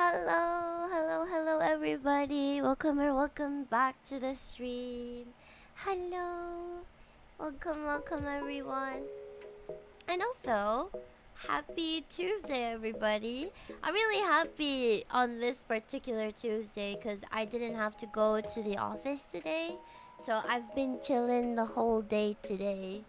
Hello, everybody. Welcome back to the stream. Hello, welcome, everyone. And also, happy Tuesday, everybody. I'm really happy on this particular Tuesday because I didn't have to go to the office today. So I've been chilling the whole day today.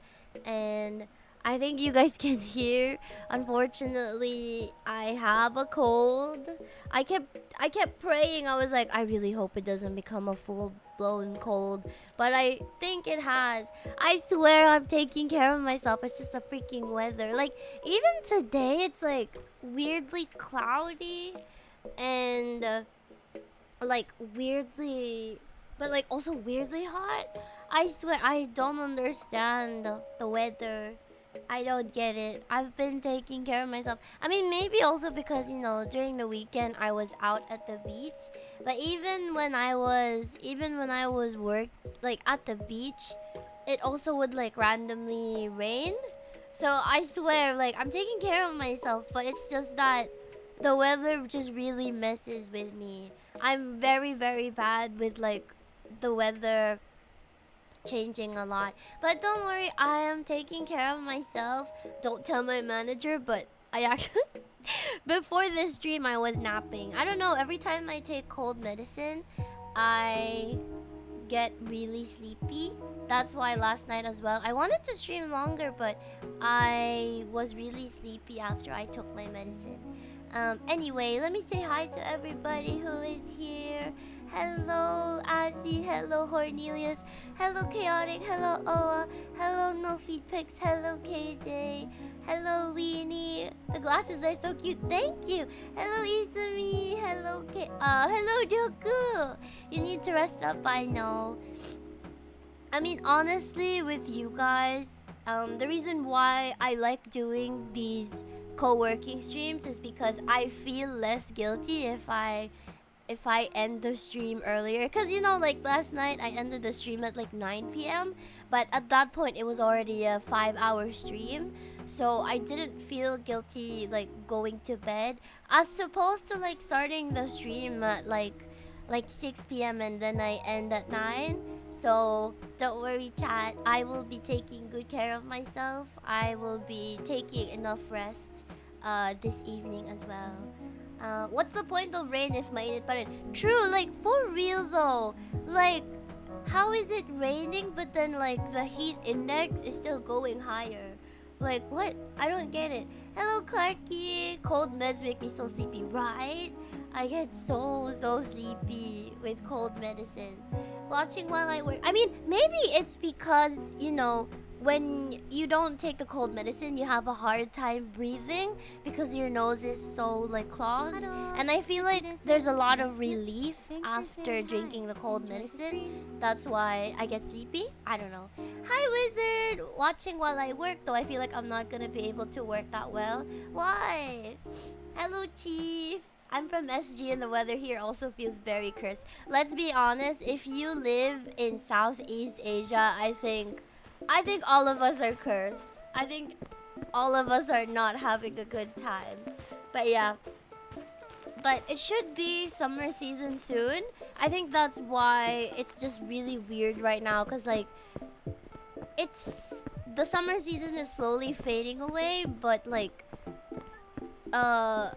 And I think you guys can hear. Unfortunately, I have a cold. I kept praying. I was like, I really hope it doesn't become a full blown cold, but I think it has. I swear I'm taking care of myself. It's just the freaking weather. Like, even today, it's like weirdly cloudy and like weirdly, but like also weirdly hot. I swear, I don't understand the weather. I don't get it. I've been taking care of myself. I mean, maybe also because, during the weekend I was out at the beach. But even when I was work like at the beach, it also would like randomly rain. So I swear, like, I'm taking care of myself, but it's just that the weather just really messes with me. I'm very, very bad with like the weather changing a lot. But don't worry, I am taking care of myself. Don't tell my manager, but I actually before this stream I was napping. I don't know, every time I take cold medicine, I get really sleepy. That's why last night as well, I wanted to stream longer, but I was really sleepy after I took my medicine. Anyway, let me say hi to everybody who is here. Hello, Azzy. Hello, Cornelius. Hello, Chaotic. Hello, Oa. Hello, No Feet Pics. Hello, KJ. Hello, Weenie. The glasses are so cute. Thank you. Hello, Izumi. Hello, Joku. You need to rest up, I know. I mean, honestly, with you guys, the reason why I like doing these co-working streams is because I feel less guilty if I end the stream earlier. Cause like last night I ended the stream at like 9 p.m. But at that point it was already a 5-hour stream, so I didn't feel guilty like going to bed, as opposed to like starting the stream at like 6 p.m. and then I end at 9. So don't worry, chat. I will be taking good care of myself. I will be taking enough rest this evening as well. What's the point of rain if mainit pa rin? True, like for real though. Like, how is it raining but then like the heat index is still going higher? Like what? I don't get it. Hello, Clarky. Cold meds make me so sleepy, right? I get so sleepy with cold medicine. Watching while I work. I mean, maybe it's because, when you don't take the cold medicine, you have a hard time breathing because your nose is so like clogged. And I feel like there's a lot of relief after drinking the cold medicine. That's why I get sleepy. I don't know. Hi, Wizard! Watching while I work, though I feel like I'm not gonna be able to work that well. Why? Hello, Chief. I'm from SG and the weather here also feels very cursed. Let's be honest, if you live in Southeast Asia, I think all of us are cursed. I think all of us are not having a good time. But yeah, but it should be summer season soon. I think that's why it's just really weird right now, cuz like it's the summer season is slowly fading away, but like uh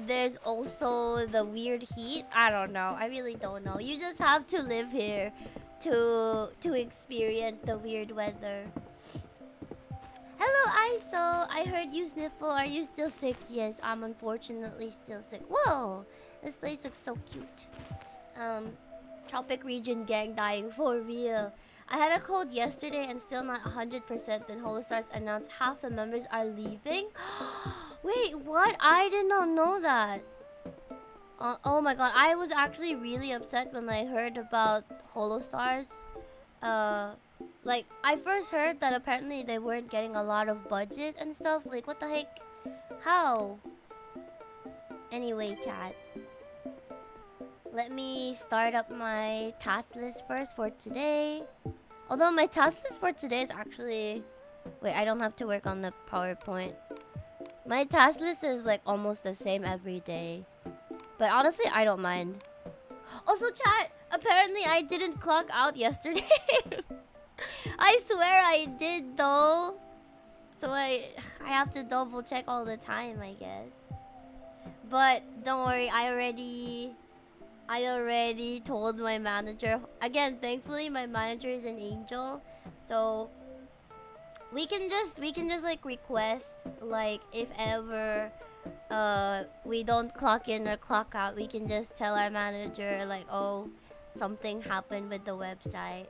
there's also the weird heat. I don't know. I really don't know. You just have to live here to experience the weird weather. Hello, Iso. I heard you sniffle. Are you still sick? Yes, I'm unfortunately still sick. Whoa, this place looks so cute. Um, Tropic region gang dying for real. I had a cold yesterday and still not 100%. Then Holostars announced half the members are leaving. Wait, what? I did not know that. Oh my god, I was actually really upset when I heard about Holostars. Uh, like, I first heard that apparently they weren't getting a lot of budget and stuff. Like, what the heck? How? Anyway, chat. Let me start up my task list first for today. Although my task list for today is actually... Wait, I don't have to work on the PowerPoint. My task list is like almost the same every day. But honestly, I don't mind. Also, chat, apparently I didn't clock out yesterday. I swear I did though. So I have to double check all the time, I guess. But don't worry, I already told my manager. Again, thankfully my manager is an angel. So we can just like request, like, if ever we don't clock in or clock out, we can just tell our manager like, oh, something happened with the website.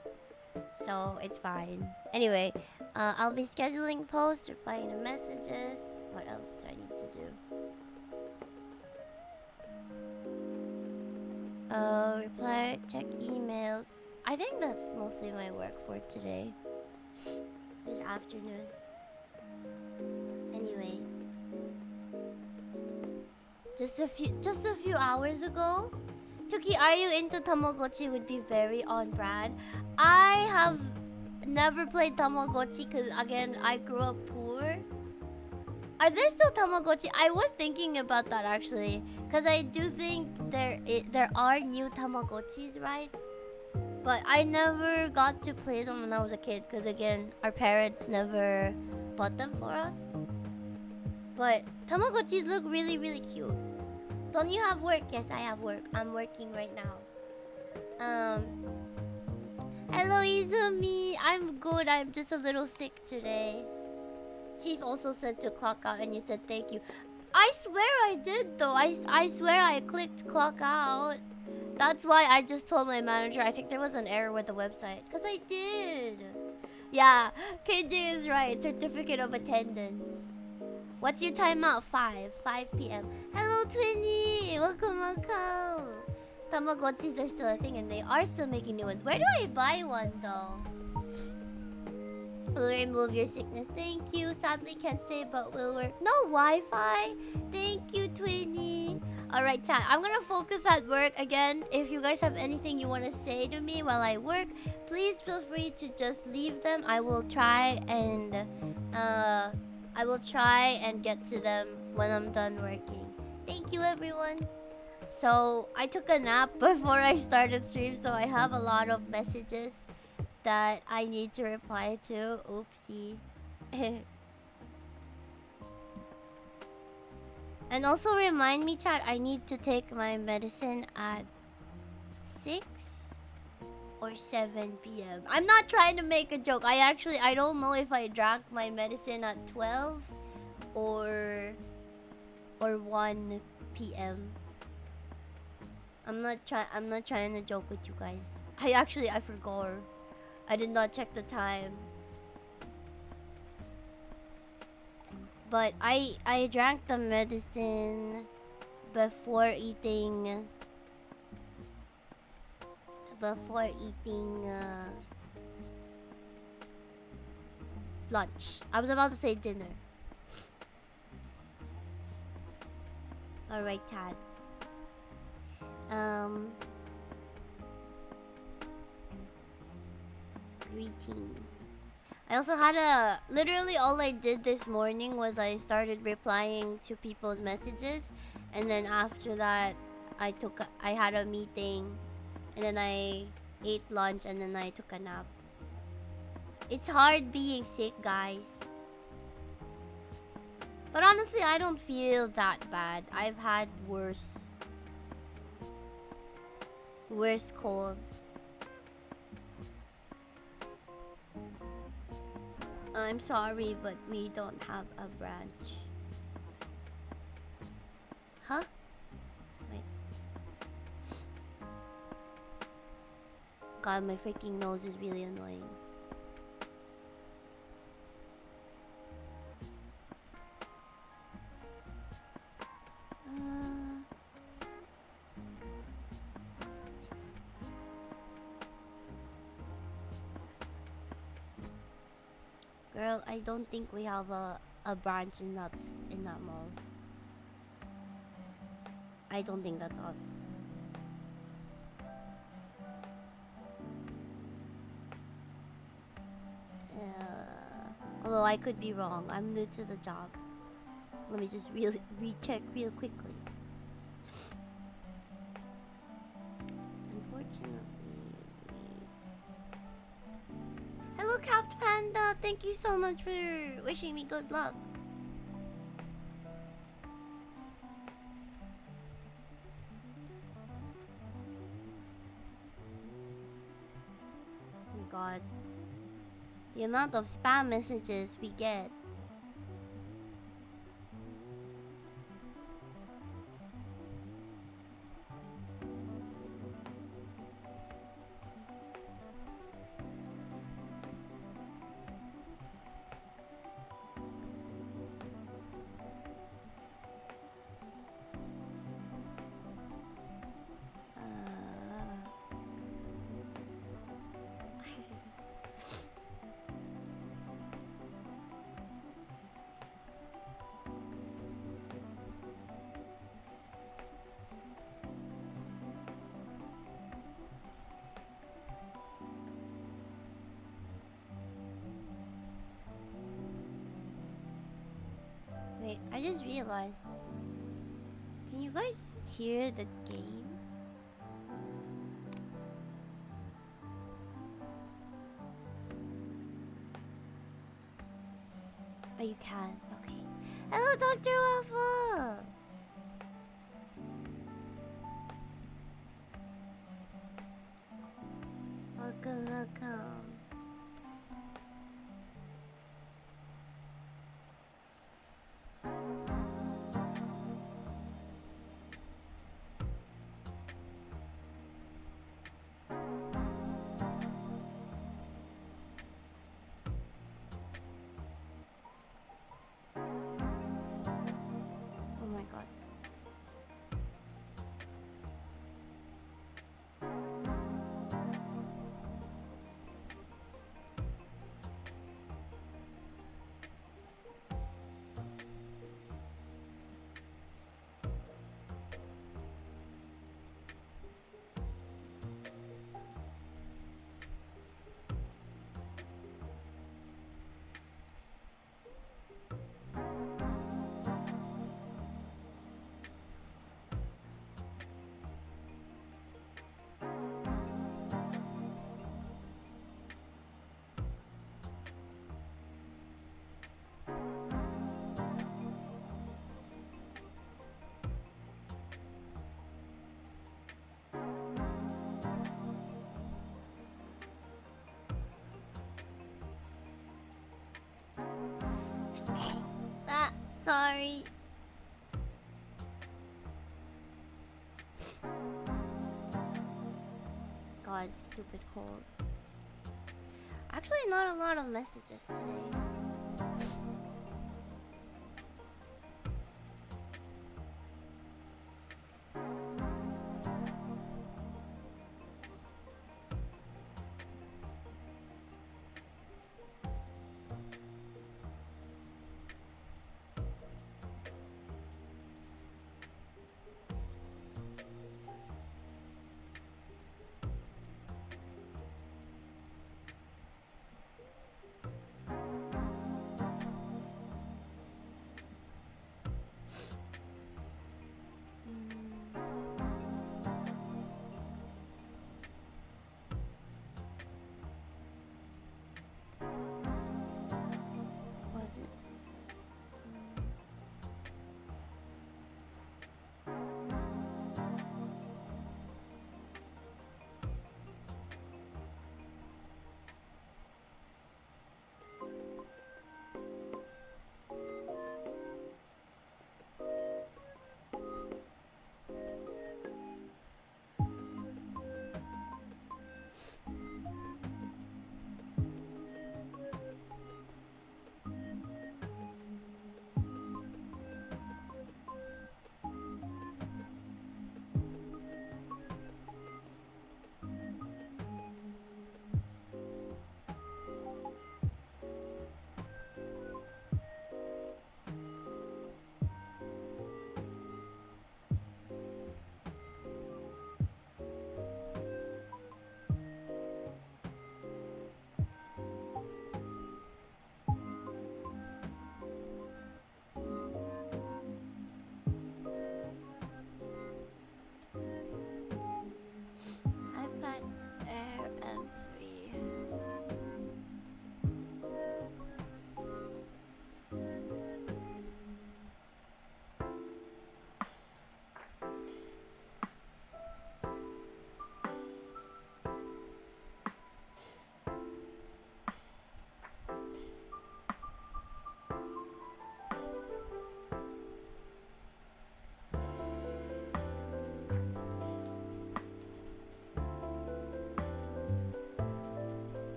So it's fine. Anyway, I'll be scheduling posts, replying to messages. What else do I need to do? Reply, check emails. I think that's mostly my work for today. This afternoon. Anyway, just a few hours ago. Tuki, are you into Tamagotchi? Would be very on brand. I have never played Tamagotchi because again I grew up poor. Are there still Tamagotchi? I was thinking about that actually, because I do think there are new Tamagotchis, right? But I never got to play them when I was a kid, because again, our parents never bought them for us. But Tamagotchis look really, really cute. Don't you have work? Yes, I have work. I'm working right now. Um, Hello Izumi. I'm good. I'm just a little sick today. Chief also said to clock out and you said thank you. I swear I did though. I swear I clicked clock out. That's why I just told my manager I think there was an error with the website. Because I did. Yeah, KJ is right. Certificate of attendance. What's your timeout? 5 p.m. Hello, Twinny! Welcome, welcome! Tamagotchis are still a thing and they are still making new ones. Where do I buy one though? Will remove your sickness. Thank you. Sadly can't stay, but will work. No Wi-Fi. Thank you, Twinny. Alright, chat. I'm gonna focus at work again. If you guys have anything you want to say to me while I work, please feel free to just leave them. I will try and get to them when I'm done working. Thank you, everyone. So I took a nap before I started stream, so I have a lot of messages that I need to reply to. Oopsie. And also remind me, chat, I need to take my medicine at 6 or 7 p.m. I'm not trying to make a joke. I don't know if I drank my medicine at 12 or 1 p.m. I'm not trying to joke with you guys. I forgot. I did not check the time. But I drank the medicine before eating lunch. I was about to say dinner. Alright, Chad. Greeting. I also had literally all I did this morning was I started replying to people's messages, and then after that I had a meeting, and then I ate lunch, and then I took a nap. It's hard being sick, guys. But honestly, I don't feel that bad. I've had worse colds. I'm sorry, but we don't have a branch. Huh? Wait. God, my freaking nose is really annoying. Girl, I don't think we have a branch in that mall. I don't think that's us. Although I could be wrong. I'm new to the job. Let me just recheck real quickly. Unfortunately. Hello, Capped Panda. Thank you so much for wishing me good luck. Oh my god. The amount of spam messages we get. Wait, I just realized. Can you guys hear the game? Oh, you can. Okay. Hello, Dr. Waffle! Welcome, welcome. Oh my god. Sorry. God, stupid cold. Actually, not a lot of messages today.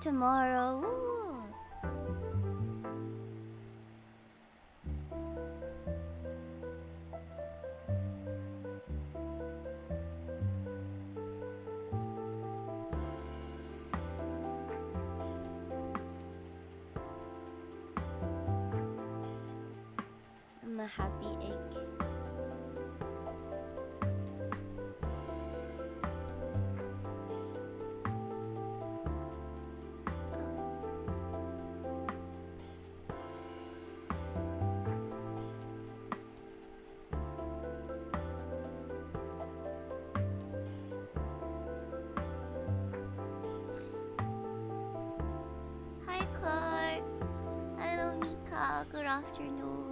tomorrow. Woo. I'm a happy egg. Hi, Clark. Hello, Mika. Good afternoon.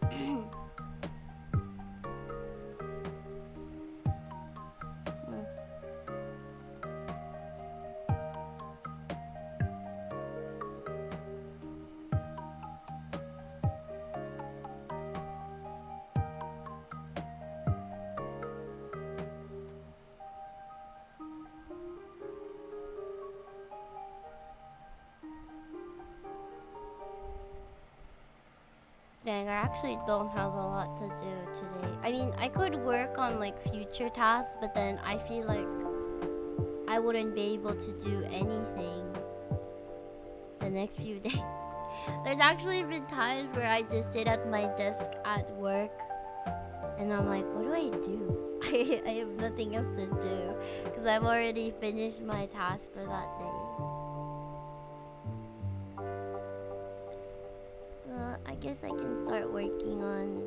Okay. Dang, I actually don't have a lot to do today. I mean, I could work on like future tasks, but then I feel like I wouldn't be able to do anything the next few days. There's actually been times where I just sit at my desk at work and I'm like, what do I do? I have nothing else to do because I've already finished my task for that day. I guess I can start working on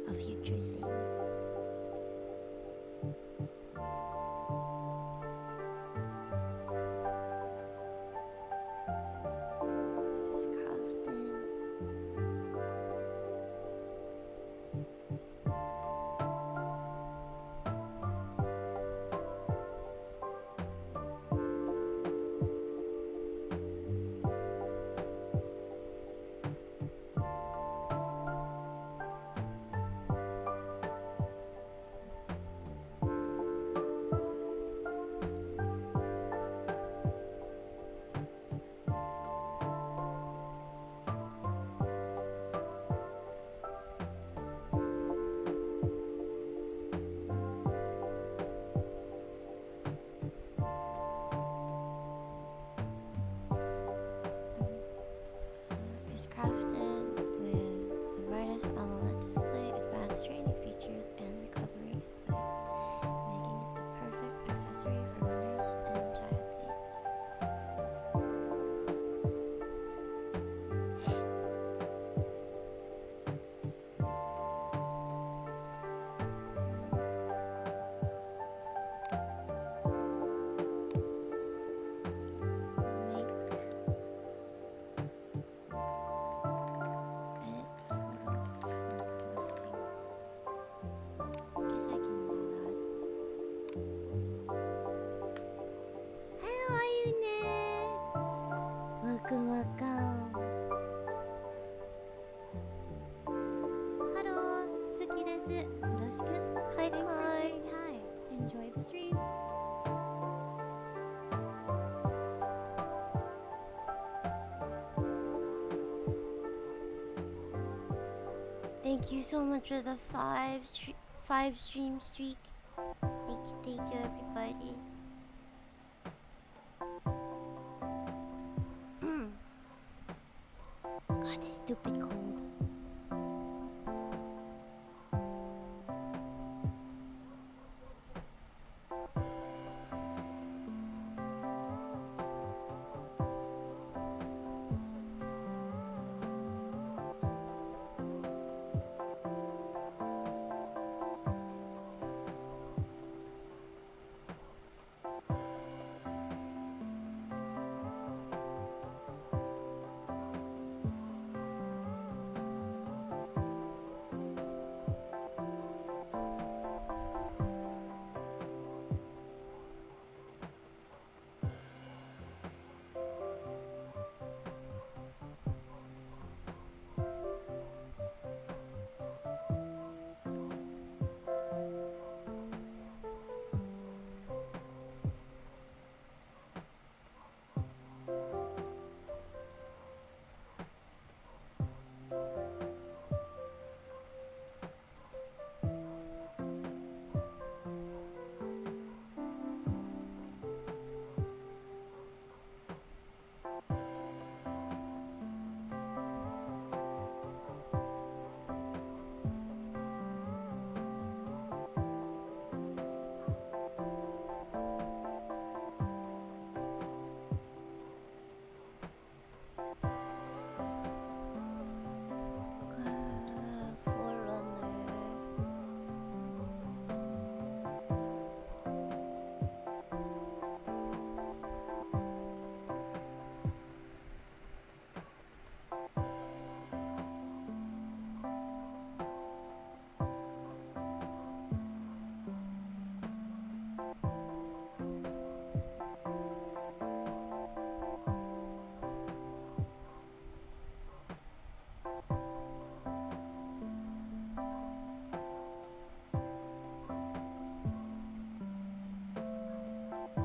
a future thing. There's crafting. Welcome, welcome. Hello, Tsuki desu. Yoroshiku. Hi, Thanks for Clark. saying hi. Enjoy the stream. Thank you so much for the five stream streak. Thank you, everybody. God, this stupid cold. Forerunner.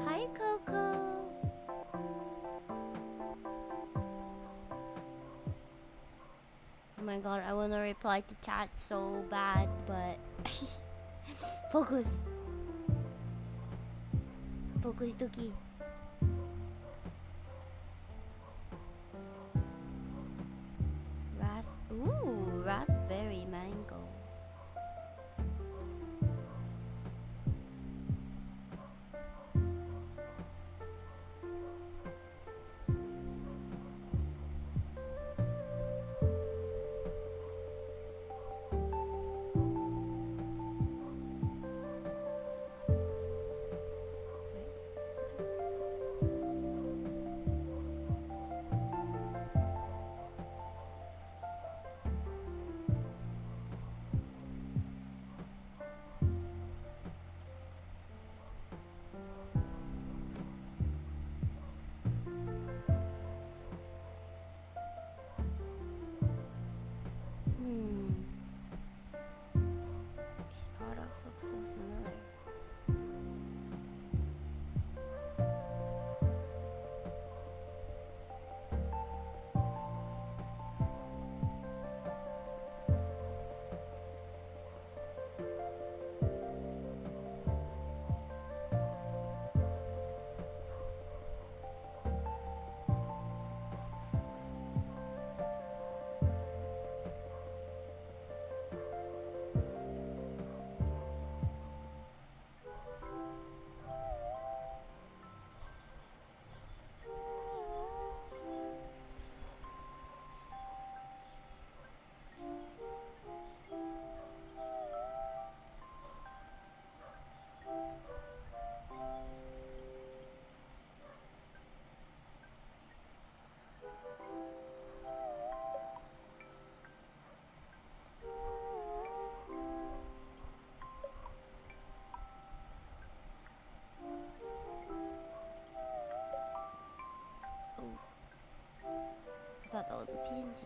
Hi, Coco. Oh my god, I wanna reply to chat so bad, but focus. Focus, Tuki. Raspberry mango. thought that was a PNG.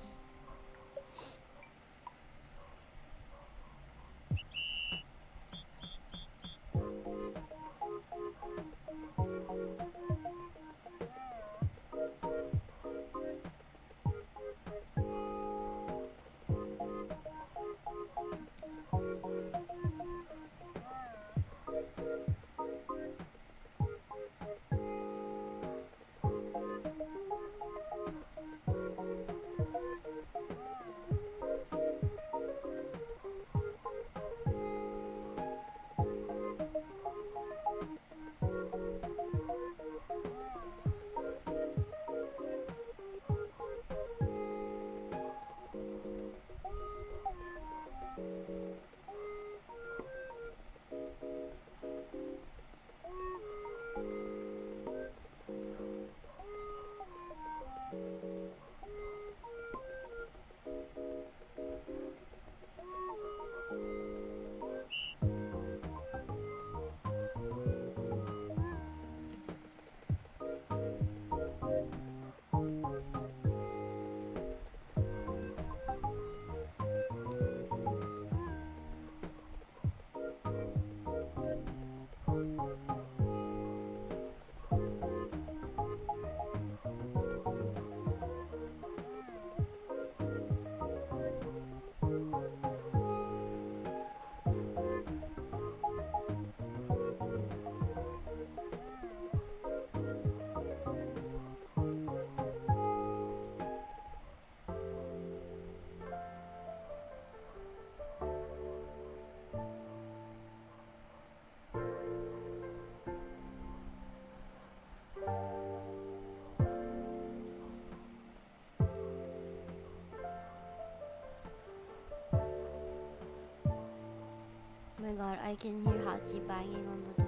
Oh my god, I can hear Hachi banging on the door.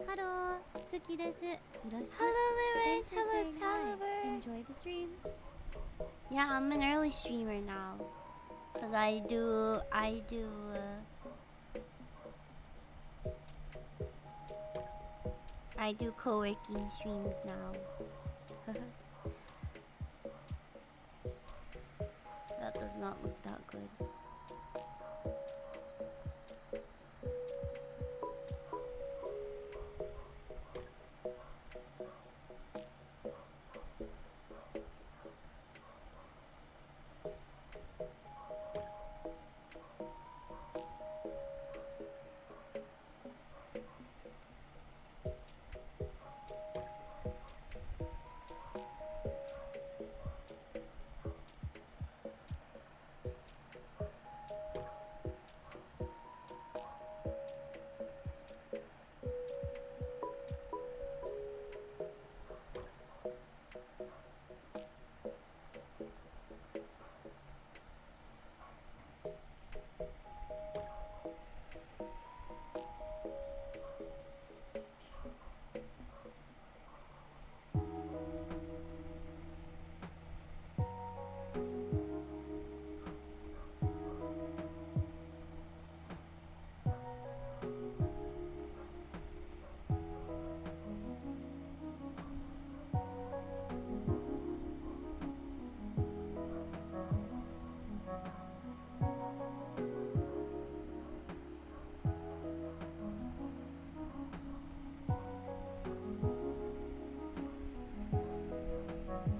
Hello, Tsuki desu. Yoroshiku. Hello, Lyris. Thanks for Hello, saying hi. Excalibur. Enjoy the stream. Yeah, I'm an early streamer now. Cause I do co-working streams now. That does not look that good.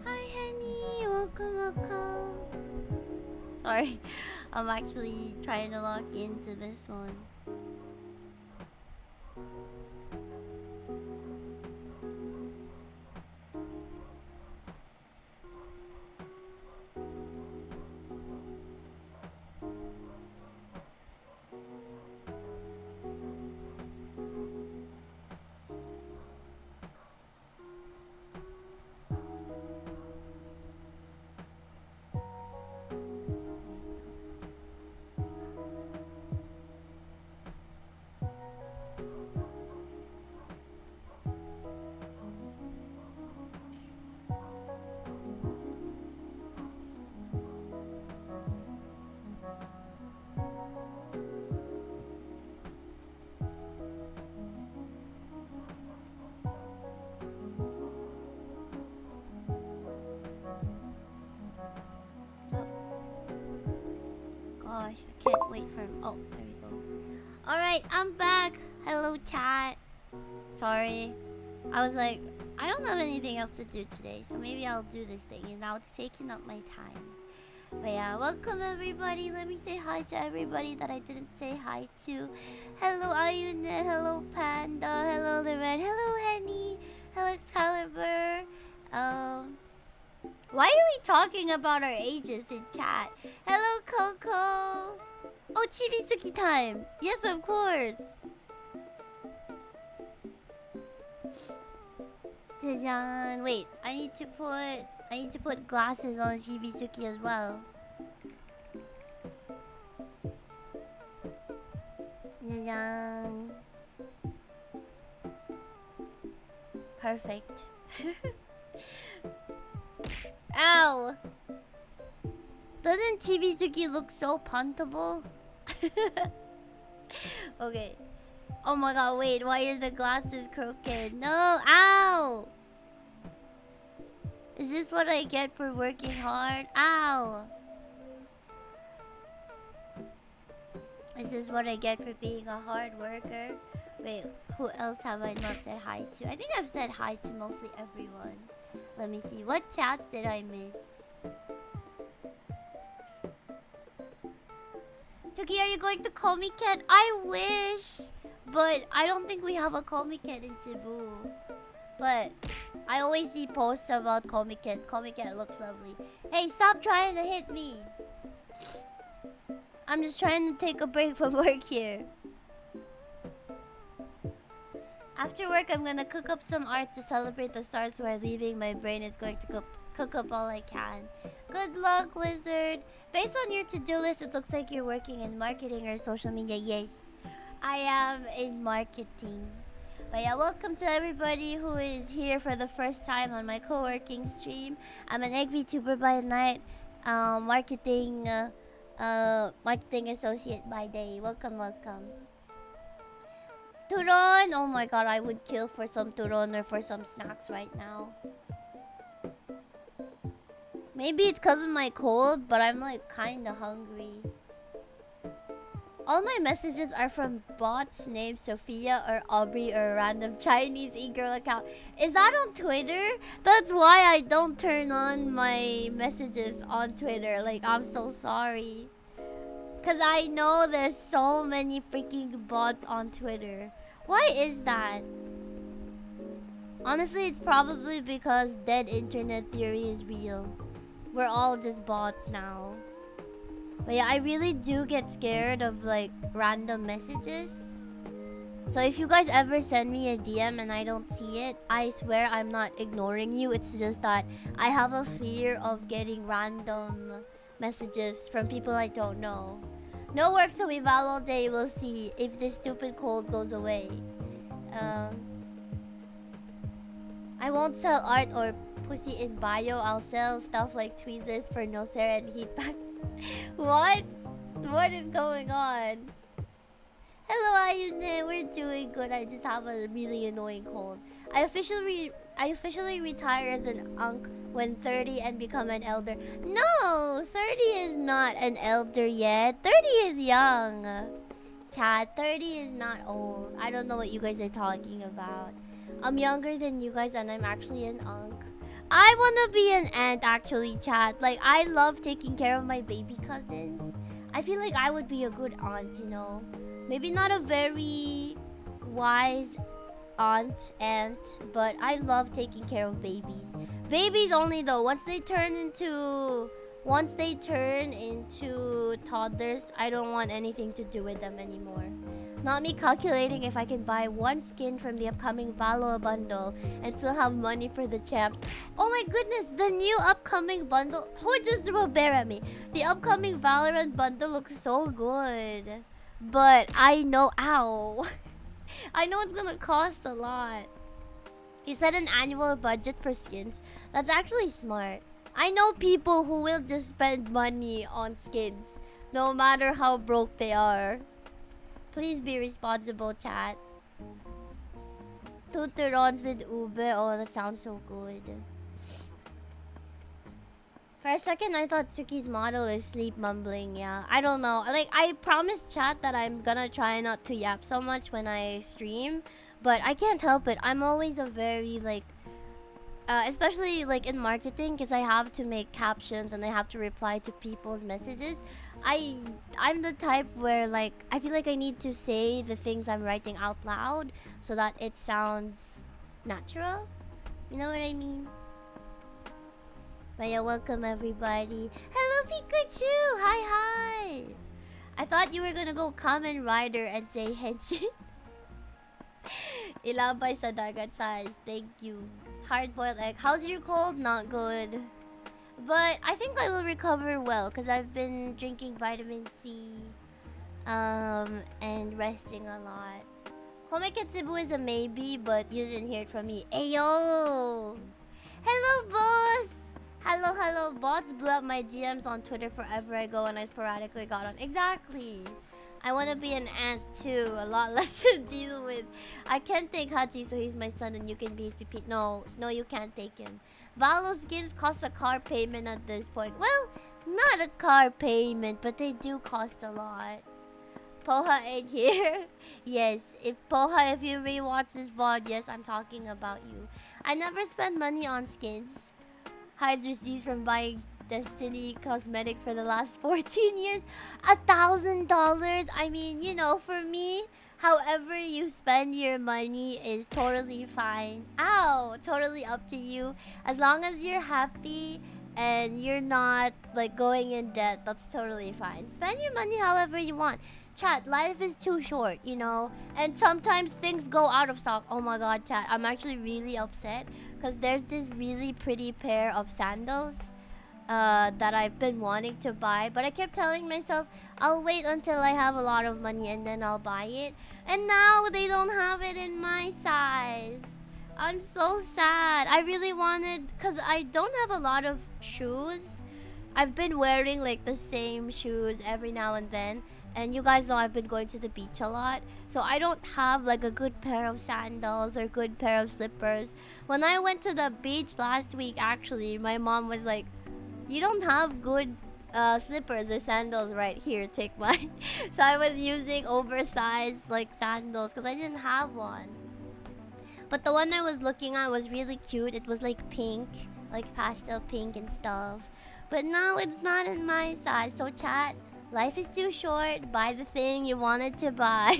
Hi, Henny. Welcome, welcome. Sorry, I'm actually trying to lock into this one. Oh, gosh, I can't wait for him. Oh, there we go. Alright, I'm back. Hello, chat. Sorry. I was like, I don't have anything else to do today, so maybe I'll do this thing. And now it's taking up my time. But yeah, welcome everybody. Let me say hi to everybody that I didn't say hi to. Hello, Ayune. Hello, Panda. Hello, the Red. Hello, Henny. Hello, Excalibur. Why are we talking about our ages in chat? Hello, Coco. Oh, Chibisuki time. Yes, of course. Jajan. Wait, I need to put glasses on Chibisuki as well. Jajan. Perfect. Ow! Doesn't Chibisuki look so puntable? Okay. Oh my god, wait, why are the glasses crooked? No! Ow! Is this what I get for working hard? Ow! Is this what I get for being a hard worker? Wait, who else have I not said hi to? I think I've said hi to mostly everyone. Let me see. What chats did I miss? Tuki, are you going to Call Me Cat? I wish! But I don't think we have a Call Me Cat in Cebu. But I always see posts about Call Me Cat. Call Me Cat looks lovely. Hey, stop trying to hit me! I'm just trying to take a break from work here. After work, I'm gonna cook up some art to celebrate the stars who are leaving. My brain is going to cook up all I can. Good luck, Wizard. Based on your to-do list, it looks like you're working in marketing or social media. Yes, I am in marketing. But yeah, welcome to everybody who is here for the first time on my co-working stream. I'm an egg VTuber by night, marketing associate by day. Welcome, welcome. Turon! Oh my god, I would kill for some turon or for some snacks right now. Maybe it's because of my cold, but I'm like kinda hungry. All my messages are from bots named Sophia or Aubrey or a random Chinese e-girl account. Is that on Twitter? That's why I don't turn on my messages on Twitter. Like, I'm so sorry. Because I know there's so many freaking bots on Twitter. Why is that? Honestly, it's probably because dead internet theory is real. We're all just bots now. But yeah, I really do get scared of like random messages. So if you guys ever send me a DM and I don't see it, I swear I'm not ignoring you. It's just that I have a fear of getting random messages from people I don't know. No work till we val all day. We'll see if this stupid cold goes away. Um, I won't sell art or pussy in bio. I'll sell stuff like tweezers for Nocera and heat packs. What? What is going on? Hello, Ayune. We're doing good. I just have a really annoying cold. I officially retire as an unk when 30 and become an elder. No, 30 is not an elder yet. 30 is young. Chat, 30 is not old. I don't know what you guys are talking about. I'm younger than you guys and I'm actually an unk. I wanna be an aunt actually, chat. Like, I love taking care of my baby cousins. I feel like I would be a good aunt, you know? Maybe not a very wise aunt, but I love taking care of babies. Babies only though. Once they turn into toddlers, I don't want anything to do with them anymore. Not me calculating if I can buy one skin from the upcoming Valo bundle and still have money for the champs. Oh my goodness, the new upcoming bundle. Who just threw a bear at me? The upcoming Valorant bundle looks so good. But I know, ow. I know it's gonna cost a lot. You said an annual budget for skins. That's actually smart. I know people who will just spend money on skins, no matter how broke they are. Please be responsible, chat. Tutorons with Ube. Oh, that sounds so good. For a second, I thought Suki's model is sleep mumbling. Yeah, I don't know. Like, I promised chat that I'm gonna try not to yap so much when I stream, but I can't help it. I'm always a very like, especially like in marketing, because I have to make captions and I have to reply to people's messages. I'm the type where like I feel like I need to say the things I'm writing out loud so that it sounds natural. You know what I mean? But yeah, welcome everybody. Hello Pikachu! Hi hi! I thought you were gonna go Kamen Rider and say Henshin. Ilabay sa dagat size. Thank you. Hard-boiled egg. How's your cold? Not good. But I think I will recover well because I've been drinking vitamin C and resting a lot. Comic at Cebu is a maybe, but you didn't hear it from me. Ayo! Hello, boss! Hello, hello. Bots blew up my DMs on Twitter forever ago and I sporadically got on. Exactly. I want to be an aunt too. A lot less to deal with. I can't take Hachi, so he's my son and you can be his PP. No, no, you can't take him. Valo skins cost a car payment at this point. Well, not a car payment, but they do cost a lot. Poha ain't here. Yes, if you rewatch this VOD, yes, I'm talking about you. I never spend money on skins. Hides receipts from buying Destiny cosmetics for the last 14 years. $1,000. I mean, you know, for me, however you spend your money is totally fine. Ow, totally up to you. As long as you're happy and you're not like going in debt, that's totally fine. Spend your money however you want. Chat, life is too short, you know? And sometimes things go out of stock. Oh my god, chat, I'm actually really upset because there's this really pretty pair of sandals that I've been wanting to buy, but I kept telling myself I'll wait until I have a lot of money and then I'll buy it. And now they don't have it in my size. I'm so sad. I really wanted, cause I don't have a lot of shoes. I've been wearing like the same shoes every now and then. And you guys know I've been going to the beach a lot. So I don't have like a good pair of sandals or good pair of slippers. When I went to the beach last week, actually, my mom was like, you don't have good slippers or sandals right here. Take mine. So I was using oversized like sandals because I didn't have one. But the one I was looking at was really cute. It was like pink, like pastel pink and stuff. But now it's not in my size. So chat, life is too short. Buy the thing you wanted to buy.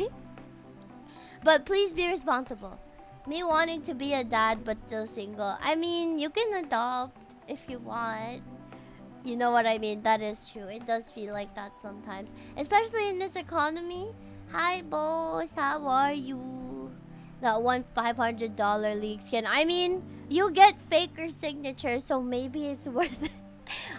But please be responsible. Me wanting to be a dad but still single. I mean, you can adopt if you want. You know what I mean? That is true. It does feel like that sometimes. Especially in this economy. Hi, boss. How are you? That one $500 league skin. I mean, you get faker signatures, so maybe it's worth it.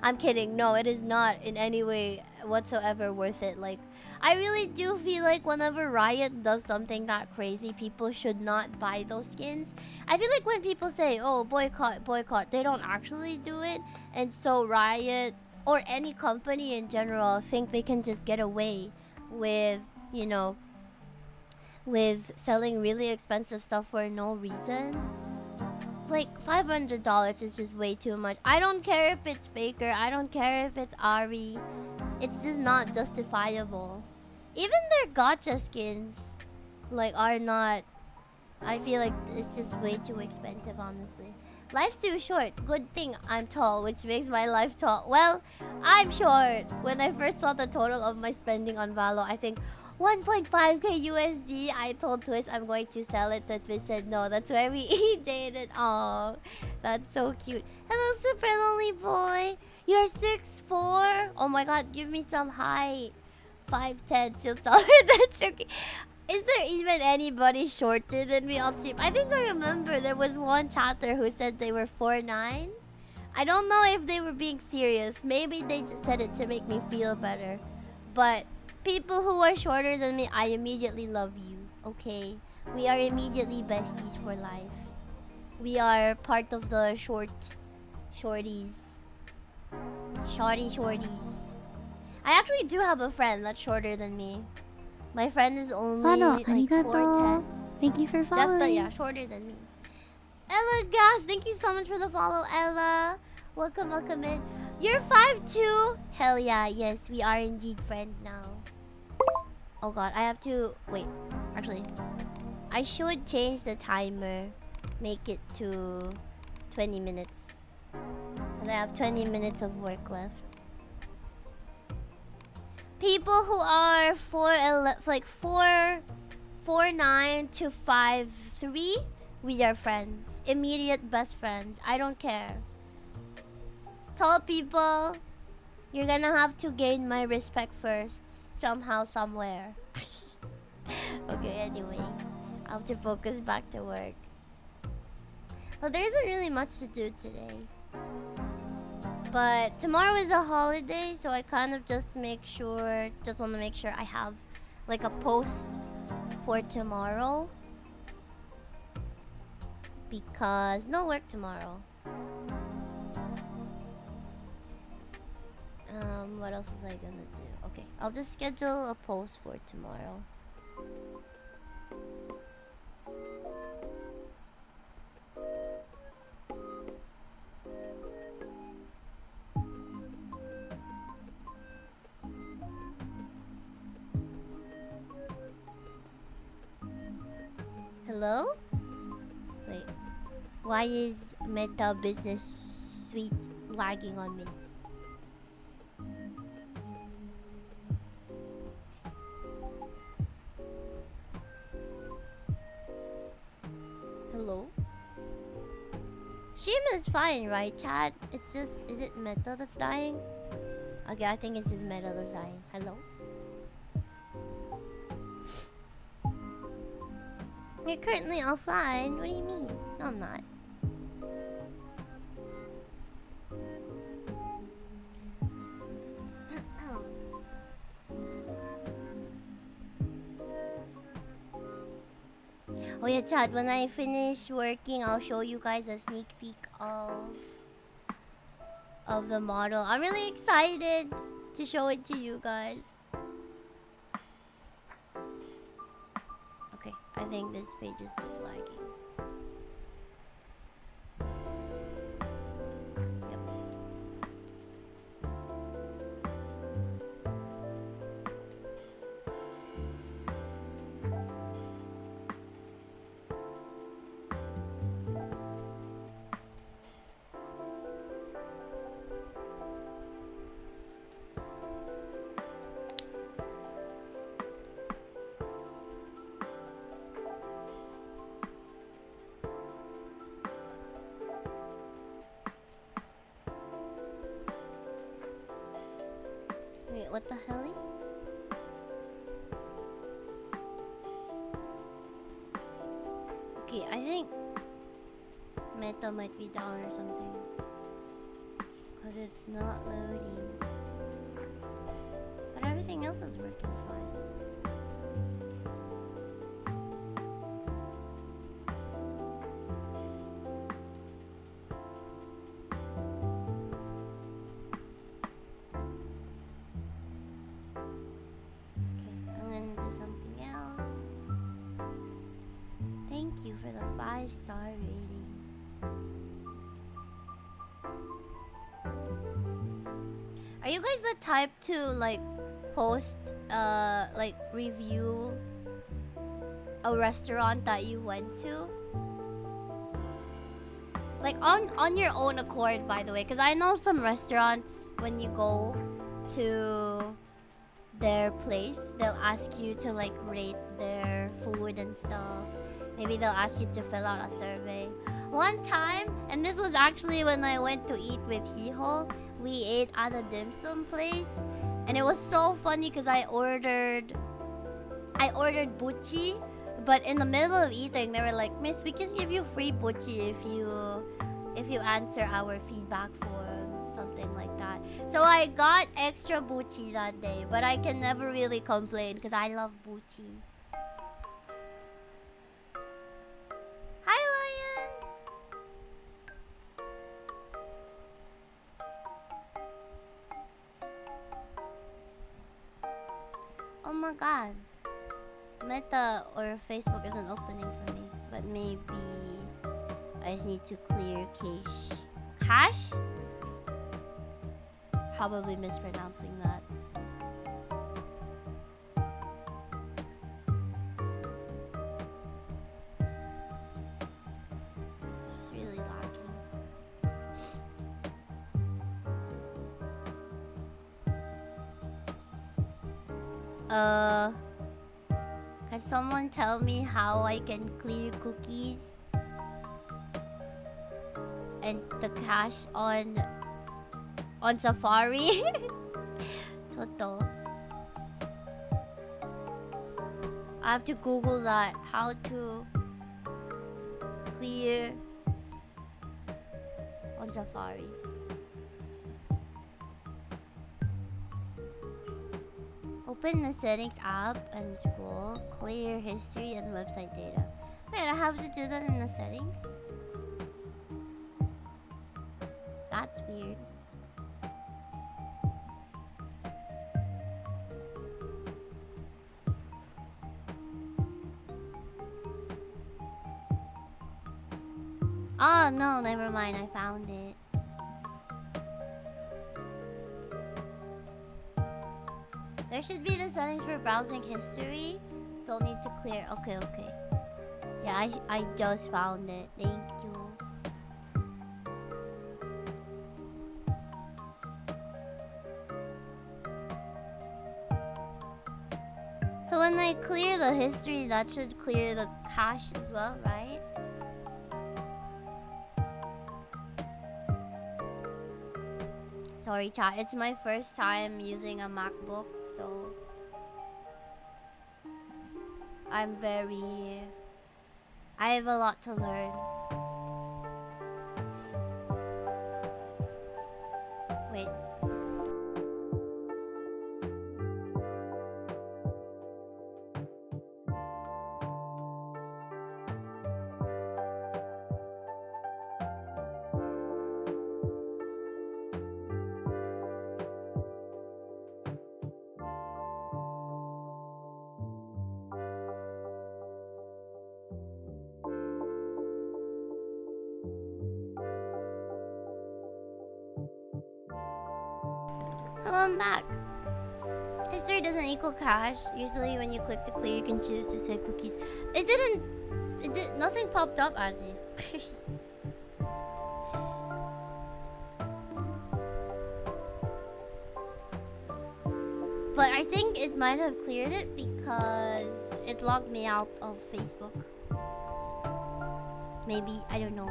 I'm kidding. No, it is not in any way whatsoever worth it. Like, I really do feel like whenever Riot does something that crazy, people should not buy those skins. I feel like when people say, oh, boycott, boycott, they don't actually do it. And so Riot, or any company in general, think they can just get away with, you know, with selling really expensive stuff for no reason. Like, $500 is just way too much. I don't care if it's Faker. I don't care if it's Ari. It's just not justifiable. Even their gacha skins, like, are not... I feel like it's just way too expensive, honestly. Life's too short. Good thing I'm tall, which makes my life tall. Well, I'm short. When I first saw the total of my spending on Valo, I think 1.5k USD. I told Twist I'm going to sell it. The Twist said no. That's why we dated. Oh, that's so cute. Hello, super lonely boy. You're 6'4". Oh my god, give me some height. 5'10", still taller. That's okay. Is there even anybody shorter than me on stream? I think I remember there was one chatter who said they were 4'9". I don't know if they were being serious. Maybe they just said it to make me feel better. But people who are shorter than me, I immediately love you. Okay? We are immediately besties for life. We are part of the shorties. Shorties. I actually do have a friend that's shorter than me. My friend is only Follow, like arigato. 4'10". Thank you for following. Definitely, yeah, shorter than me. Ella Gas, thank you so much for the follow, Ella. Welcome, welcome in. You're 5'2". Hell yeah, yes, we are indeed friends now. Oh god, I have to... Wait, actually. I should change the timer. Make it to 20 minutes. Because I have 20 minutes of work left. People who are 4'9" to 5'3", we are friends. Immediate best friends. I don't care. Tall people, you're gonna have to gain my respect first. Somehow, somewhere. Okay, anyway. I have to focus back to work. Well, there isn't really much to do today. But tomorrow is a holiday, so I kind of just want to make sure I have like a post for tomorrow. Because no work tomorrow. What else was I gonna do? Okay, I'll just schedule a post for tomorrow. Hello? Wait. Why is Meta Business Suite lagging on me? Hello? Stream is fine, right, chat? It's just... Is it Meta that's dying? Okay, I think it's just Meta that's dying. Hello? You're currently offline. What do you mean? No, I'm not. Oh yeah, chat. When I finish working, I'll show you guys a sneak peek of the model. I'm really excited to show it to you guys. Okay, I think this page is just lagging. Yep. Wait, what the hell? Okay, I think Meta might be down or something. Because it's not loading. But everything else is working fine. Okay, I'm gonna do something else. Thank you for the 5-star rating. Are you guys the type to like post like review a restaurant that you went to? Like on your own accord, by the way, because I know some restaurants when you go to their place, they'll ask you to like rate their food and stuff. Maybe they'll ask you to fill out a survey. One time, and this was actually when I went to eat with Hiho, we ate at a dim sum place, and it was so funny because I ordered buchi, but in the middle of eating, they were like, "Miss, we can give you free buchi if you answer our feedback form," something like that. So I got extra buchi that day, but I can never really complain because I love buchi. Hi, Lion. Oh my god. Meta or Facebook isn't opening for me, but maybe I just need to clear cache. Cache? Probably mispronouncing that. It's really lacking. Can someone tell me how I can clear cookies and the cache on Safari? Toto. I have to Google that. How to clear on Safari. Open the settings app and scroll. Clear history and website data. Wait, I have to do that in the settings? That's weird. Oh no, never mind. I found it. There should be the settings for browsing history. Don't need to clear. Okay, okay. Yeah, I just found it. Thank you. So when I clear the history, that should clear the cache as well, right? Sorry, chat. It's my first time using a MacBook, so I have a lot to learn. Wait. Hello, I'm back. History doesn't equal cash. Usually when you click to clear, you can choose to save cookies. It didn't... Nothing popped up, Azzy. But I think it might have cleared it because it logged me out of Facebook. Maybe, I don't know.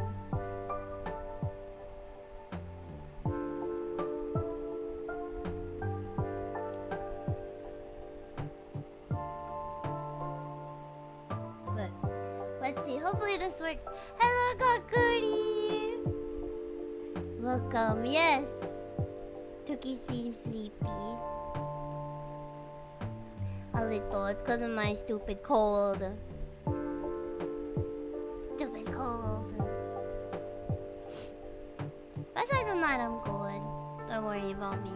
But let's see, hopefully this works. Hello, Kakuri! Welcome, yes! Tuki seems sleepy. A little, it's because of my stupid cold. Stupid cold. But aside from that, I'm good. Don't worry about me.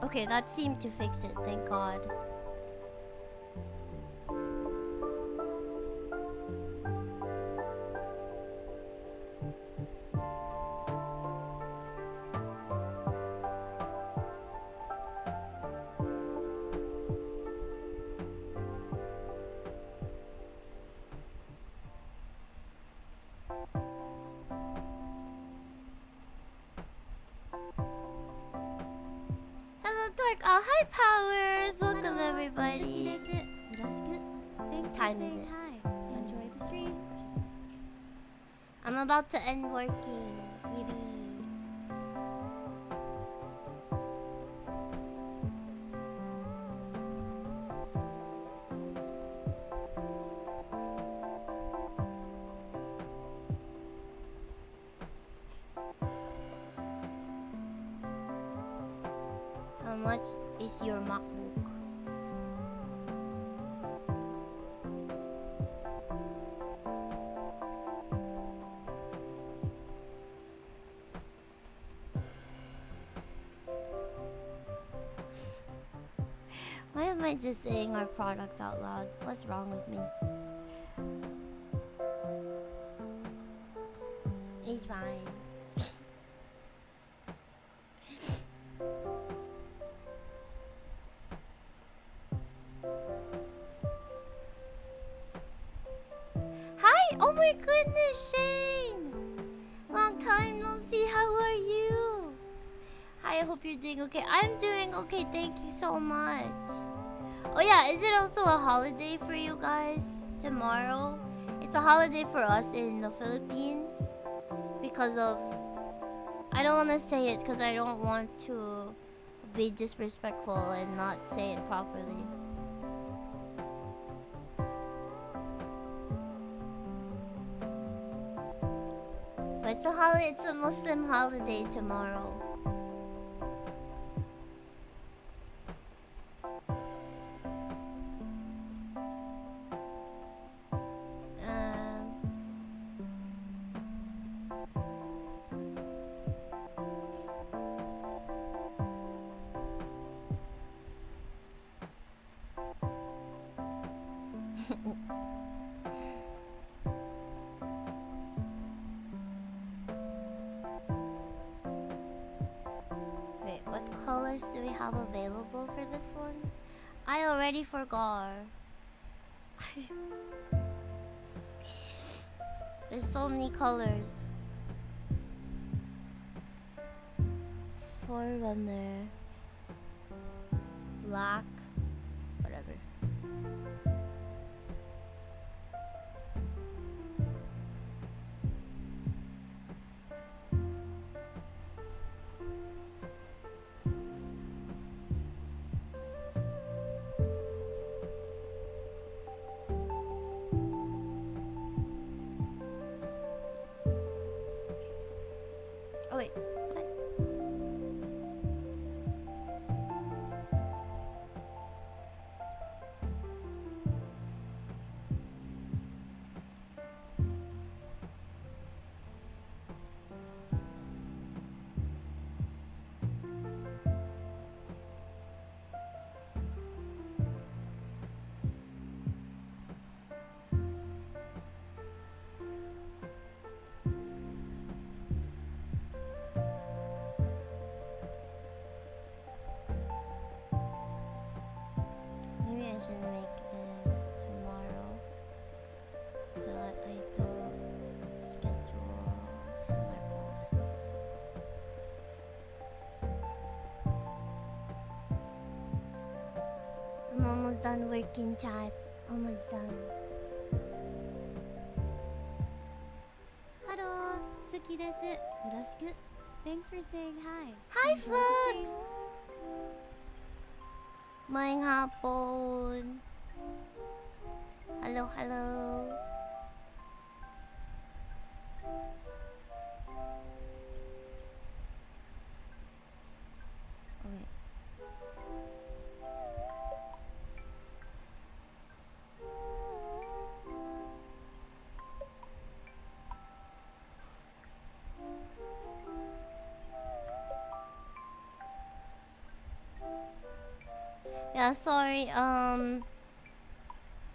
Okay, that seemed to fix it, thank God. Hello, Dark. Oh, hi, Powers. Welcome, everybody. Thanks for Time is saying it? hi. Enjoy the stream. I'm about to end working. Yippee. How much is your MacBook? Why am I just saying our product out loud? What's wrong with me? It's fine. Hi! Oh my goodness, Shane! Long time no see, how are you? Hi, I hope you're doing okay. I'm doing okay, thank you so much. Oh yeah, is it also a holiday for you guys tomorrow? It's a holiday for us in the Philippines because of... I don't want to say it because I don't want to be disrespectful and not say it properly. But it's a holiday, it's a Muslim holiday tomorrow. Wait, what colors do we have available for this one? I already forgot. There's so many colors. Forerunner, black, whatever. Oh wait, second, chat. Almost done. Hello, Tsuki desu. Yoroshiku. Thanks for saying hi. Hi, Enjoy the stream. Flux! Maing hapon. Hello, hello. Okay. Yeah, sorry.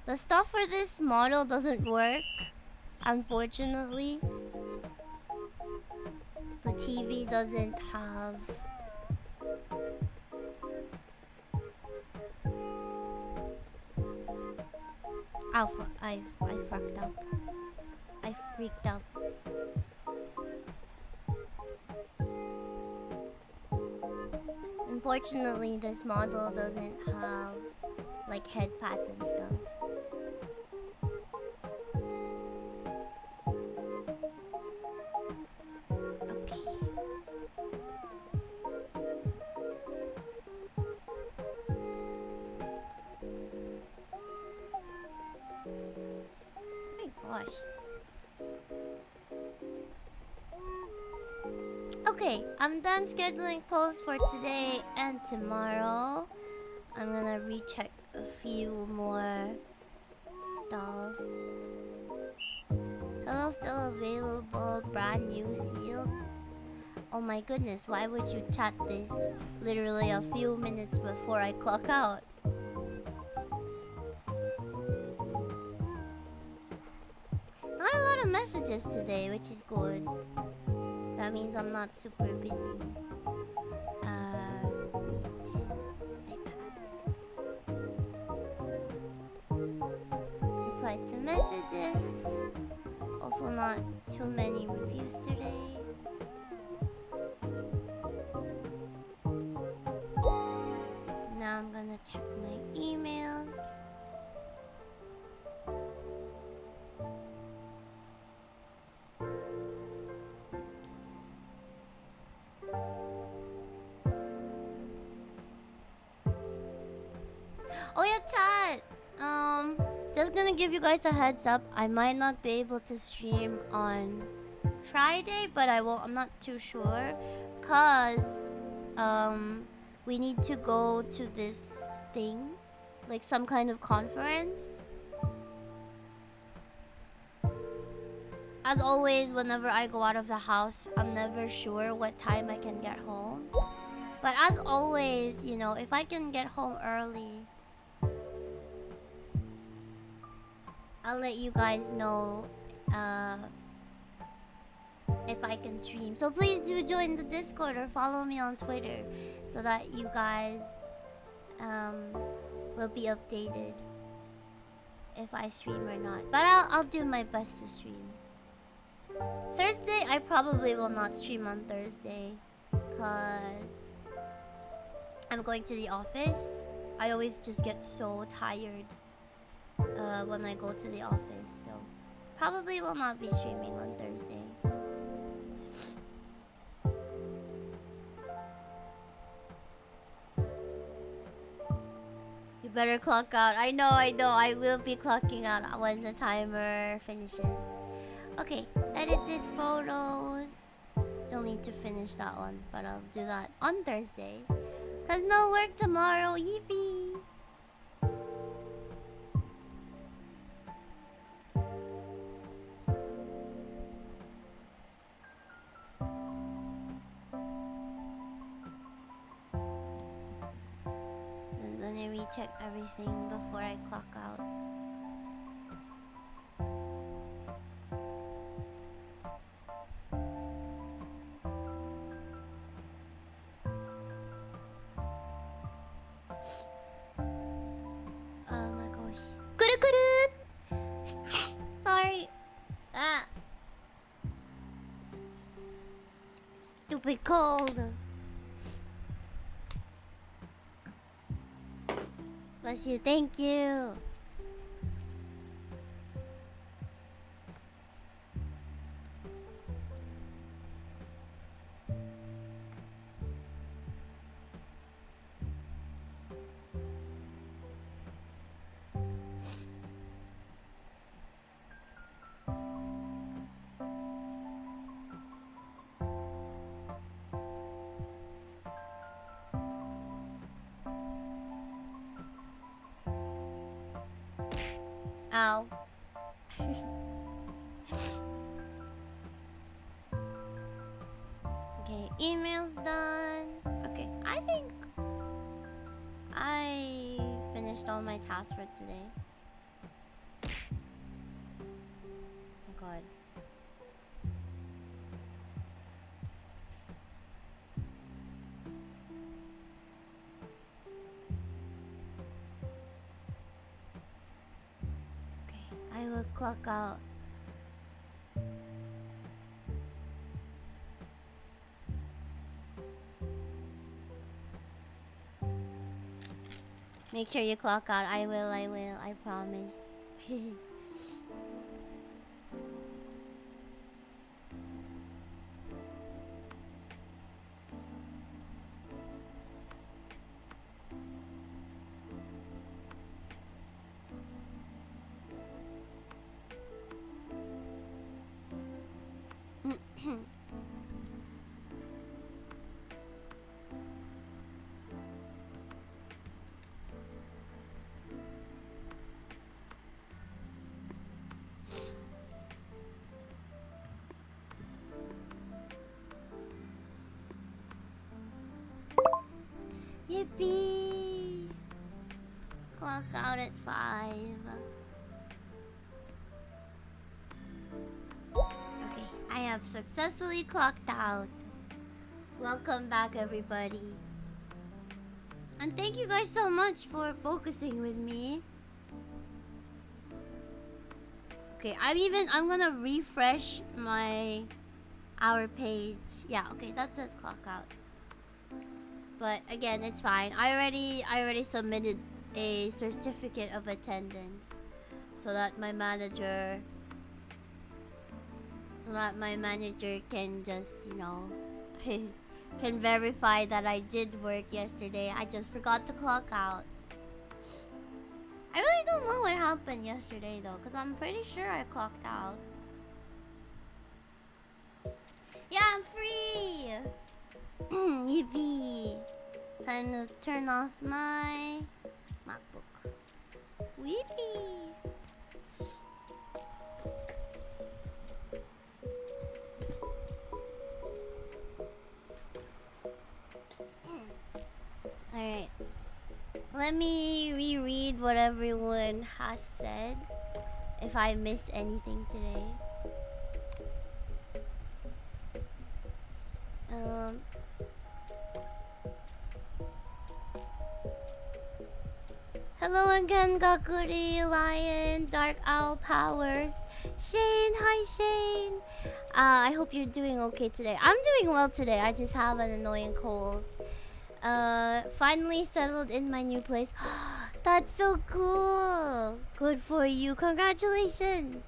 The stuff for this model doesn't work. Unfortunately, the TV doesn't have. I fucked up. I freaked out. Unfortunately, this model doesn't have like head pads and stuff. Okay. Oh my gosh. Okay, I'm done scheduling posts for today and tomorrow. I'm gonna recheck a few more stuff. Hello, still available, brand new sealed. Oh my goodness, why would you chat this literally a few minutes before I clock out? Not a lot of messages today, which is good. That means I'm not super busy. Reply to messages. Also not too many reviews today. Now I'm gonna check my emails. Oh yeah, chat. Just gonna give you guys a heads up. I might not be able to stream on Friday, but I won't. I'm not too sure, cause we need to go to this thing, like some kind of conference. As always, whenever I go out of the house, I'm never sure what time I can get home. But as always, you know, if I can get home early, I'll let you guys know if I can stream. So please do join the Discord or follow me on Twitter so that you guys will be updated if I stream or not. But I'll do my best to stream. Thursday, I probably will not stream on Thursday because I'm going to the office. I always just get so tired when I go to the office, so probably will not be streaming on Thursday. You better clock out. I know. I will be clocking out when the timer finishes. Okay, edited photos. Still need to finish that one, but I'll do that on Thursday. Cause no work tomorrow, yippee! I'm gonna recheck everything before I clock out. Oh my gosh. Kuru. Sorry. Ah. Stupid cold. Bless bless you. Thank you. Ow. Okay, email's done. Okay, I think I finished all my tasks for today. Oh god. Okay, I will clock out. Make sure you clock out. I will, I promise. Yippee! Clock out at 5. Okay, I have successfully clocked out. Welcome back, everybody. And thank you guys so much for focusing with me. Okay, I'm gonna refresh our page. Yeah, okay, that says clock out. But again, it's fine. I already submitted a certificate of attendance so that my manager can just, can verify that I did work yesterday. I just forgot to clock out. I really don't know what happened yesterday though, because I'm pretty sure I clocked out. Yeah, I'm free! Yippee! Time to turn off my MacBook. Weepee! Alright. Let me reread what everyone has said. If I missed anything today. Hello again, Gakuri, Lion, Dark Owl Powers. Shane, hi Shane. I hope you're doing okay today. I'm doing well today. I just have an annoying cold. Finally settled in my new place. That's so cool. Good for you. Congratulations.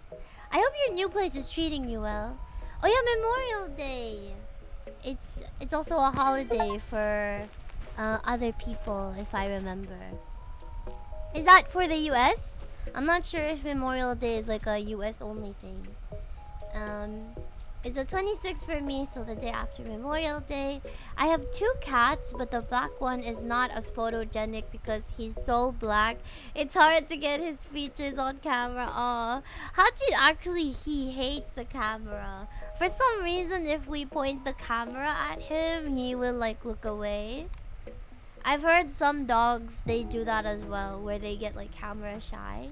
I hope your new place is treating you well. Oh yeah, Memorial Day. It's also a holiday for other people, if I remember. Is that for the US? I'm not sure if Memorial Day is like a US only thing. It's the 26th for me, so the day after Memorial Day. I have 2 cats, but the black one is not as photogenic because he's so black. It's hard to get his features on camera. Aw. He hates the camera. For some reason, if we point the camera at him, he will like look away. I've heard some dogs, they do that as well, where they get like camera shy.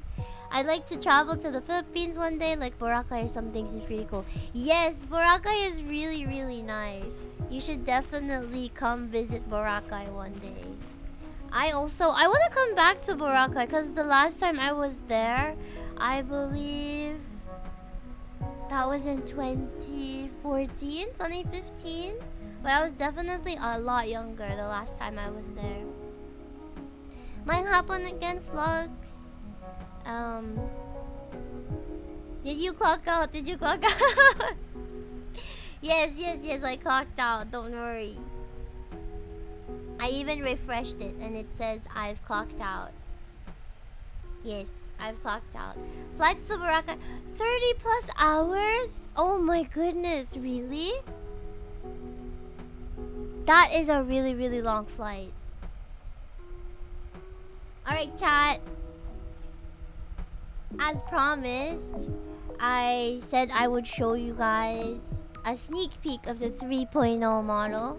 I'd like to travel to the Philippines one day, like Boracay or something. Seems pretty cool. Yes, Boracay is really, really nice. You should definitely come visit Boracay one day. I want to come back to Boracay because the last time I was there, I believe that was in 2014, 2015. But I was definitely a lot younger the last time I was there. Mine hapon again, Flux. Did you clock out? Did you clock out? Yes, I clocked out. Don't worry. I even refreshed it and it says I've clocked out. Yes, I've clocked out. Flight to Baraka, 30 plus hours? Oh my goodness, really? That is a really, really long flight. Alright, chat. As promised, I said I would show you guys a sneak peek of the 3.0 model.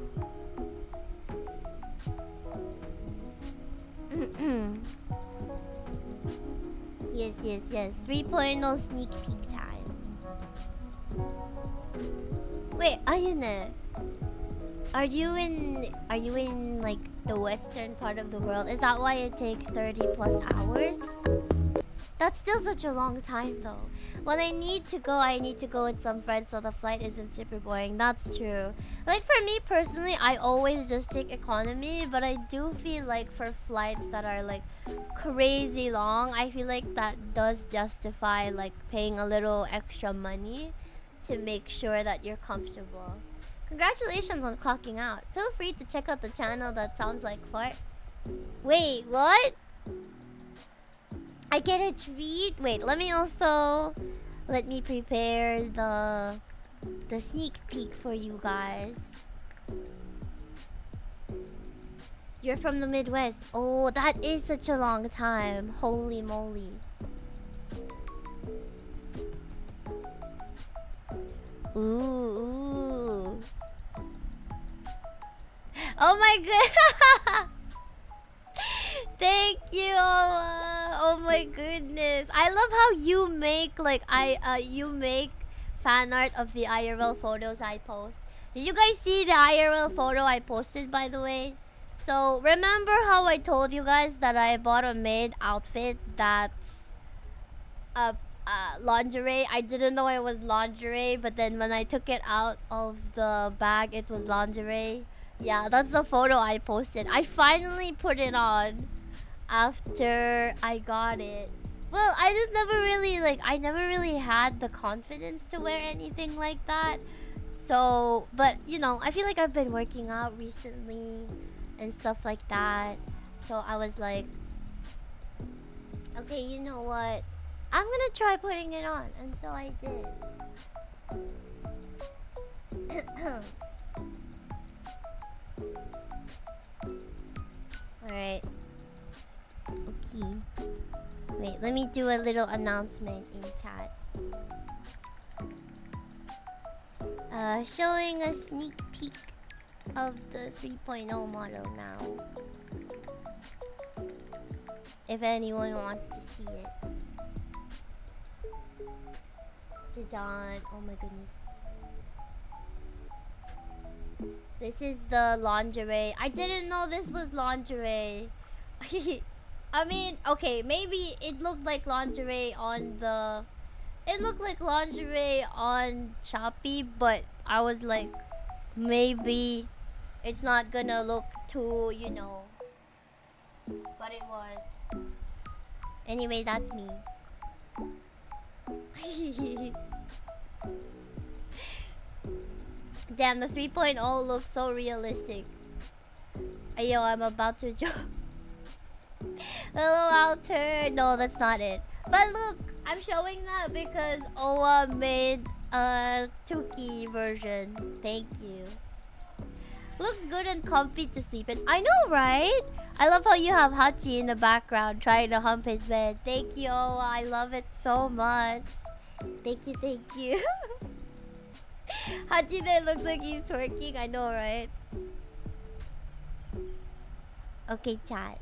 Yes. 3.0 sneak peek time. Wait, Ayune. Are you in like the western part of the world? Is that why it takes 30 plus hours? That's still such a long time though. When I need to go with some friends so the flight isn't super boring. That's true. Like for me personally, I always just take economy, but I do feel like for flights that are like crazy long, I feel like that does justify like paying a little extra money to make sure that you're comfortable. Congratulations on clocking out. Feel free to check out the channel that sounds like fart. Wait, what? I get a treat? Wait, let me prepare the sneak peek for you guys. You're from the Midwest. Oh, that is such a long time. Holy moly. Ooh. Oh my god. Thank you. Oh my goodness. I love how you make you make fan art of the IRL photos I post. Did you guys see the IRL photo I posted, by the way? So remember how I told you guys that I bought a maid outfit that's lingerie? I didn't know it was lingerie, but then when I took it out of the bag, it was lingerie. Yeah, that's the photo I posted. I finally put it on after I got it. Well, I just I never really had the confidence to wear anything like that. So, but you know, I feel like I've been working out recently and stuff like that. So I was like, okay, you know what? I'm gonna try putting it on. And so I did. Alright. Okay. Wait, let me do a little announcement in chat. Showing a sneak peek of the 3.0 model now. If anyone wants to see it. Jajan. Oh my goodness. This is the lingerie. I didn't know this was lingerie. I mean, okay, maybe it looked like lingerie on the... It looked like lingerie on Shopee, but I was like, maybe it's not gonna look too, you know. But it was. Anyway, that's me. Damn, the 3.0 looks so realistic. Ayo, I'm about to jump. Hello, Alter. No, that's not it. But look, I'm showing that because Owa made a Tuki version. Thank you. Looks good and comfy to sleep in. I know, right? I love how you have Hachi in the background trying to hump his bed. Thank you, Owa. I love it so much. Thank you. Hachi there looks like he's twerking. I know, right? Okay, chat.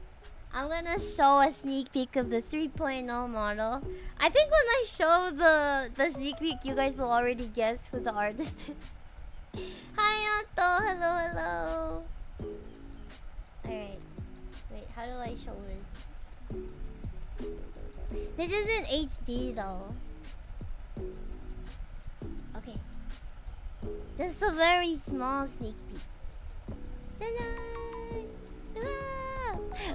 I'm gonna show a sneak peek of the 3.0 model. I think when I show the sneak peek, you guys will already guess who the artist is. Hi, Otto. Hello. Alright. Wait, how do I show this? This isn't HD though. Okay. Just a very small sneak peek. Ta-da!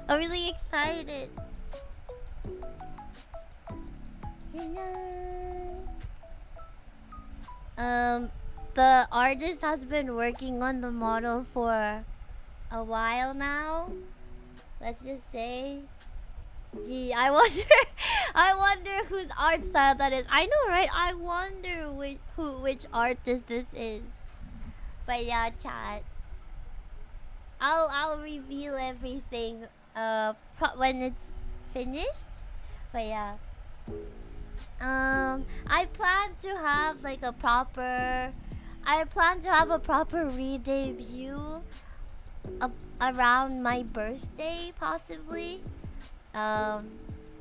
I'm really excited. Um, the artist has been working on the model for a while now. Let's just say. Gee, I wonder, I wonder whose art style that is. I know, right? I wonder which artist this is. But yeah, chat. I'll reveal everything when it's finished. But yeah. I plan to have like a proper I plan to have a proper re-debut around my birthday possibly. Um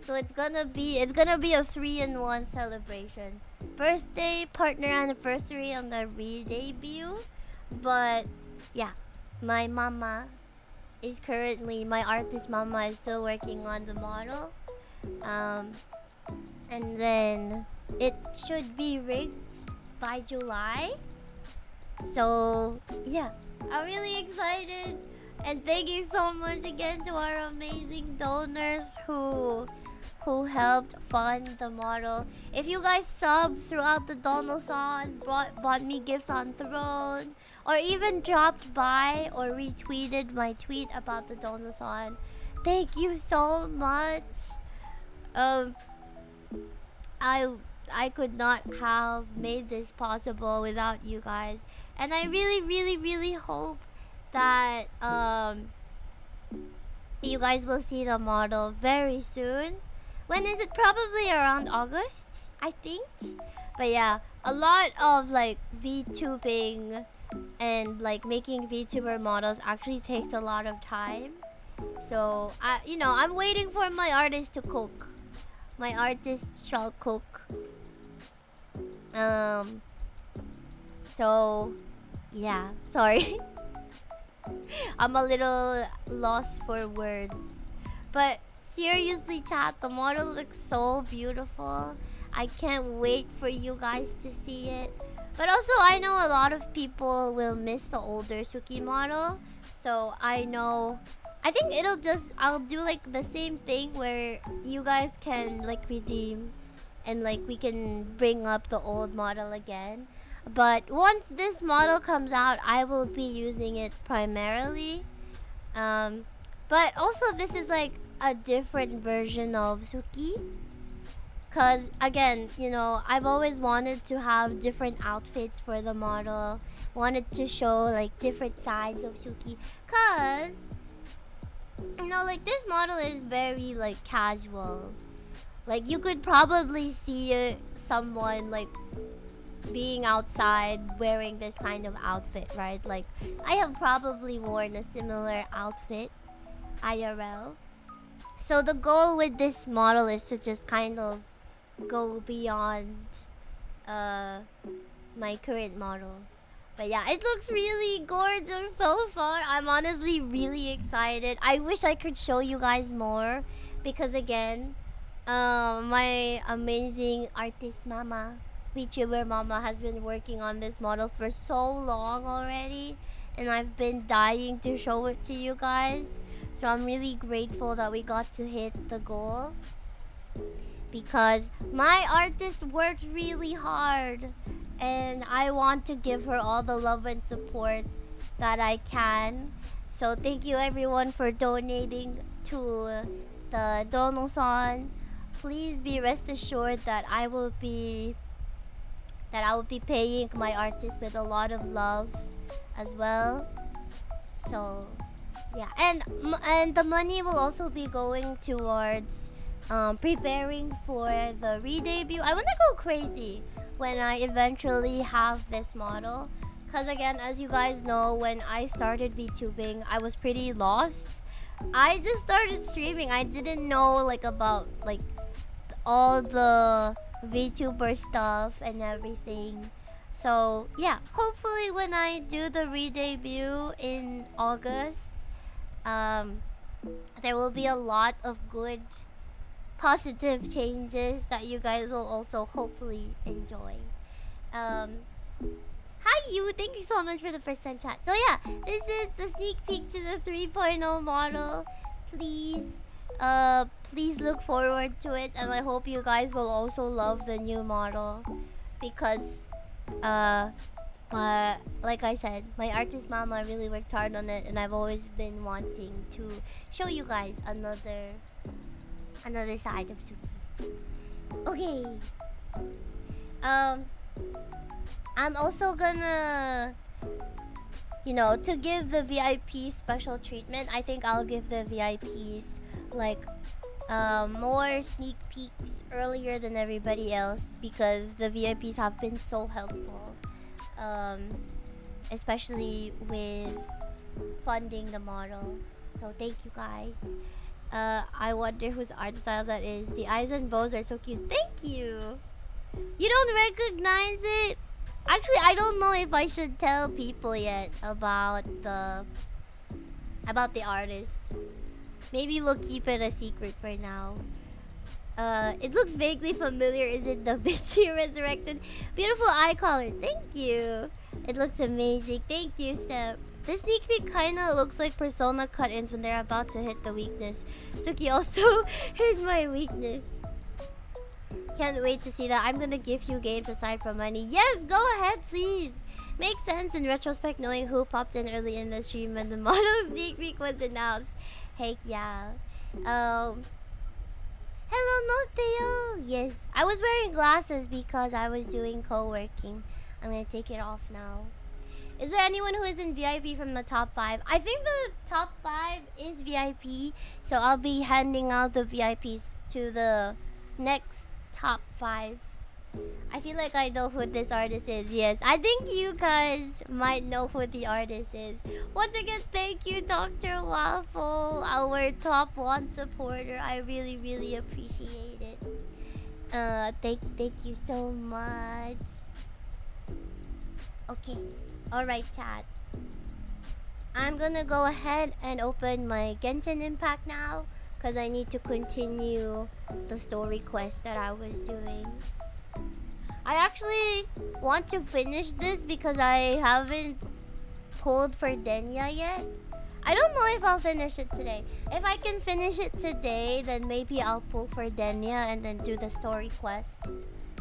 so it's gonna be a 3-in-1 celebration. Birthday, partner anniversary on the re-debut. But yeah, my mama my artist mama is still working on the model. Um and then it should be rigged by July. So yeah, I'm really excited. And thank you so much again to our amazing donors who helped fund the model. If you guys sub throughout the Donathon, bought me gifts on Throne, or even dropped by or retweeted my tweet about the Donathon, thank you so much. Um, I I could not have made this possible without you guys. And I really really really hope that you guys will see the model very soon. When is it? Probably around August, I think. But yeah, a lot of like VTubing and like making VTuber models actually takes a lot of time. So I'm waiting for my artist to cook. My artist shall cook. Um. So, yeah. Sorry, I'm a little lost for words. But seriously, chat, the model looks so beautiful. I can't wait for you guys to see it. But also, I know a lot of people will miss the older Suki model. So I think I'll do like the same thing where you guys can like redeem and like we can bring up the old model again. But once this model comes out, I will be using it primarily. Um, but also this is like a different version of Suki. Cause again, I've always wanted to have different outfits for the model. Wanted to show like different sides of Suki. Cause like this model is very like casual. Like you could probably see someone like being outside wearing this kind of outfit, right? Like I have probably worn a similar outfit IRL. So the goal with this model is to just kind of go beyond uh my current model. But yeah, it looks really gorgeous so far. I'm honestly really excited. I wish I could show you guys more because again, my amazing artist mama, VTuber mama, has been working on this model for so long already, and I've been dying to show it to you guys. So I'm really grateful that we got to hit the goal because my artist worked really hard and I want to give her all the love and support that I can. So thank you everyone for donating to the Donathon. Please be rest assured that I will be paying my artist with a lot of love as well. So yeah, and the money will also be going towards preparing for the re-debut. I want to go crazy when I eventually have this model. Because again, as you guys know, when I started VTubing, I was pretty lost. I just started streaming. I didn't know like about like all the VTuber stuff and everything. So yeah, hopefully when I do the re-debut in August, um, there will be a lot of good positive changes that you guys will also hopefully enjoy. Um, Hi you, thank you so much for the first time chat. So yeah, this is the sneak peek to the 3.0 model. please, please look forward to it, and I hope you guys will also love the new model because, uh, like I said, my artist mama really worked hard on it, and I've always been wanting to show you guys another side of Suki. Okay. Um, I'm also gonna, to give the VIP special treatment. I think I'll give the VIPs like more sneak peeks earlier than everybody else because the VIPs have been so helpful. Um, especially with funding the model. So thank you guys. I wonder whose art style that is. The eyes and bows are so cute. Thank you. You don't recognize it? Actually, I don't know if I should tell people yet about the artist. Maybe we'll keep it a secret for now. It looks vaguely familiar. Is it the bitch you resurrected? Beautiful eye color. Thank you. It looks amazing. Thank you, Step. This sneak peek kinda looks like Persona cut-ins when they're about to hit the weakness. Suki also hit my weakness. Can't wait to see that. I'm gonna give you games aside from money. Yes, go ahead, please. Makes sense in retrospect knowing who popped in early in the stream when the model sneak peek was announced. Heck yeah. Hello, Noteo. Yes, I was wearing glasses because I was doing co-working. I'm gonna take it off now. Is there anyone who is in VIP from the top 5? I think the top 5 is VIP, so I'll be handing out the VIPs to the next top 5. I feel like I know who this artist is. Yes, I think you guys might know who the artist is. Once again, thank you, Dr. Waffle, our top 1 supporter. I really, really appreciate it. Thank you so much. Okay, alright, chat. I'm gonna go ahead and open my Genshin Impact now, because I need to continue the story quest that I was doing. I actually want to finish this because I haven't pulled for Denya yet. I don't know if I'll finish it today. If I can finish it today, then maybe I'll pull for Denya and then do the story quest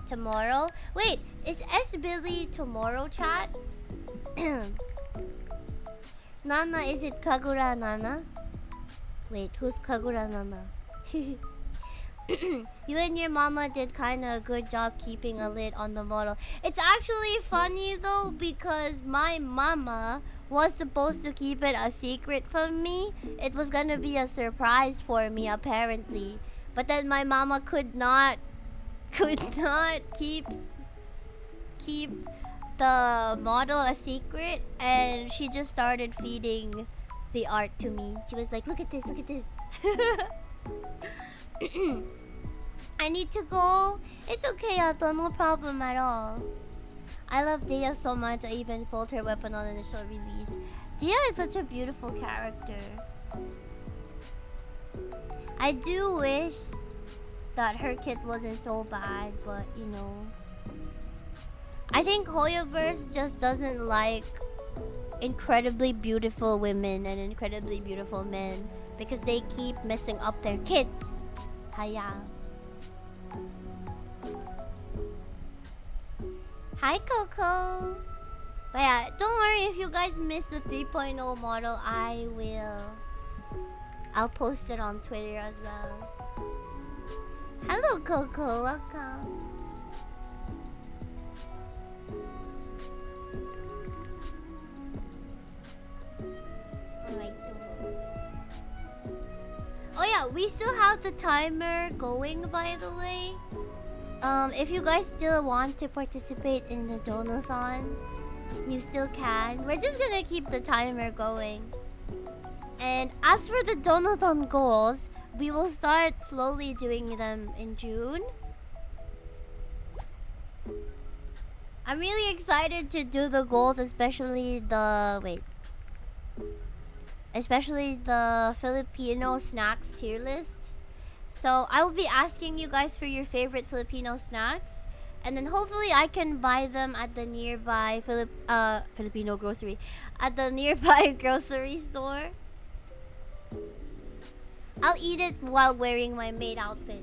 tomorrow. Wait, is S Billy tomorrow, chat? Nana, is it Kagura Nana? Wait, who's Kagura Nana? You and your mama did kinda a good job keeping a lid on the model. It's actually funny though because my mama was supposed to keep it a secret from me. It was gonna be a surprise for me apparently. But then my mama could not keep the model a secret, and she just started feeding the art to me. She was like, look at this, look at this. I need to go. It's okay, Ato, no problem at all. I love Dia so much, I even pulled her weapon on initial release. Dia is such a beautiful character. I do wish that her kit wasn't so bad, but you know. I think Hoyoverse just doesn't like incredibly beautiful women and incredibly beautiful men because they keep messing up their kits. Hiya. Hi, Coco. But yeah, don't worry if you guys missed the 3.0 model. I'll post it on Twitter as well. Hello, Coco. Welcome. Oh yeah, we still have the timer going, by the way. If you guys still want to participate in the donathon, you still can. We're just gonna keep the timer going. And as for the donathon goals, we will start slowly doing them in June. I'm really excited to do the goals, especially the Filipino snacks tier list. So I will be asking you guys for your favorite Filipino snacks, and then hopefully I can buy them at the nearby Filipino grocery, at the nearby grocery store. I'll eat it while wearing my maid outfit.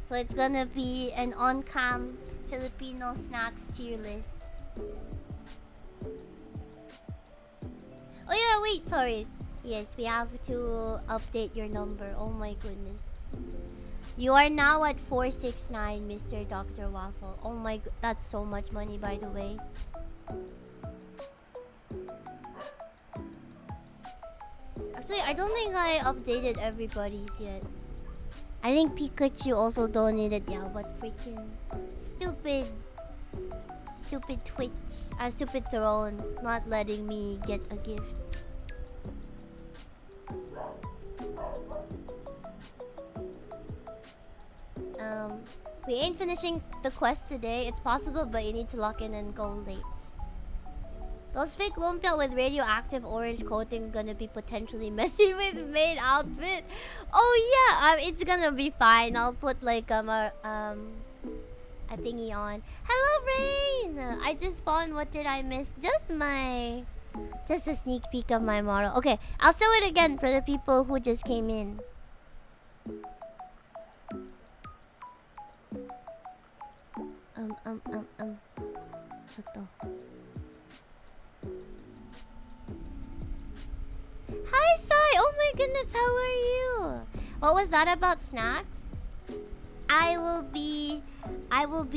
So it's gonna be an on-cam Filipino snacks tier list. Oh yeah, wait, sorry. Yes, we have to update your number. Oh my goodness. You are now at 469, Mr. Dr. Waffle. Oh my that's so much money, by the way. Actually, I don't think I updated everybody's yet. I think Pikachu also donated. Yeah, but freaking stupid Twitch, stupid Throne not letting me get a gift. We ain't finishing the quest today. It's possible, but you need to lock in and go late. Those fake lumpia with radioactive orange coating gonna be potentially messy with maid outfit. Oh yeah, it's gonna be fine. I'll put like a thingy on. Hello, Rain. I just spawned. What did I miss? Just a sneak peek of my model. Okay, I'll show it again for the people who just came in. Hi, Sai. Oh my goodness, how are you? What was that about snacks? I will be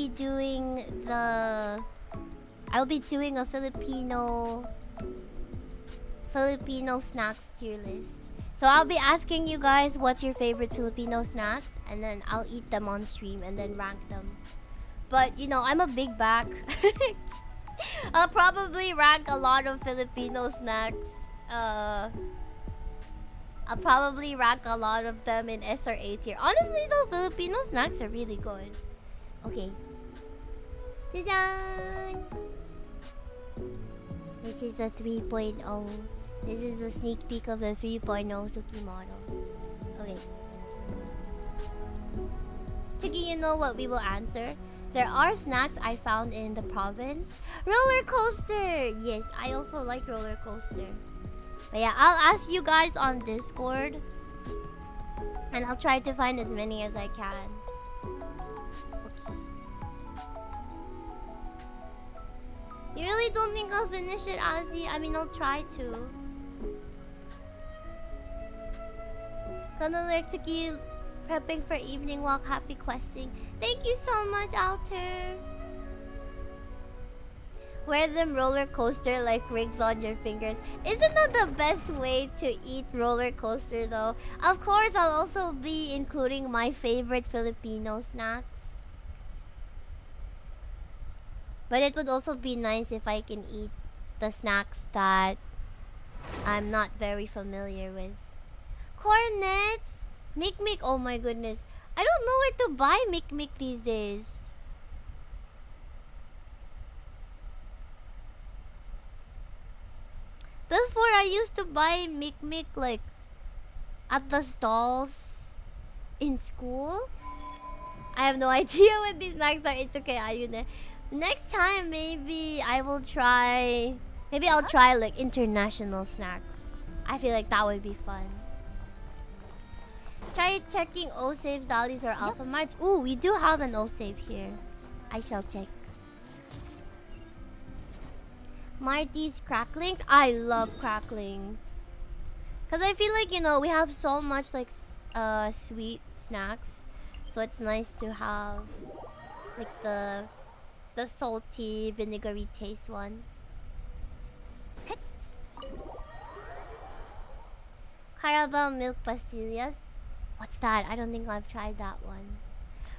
doing a Filipino snacks tier list. So I'll be asking you guys what's your favorite Filipino snacks, and then I'll eat them on stream and then rank them. But you know, I'm a big back. I'll probably rank a lot of Filipino snacks. I'll probably rank a lot of them in S or A tier. Honestly though, Filipino snacks are really good. Okay. Jajan! This is the 3.0. This is the sneak peek of the 3.0 Suki model. Okay. Tiki, you know what we will answer? There are snacks I found in the province. Roller coaster! Yes, I also like roller coaster. But yeah, I'll ask you guys on Discord. And I'll try to find as many as I can. Okay. You really don't think I'll finish it, Ozzy? I mean, I'll try to. Kanalexiki, prepping for evening walk. Happy questing. Thank you so much, Alter. Wear them roller coaster like rings on your fingers. Isn't that the best way to eat roller coaster though? Of course, I'll also be including my favorite Filipino snacks. But it would also be nice if I can eat the snacks that I'm not very familiar with. Cornets! Mick Mick, oh my goodness. I don't know where to buy Mick Mick these days. Before, I used to buy Mick Mick like at the stalls in school. I have no idea what these snacks are. It's okay, Ayune. Next time, maybe I will try. Maybe I'll try like international snacks. I feel like that would be fun. Try checking O saves, Dollies, or Alpha Marts. Ooh, we do have an O save here. I shall check. Marty's cracklings. I love cracklings. Cause I feel like, you know, we have so much like sweet snacks. So it's nice to have like the salty vinegary taste one. Carabao milk pastillas. What's that? I don't think I've tried that one.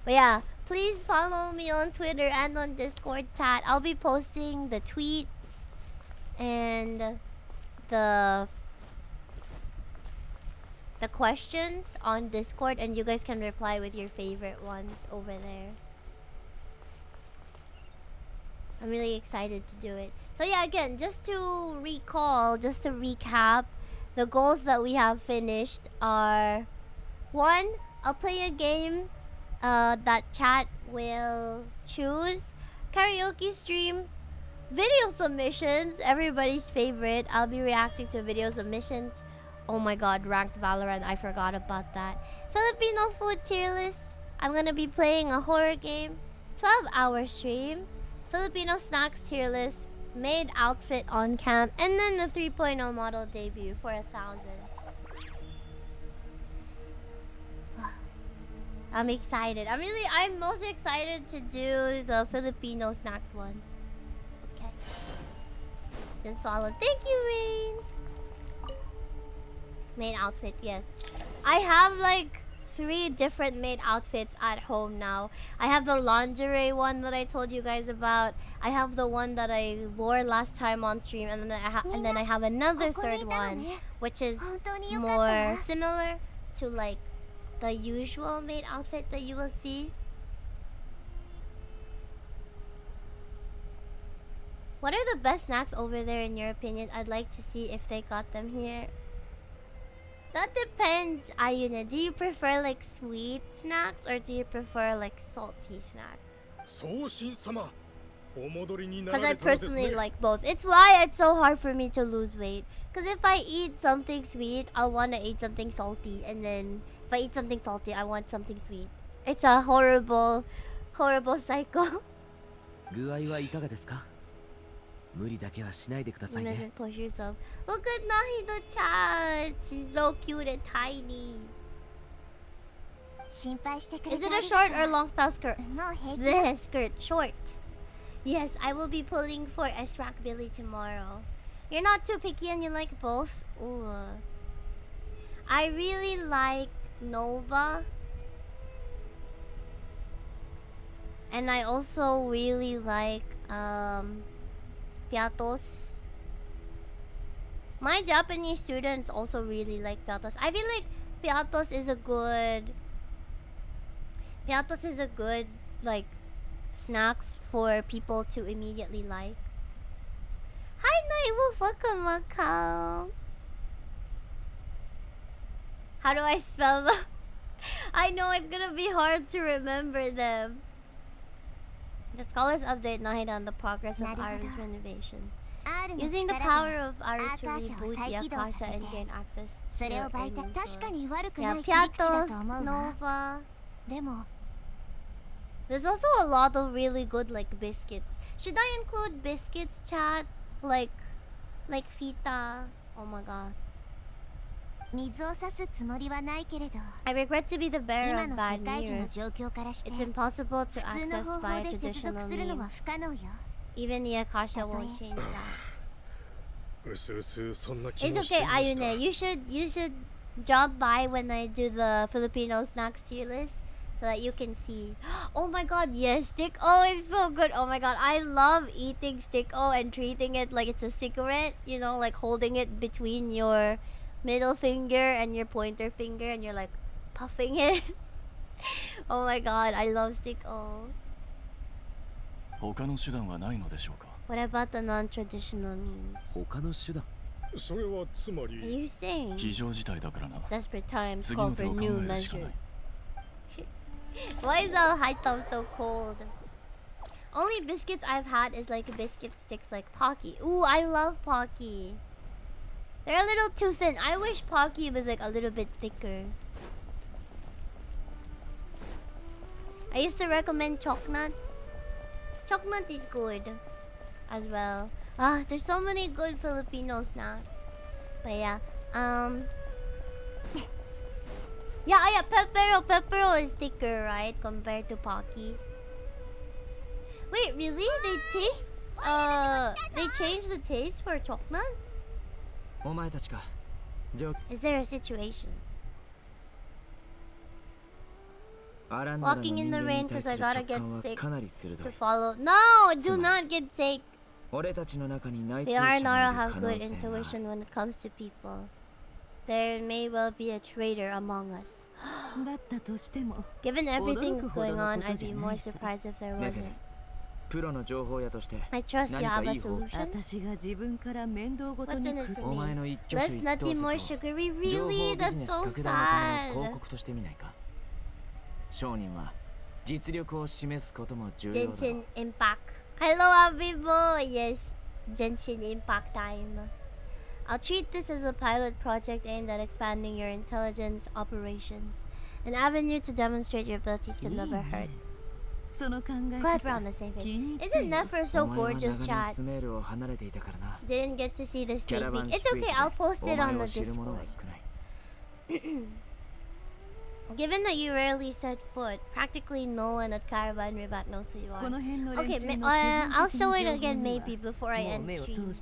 But yeah, please follow me on Twitter and on Discord chat. I'll be posting the tweets and the questions on Discord, and you guys can reply with your favorite ones over there. I'm really excited to do it. So yeah, again, just to recap, the goals that we have finished are: 1, I'll play a game that chat will choose, karaoke stream, video submissions, everybody's favorite. I'll be reacting to video submissions, Oh my god, ranked Valorant. I forgot about that. Filipino food tier list. I'm gonna be playing a horror game. 12-hour stream. Filipino snacks tier list. Maid outfit on cam. And then the 3.0 model debut for 1,000. I'm excited. I'm most excited to do the Filipino snacks one. Okay. Just follow. Thank you, Rain. Maid outfit, yes. I have like 3 different maid outfits at home now. I have the lingerie one that I told you guys about. I have the one that I wore last time on stream, and then I have another third one, which is more similar to like the usual maid outfit that you will see. What are the best snacks over there in your opinion? I'd like to see if they got them here. That depends, Ayuna. Do you prefer like sweet snacks or do you prefer like salty snacks? Because I personally like both. It's why it's so hard for me to lose weight. Because if I eat something sweet, I'll want to eat something salty. And then if I eat something salty, I want something sweet. It's a horrible, horrible cycle. You mustn't push yourself. Look at Nahido-chan. She's so cute and tiny. Is it a short or long style skirt? This skirt, short. Yes, I will be pulling for S-Rack Billy tomorrow. You're not too picky and you like both? Ooh. I really like Nova. And I also really like Piatos. My Japanese students also really like Piatos. I feel like Piatos is a good like snacks for people to immediately like. Hi Naiwolf, welcome, welcome. How do I spell them? I know it's gonna be hard to remember them. The scholars update Nahida on the progress of Aru's renovation. Using the power of Aru to reboot the Akasha and gain access to your yeah, Piatos, Nova. There's also a lot of really good like biscuits. Should I include biscuits, chat? Like fita. Oh my god. I regret to be the bearer of bad news. It's impossible to access via traditional means. Even the Akasha won't change that. It's okay, Ayune. You should drop by when I do the Filipino snacks tier list so that you can see. Oh my god, yes, stick O is so good. Oh my god, I love eating stick O and treating it like it's a cigarette. You know, like holding it between your middle finger and your pointer finger and you're like puffing it. Oh my god, I love stick O. What about the non-traditional means? Are you saying desperate times call for new measures? Why is all Haitom so cold? Only biscuits I've had is like biscuit sticks like Pocky. Ooh, I love Pocky. They're a little too thin. I wish Pocky was like a little bit thicker. I used to recommend Chocnut. Chocnut is good as well. Ah, there's so many good Filipino snacks. But yeah, yeah, Pepero is thicker, right, compared to Pocky. Wait, really? They changed the taste for Chocnut? Is there a situation? Walking in the rain because I gotta get sick to follow. No, do not get sick. The Aranara have good intuition when it comes to people. There may well be a traitor among us. Given everything that's going on, I'd be more surprised if there wasn't. I trust you have a solution. What's in it for me? Less nutty, more sugary? Really? That's so sad. Genshin Impact. Hello, Abibo. Yes, Genshin Impact time. I'll treat this as a pilot project aimed at expanding your intelligence operations. An avenue to demonstrate your abilities could never hurt. Glad we're on the same page. Isn't Nefer so gorgeous, chat? Didn't get to see the sneak peek. It's okay, I'll post it on the Discord. Given that you rarely set foot, practically no one at Caravan Ribat knows who you are. Okay, I'll show it again maybe before I end stream.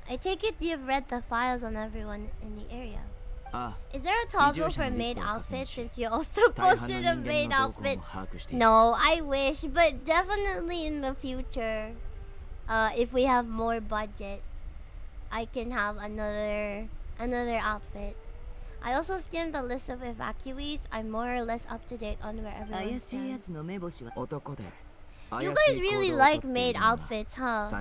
I take it you've read the files on everyone in the area. Is there a toggle for maid outfit since you also posted a maid outfit? No, I wish, but definitely in the future, if we have more budget, I can have another outfit. I also skimmed the list of evacuees. I'm more or less up to date on where everyone stands. You guys really like maid outfits, huh?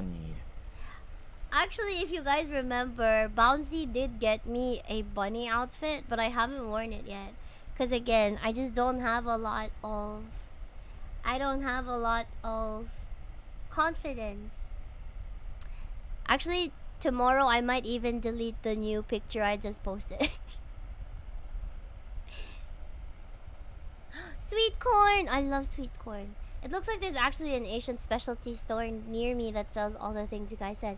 Actually, if you guys remember, Bouncy did get me a bunny outfit, but I haven't worn it yet. Because again, I just don't have a lot of... I don't have a lot of confidence. Actually, tomorrow I might even delete the new picture I just posted. Sweet corn! I love sweet corn. It looks like there's actually an Asian specialty store near me that sells all the things you guys said.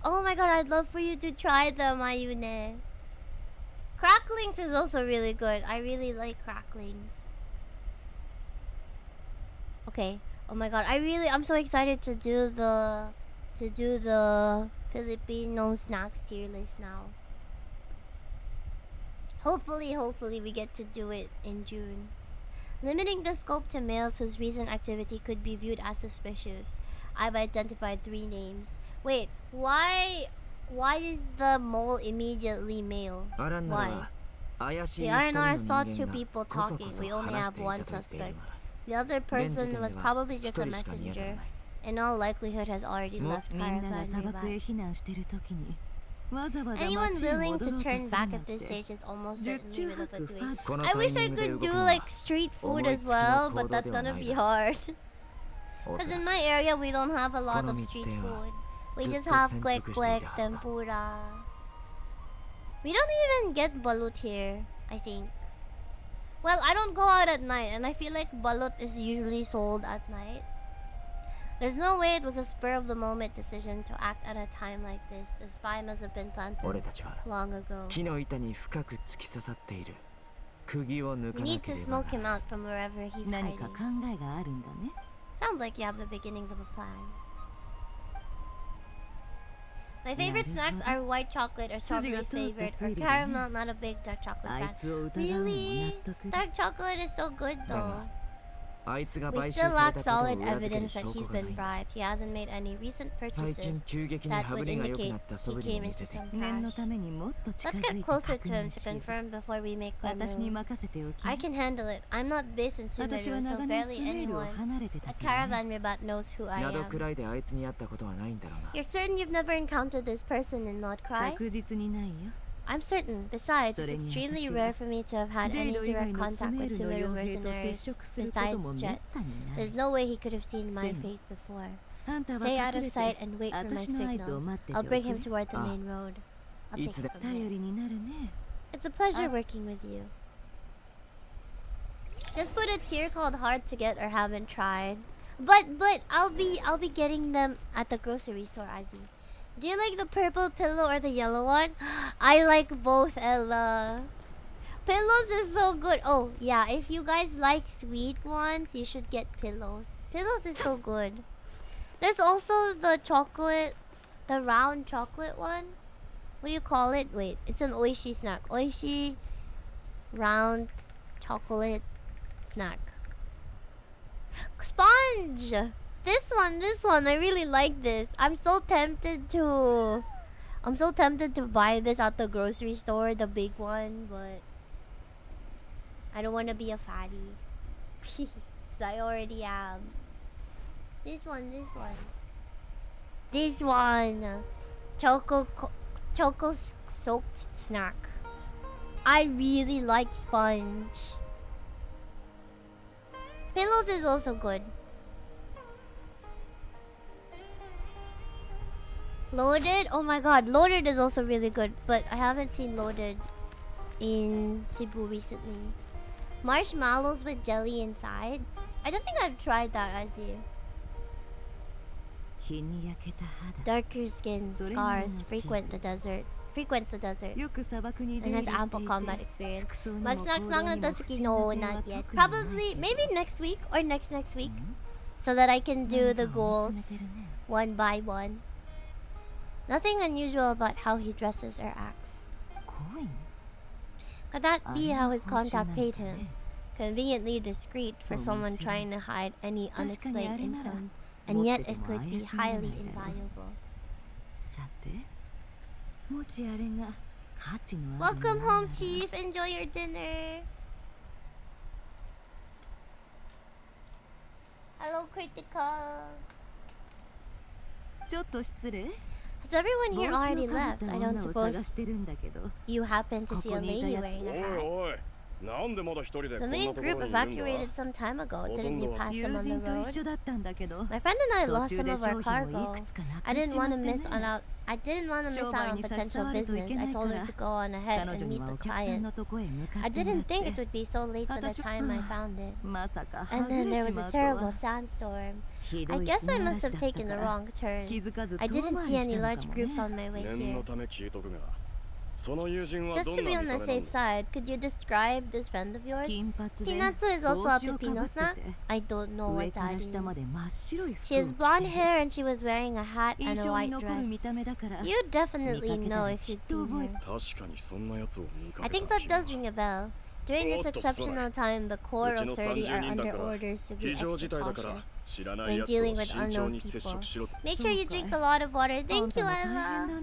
Oh my god, I'd love for you to try them, Ayune. Cracklings is also really good. I really like cracklings. Okay. Oh my god, I'm so excited to do the Filipino snacks tier list now. Hopefully we get to do it in June. Limiting the scope to males whose recent activity could be viewed as suspicious. I've identified 3 names. Wait, why is the mole immediately male? Why? The INR saw 2 people talking. We only have 1 suspect. The other person was probably just a messenger. In all likelihood has already left Caravan Ribat. Anyone willing to turn back at this stage is almost certainly with a fatui. I wish I could do like street food as well, but that's gonna be hard. Because in my area we don't have a lot of street food. We just have kwek, tempura. We don't even get balut here, I think. Well, I don't go out at night, and I feel like balut is usually sold at night. There's no way it was a spur-of-the-moment decision to act at a time like this. The spy must have been planted long ago. We need to smoke him out from wherever he's hiding. Sounds like you have the beginnings of a plan. My favorite snacks are white chocolate or strawberry flavored or caramel. Not a big dark chocolate fan. Really? Dark chocolate is so good though. We still lack solid evidence that he's been bribed. He hasn't made any recent purchases that would indicate he came into some cash. Let's get closer to him to confirm before we make our move. I can handle it. I'm not based in Sumeru, so barely anyone at Caravan Ribat knows who I am. You're certain you've never encountered this person in Not Cry? I'm certain. Besides, it's extremely rare for me to have had any direct contact with Sumeru mercenaries besides Jet. There's no way he could have seen my face before. Stay out of sight and wait for my signal. I'll bring him toward the main road. I'll take it from there. It's a pleasure working with you. Just put a tier called hard to get or haven't tried. But I'll be getting them at the grocery store, Izzy. Do you like the purple pillow or the yellow one? I like both, Ella. Pillows is so good. Oh, yeah. If you guys like sweet ones, you should get pillows. Pillows is so good. There's also the chocolate, the round chocolate one. What do you call it? Wait, it's an oishi snack. Oishi round chocolate snack. Sponge! This one, I really like this. I'm so tempted to buy this at the grocery store, the big one, but I don't want to be a fatty. Cause I already am. This one. Choco soaked snack. I really like sponge. Pillows is also good. Loaded? Oh my god, Loaded is also really good, but I haven't seen Loaded in Cebu recently. Marshmallows with jelly inside? I don't think I've tried that as you. Darker skin, scars, frequents the desert, and has ample combat experience. Mag's not Tatsuki, no, not yet. Probably, maybe next week or next week, so that I can do the goals one by one. Nothing unusual about how he dresses or acts. Could that be how his contact paid him? Conveniently discreet for someone trying to hide any unexplained income, and yet it could be highly invaluable. Welcome home, Chief. Enjoy your dinner. Hello, Critical. Has everyone here already left? I don't suppose you happen to see a lady wearing a hat. The main group evacuated some time ago. Didn't you pass them on the road? My friend and I lost some of our cargo. I didn't want to miss out on potential business. I told her to go on ahead and meet the client. I didn't think it would be so late by the time I found it. And then there was a terrible sandstorm. I guess I must have taken the wrong turn. I didn't see any large groups on my way here. Just to be on the safe side, could you describe this friend of yours? Pinatsu is also a pepino snack? I don't know what that is. She has blonde hair and she was wearing a hat and a white dress. You'd definitely know if you'd seen her. I think that does ring a bell. During this exceptional time, the core of 30 are under orders to be extra cautious when dealing with unknown people. Make sure you drink a lot of water. Thank you, Ella.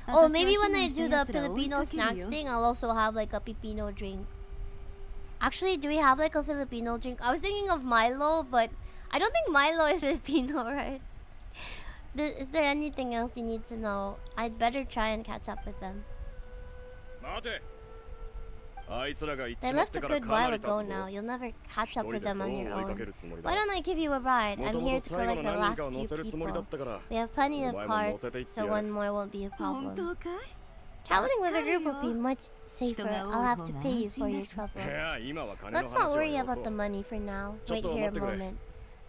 Oh, maybe when I do the Filipino snacks thing, I'll also have like a pipino drink. Actually, do we have like a Filipino drink? I was thinking of Milo, but I don't think Milo is Filipino, right? Is there anything else you need to know? I'd better try and catch up with them. They left a good while ago now. You'll never catch up with them on your own. Why don't I give you a ride? I'm here to collect the last few people. We have plenty of carts, so one more won't be a problem. Traveling with a group will be much safer. I'll have to pay you for your trouble. Let's not worry about the money for now. Wait here a moment.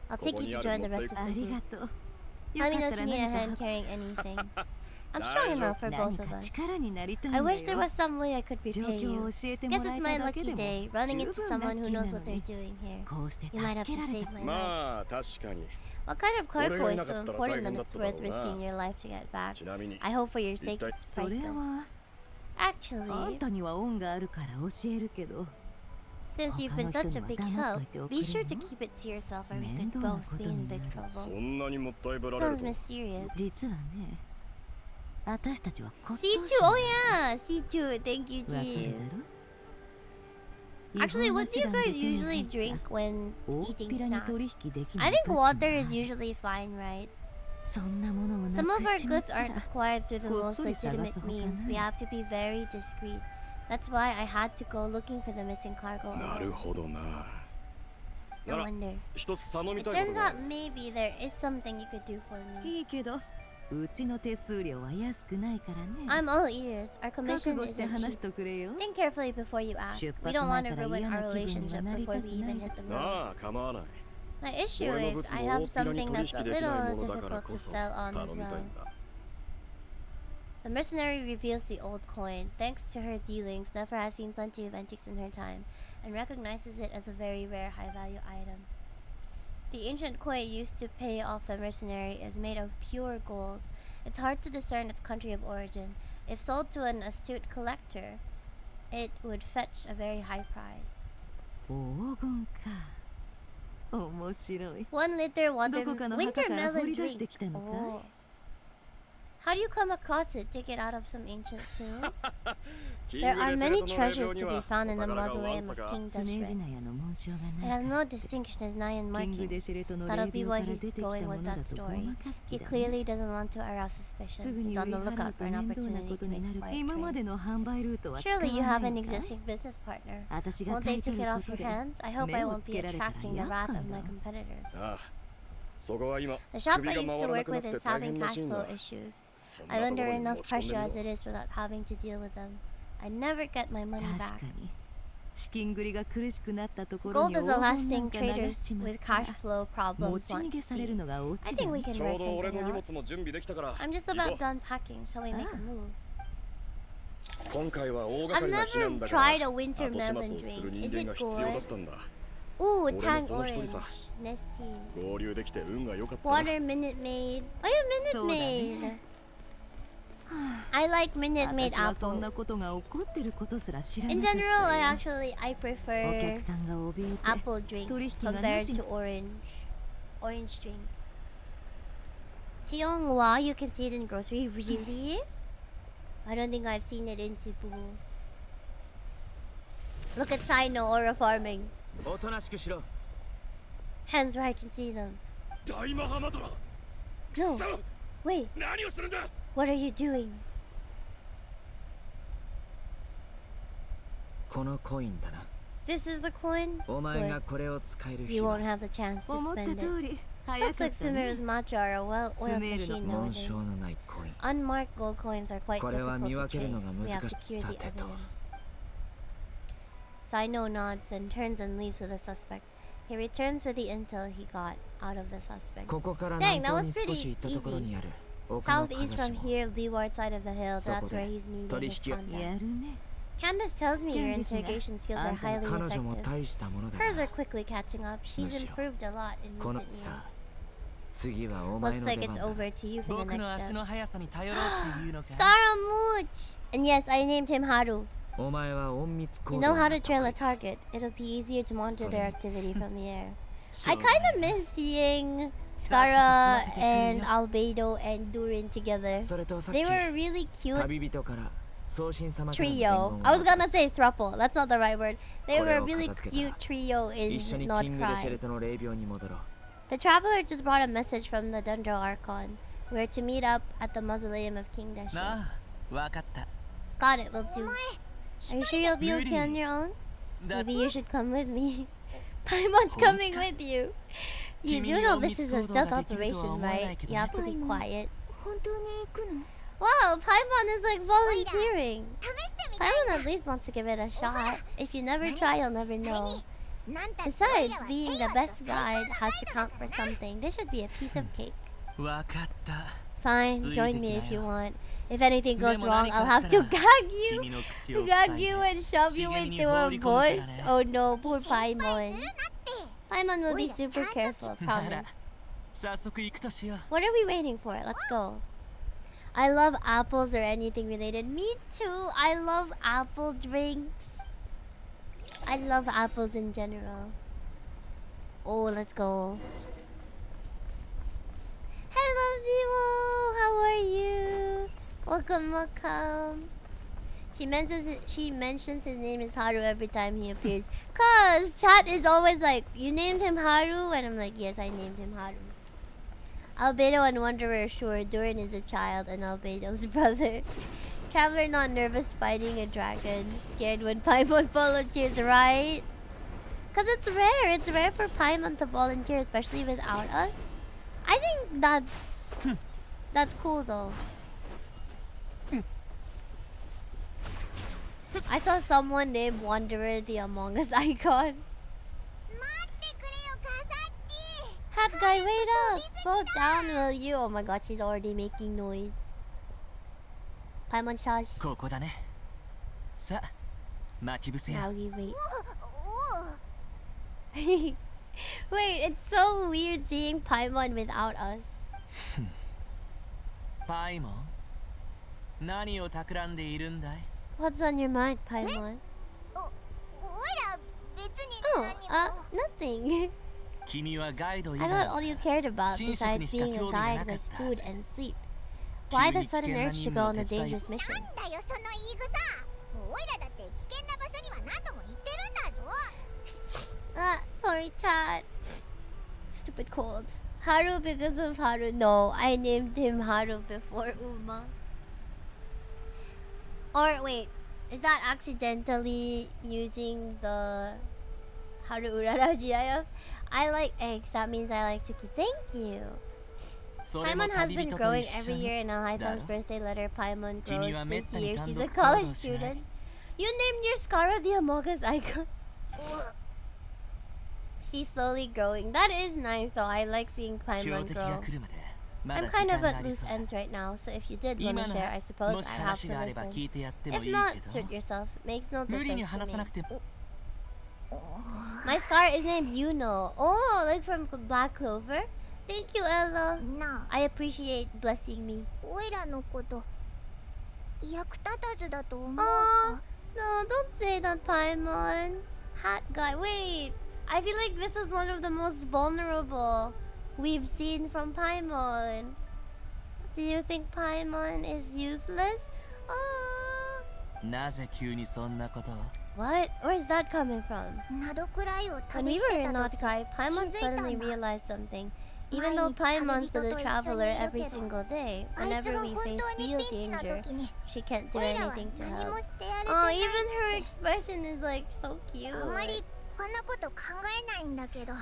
I'll take you to join the rest of the group. Let me know if you need a hand carrying anything. I'm strong enough for both of us. I wish there was some way I could repay you. Guess it's my lucky day, running into someone who knows what they're doing here. You might have to save my life. What kind of cargo is so important that it's worth risking your life to get back? I hope for your sake it's priceless. Actually, since you've been such a big help, be sure to keep it to yourself or we could both be in big trouble. Sounds mysterious. C2, oh yeah! C2, thank you, Chief. Actually, what do you guys usually drink when eating snacks? I think water is usually fine, right? Some of our goods aren't acquired through the most legitimate means. We have to be very discreet. That's why I had to go looking for the missing cargo. No wonder. It turns out maybe there is something you could do for me. I'm all ears. Our commission isn't cheap. Think carefully before you ask. We don't want to ruin our relationship before we even hit the road. My issue is I have something that's a little difficult to sell on as well. The mercenary reveals the old coin. Thanks to her dealings, Nefer has seen plenty of antiques in her time and recognizes it as a very rare high-value item. The ancient coin used to pay off the mercenary is made of pure gold. It's hard to discern its country of origin. If sold to an astute collector, it would fetch a very high price. 1 liter winter melon drink. Oh. How do you come across it? Take it out of some ancient tomb? There are many treasures to be found in the mausoleum of King Deshret. It has no distinction as Nyan markings. That'll be why he's going with that story. He clearly doesn't want to arouse suspicion. He's on the lookout for an opportunity to make a quiet trade. Surely you have an existing business partner. Won't they take it off your hands? I hope I won't be attracting the wrath of my competitors. The shop I used to work with is having cash flow issues. I'm under enough pressure as it is without having to deal with them. I never get my money back. Gold is the last thing traders with cash flow problems want to see. I think we can work something out. I'm just about done packing. Shall we make a move? I've never tried a winter melon drink. Is it good? Ooh, tang orange. Nestea. Water Minute Maid. Oh yeah, Minute Maid. I like Minute Maid apple. In general, I prefer apple drinks compared to orange drinks. Cheonghwa, you can see it in grocery. Really? I don't think I've seen it in Cebu. Look at Sino Aura farming. Hands where I can see them. No. Wait. What are you doing? This is the coin? Good. You won't have the chance to spend it. Looks like Sumeru's matcha are a well-oiled machine nowadays. Unmarked gold coins are quite difficult to trace. We have to cure the evidence. Sino nods, then turns and leaves with the suspect. He returns with the intel he got out of the suspect. Dang, that was pretty easy. Southeast from here, leeward side of the hill. That's where he's meeting his contact. Candace tells me your interrogation skills are highly effective. Hers are quickly catching up. She's improved a lot in recent years. Looks like it's over to you for the next step. Scaramouche! And yes, I named him Haru. You know how to trail a target. It'll be easier to monitor their activity from the air. I kind of miss seeing Sara and Albedo and Durin together. They were a really cute trio. I was gonna say throuple. That's not the right word. They were a really cute trio in Not Cry. The traveler just brought a message from the Dundro Archon. We're to meet up at the mausoleum of King Desha. Got it, will do. Are you sure you'll be okay on your own? Maybe you should come with me. Paimon's coming with you. You do know this is a stealth operation, right? You have to be quiet. Wow, Paimon is like volunteering. Paimon at least wants to give it a shot. If you never try, you'll never know. Besides, being the best guide has to count for something. This should be a piece of cake. Fine, join me if you want. If anything goes wrong, I'll have to gag you and shove you into a bush. Oh no, poor Paimon. Paimon will be super careful, promise. What are we waiting for? Let's go. I love apples or anything related. Me too. I love apple drinks. I love apples in general. Oh, let's go. Hello, Zemo. How are you? Welcome. She mentions his name is Haru every time he appears. Cause chat is always like, you named him Haru? And I'm like, yes, I named him Haru. Albedo and Wanderer, sure. Durin is a child and Albedo's brother. Traveler not nervous fighting a dragon. Scared when Paimon volunteers, right? Cause it's rare. It's rare for Paimon to volunteer, especially without us. I think that's cool though. I saw someone named Wanderer the Among Us icon. Hat guy, wait up! Slow down, will you? Oh my god, she's already making noise. Paimon shush. Naogi, wait. Wait, it's so weird seeing Paimon without us. Paimon? What's on your mind, Paimon? Oh, nothing. I thought all you cared about, besides being a guide, was food and sleep. Why the sudden urge to go on a dangerous mission? Sorry, chat. Stupid cold. Haru because of Haru. No, I named him Haru before Uma. Or wait, is that accidentally using the Haru urara jiayo. I like eggs. That means I like Suki. Thank you. Paimon has been growing every year, and on Haitham's birthday letter, Paimon grows this year. She's a college student. You named your Scara the Among Us icon. She's slowly growing. That is nice though. I like seeing Paimon grow. I'm kind of at loose ends right now, so if you did want to share, I suppose I have to listen. If not, suit yourself. Makes no difference to me. My Scar is named Yuno. Oh, like from Black Clover? Thank you, Ella. I appreciate blessing me. Oh, no, don't say that, Paimon. Hat guy, wait. I feel like this is one of the most vulnerable we've seen from Paimon. Do you think Paimon is useless? Oh. What? Where's that coming from? When we were in Notkai, Paimon suddenly realized something. Even though Paimon's been a traveler every single day, whenever we face real danger, she can't do anything to help. Oh, even her expression is like so cute.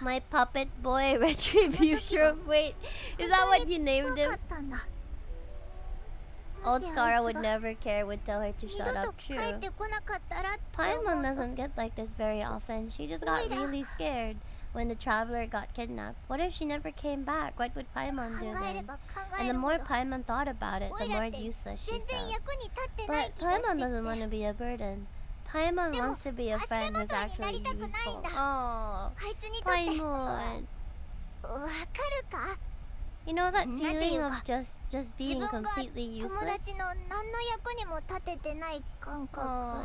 My puppet boy retribution. Wait, is that what you named him? Old Scara would never care, would tell her to shut up. True. Paimon doesn't get like this very often. She just got really scared when the traveler got kidnapped. What if she never came back? What would Paimon do then? And the more Paimon thought about it, the more useless she felt. But Paimon doesn't want to be a burden. Paimon wants to be a friend who's actually useful. Oh, Paimon. You know that feeling of just being completely useless? Oh.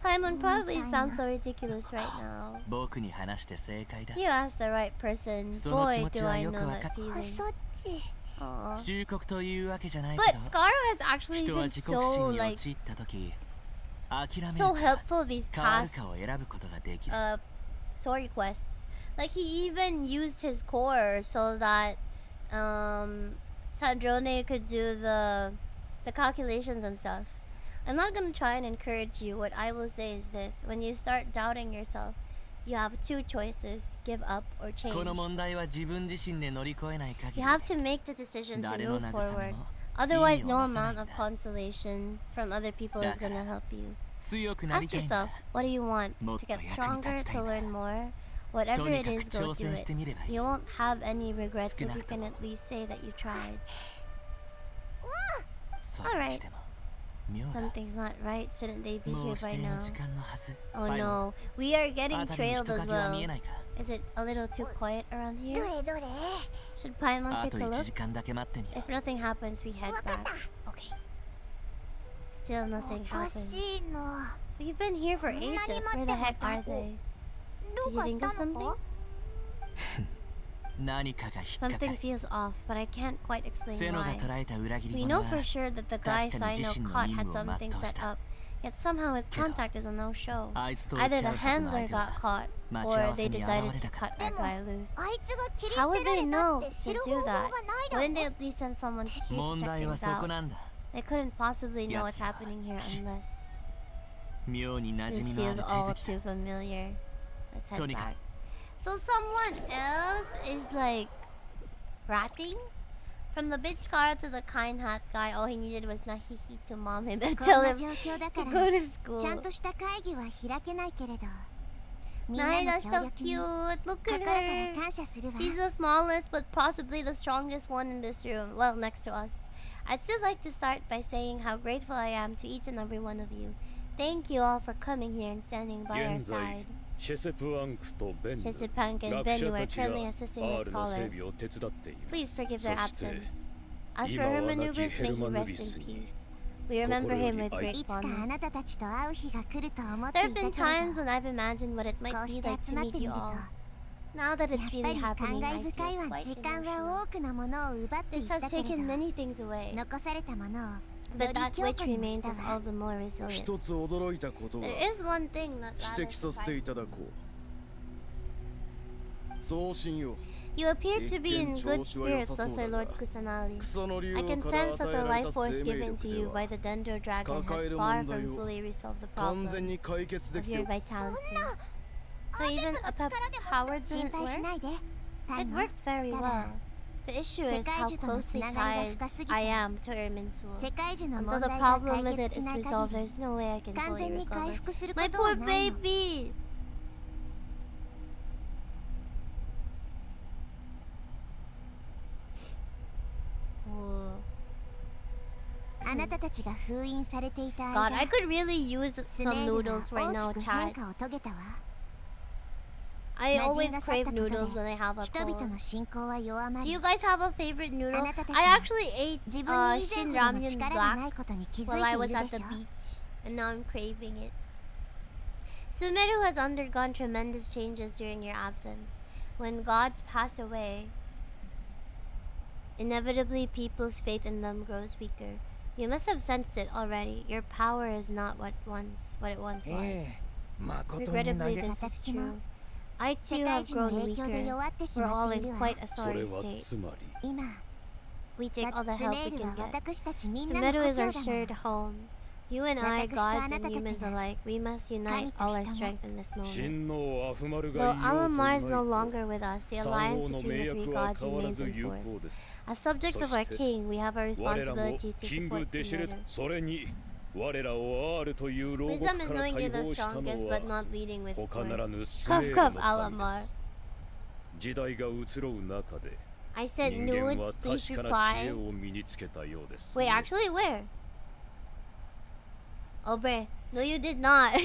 Paimon probably sounds so ridiculous right now. You asked the right person. Boy, do I know that feeling. Aww. But Scara has actually been so helpful these past story quests. Like he even used his core so that Sandrone could do the calculations and stuff. I'm not gonna try and encourage you. What I will say is this: when you start doubting yourself, you have two choices: give up or change. You have to make the decision to move forward. Otherwise, no amount of consolation from other people is gonna help you. Ask yourself, what do you want? To get stronger, to learn more? Whatever it is, go do it. You won't have any regrets if you can at least say that you tried. Alright. Something's not right. Shouldn't they be here by now? Oh no. We are getting trailed as well. Is it a little too quiet around here? Should Paimon take a look? If nothing happens, we head back. Okay. Still nothing happens. We've been here for ages. Where the heck are they? Did you think of something? Something feels off, but I can't quite explain why. We know for sure that the guy Sino caught had something set up, yet somehow his contact is a no-show. Either the handler got caught, or they decided to cut our guy loose. How would they know to do that? Wouldn't they at least send someone here to check things out? They couldn't possibly know what's happening here unless... This feels all too familiar. Let's head back. So someone else is like ratting? From the bitch car to the kind hat guy, all he needed was Nahihi to mom him and tell him to go to school. Naida's so cute. Look at her. She's the smallest but possibly the strongest one in this room. Well, next to us. I'd still like to start by saying how grateful I am to each and every one of you. Thank you all for coming here and standing by our side. Shesepank and Ben were currently assisting the scholars. Please forgive their absence. As for Hermanubis, may he rest in peace. We remember him with great fondness. There have been times when I've imagined what it might be like to meet you all. Now that it's really happening, I feel quite emotional. This has taken many things away, but that which remains is all the more resilient. There is one thing that rather surprised me. You appear to be in good spirits, Lesser Lord Kusanali. I can sense that the life force given to you by the Dendro Dragon has far from fully resolved the problem of your vitality. So So even a Pep's power didn't work? It worked very well. The issue is how closely tied I am to Irmin's soul. Until the problem with it is resolved, there's no way I can fully recover. My poor baby! God, I could really use some noodles right now, chat. I always crave noodles when I have a cold. Do you guys have a favorite noodle? I actually ate Shin Ramyun Black while I was at the beach, and now I'm craving it. Sumeru has undergone tremendous changes during your absence. When gods pass away, inevitably people's faith in them grows weaker. You must have sensed it already. Your power is not what it once was. Regrettably, this is true. I too have grown weaker. We're all in quite a sorry state. We take all the help we can get. Sumeru is our shared home. You and I, gods and humans alike, we must unite all our strength in this moment. Though Alamar is no longer with us, the alliance between the three gods remains in force. As subjects of our king, we have a responsibility to support Sumeru. Wisdom is knowing you're the strongest, but not leading with force. Cuff cuff, Alamar. I sent nudes, please reply. Wait, actually, where? Obre, no you did not.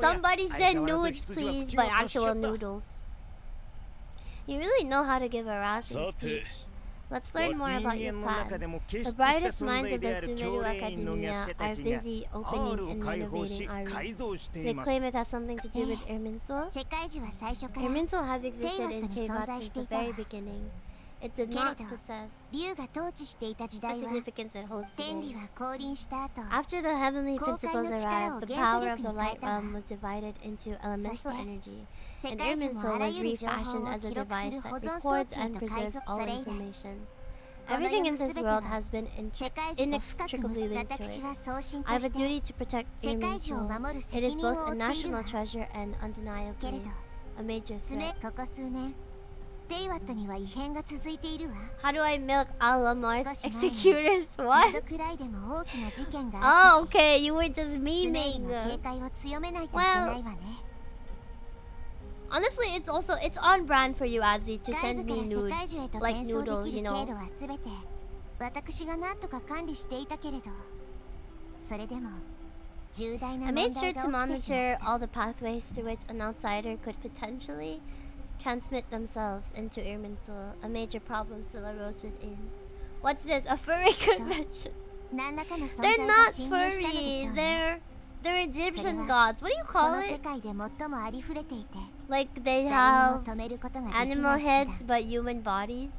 Somebody send nudes, please, but actual noodles. You really know how to give a raspy speech. Let's learn more about your plan. The brightest minds of the Sumeru Academia are busy opening and renovating our room. They claim it has something to do with Irminsul. Irminsul has existed in Teyvat since the very beginning. It did not possess the significance it holds today. After the heavenly principles arrived, the power of the light realm was divided into elemental energy, and Irminsul was refashioned as a device that records and preserves all information. Everything in this world has been inextricably linked to it. I have a duty to protect Irminsul. It is both a national treasure and undeniably a major threat. How do I milk Alamar's executors? What? Oh, okay, you were just memeing. Well, honestly, it's on brand for you, Azzy, to send me nudes, like noodles, you know. I made sure to monitor all the pathways through which an outsider could potentially transmit themselves into Irminsul. A major problem still arose within. What's this? A furry convention? They're not furry. They're Egyptian gods. What do you call it? Like they have animal heads but human bodies.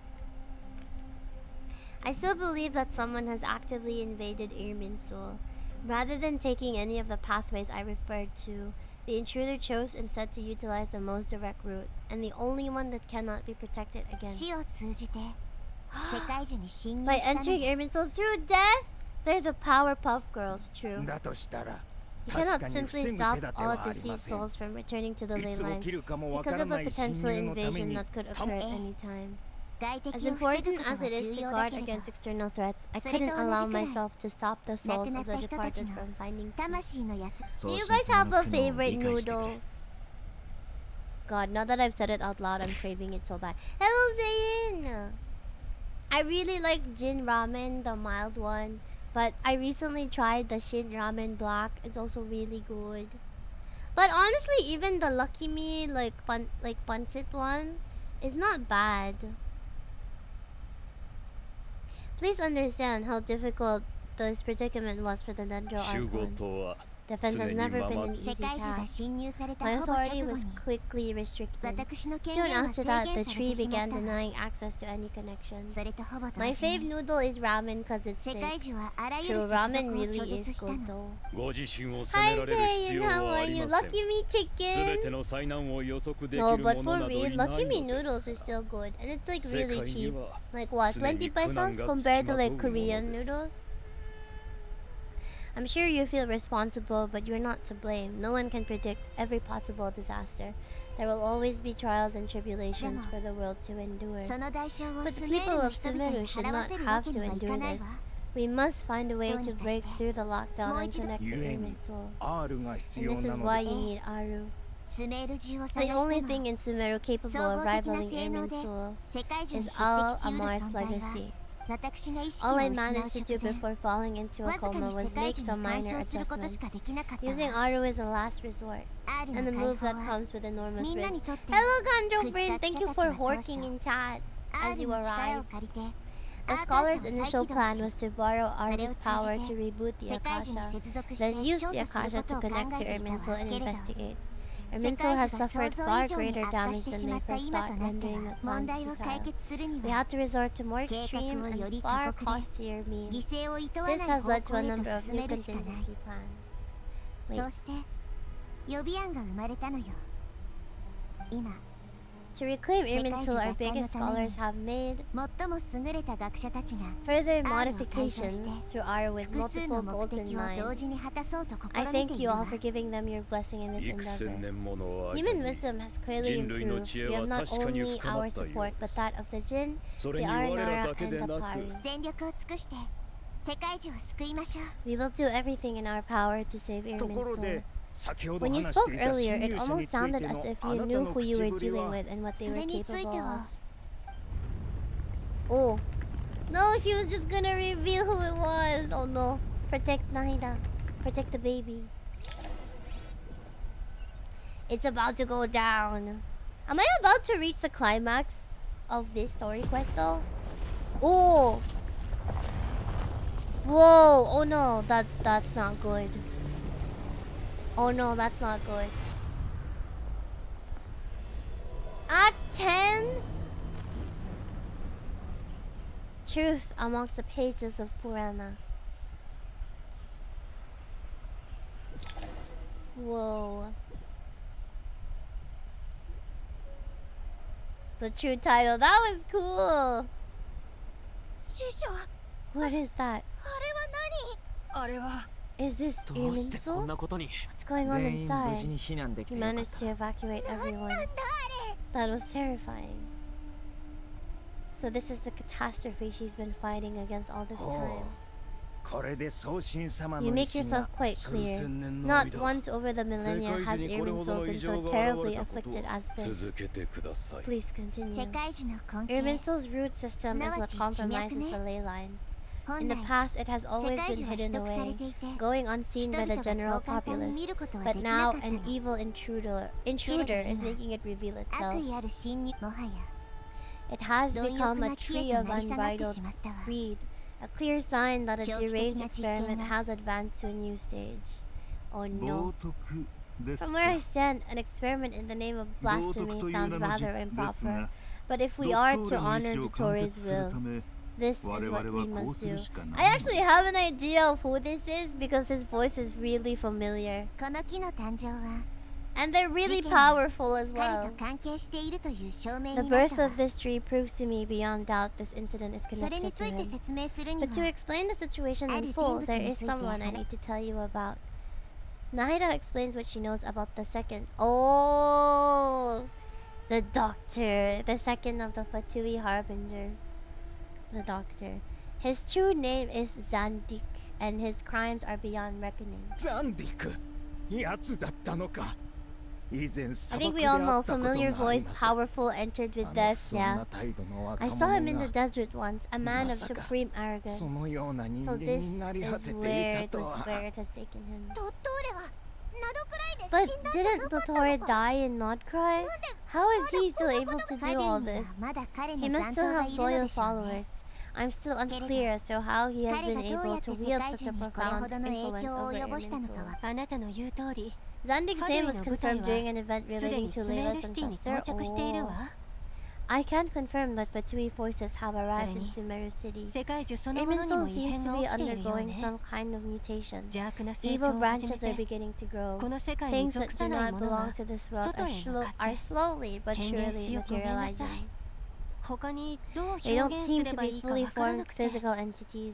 I still believe that someone has actively invaded Irminsul. Rather than taking any of the pathways I referred to, the intruder chose instead to utilize the most direct route, and the only one that cannot be protected against. By entering Irminsul through death? They're the Powerpuff Girls, true. You cannot simply stop all deceased souls from returning to the ley lines because of a potential invasion that could occur at any time. As important as it is to guard against external threats, I couldn't allow myself to stop the souls of the departed from finding peace. Do you guys have a favorite noodle? God, now that I've said it out loud, I'm craving it so bad. Hello, Zayn! I really like Jin Ramen, the mild one. But I recently tried the Shin Ramen Black. It's also really good. But honestly, even the Lucky Me, like pancit one, is not bad. Please understand how difficult this predicament was for the Dendro Archon. Defense has never been an easy task. My authority was quickly restricted. Soon after that, the tree began denying access to any connection. My fave noodle is ramen because it's thick. True, ramen really is good though. Hi Zayn, how are you? Lucky Me chicken! No, but for real, Lucky Me noodles is still good. And it's like really cheap. Like what, 20 pesos compared to like Korean noodles? I'm sure you feel responsible, but you're not to blame. No one can predict every possible disaster. There will always be trials and tribulations for the world to endure. その代償を But ス the メール people の of 人々 Sumeru に should 払わ not せる have わけ to にはい endure かない this. わ。 We must find a way to break どうにかして。 through the lockdown もう and 一度。 connect to 故に Irmin's soul. R が必 And 要 this な is の why で you need Aru. スメール中を探 The して only も thing in Sumeru capable 総 of 合的な rivaling 性能 Irmin's で soul 世界中に is 匹 all 敵しうる Amar's 存在は legacy. 私が意識 All を I 失う managed to 直 do 前 before falling into a わずか coma に世 was 界 make 中に some 干 minor 渉することし adjustments. かできなかった Using わ。 Aru is a last resort. R And the の解 move 放 that は comes with enormous みんな risk. にとって Hello, Ganjo 屈 friend. 託 Thank 者 you たち for は当初 horking in chat as R you の力を arrived. 借りて The アーカー scholar's 社を再 initial 起動 plan し was to borrow それを Aru's 通 power じ to て reboot the 世界中に Akasha, 接続し then て use 調 the 査する Akasha こと to を考 connect to えていた Erminsul わ and けれど investigate. 世 Erminsul 界 has 中が想 suffered 像 far 以上に greater 悪化 damage して than しま they った first 今 thought, となって rendering は the 問 plan 題を解 futile. 決するに We は had to resort to more 計画 extreme をよ and り far 過酷で costlier 犠 means. 牲をいとわ This ない has 方 led to 向 a へと number of 進 new めるしかない contingency plans. そうして予備案が生まれたのよ今 To reclaim 世界 Erminsul, 中 our 奪還の biggest ために scholars have made 最も優れた学者たちが further アールを改造 modifications して to Aru with 複数 multiple の目 goals in 的を同 mind. 時に果たそうと I 試みて thank い you る all わ for giving them your blessing in this 幾千 endeavor. 年もの間 Human に wisdom has clearly 人類の improved. 知恵 We は have not 確かに only 深ま our ったよ support, but that of the Jinn, そ the れに我ら Aranara, だけ and で the なく Pari. 全力を尽くして世界中を救いましょう We will do everything in our power to save ところ Erminsul. で先ほど When you 話し spoke ていた earlier, 侵 it 入者 almost につい sounded て as の if あ you なた knew の who you 口 were ぶり dealing は with and what they そ were れについ capable て of. は Oh. No, she was just gonna reveal who it was. Oh no. Protect Nahida. Protect the baby. It's about to go down. Am I about to reach the climax of this story quest though? Oh. Whoa. Oh no, that's not good. Oh no, that's not good. Act 10? Truth amongst the pages of Purana. Whoa. The true title. That was cool. 師匠 What is that? あれはあれは Is this どうしてこん Irminsul? なことに What's going on 全員無事 inside? に避難でき He てよかっ managed to た evacuate 何 everyone. なんだ That was terrifying. So this is the catastrophe she's been fighting against all this ほ time. うこれで宗神様 You の make 意志 yourself が quite 数 clear. 千年の Not 間 once over the millennia 世界 has 中にこれほど Irminsul の been 異常 so が現 terribly れたことを afflicted as this. 続けてください Please continue. 世界樹の根茎 Irminsul's root system is what compromises the ley lines. 本 In the 来 past, it has 世 always 界 been 樹は hidden 秘匿され away, ていて going unseen 人 by 々 the が general そう簡単に populace. 見ることは But できな now かった an の evil intruder is making it reveal 悪 itself. 意ある侵入もはや It has 貪欲 become な a 木へ tree と of なり下がって unbridled しまったわ greed, a clear sign that a 狂気的 deranged な実験 experiment が has advanced to a new stage. Oh 冒 no. 涜です From か where I stand, an experiment in the name of 冒涜 blasphemy という sounds 名の実 rather です improper. が But if ド we ッ are トー to ルの意 honor 思を完 Dottoro's 結する will, ため this is 我 what 々は we こう must する do. しかな I いの actually です have an idea of who this is because his voice is really familiar. この木の誕生は And they're really 事件は powerful as 彼 well. と関係しているという証明 The になっ birth たわ of this tree proves to me beyond doubt this incident is それに connected つ to いて him. 説明するに But to は explain the situation あ in る full, 人物 there に is ついて someone I 話 need to tell you about. Nahida explains what she knows about the second. Oh! The doctor. The second of the Fatui harbingers. The doctor. His true name is Zandik, and his crimes are beyond reckoning. ザンディクやつだったのか以前 I 砂 think 漠 we で all 会 know ったことが familiar あり voice, ます powerful, entered with あの death, 不遜 yeah. な態度の I 若 saw him in 者 the が desert once, a man of まさか supreme arrogance. そのような人 So 間 this になり果 is ててい where た it と was は where it has taken him. ドットーレは名どくらいで But 死んだんじゃな didn't かった Dottore のか die in Notcry? How is he still able to 影 do に all は this? まだ彼 He の must 残 still 党が have いるの loyal でしょうね followers. I'm still unclear as to how he has 彼 been がどう able やって to 世 wield 界 such 中 a にこれ profound ほどの影 influence 響を over 及ぼしたのか Irminsul. はあなたの言う通り Zandik's ハド name ゥイ was の部隊 confirmed は during an event すで relating に to スメール Layla's シティに ancestor. 到着している Oh. わ I can't confirm that Fatui forces have arrived in それ Sumeru City. 世界中そのものに Irminsul も異 seems 変 to が be 起きているよう undergoing ね some kind of mutation. 邪悪な成 Evil 長を始 branches め are て beginning to grow. この世界に Things 属 that さ do ない not もの belong が to this world 外へ向かって are slowly but 権限 surely しようごめんなさい materializing. 他にどう They 表 don't 現す seem れ to ばい be いかわ fully からな formed くて physical entities,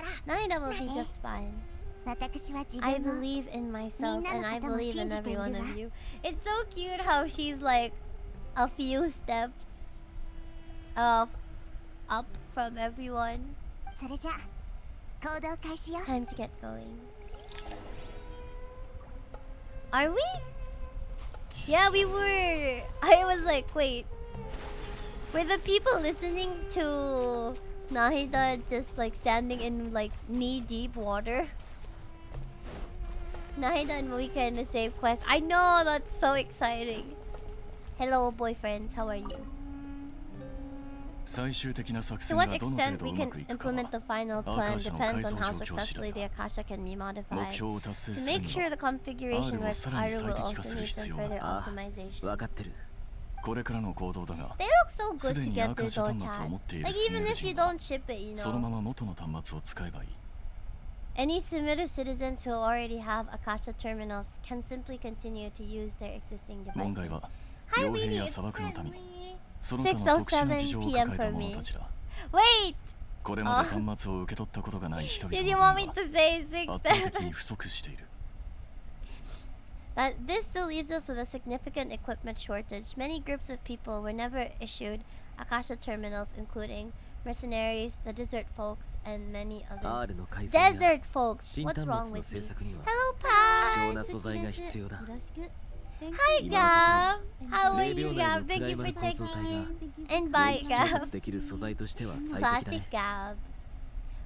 Naida will be just fine. 私は自 I 分も believe in myself and I みんなのことも believe in 信じてい every るわ。 one of you. It's so cute how she's like a few steps up from everyone. それじゃ行動開始よ。 Time to get going. Are we? Yeah, we were. I was like, wait. Were the people listening to Nahida just like standing in like knee-deep water? Nahida and Moika in the same quest. I know, that's so exciting. Hello, boyfriends. How are you? 最終的な作 To 戦 what がどの程 extent 度 we うま can くいくか implement the は final アーカ plan ー社の depends 改 on 造 how 状況次 successfully 第 the だ Akasha can be 目 modified. 標を達成 To する make に sure は the configuration R を works, さらに Aru 最 will 適 also 化する need 必 some 要が further あ optimization. 分かってる。るこれからの行動だが They look so す good でにアーカ together ー社 though, 端末を Chad. 持っている Like ス even メル if you 人は don't ship it, you そのま know. ま元の端末を使えばいい Any Sumeru citizens who already have Akasha terminals can simply continue to use their existing 問 devices. 題は Hi, 傭兵 Weenie, や it's 砂漠の民 friendly. その他の特殊な事情を抱えた者たちだ Wait! これまで端末を受け取ったことがない人々 Did の you 分 want me は to say 6, 圧倒 7? 的に不足している That this still leaves us with a significant equipment shortage. Many groups of people were never issued Akasha terminals, including mercenaries, the desert folks, and many others. R の改造や Desert folks! 新 What's 端 wrong 末の with 制 me? 作には Hello, 希少な Pat! 素材が必要だ。 Hi, Gab! How are 0 you, 秒内 Gab? の Thank プラ you イマ for ル構造 checking 体が in. And bye, 現地調 Gab. 達できる素材としては最適だ Classic ね。 Gab.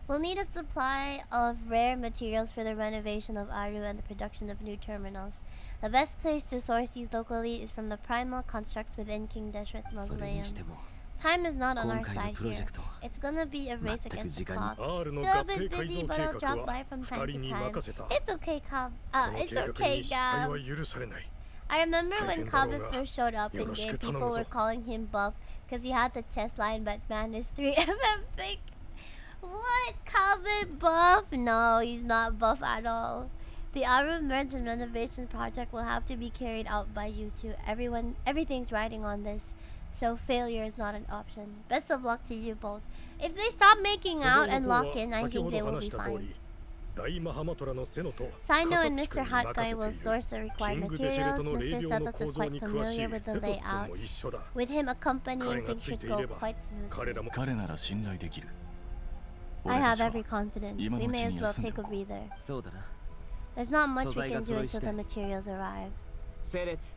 We'll need a supply of rare materials for the renovation of Aru and the production of new terminals. The best place to source these locally is from the primal constructs within King Deshret's それ mausoleum. にしても Time is not on 今 our 回の side プロジェ here. クト It's gonna be a race 全く against 時 the 間に clock. R の Still a 合 bit 併改 busy, 造 but 計 I'll 画 drop は by from time 2人 to に time. 任せた It's okay, Kav. こ Oh, の it's 計画 okay, に失敗 Gab. は許されない I remember when 大変だろう Kavit が first showed up in よろし game, く頼む people ぞ were calling him buff because he had the chest line, but man is 3mm thick. What? Kavit buff? No, he's not buff at all. The Aru merge and renovation project will have to be carried out by you two. Everything's riding on this, so failure is not an option. Best of luck to you both. If they stop making 素 out 材 and の方 lock は in, I 先 think ほ they ど will 話 be した通 fine. り大マハマトラのセノと Sino カサ and ッチ君 Mr. に Hot 任 Guy せて will いる source the キ required ングデシェレ materials. トの霊 Mr. 廟の Setos 構 is 造 quite に詳し familiar い with セ the トス君 layout. も一緒だ With him accompanying, 彼が things つい should てい go れば quite 彼 smoothly. らも彼なら信頼できる I 俺た have ちは every confidence. 今 We のう may ち as に well 休んで take お a こう breather. そうだな。 There's not much we 素材が can do 揃い until 次 the 第 materials arrive. 整列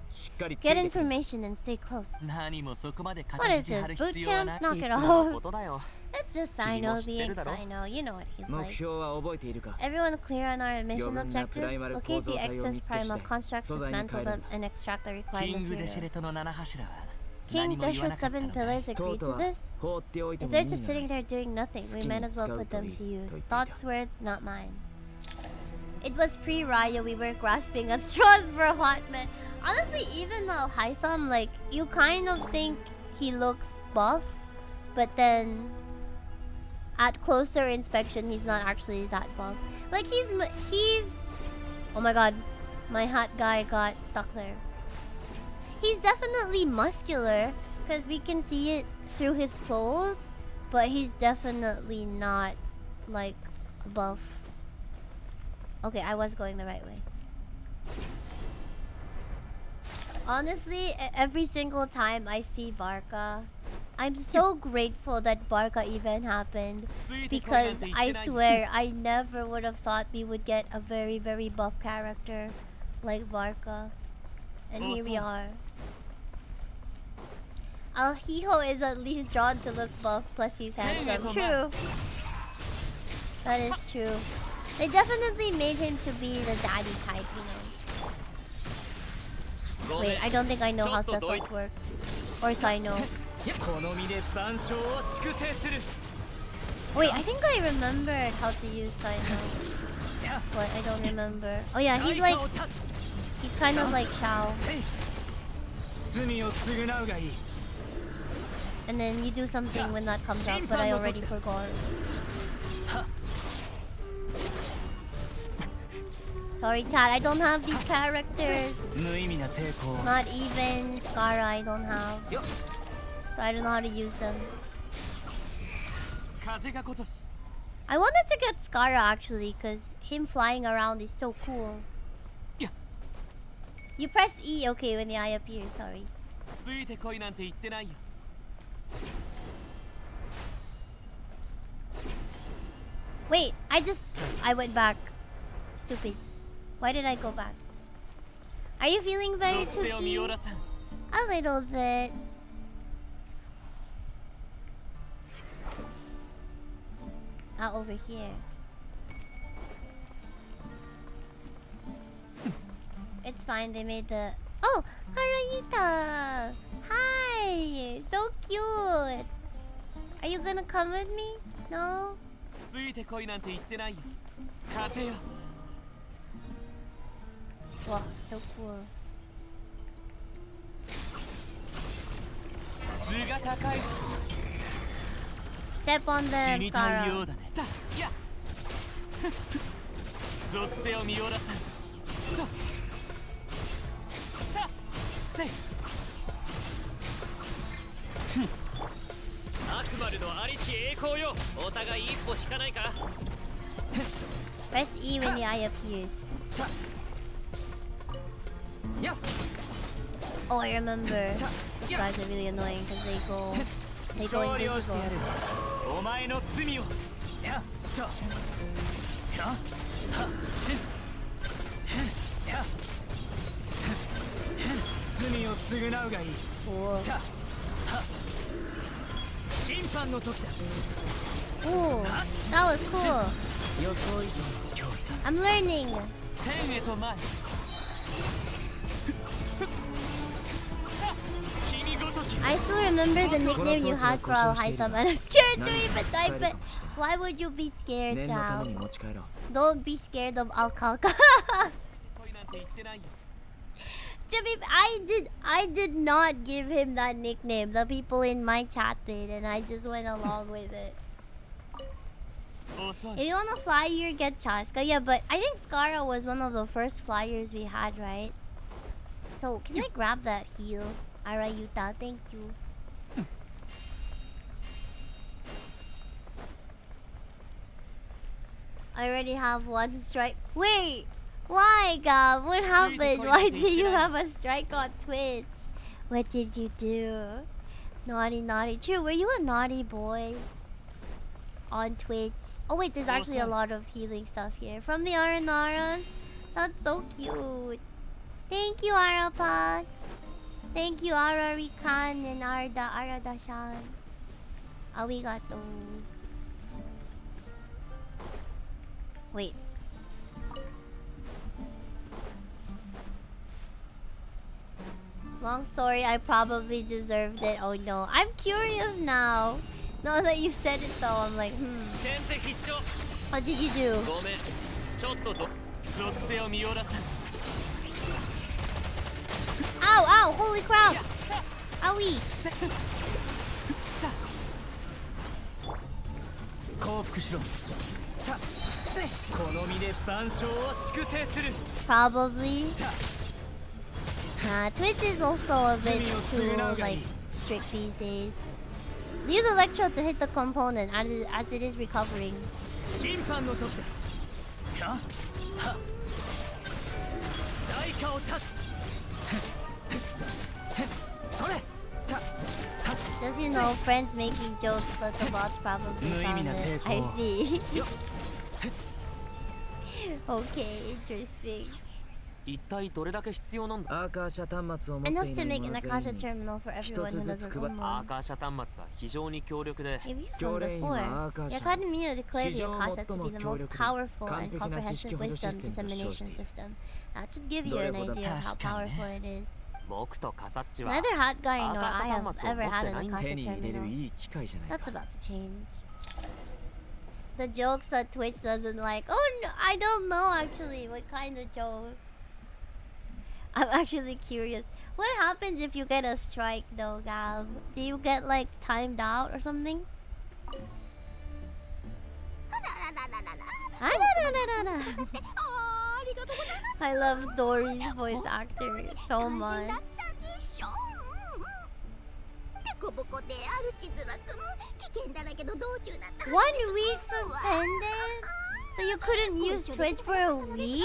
しっかりつい Get てくる information and stay close. 何もそこまで What 肩 is 肘張 this? る Boot 必要は camp? ない Knock い it つもの off. ことだよ。 It's just 君も Sino 知って being るだろ Sino. You know what he's 目 like. 標は覚えているか。 Everyone clear on our mission 余分な objective? プライマル Locate 構造 the 体を excess 見つけ次 primal 第 constructs, 素材に dismantle 変える them, and extract the キ required ングデシェレ materials. トの七柱は King 何も言わな Deshret かった Seven のかい Pillars と agreed うと to は this? 放っておいて If もいい they're ん just じゃな sitting い。 there doing nothing, we Skin might as well scout put them to to use. eat. Thoughts, words, not mine. It was pre-Raya, we were grasping at straws for a hot minute. Honestly, even though Hytham, like, you kind of think he looks buff, but then at closer inspection, he's not actually that buff. Like, he's... Oh my god, my hot guy got stuck there. He's definitely muscular, because we can see it through his clothes, but he's definitely not, like, buff. Okay, I was going the right way. Honestly, every single time I see Barca, I'm so grateful that Barca even happened. Because I swear, I never would have thought we would get a very, very buff character like Barca. And here we are. Hiho is at least drawn to look buff, plus he's handsome. True. That is true. They definitely made him to be the daddy type, you know. Wait, I don't think I know how Sethos works. Or Sino. この身で万象を粛清する。 Wait, I think I remembered how to use Sino. But I don't remember. Oh yeah, he's like... He's kind of like Shao. 罪を償うがいい。 And then you do something when that comes up, but I already forgot. Sorry, chat, I don't have these characters. 無意味な抵抗。 Not even Skara I don't have. So I don't know how to use them. 風が今年 I wanted to get Skara actually, because him flying around is so cool. Yeah. You press E, okay, when the eye appears, sorry. ついてこいなんて言ってないよ。 Wait, I went back. Stupid. Why did I go back? Are you feeling very 属性を見 toothy? 下ろさん。 A little bit. Over here. It's fine, they made the... Oh! Harayuta! Hi! So cute! Are you gonna come with me? No? ついてこいなんて言ってないよ。風よ。 Wow, so cool. 図が高いぞ。 Step on 死 them, にたいよ Skara. うだね。だ、いや。属性を見下ろさん。せい。アクバルのありし栄光よ。お互い一歩引かないか。 Press E when the eye appears. Oh, I remember. These guys are really annoying because they go 勝利をして invisible. やる。お前の罪を。やっと。やっ。はっ。やっ。罪を償うがいい。 Cool. 審判の時だ。 Ooh, that was cool. 予想以上の脅威だ。 I'm learning. 天へと前。君ごとき。 I still remember the nickname you had for Alhaitham, and I'm scared to even type it. Why would you be scared, 念のた Cal? めに持ち帰ろう。 Don't be scared of Alkalka. 恋なんて言ってないよ。 To be, I did not give him that nickname. The people in my chat did, and I just went along with it. 遅 If い。 you wanna fly here, get Chaska. Yeah, but I think Skara was one of the first flyers we had, right? So can I grab that heal, Arayuta? Thank you. I already have one strike. Wait, why, Gab? What happened? Why did you have a strike on Twitch? What did you do? Naughty, naughty. True, were you a naughty boy on Twitch? Oh wait, there's actually a lot of healing stuff here from the Aranaran. That's so cute. Thank you, Arapas. Thank you, Ararikan and Arada-shan. Arigato. Wait. Long story, I probably deserved it. Oh no. I'm curious now. Now that you said it though, I'm like, 先手必勝。 What did you do? ごめん。ちょっと属性を見下ろさん。 Ow, ow, holy crap! Owie! 降伏しろ。この身で万象を粛清する。 Probably. Twitch is also a bit too like strict these days. Use Electro to hit the component as it is recovering. 審判の時だ。はは。代価を立つ。それ。Just you know, friends making jokes, but the bots probably found it. I see. Okay, interesting. 一体どれだけ必要なんだ。アーカー社端末を持ってい Enough な to い make 者 an 全 Akasha 員に terminal for everyone who doesn't own アー one. カー社端末は非常に強力で We've used one 教練員 before. はアーカー The 社 Academia declared the 史上 Akasha to 最 be も the 強 most 力で powerful 完 and 璧な知識 comprehensive 補助 wisdom システムと称して dissemination いる system. That should give you an idea of how powerful it is. 僕とカサッチは Neither Hot Guy nor アーカー I 社 have 端末を ever 持っ had て an ないんだ。 Akasha 手に入れる terminal. いい機会じゃない That's か。 about to change. The jokes that Twitch doesn't like. Oh no, I don't know actually what kind of jokes. I'm actually curious. What happens if you get a strike though, Gab? Do you get like timed out or something? I love Dory's voice actor so much. ボコボコで歩きづらく危険だらけの道中だった 1 week suspended? So you couldn't use Twitch for a week?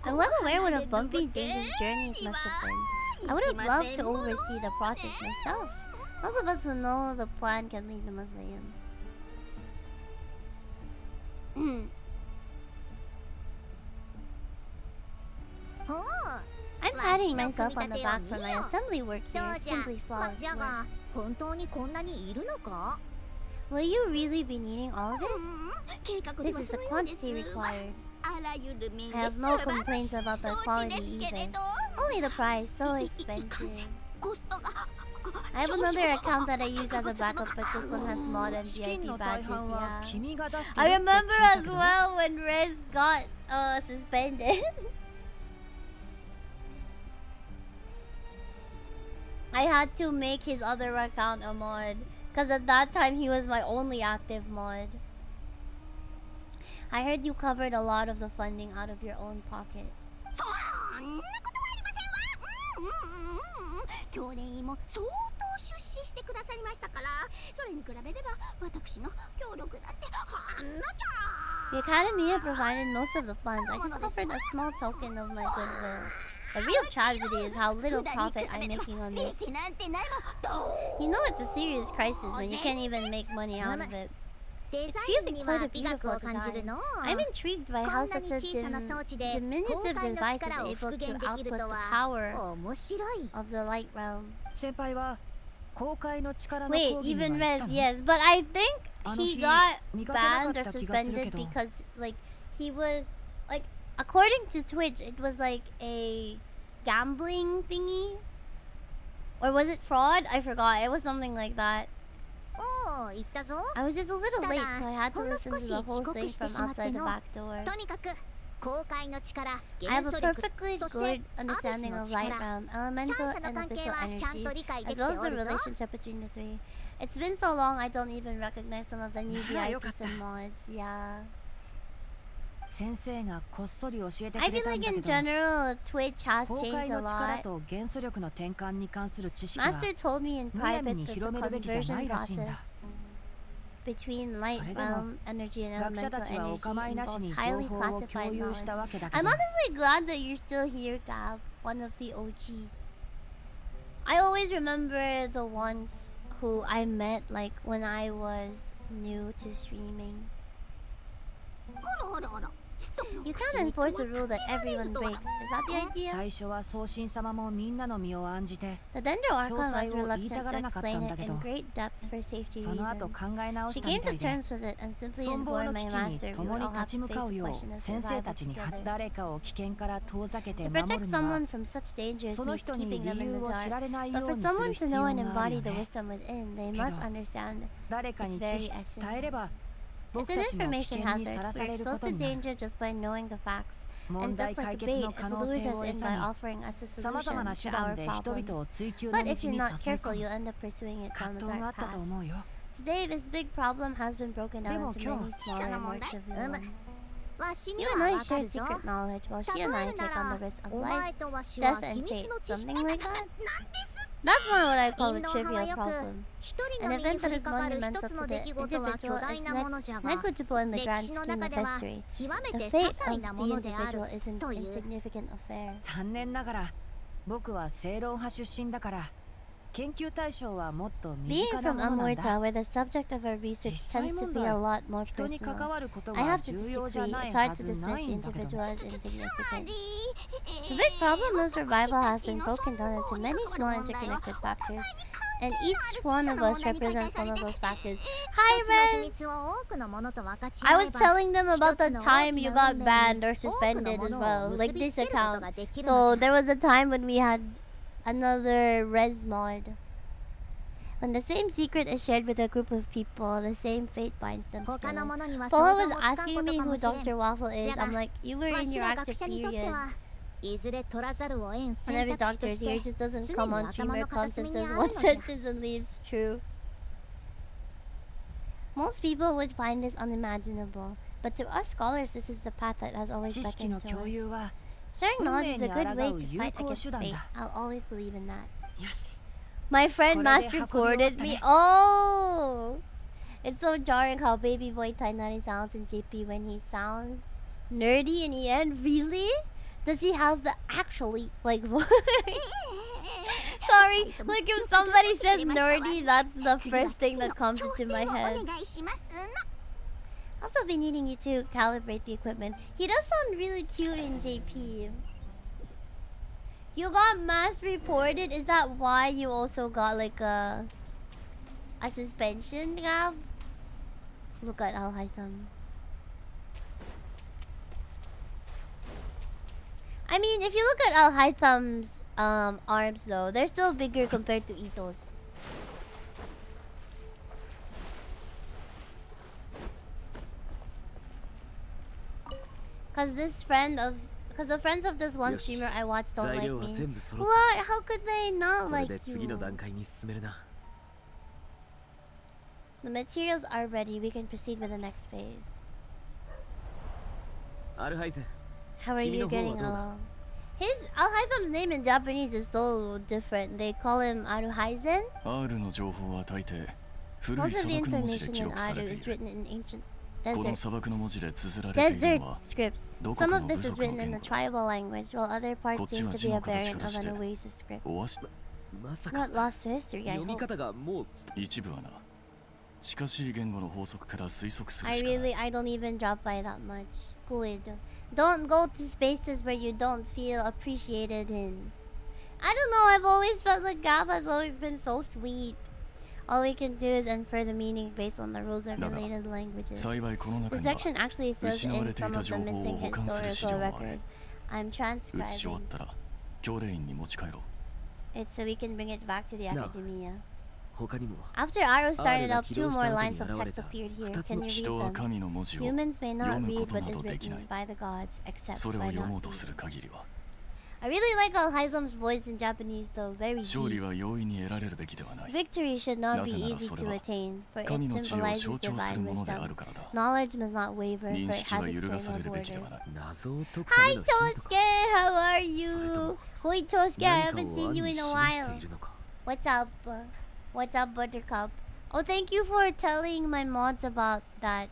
I'm well aware what a bumpy, dangerous journey it must have been. I would have loved to oversee the process myself. Those of us who know the plan can lead the mausoleum. I'm patting myself on the back for my assembly work here. It's simply flawless work. 本当にこんなにいるのか Will you really be needing all of this? This is the quantity required. I have no complaints about the quality either. Only the price, so expensive. I have another account that I use as a backup, but this one has mod and VIP badges, yeah. I remember as well when Rez got suspended. I had to make his other account a mod, because at that time he was my only active mod. I heard you covered a lot of the funding out of your own pocket. 去年も相当出資してくださりましたから、それに比べれば私の協力だってほんのちょ The Academia provided most of the funds. I just offered a small token of my goodwill. The real tragedy is how little profit I'm making on this. You know it's a serious crisis when you can't even make money out of it. It's really quite a beautiful design. I'm intrigued by how such a diminutive device is able to output the power of the light realm. Wait, even Rez, yes. But I think he got banned or suspended because, like, he was, like, according to Twitch, it was like a gambling thingy. Or was it fraud? I forgot. It was something like that. I was just a little late, so I had to listen to the whole thing from outside the back door. I have a perfectly good understanding of light realm, elemental, and abyssal energy, as well as the relationship between the three. It's been so long I don't even recognize some of the new VIPs and mods, yeah. I feel like in general, Twitch has changed a lot. Master told me in private that the conversion process between light realm energy and elemental energy involves highly classified knowledge. I'm honestly glad that you're still here, Gab, one of the OGs. I always remember the ones who I met like when I was new to streaming. You can't enforce a rule that everyone breaks. Is that the idea? The Dendro Archon was reluctant to explain it in great depth for safety reasons. She came to terms with it and simply informed my master we would all have to face the question of survival together. To protect someone from such dangers means keeping them in the dark. But for someone to know and embody the wisdom within, they must understand its very essence. It's an information hazard. We're exposed to danger just by knowing the facts. And just like the bait, it lures us in by offering us a solution to our problems. But if you're not careful, you'll end up pursuing it down the dark path. Today, this big problem has been broken down into many smaller, more trivial ones. You and I share secret knowledge, while she and I take on the risk of life, death, and fate. Something like that? That's more what I call a trivial problem. An event that is monumental to the individual is negligible in the grand scheme of history. The fate of the individual is an insignificant affair. Being from Amurta, where the subject of our research tends to be a lot more personal, I have to disagree. It's hard to dismiss the individual as insignificant. The big problem of survival has been broken down into many small interconnected factors, and each one of us represents one of those factors. Hi, Rez! I was telling them about the time you got banned or suspended as well, like this account. So there was a time when we had another res mod. When the same secret is shared with a group of people, the same fate binds them together. Paula was asking me who Dr. Waffle is. I'm like, you were in your active period. Whenever Doctor is here, he just doesn't come on stream or content, says one sentence and leaves. True. Most people would find this unimaginable, but to us scholars, this is the path that has always beckoned to us. Sharing knowledge is a good way to fight against fate. I'll always believe in that. My friend mass recorded me. Oh! It's so jarring how baby boy Tainari sounds in JP when he sounds nerdy in the end. Really? Does he have the actually like voice? Sorry, like if somebody says nerdy, that's the first thing that comes into my head. Also been needing you to calibrate the equipment. He does sound really cute in JP. You got mass reported? Is that why you also got like a suspension, Gab? Look at Al Haytham. I mean, if you look at Al Haytham's arms though, they're still bigger compared to Ito's. Cause the friends of this one streamer I watched don't like me. What? How could they not like you? The materials are ready. We can proceed with the next phase. How are you getting along? His Alhaitham's name in Japanese is so different. They call him Aruhaizen. 'R の情報は大抵古い Most 砂 of the 漠の文字で information 記 in 録さ Aru れてい is る written in ancient この desert 砂漠の文字で綴られている desert のは scripts. どこ Some か of の this 部 is 族の written in 言 the 語 tribal language, while other こ parts っち seem は to 字 be a の形 variant から of し an て Oasis script. おわし Not lost to history, I 読み hope. 方がもう一部はな近しい言語の法則から推測する I しかない I don't even drop by that much. Good. Don't go to spaces where you don't feel appreciated in. I don't know, I've always felt like Gab has always been so sweet. All we can do is infer the meaning based on the rules of だが related languages. 幸いこの中 The には section actually fills 失われ in てい some た of the 情報を missing 保管する資 historical 料もある record. I'm 写し終わ transcribing ったら教令員に持ち帰ろう it so we can bring it back to the No. academia. 他にも After Aro startedが up, 起 two 動した more 後 lines に of 現れ text た appeared here. 二つ Can の you 人は read them? 神の文字を Humans may not 読む read こと what な is どできない written by the gods, except それを by 読 not もうと reading. する限りは I really like Alhaizam's voice in Japanese though, very 勝利 deep. は容易に得られるべきではない Victory should not な be ぜなら easy それ to は attain, for 神 it の知恵を symbolizes 象徴する divine ものである wisdom. からだ Knowledge must not waver, for 認 it 識は has 揺るが external されるべきで borders. はない 謎を解くた Hi めのヒントか Chosuke, how are you? Hoi Chosuke, I 何か haven't を seen 暗 you に in a 示し while. ているのか What's up? What's up, Buttercup? Oh, thank you for telling my mods about that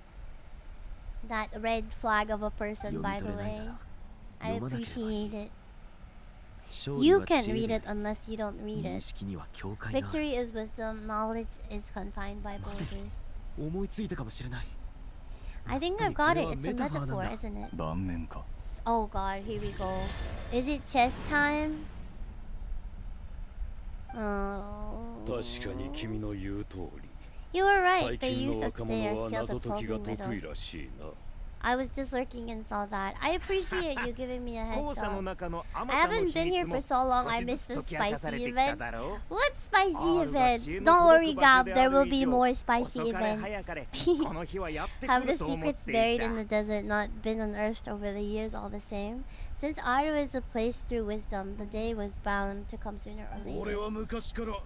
red flag of a person, by the 読み取れないな way. ら I 読まなければいい appreciate it. 勝利 You は can't 知恵 read で it unless you don't read 認 it. 識には境界がある Victory is wisdom, knowledge is confined by borders. 思いついたかもしれない I think I've got it. It's a metaphor, isn't it? 盤面か Oh god, here we go. Is it chess time? Oh. 確かに君の言う通り You were right. 最 The 近 youth の of 若 today 者 are は skilled 謎 at 解きが solving 得意 riddles. らしいな I was just lurking and saw that. I appreciate you giving me a 校 heads 舎の up. 中のあま I たの haven't 秘 been 密 here も for so long. 少 I しず missed つ the 解き明かされ spicy てきた events. だろう What spicy あるが events? 知恵の Don't 届 worry, く場所 Gab. で There あ will る be 以上 more spicy 遅かれ events. 早かれこの日はやってく Have る the と思っ secrets てい buried た in the desert not been unearthed over the years all the same? Since Aru is a place through wisdom, the day was bound to come sooner or 俺 later. は昔から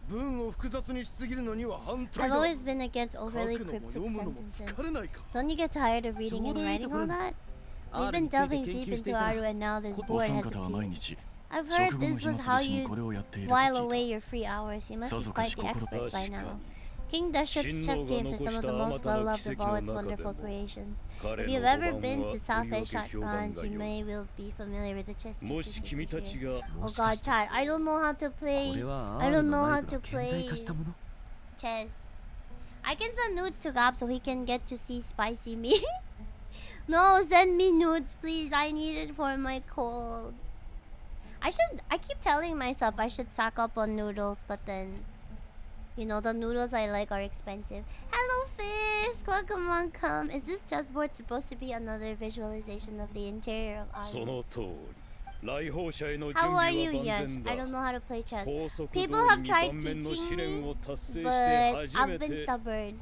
文を複雑にしすぎるのには反 I've 対だ always been against 書 overly くのも cryptic 読むのも sentences. 疲れないか Don't you get tired of reading and ちょうどいいと writing ころ all に that? We've ある been について delving 研 deep 究し into ていた Aru and now this お board 三 has 方は appeared. 毎日 I've 食 heard 後の this 暇 was つ how ぶしに you これをやっていると while 聞 away い your free hours. You た must さ be ぞか quite し the 心 experts by 確か now. に King Dashut's chess games are some of the most well-loved of all its wonderful creations. If you've ever been to Southwest Shotguns, you may will be familiar with the chess も pieces し君 listed た here. ちが Oh もし god, かして Chad, I don't know how to こ play れは I アー don't ル know の how 内部 to の顕在 play 化したもの chess. I can send nudes to Gab so he can get to see spicy me. No, send me nudes, please. I need it for my cold. I keep telling myself I should stock up on noodles, but then, you know, the noodles I like are expensive. Hello, Fisk! Welcome. Is this chessboard supposed to be another visualization of the interior of そ Aru? の通り来訪者への準 How 備 are you? は万 Yes, 全 I だ don't know how to play chess. 高速 People 道 have 路に tried 盤面の teaching 試練 me, を達成して but 初 I've め been て stubborn.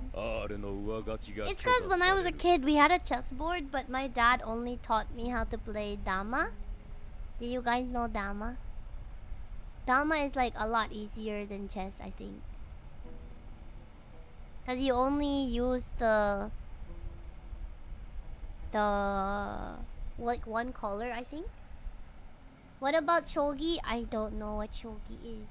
R の上書きが It's 許 because 可 when さ I れ was a る kid, we had a chessboard, but my dad only taught me how to play Dama. Do you guys know Dama? Dama is like a lot easier than chess, I think. Because you only use the like one color, I think. What about shogi? I don't know what shogi is.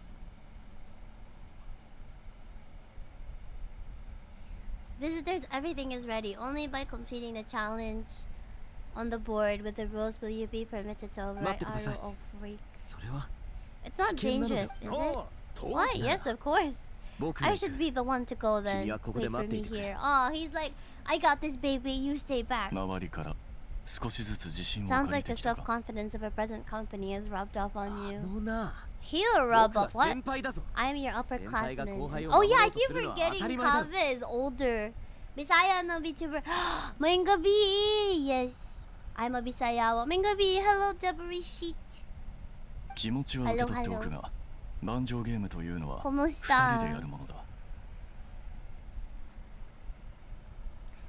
Visitors, everything is ready. Only by completing the challenge on the board with the rules will you be permitted to override 待ってください。 auto of freak. それは It's not 危険なので dangerous, is it? おうと What? Yes, of course. 僕が I 行 should く。 be the one to go then. 君はここ Wait で for 待ってい me てくれ。 here. Oh, he's like, I got this baby, you stay back. 周りから少しずつ自信を Sounds 借り like て the きたか。 self-confidence of a present company has rubbed off on あ you. のな He'll rub 僕は off what? 先輩だぞ。 I am your 先輩が後輩を upperclassman. Oh 守 yeah, ろ I うと keep するのは当た forgetting り前だ。 Kave is older. Bisaya no VTuber. Maing gabi. Yes. I'm a Bisayawa. Maing gabi. Hello, Jabbery Sheet. 気持ちは受け取っておくが、盤上ゲームというのは二人でやるものだ。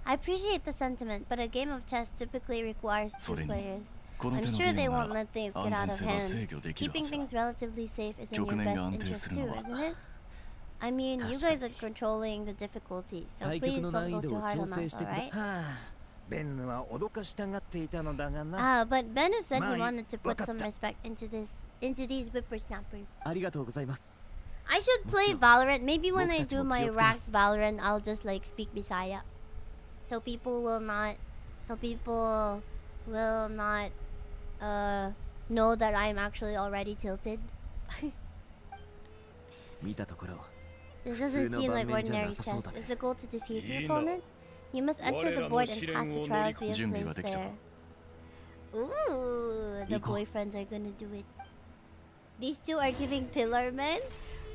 I appreciate the sentiment, but a game of chess typically requires two それに players. この I'm 手のゲ sure ー they ムな won't ら let things 安 get out 全 of 性は hand. 制御できるは Keeping ずだ。 things relatively safe is in your 局面が best 安定 interest するの too, は isn't it? I mean, you guys are controlling the difficulty, so 対局 please の don't 難 go 易度 too を hard 調 on 整 us, してくれ。 alright? はあベンヌは脅かしたがっていたのだがな Ah, but Benu said he Mai, wanted to put some wakata. respect into these whippersnappers. ありがとうございます。 I should play もちろん。 Valorant. Maybe when I 僕たち do も my 気をつけます ranked Valorant, I'll just like speak Bisaya, so people will not know that I'm actually already tilted. 見たところ This doesn't seem like 普通の盤面じゃ ordinary なさそうだ chess. ね。 Is the goal to defeat the いいな。 opponent? You must enter the board and pass the trials we have 準備は placed できたか。 there. Ooh, the 行こう。 boyfriends are gonna do it. These two are giving pillar men?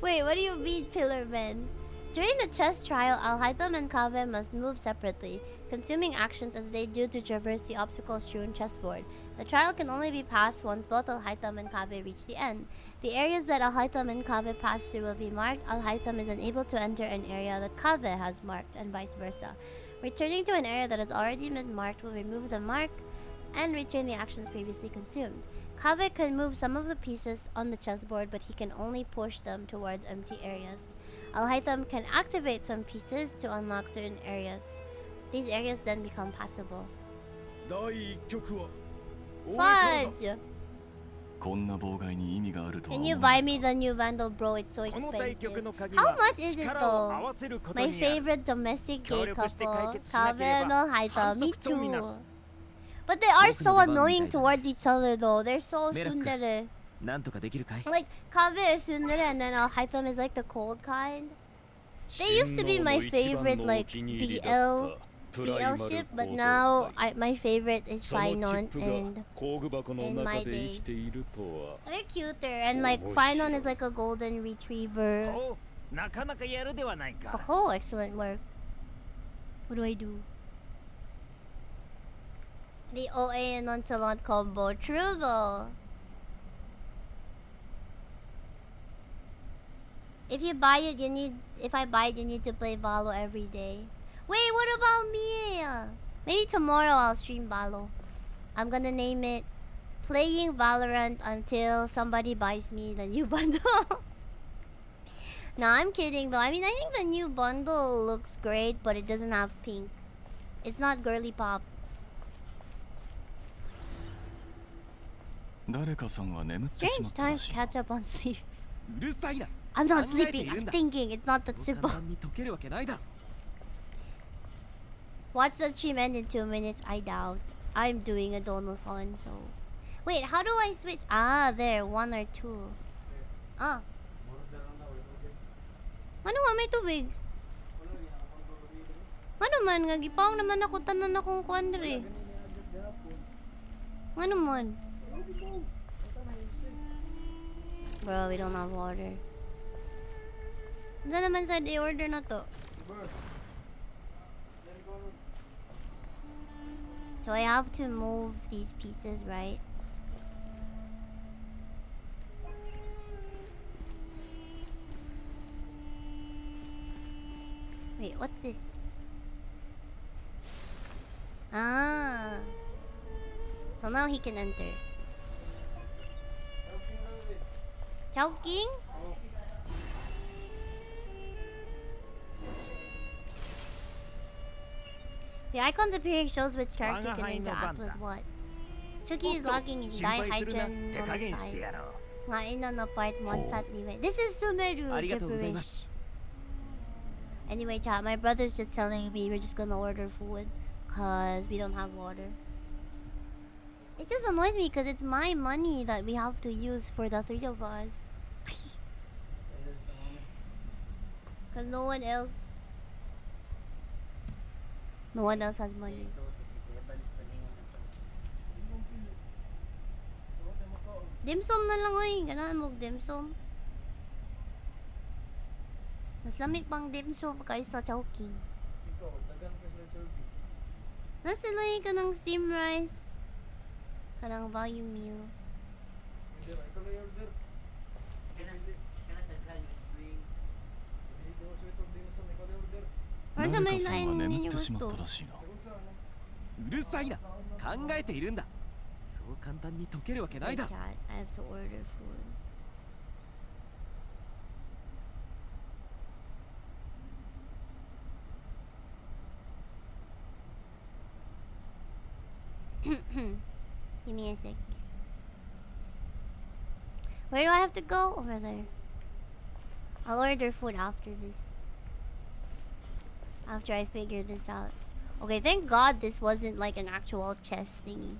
Wait, what do you mean pillar men? During the chess trial, Alhaitham and Kaveh must move separately, consuming actions as they do to traverse the obstacle-strewn chessboard. The trial can only be passed once both Alhaitham and Kaveh reach the end. The areas that Alhaitham and Kaveh pass through will be marked. Alhaitham is unable to enter an area that Kaveh has marked, and vice versa. Returning to an area that has already been marked will remove the mark and return the actions previously consumed. Kaveh can move some of the pieces on the chessboard, but he can only push them towards empty areas. Alhaitham can activate some pieces to unlock certain areas. These areas then become passable. 第一局は Fudge! こんな妨害に意味があるとは Can 思 you わ buy ない me the new bundle, bro? It's so この対局 expensive. の鍵 How は much is it 力を合 though? わせること My にある favorite domestic gay 協力して解 couple, 決しなけれ Kaveh ば and Alhaitham. 反 Me 則とみな too. す But they are 僕 so の出番み annoying たいだね。 towards each other though. They're so メラック。 tsundere. なんとかできるかい？ Like Kaveh is tsundere and then Alhaitham is like the cold kind. They used to be my favorite like BL ship, but now my favorite is そのチッ Finon プが and 工具箱の in my 中で生きているとは they're cuter and like Finon is like a golden retriever. ほうなかなかやるではないか Oh, excellent work. What do I do? The OA and nonchalant combo. True though. If I buy it, you need to play Valo every day. Wait, what about me? Maybe tomorrow I'll stream Valo. I'm gonna name it Playing Valorant until somebody buys me the new bundle. Nah, I'm kidding though. I mean, I think the new bundle looks great, but it doesn't have pink. It's not girly pop. 誰かさんは眠ってしま Strange ったら times しい。 catch up on sleep. うるさいな。 I'm not 考えてい sleeping. る I'm んだ。 thinking. It's not そ that う simple. 簡単に解けるわけないだろ。 Watch the stream end in 2 minutes. I doubt. I'm doing a donathon, so. Wait, how do I switch? Ah, there. 1 or 2. Ah. Ano nga, may tubig? Ano man, nga gipaw naman ako tanan akong kuan diri. Ano man? Bro, we don't have water. Ano naman sa order na to? So I have to move these pieces, right? Wait, what's this? Ah. So now he can enter. Chowking? The icons appearing shows which character can interact with what. Chuki is logging in 心配するな Dihydrogen 手加減して monoxide. やろう Nga ina na part 1 sat liwe. This is Sumeru ありがとうございま gibberish. す。Anyway, chat, my brother's just telling me we're just gonna order food because we don't have water. It just annoys me because it's my money that we have to use for the three of us. Because no one else has money. Dim sum na lang oy. Ganahan mo dim sum. Mas lamig pang dim sum kaysa chowking. Nasilay ka ng steam rice. Kanang value meal. Or sa may line ninyo gusto. うるさいな。考えているんだ。そう簡単に解けるわけない Wait, だ。 chat, I have to order food. Give me a sec. Where do I have to go? Over there. I'll order food after this. After I figure this out. Okay, thank God this wasn't like an actual chest thingy.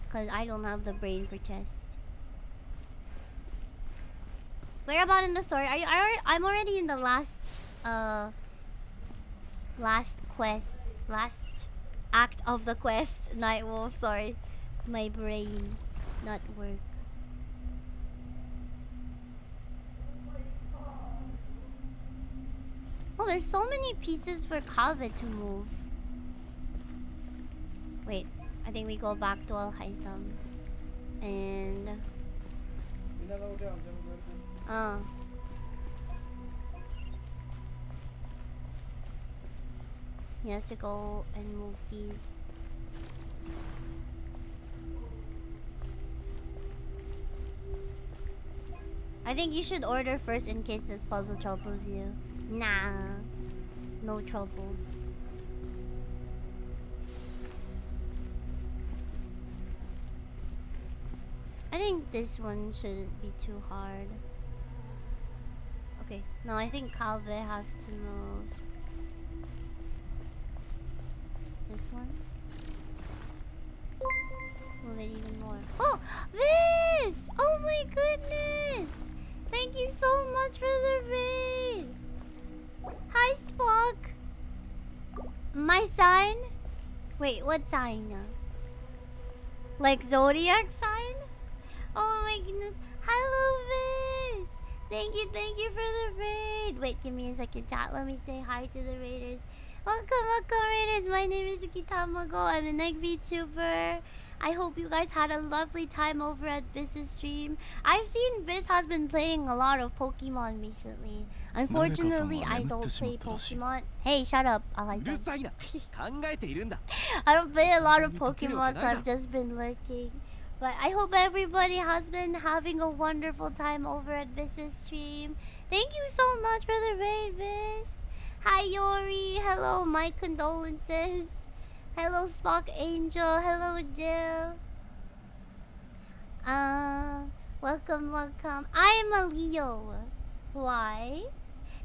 Because I don't have the brain for chest. Where about in the story? I'm already in the last quest. Last act of the quest. Nightwolf, sorry. My brain not work. Oh, there's so many pieces for Kaveh to move. Wait, I think we go back to Al Haytham. And he has to go and move these. I think you should order first in case this puzzle troubles you. Nah, no troubles. I think this one shouldn't be too hard. Okay, no, I think Kaveh has to move this one. Move it even more. Oh, this! Oh my goodness! Thank you so much for the raid! Hi, Spock! My sign? Wait, what sign? Like zodiac sign? Oh my goodness. Hello, Viz! Thank you for the raid. Wait, give me a second, chat. Let me say hi to the raiders. Welcome, raiders. My name is Kitamago. I'm an egg VTuber. I hope you guys had a lovely time over at Viz's stream. I've seen Viz has been playing a lot of Pokemon recently. Unfortunately, I don't play Pokemon. Hey, shut up. I like うる that. さいな。考えているんだ。 I don't play a lot of Pokemon, so I've just been lurking. But I hope everybody has been having a wonderful time over at Viz's stream. Thank you so much for the raid, Viz. Hi, Yori. Hello, my condolences. Hello, Spock Angel. Hello, Jill. Welcome. I'm a Leo. Why?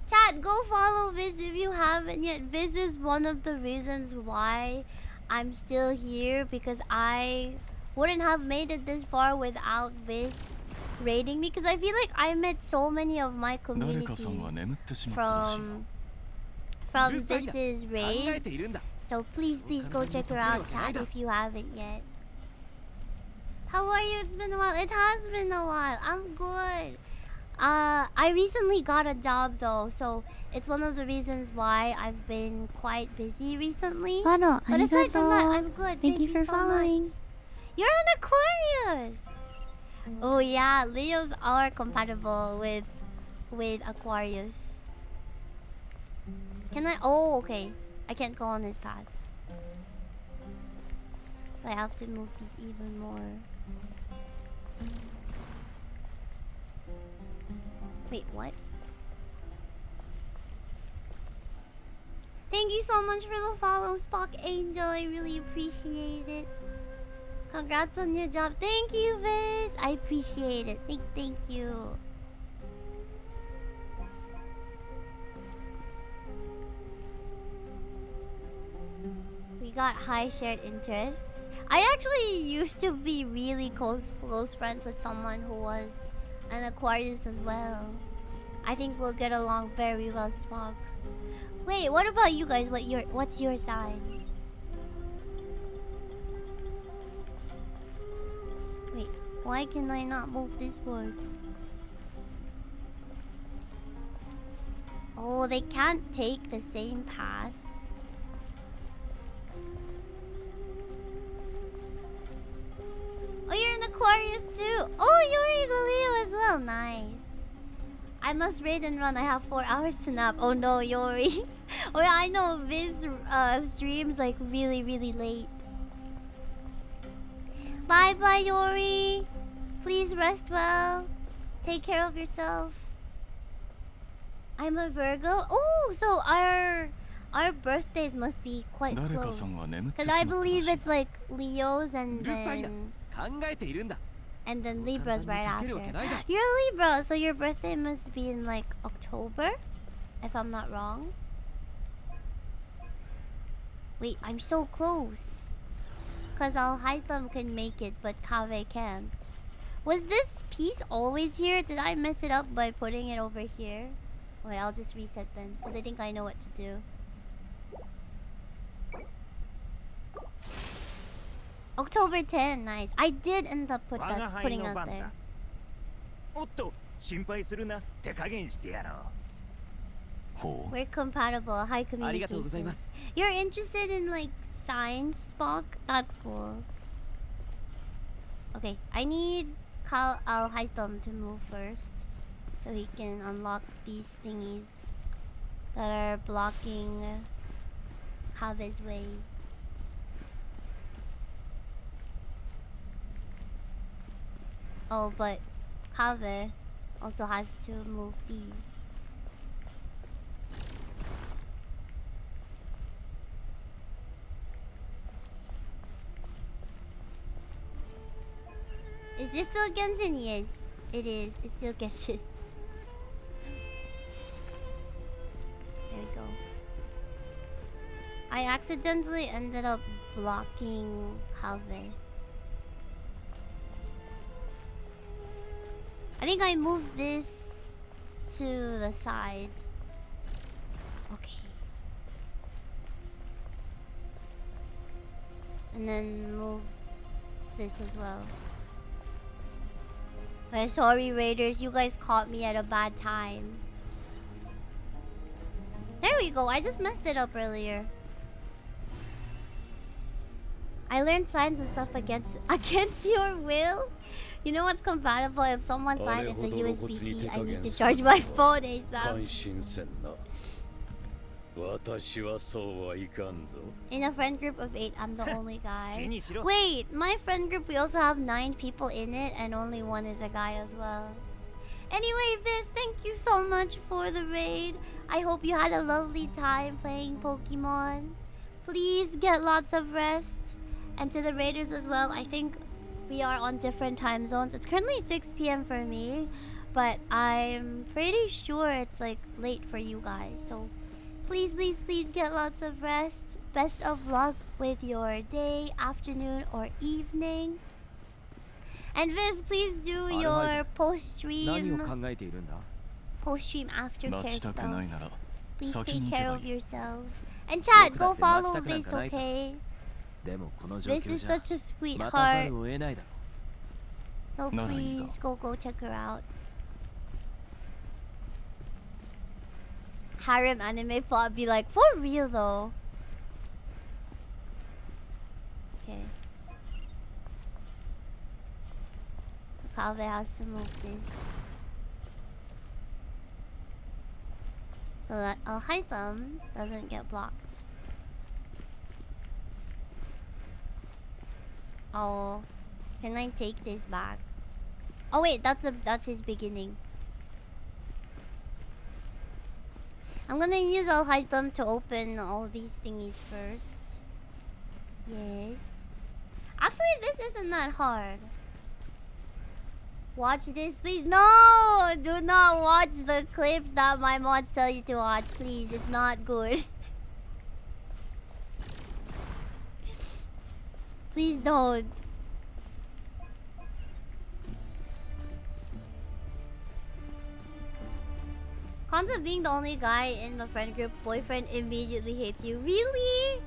Chat, go follow Viz if you haven't yet. Viz is one of the reasons why I'm still here, because I wouldn't have made it this far without Viz raiding me, because I feel like I met so many of my community from Viz's raids. So please go check her out, chat, if you haven't yet. How are you? It's been a while. It has been a while. I'm good. I recently got a job though, so it's one of the reasons why I've been quite busy recently. But aside from that, I'm good. Thank you for following. Much. You're an Aquarius. Oh yeah, Leos are compatible with Aquarius. Can I? Oh, okay. I can't go on this path. So I have to move these even more. Wait, what? Thank you so much for the follow, Spock Angel. I really appreciate it. Congrats on your job. Thank you, Viz. I appreciate it. Thank you. got high shared interests. I actually used to be really close friends with someone who was an Aquarius as well. I think we'll get along very well, Smog. Wait, what about you guys? What's your sign? Wait, why can I not move this board? Oh, they can't take the same path. Oh, you're an Aquarius too. Oh, Yuri's a Leo as well. Nice. I must raid and run. I have 4 hours to nap. Oh no, Yuri. Oh yeah, I know Viz streams like really late. Bye bye, Yuri. Please rest well. Take care of yourself. I'm a Virgo. Oh, so our birthdays must be quite close. Because I believe it's like Leos and then Libras right after. You're a Libra, so your birthday must be in like October, if I'm not wrong. Wait, I'm so close. Cause Alhaitham can make it, but Kave can't. Was this piece always here? Did I mess it up by putting it over here? Wait, I'll just reset then, cause I think I know what to do. October 10, nice. I did end up putting out there. We're compatible. High communication. You're interested in like science, Spock? That's cool. Okay, I need Alhaitham to move first, so he can unlock these thingies that are blocking Kave's way. Oh, but Kave also has to move these. Is this still Genshin? Yes, it is. It's still Genshin. There we go. I accidentally ended up blocking Kave. I think I moved this to the side. Okay. And then move this as well. Sorry, Raiders. You guys caught me at a bad time. There we go. I just messed it up earlier. I learned signs and stuff against your will. You know what's compatible? If someone signs it's a USB-C, I need to charge my phone ASAP. In a friend group of 8, I'm the only guy. Wait, my friend group, we also have 9 people in it, and only 1 is a guy as well. Anyway, Viz, thank you so much for the raid. I hope you had a lovely time playing Pokemon. Please get lots of rest. And to the raiders as well, I think we are on different time zones. It's currently 6 p.m. for me, but I'm pretty sure it's like late for you guys. So please get lots of rest. Best of luck with your day, afternoon, or evening. And Viz, please do your post-stream aftercare stuff. Please take care of yourself. And chat, go follow Viz, okay? This is such a sweetheart. So please go check her out. Harem anime plot be like, for real though. Okay. Kave has to move this. So that Alhaitham doesn't get blocked. Oh, can I take this back? Oh wait, that's his beginning. I'm gonna use Alhaitham to open all these thingies first. Yes. Actually, this isn't that hard. Watch this, please. No! Do not watch the clips that my mods tell you to watch, please. It's not good. Please don't. Cons of being the only guy in the friend group, boyfriend immediately hates you. Really?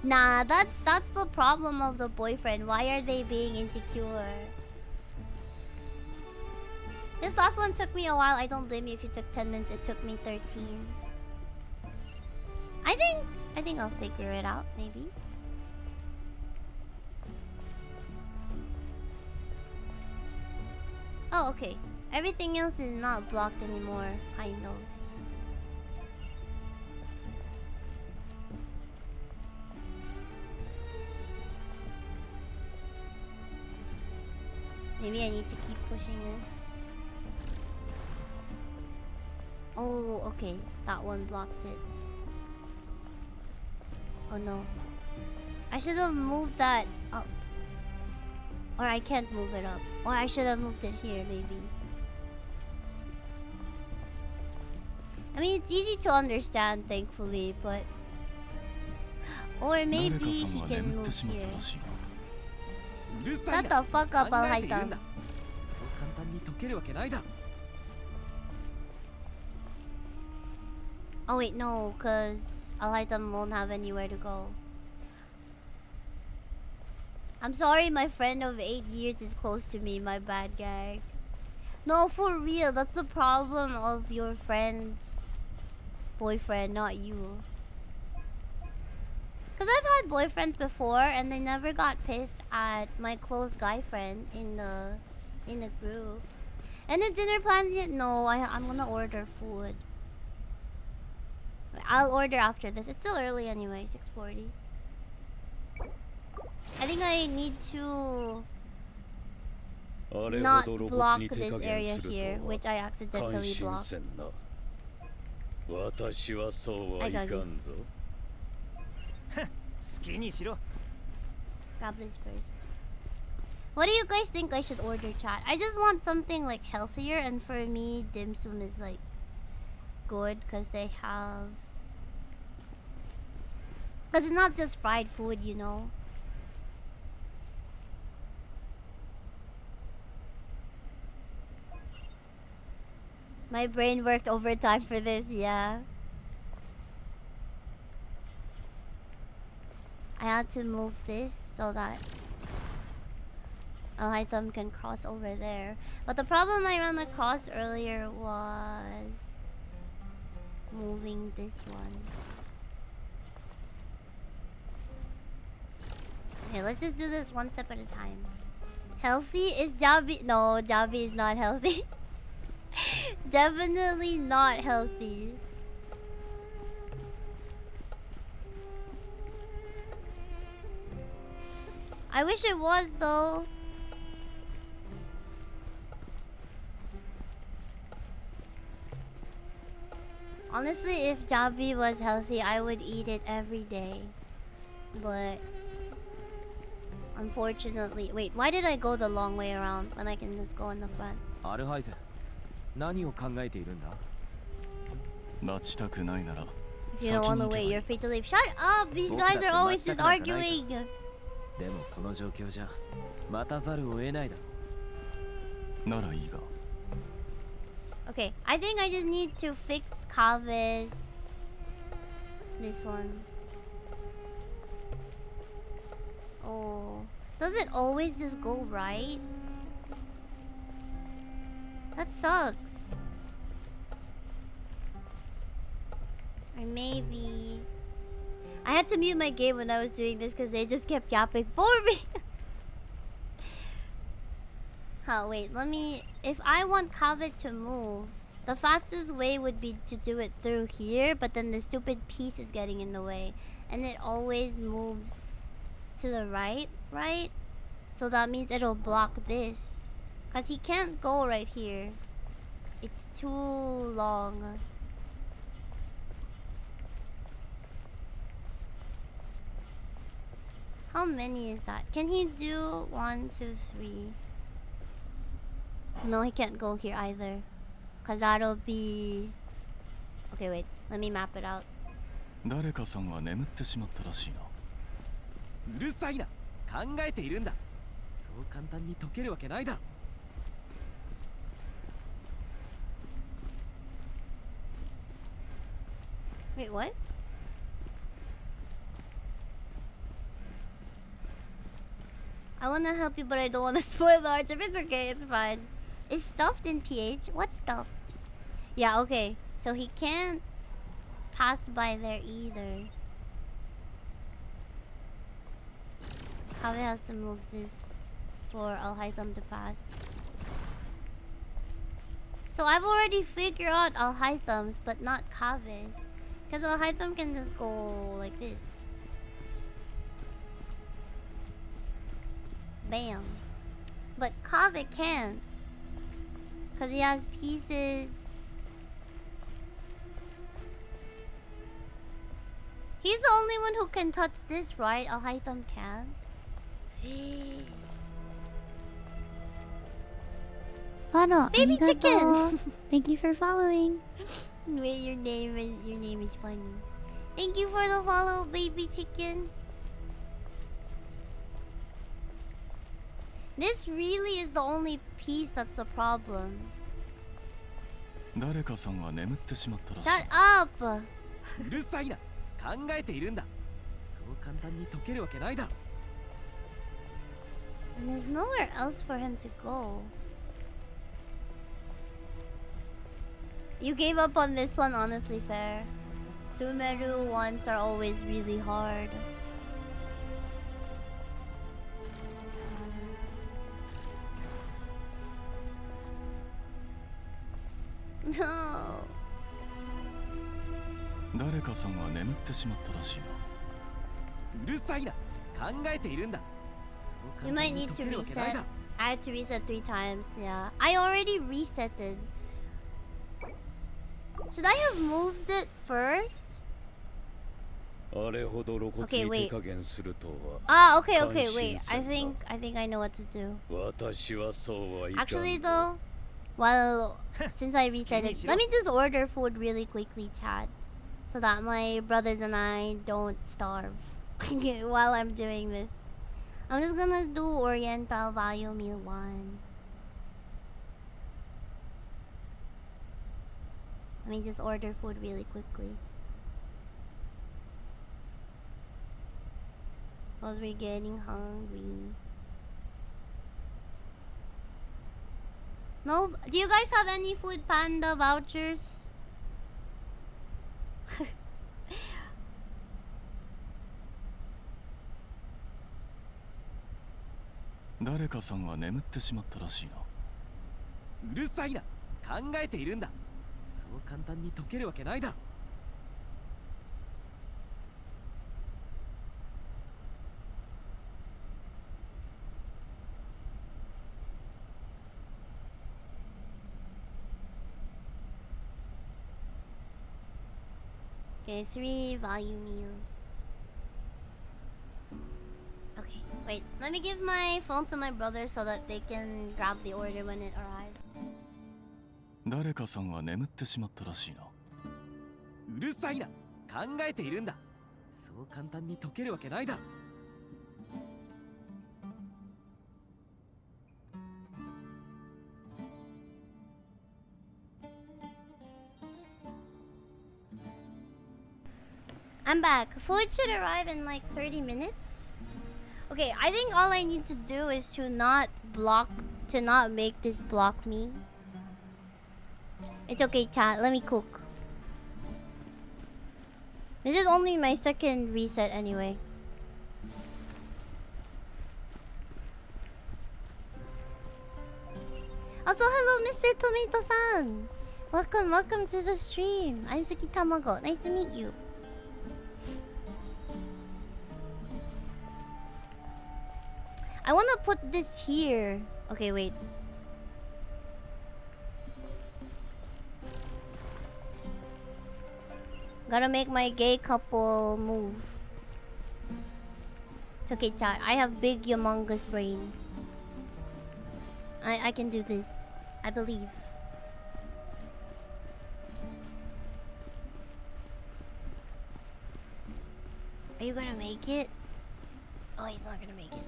Nah, that's the problem of the boyfriend. Why are they being insecure? This last one took me a while. I don't blame you if you took 10 minutes. It took me 13. I think I'll figure it out, maybe. Oh, okay. Everything else is not blocked anymore, kind of. Maybe I need to keep pushing this. Oh, okay. That one blocked it. Oh no. I should have moved that up. Or I can't move it up. Or I should have moved it here, maybe. I mean, it's easy to understand, thankfully, but... Or maybe he can move here. Shut the fuck up, Alhaitam. Oh wait, no, cause Alhaitam won't have anywhere to go. I'm sorry my friend of 8 years is close to me, my bad gag. No, for real, that's the problem of your friend's boyfriend, not you. Cause I've had boyfriends before and they never got pissed at my close guy friend in the group. And the dinner plans yet? No, I'm gonna order food. I'll order after this. It's still early anyway, 6:40. I think I need to not block this area here, which I accidentally blocked. I got you. Grab this first. What do you guys think I should order, chat? I just want something like healthier, and for me, dim sum is like good because they have. Because it's not just fried food, you know. My brain worked overtime for this, yeah. I had to move this so that Alhaitam can cross over there. But the problem I ran across earlier was moving this one. Okay, let's just do this one step at a time. Healthy? Is Jabi? No, Jabi is not healthy. Definitely not healthy. I wish it was though. Honestly, if Jabi was healthy, I would eat it every day. But unfortunately, wait, why did I go the long way around when I can just go in the front? アルハイゼン、何を考えているんだ？待ちたくないなら If you don't want to wait, you're free to leave. Shut up! These guys are always just arguing. でもこの状況じゃ待たざるを得ないだろ。ならいいが Okay, I think I just need to fix Kave's this one. Oh, does it always just go right? That sucks. Or maybe I had to mute my game when I was doing this because they just kept yapping for me. Oh wait, let me. If I want Kaveh to move, the fastest way would be to do it through here, but then the stupid piece is getting in the way. And it always moves to the right, right? So that means it'll block this. Because he can't go right here. It's too long. How many is that? Can he do 1, 2, 3? No, he can't go here either. Cause that'll be... Okay, wait. Let me map it out. 誰かさんは眠ってしまったらしいな。うるさいな。考えているんだ。そう簡単に解けるわけないだろ。Wait, what? I wanna help you, but I don't wanna spoil the arch. If it's okay, it's fine. Is stuffed in PH? What's stuffed? Yeah, okay. So he can't pass by there either. Kaveh has to move this for Al-Haytham to pass. So I've already figured out Al-Haytham's, but not Kaveh's. Because Al-Haytham can just go like this. Bam. But Kaveh can't. Because he has pieces. He's the only one who can touch this, right? Al-Haytham can. Follow. Baby arigato. chicken! Thank you for following. Wait, your name is funny. Thank you for the follow, baby chicken. This really is the only piece that's the problem. 誰かさんは眠ってしまったらしい。 Shut up! うるさいな。考えているんだ。そう簡単に解けるわけないだろ。 And there's nowhere else for him to go. You gave up on this one, honestly fair. Sumeru ones are always really hard. No. 誰かさんは眠ってしまったらしいな。うるさいな。考えているんだ。そう You 簡 might 単に need 解 to けるわけないだ reset. ろ。 I had to reset 3 times, yeah. I already resetted. Should I have moved it first? あれほど露骨 Okay, に wait. 手加減するとは Ah, okay, okay, 感心 wait. せんな。 I think I know what to do. 私はそうはいかんぞ。 Actually, though, well, since I reset it, Skinny let me just order food really quickly, chat, so that my brothers and I don't starve while I'm doing this. I'm just gonna do Oriental Value Meal 1. Let me just order food really quickly. Cause we're getting hungry. No, do you guys have any Food Panda vouchers? 誰かさんは眠ってしまったらしいな。うるさいな。考えているんだ。そう簡単に解けるわけないだろ。 Okay, 3 value meals. Okay, wait. Let me give my phone to my brother so that they can grab the order when it arrives. 誰かさんは眠ってしまったらしいな。うるさいな。考えているんだ。そう簡単に解けるわけないだろ。 I'm back. Food should arrive in like 30 minutes. Okay, I think all I need to do is to not make this block me. It's okay, chat. Let me cook. This is only my second reset anyway. Also, hello, Mr. Tomato-san. Welcome to the stream. I'm Suki Tamago. Nice to meet you. I want to put this here. Okay, wait. Gotta make my gay couple move. It's okay, chat. I have big, humongous brain. I can do this. I believe. Are you gonna make it? Oh, he's not gonna make it.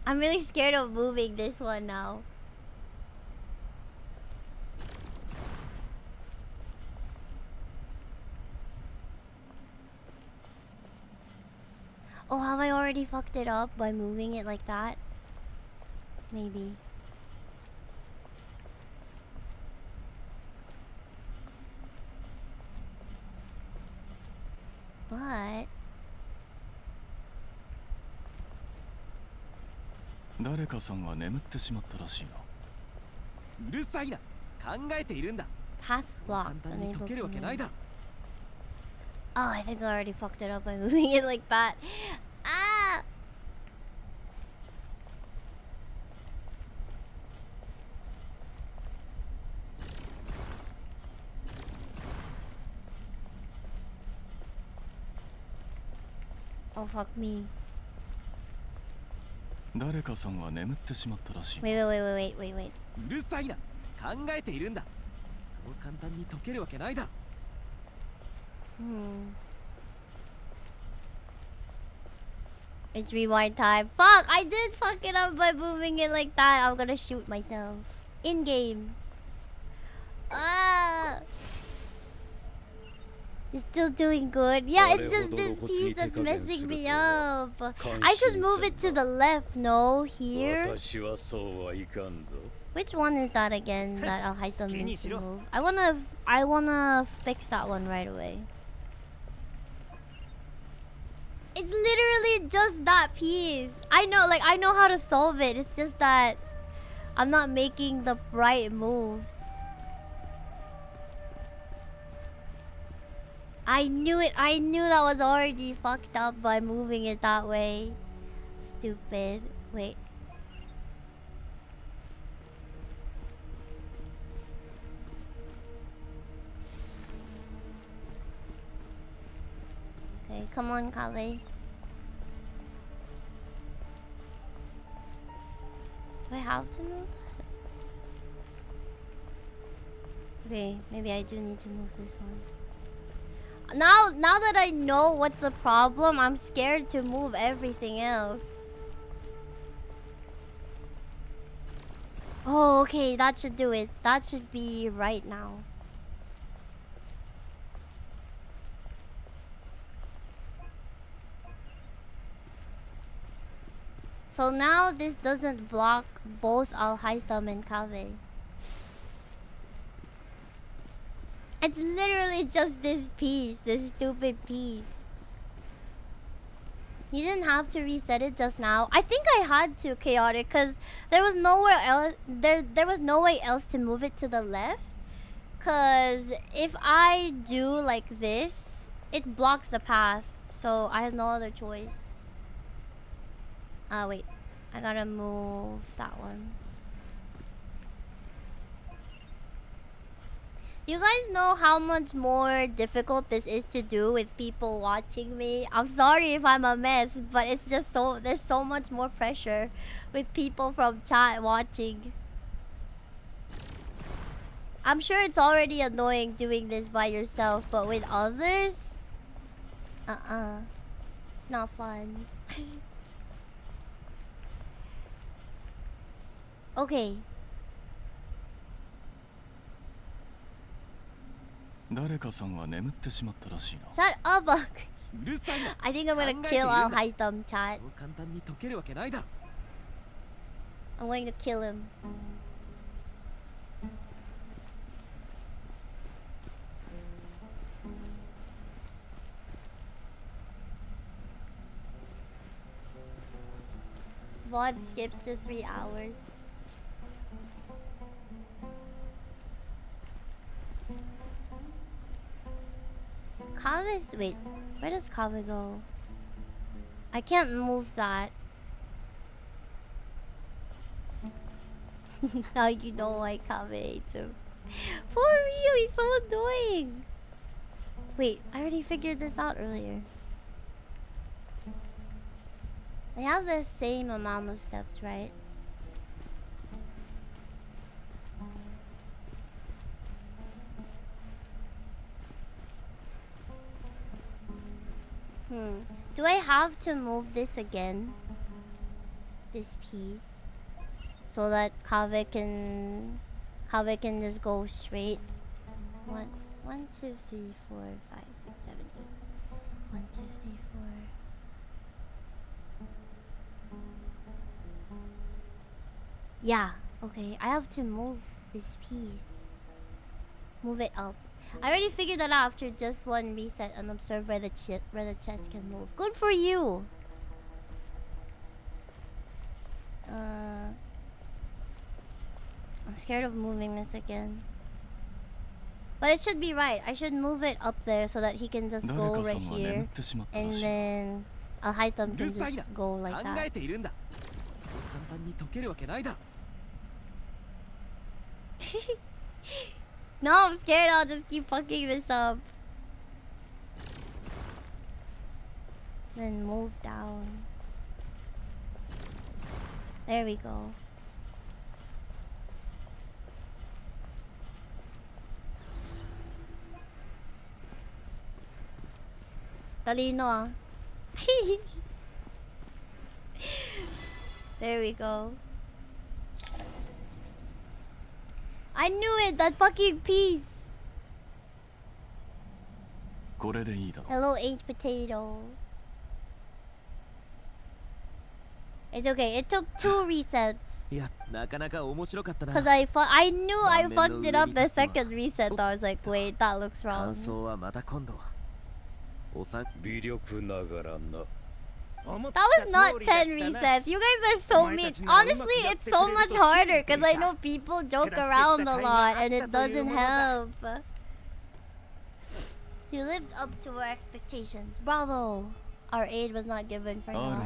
I'm really scared of moving this one now. Oh, have I already fucked it up by moving it like that? Maybe. But 誰かさんは眠ってしまったらしいな。うるさいな。考えているんだ。 path 簡 blocked. 単に Unable 解ける to わけない move. だろ。 Oh, I think I already fucked it up by moving it like that. Ah! Oh, fuck me. 誰かさんは眠ってしまったらしい。 Wait, wait, wait, wait, wait, wait. うるさいな。考えているんだ。そう簡単に解けるわけないだろ。 It's rewind time. Fuck! I did fuck it up by moving it like that. I'm gonna shoot myself. In game. Ah! You're still doing good. Yeah, it's just this piece that's messing me up. I should move it to the left. No, here. Which one is that again? That Alhaitham needs to move. I wanna fix that one right away. It's literally just that piece. I know how to solve it. It's just that I'm not making the right moves. I knew it. I knew that was already fucked up by moving it that way. Stupid. Wait. Okay, come on, Kale. Do I have to move that? Okay, maybe I do need to move this one. Now that I know what's the problem, I'm scared to move everything else. Oh, okay, that should do it. That should be right now. So now this doesn't block both Alhaitham and Kaveh. It's literally just this piece, this stupid piece. You didn't have to reset it just now. I think I had to, Chaotic, because there was nowhere else. There was no way else to move it to the left. Because if I do like this, it blocks the path. So I have no other choice. Wait. I gotta move that one. You guys know how much more difficult this is to do with people watching me? I'm sorry if I'm a mess, but it's just there's so much more pressure with people from chat watching. I'm sure it's already annoying doing this by yourself, but with others? It's not fun. Okay. 誰かさんは眠ってしまったらしいな。 Shut up! うるさいな。 I think I'm gonna kill Alhaitham, chat. そう簡単に解けるわけないだろ。 I'm going to kill him. VOD skips to 3 hours. Kaveh's... Wait, where does Kaveh go? I can't move that. Now you know why Kaveh hates him. For real, he's so annoying. Wait, I already figured this out earlier. They have the same amount of steps, right? Do I have to move this again? This piece? So that Kaveh can just go straight. 1, 2, 3, 4, 5, 6, 7, 8. 1, 2, 3, 4. Yeah, okay. I have to move this piece. Move it up. I already figured that out after just one reset and observe where the chest can move. Good for you. I'm scared of moving this again. But it should be right. I should move it up there so that he can just go right here. And then Alhaitam can just go like that. No, I'm scared I'll just keep fucking this up. Then move down. There we go. Talino ah. There we go. I knew it! That fucking piece! Hello, H potato. It's okay. It took 2 resets. Cause I knew I fucked it up the second reset. I was like, wait, that looks wrong. That was not 10 resets. You guys are so mean. Honestly, it's so much harder because I know people joke around a lot and it doesn't help. You lived up to our expectations. Bravo! Our aid was not given for naught.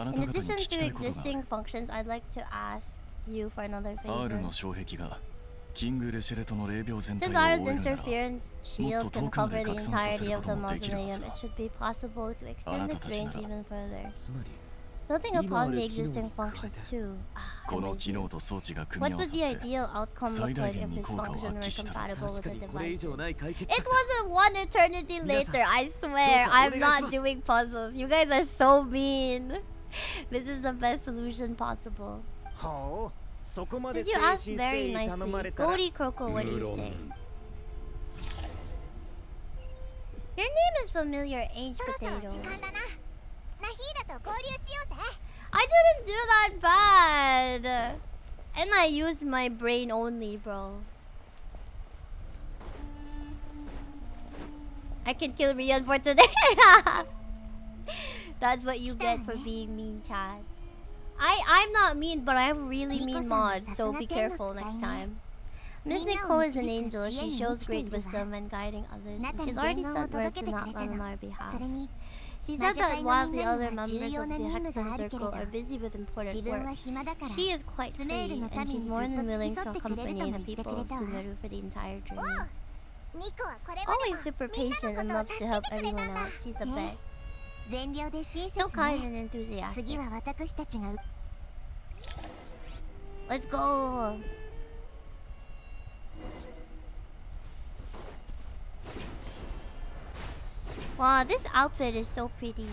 In addition to existing functions, I'd like to ask you for another favor. Since R's interference shield can cover the entirety of the mausoleum, it should be possible to extend its range even further. Building upon the existing functions too. What would the ideal outcome look like if this function were compatible with the device? It wasn't 1 eternity later, I swear. I'm not doing puzzles. You guys are so mean. This is the best solution possible. Since you asked very nicely, Goldie Croco, what do you say? Your name is familiar, Age Potato. I didn't do that bad! And I used my brain only, bro. I can kill Rian for today. That's what you get for being mean, Chad. I'm not mean, but I have really mean mods, so be careful next time. Miss Nicole is an angel. She shows great wisdom in guiding others. And she's already sent word to Natlan on our behalf. She said that while the other members of the Hexen Circle are busy with important work, she is quite free, and she's more than willing to accompany the people of Sumeru for the entire journey. Always super patient and loves to help everyone out. She's the best. So kind and enthusiastic. Let's go! Wow, this outfit is so pretty.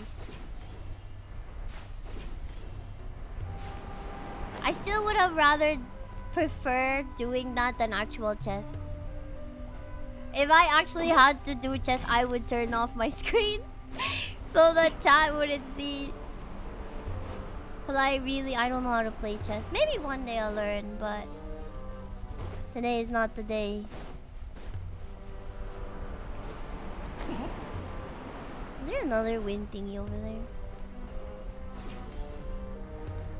I still would have rather preferred doing that than actual chess. If I actually had to do chess, I would turn off my screen so the chat wouldn't see. Cause I don't know how to play chess. Maybe one day I'll learn, but today is not the day. Is there another wind thingy over there?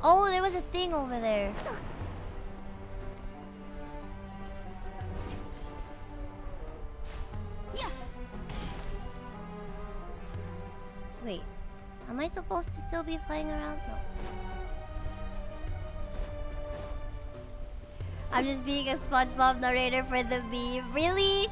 Oh, there was a thing over there. Wait, am I supposed to still be flying around? No. I'm just being a SpongeBob narrator for the meme. Really?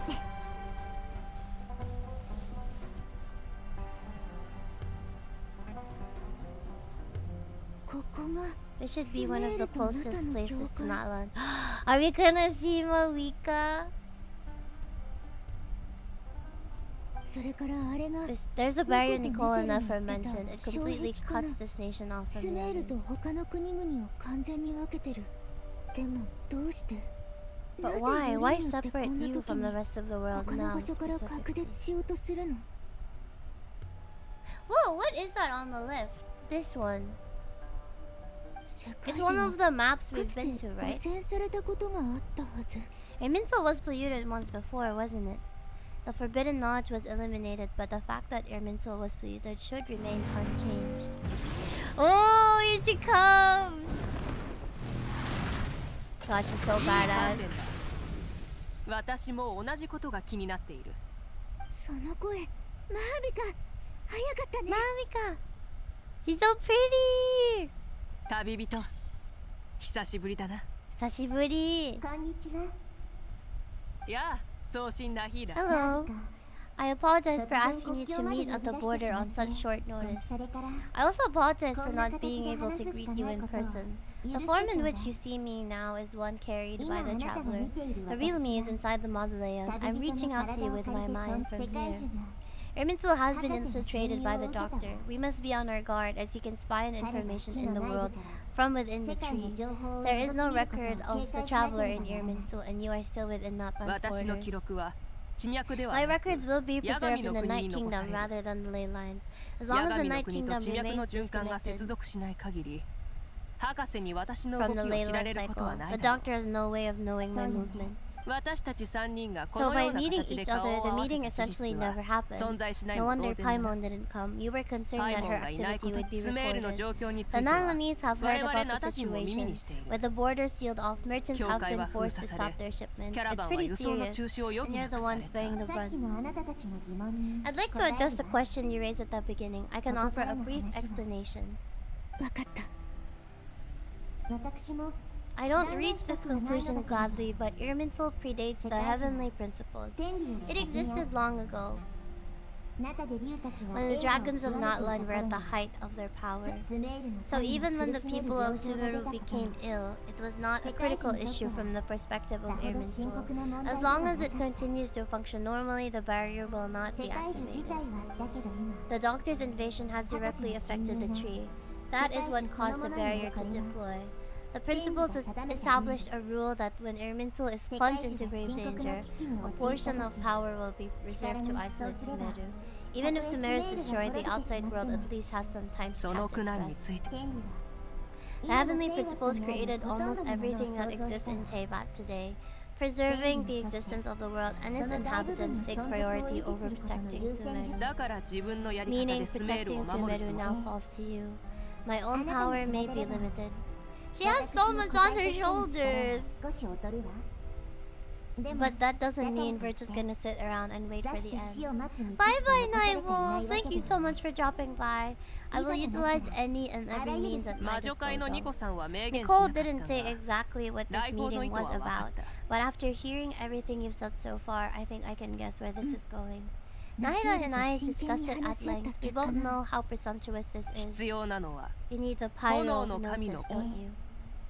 This should be one of the closest places to Natlan. Are we gonna see Moika? There's a barrier Nicole and Nefer mentioned. It completely cuts this nation off from the others. But why? Why separate you from the rest of the world now specifically? Whoa, what is that on the left? This one. It's one of the maps we've been to, right? Irminsul was polluted once before, wasn't it? The forbidden knowledge was eliminated, but the fact that Irminsul was polluted should remain unchanged. Oh, here she comes! Gosh, she's so badass. 私も同じことが気になっている。その声、マービカ、早かったね。Marika! She's so pretty! 旅人、久しぶりだな。Sashiburi! こんにちは。やあ、送信ラヒーだ。 Hello. I apologize for asking you to meet at the border on such short notice. I also apologize for not being able to greet you in person. The form in which you see me now is one carried by the traveler. The real me is inside the mausoleum. I'm reaching out to you with my mind from here. Irminsul has been infiltrated by the doctor. We must be on our guard as he can spy on information in the world from within the tree. There is no record of the traveler in Irminsul, and you are still within Natlan's 私の記 borders. 録は地脈では My なく、 records will be preserved in the 闇の国 Night に残 Kingdom される。 rather than the ley lines. As long as 八 the 神の Night 国と Kingdom 地脈の remains 循環が disconnected 接続しない限り、博士に私の from 動 the きを ley 知られ line ることは cycle, な the いだろう。 doctor has no way of knowing my movements. 私たち三人がこ So の by ような meeting 形で each 顔 other, を the 合わせ meeting た事 essentially 実は never happened. 存在しない No も wonder 同然だ。 Paimon didn't come. You were concerned パイ that モ her ンがいない activity こと、 would be スメールの recorded. 状況につ The いては Nalanese have 我 heard 々 about の the 私にも耳 situation. にしている。 With the borders sealed off, merchants 教 have 会 been は封 forced 鎖 to さ stop れ、 their shipments. キャラ It's バンは pretty 輸送の serious, 中止を余 and 儀 you're な the くされ ones bearing た。 the さっき brunt. のあなたたちの疑問に I'd like to 答え address the るわ。 question you raised at the beginning. I can offer a brief explanation. わかった。私も I don't reach this conclusion gladly, but Irminsul predates the heavenly principles. 天理より It 先にあ existed long ago, 中で竜たちは when the 栄華を dragons of 極めてい Natlan た were at the 頃 height of their power. にスメールの So 神 even が when 苦 the しめる people 病 of 状が出 Sumeru たこと became ill, it was not a critical issue from the perspective さ of ほど深 Irminsul. 刻な問題 As では long な as かっ it た。 continues to function normally, the barrier will not 世 be 界樹自 activated. 体はだけど今 The doctor's invasion has directly affected the tree. That is what caused the barrier to deploy. The principles established a rule that when Irminsul is plunged into grave danger, a portion of power will be reserved to isolate Sumeru. Even if Sumeru is destroyed, the outside world at least has some time to その catch 苦 its 難に breath. ついて 天理は The heavenly principles created almost everything that exists in Teyvat today. Preserving the existence of the world and its inhabitants takes priority over protecting Sumeru. だから自分のやり方 Meaning でスメール protecting を守るつ Sumeru もり。 now falls to you. My own power may be limited. She has so much on her shoulders! 少し劣るわ。でも But that doesn't mean we're just gonna sit around and wait 座 for し the て死 end. を待つ道し Bye か bye, 残されていないわ Naivo! け Thank you だ so much for dropping by. I will utilize any and every means at 魔 my 女界のニコ disposal. さんは明言し Nicole なかっ didn't た say が、 exactly what this 来訪の meeting 意図 was は分か about, った。 but after hearing everything you've said so far, I think I can guess where this is going. Naida and I discussed it at length. We both know how presumptuous this 必 is. 要なのは You need the 炎の神の pyronosis, 子。 don't you?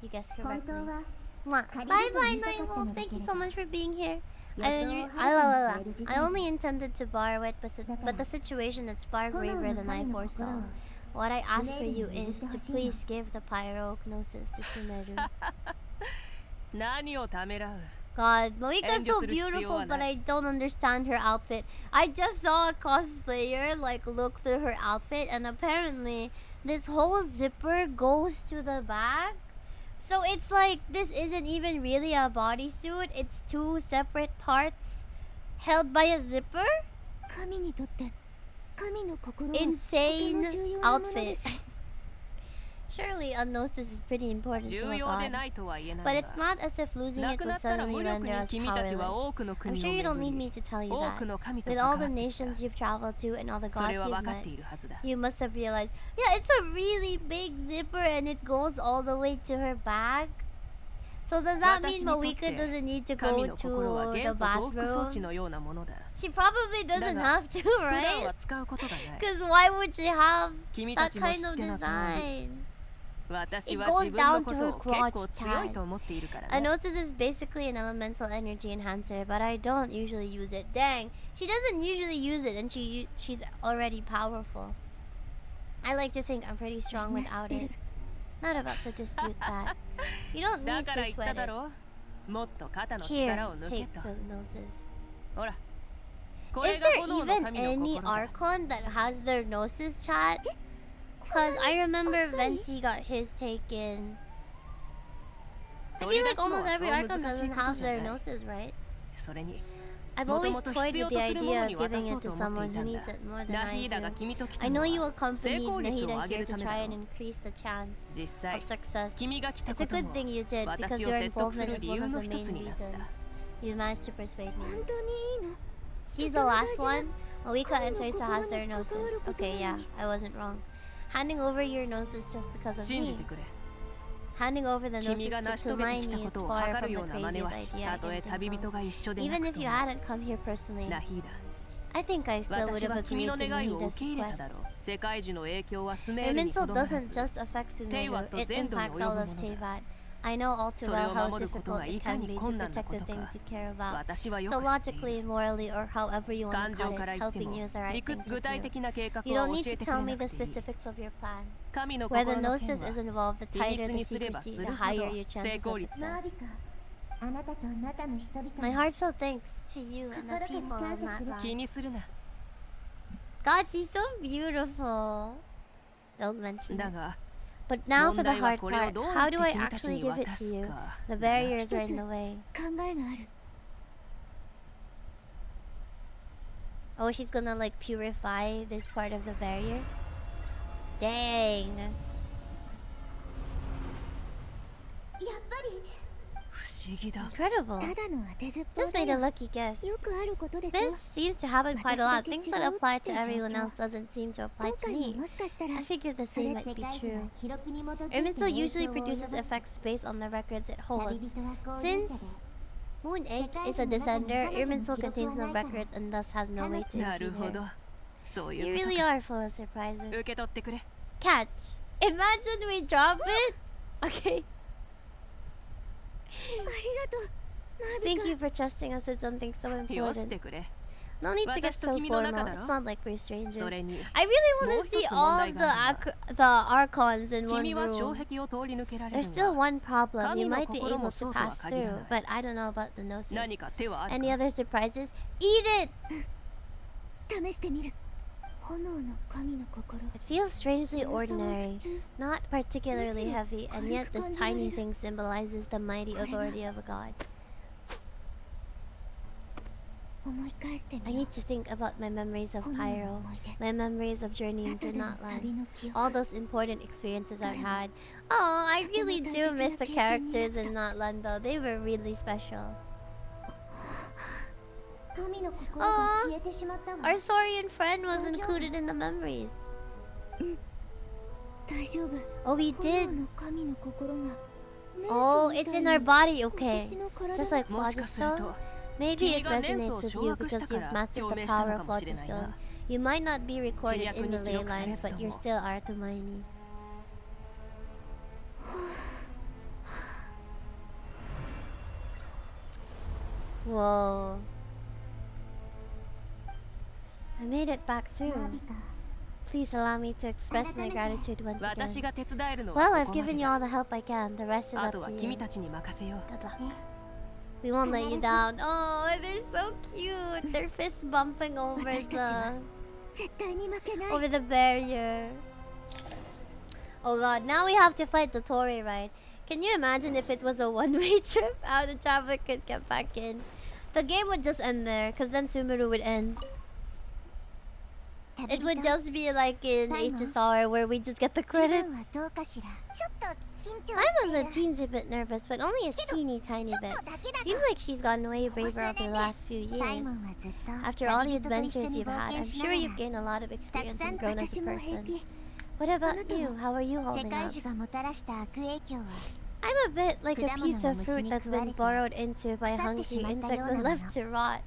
You guessed 本当 correctly. は Mwah. Karibu Bye bye, to meet Naivo. the Thank you Captain. so much for being here. You're I, so only- hard I, la- la- la. on the I only intended to borrow it, but the situation is far 炎 graver の than I 神の心 foresaw. を What I ask for you Sumeruに is 譲って to ほしいの。 please give the pyrognosis to Sumeru. 何をためらう。 God, Moika's so 遠慮する必要 beautiful, は but ない。 I don't understand her outfit. I just saw a cosplayer like look through her outfit, and apparently this whole zipper goes to the back. So it's like this isn't even really a bodysuit. It's two separate parts held by a zipper. 神にとって神の心はとて Insane も重要なもので outfit. す。 Surely a gnosis is pretty important to 重 a 要で god. ないとは言えな But い it's が、 not as if losing な it くな would ったら suddenly 無力 render に us 君たちは powerless. 多くの I'm 国 sure を you don't 巡 need り、 me to tell you 多 that. くの神と With 関 all わ the ってき nations た。 you've traveled to and all the そ gods れは you've 分かってい met, るはずだ。 you must have realized, yeah, it's a really big zipper and it goes all the way to her back. So does that mean 私にとって Moika doesn't need to 神 go の心は to 元 the 素増幅装置 bathroom? のようなものだ。 She probably doesn't だが、 have to, 普段 right? は 使うことがない。 Because why would she have 君た that ちも知 kind っ of ての通り、 design? 私 It は goes 自分の down こ to と her を結構 crotch 強い tab. と思っているから A ね gnosis is basically an elemental energy enhancer, but I don't usually use it. Dang, she doesn't usually use it, and she's already powerful. I like to think I'm pretty strong without it. Not about to dispute that. You don't だ need から to 言った sweat だ it. ろもっと肩の Here, 力を抜け take と the gnosis. ほらこ Is れが there 炎の even 神の any 心だ Archon that has their gnosis chat? Cause I remember Venti got his taken. I feel like almost every Archon doesn't have their gnosis, right? それに I've always toyed with the idea of giving it to someone who needs it more than ナ I ヒーダが do. 君と来 I たの know you は成 accompanied 功率を Nahida 上げ here る to ため try だ and ろ increase the chance 実 of 際 success. 君が来た It's こ a と good も thing you did because 私を your 説得す involvement る is 理 one 由 of の the 一 main つになった reasons. You managed to persuade 本 me. 当にいいの She's the last one? Oika and Soita has their gnosis. Okay, yeah, I wasn't wrong. Handing over your gnosis just because of 信じ me. てくれ Handing over the 君 gnosis が to 成し遂げてき Tumaini た is ことを far 図る from よ the うな真似は craziest し idea た I とえ can think 旅 of. 人が一緒でな Even く if と you も hadn't come here personally, ナヒーダ I think I still would 私 have は君 agreed の to 願いを Nahida's 受け入れた request. だろう世界中の影響はスメールにと Irminsul どまら doesn't ず just affect Sumeru, Teiwat と it 全土に impacts 及ぶ all も of のだ Teyvat. I know all too それ well を how 守ること difficult が it いか can に be to 困難な protect こ the とか things you care about. 私はよ So く知っている logically, morally, or however you want 感 to 情 cut から it, 言って helping も you is the right thing 具 to 体 do. 的な計画 You は don't 教 need え to てく tell れ me な the くていい specifics of your plan. 神の Where the 心の gnosis 剣 is は involved, the 秘 tighter 密 the にすれば secrecy, す the るほ higher ど your 成 chances of 功率 success. ナービカあなたとあなたの人々 My に heartfelt thanks to you and the 心から people 感 on 謝 that する land. 気にするな God, she's so beautiful. Don't mention だ it. が But now for 問 the 題は hard これを part. どうや How って do I 君たち actually に give it 渡 to す you? か The だな barriers are in 一つ the way. 考えがある Oh, she's gonna like purify this part of the barrier? Dang. やっぱり不思議だ Incredible. ただの当てずっぽう Just だ made a よ lucky guess. よくあることでしょ This seems to happen quite a lot. Things that apply to everyone else doesn't seem to apply 今 to 回も me. もしかしたら I figured the それ same might 世 be 界中 true. は記録に基づいて Irminsul 影 usually 響を及 produces ぼす effects based on the records it 旅 holds. 人は交流者 Since で Moon Egg is a descender, Irminsul contains no records and thus has no way to な impede るほど her. そうい You うこと really か are full of surprises. 受け取ってくれ Catch. Imagine we drop it. Okay. ありがとうナビ Thank カ you for trusting us with something so よし important. てくれ No need to get 私と so 君の formal. 仲だろ It's not like we're strangers. それに I really want to see all the archons in one 君は障 room. 壁を通り抜けられ There's る still が one problem. You 神の might be 心 able も to そうとは pass 限らない through, but I don't know about the gnosis. 何か手はある Any か other surprises? Eat it! 試してみる炎の神の心 It feels strangely 重さは ordinary, 普通 not particularly heavy, and yet this tiny thing symbolizes the mighty authority of a god. 思い返して I みよ need to think about my memories of う炎の Pyro, 思い出 my memories of journeying た to だの旅 Notland, の記 all 憶 those important experiences I've had. Oh, I really do miss the characters in Notland though. They were really special. 神の心が消えてしまったわ Our Saurian friend was included in the memories. 大丈夫 Oh, we 炎 did. の神の心が Oh, it's in our body. Okay. 私の体 Just like もしかする Phlogiston. と Maybe 君 it が年 resonates 層を with 掌 you 握し because たか you've ら mastered 共 the 鳴したの power か of もしれない Phlogiston. な You might not be recorded 知略 in に the 記 ley 録され lines, ずと but you're も still Artumaini. Whoa. I made it back ナ through. ビカ Please allow me to express my gratitude once 私 again. が手伝えるの Well, は I've ここま given で you だ all the help I can. The rest is あ up とは to 君 you. たちに任せよう Good luck. We won't let you down. Oh, they're so cute. Their fists bumping over 私たちは the 絶対に負けない over the barrier. Oh god, now we have to fight the Torii ride. Can you imagine if it was a one-way trip? How the traveler could get back in? The game would just end there, because then Sumeru would end. It would just be like in HSR where we just get the 気 credits. 分はどうかしらちょっと緊張 I して was い a る teensy bit nervous, but only a teeny tiny ちょっ bit. とだけだぞ Seems like she's gotten way braver over the last few タイ years. モンはずっと After all the 旅人と一緒 adventures に you've 冒 had, 険 I'm しな sure が you've ら gained a lot of たく experience さん and grown as 私 a も平 person. 気 What あ about なた you? も How are you 世 holding 界 up? 樹がもたらした悪影響は I'm a bit like a piece of fruit that's been 果物の虫に食われて borrowed into by 腐って hungry しまった insects よう and なもの。 left to rot.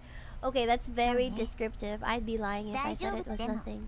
Okay, that's very そうね。 descriptive. I'd be lying if I said it was 大丈夫でも。 nothing.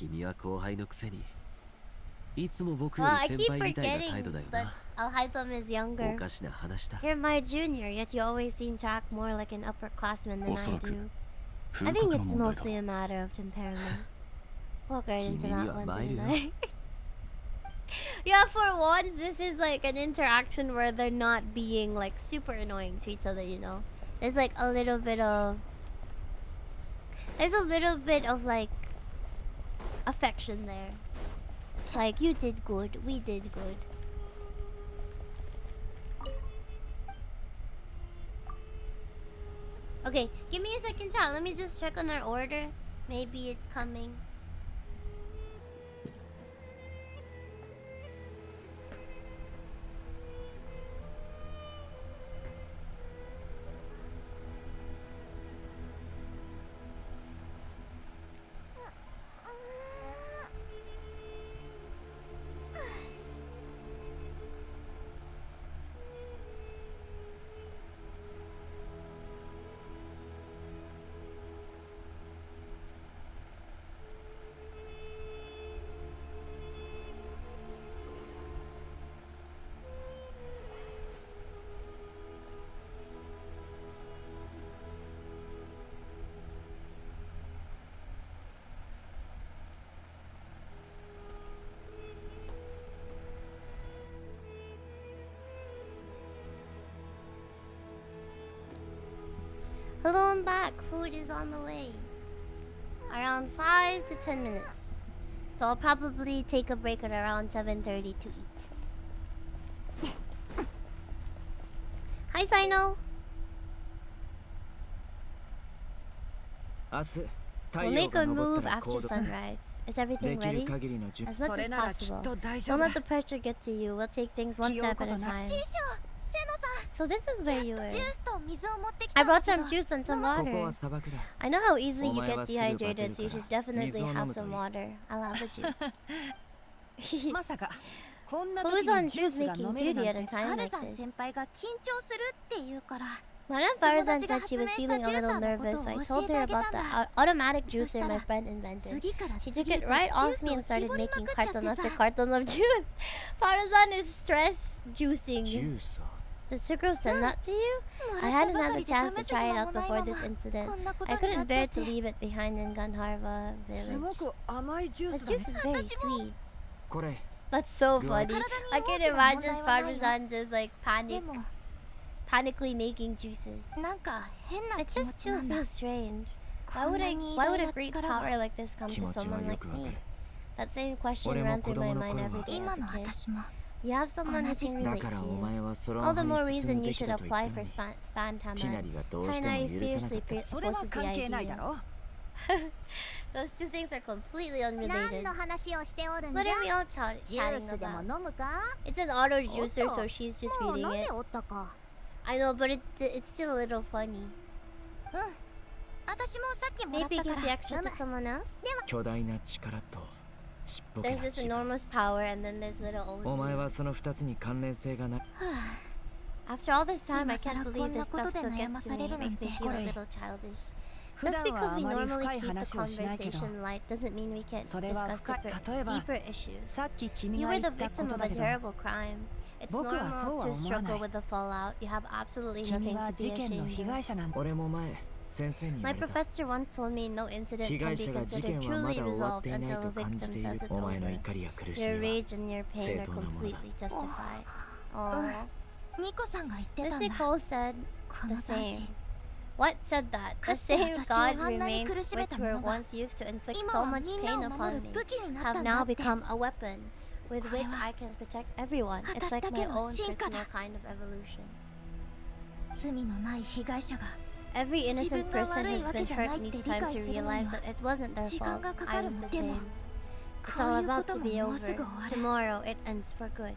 君は後輩のくせにいつも僕よ Well, I り keep 先輩みたいな態 forgetting 度だよ that な。 Alhaitham is お younger. かしな話だ。 You're my junior, yet you always seem to act more like an upperclassman than I おそらく do. 風 I 格 think の it's 問題だ mostly a matter of temperament. Walk right into 君に that は one, 参る didn't よ。 I? Yeah, for once, this is like an interaction where they're not being like super annoying to each other, you know? There's like a little bit of. There's a little bit of like affection there. It's like, you did good, we did good. Okay, give me a second, chat. Let me just check on our order. Maybe it's coming. Hello, I'm back. Food is on the way. Around 5 to 10 minutes. So I'll probably take a break at around 7:30 to eat. Hi, Sino. We'll make a move after sunrise. Is everything ready? As much as possible. Don't let the pressure get to you. We'll take things one step at a time. So this is where you are. I brought some juice and some water. I know how easily you get dehydrated, so you should definitely have some water. I'll have a juice. Who's on juice making duty at a time like this? Madame Farazan said she was feeling a little nervous, so I told her about the automatic juicer my friend invented. She took it right off me and started making carton after carton of juice. Farazan is stress juicing. Did Sukro send that to you? I hadn't had the chance to try it out before this incident. I couldn't bear to leave it behind in Gandharva village. The juice is very sweet. That's so funny. I can imagine Farazan just like panically making juices. It just still feels strange. Why would a great power like this come to someone like me? That same question ran through my mind every day as a kid. You have someone who can relate to you. All the more reason you should apply for Span-Tama. Tainari fiercely opposes the idea. Those two things are completely unrelated. What are we all chatting about? It's an auto juicer, so she's just reading it. I know, but it's still a little funny. Maybe give the extra to someone else? There's this enormous power, and then there's little old. After all this time, I can't believe this stuff still gets to me. It makes me feel a little childish. Just because we normally keep the conversation light doesn't mean we can't discuss deeper issues. You were the victim of a terrible crime. It's normal to struggle with the fallout. You have absolutely nothing to be ashamed of. My professor once told me no incident can be considered truly resolved until the victim says it's over. Your rage and your pain are completely justified. Aww. Miss Nicole said the same. What said that? The same God remains which were once used to inflict so much pain upon me have now become a weapon with which I can protect everyone. It's like my own personal kind of evolution. Every innocent person who's been hurt needs time to realize that it wasn't their fault. I was the same. It's all about to be over. Tomorrow it ends for good.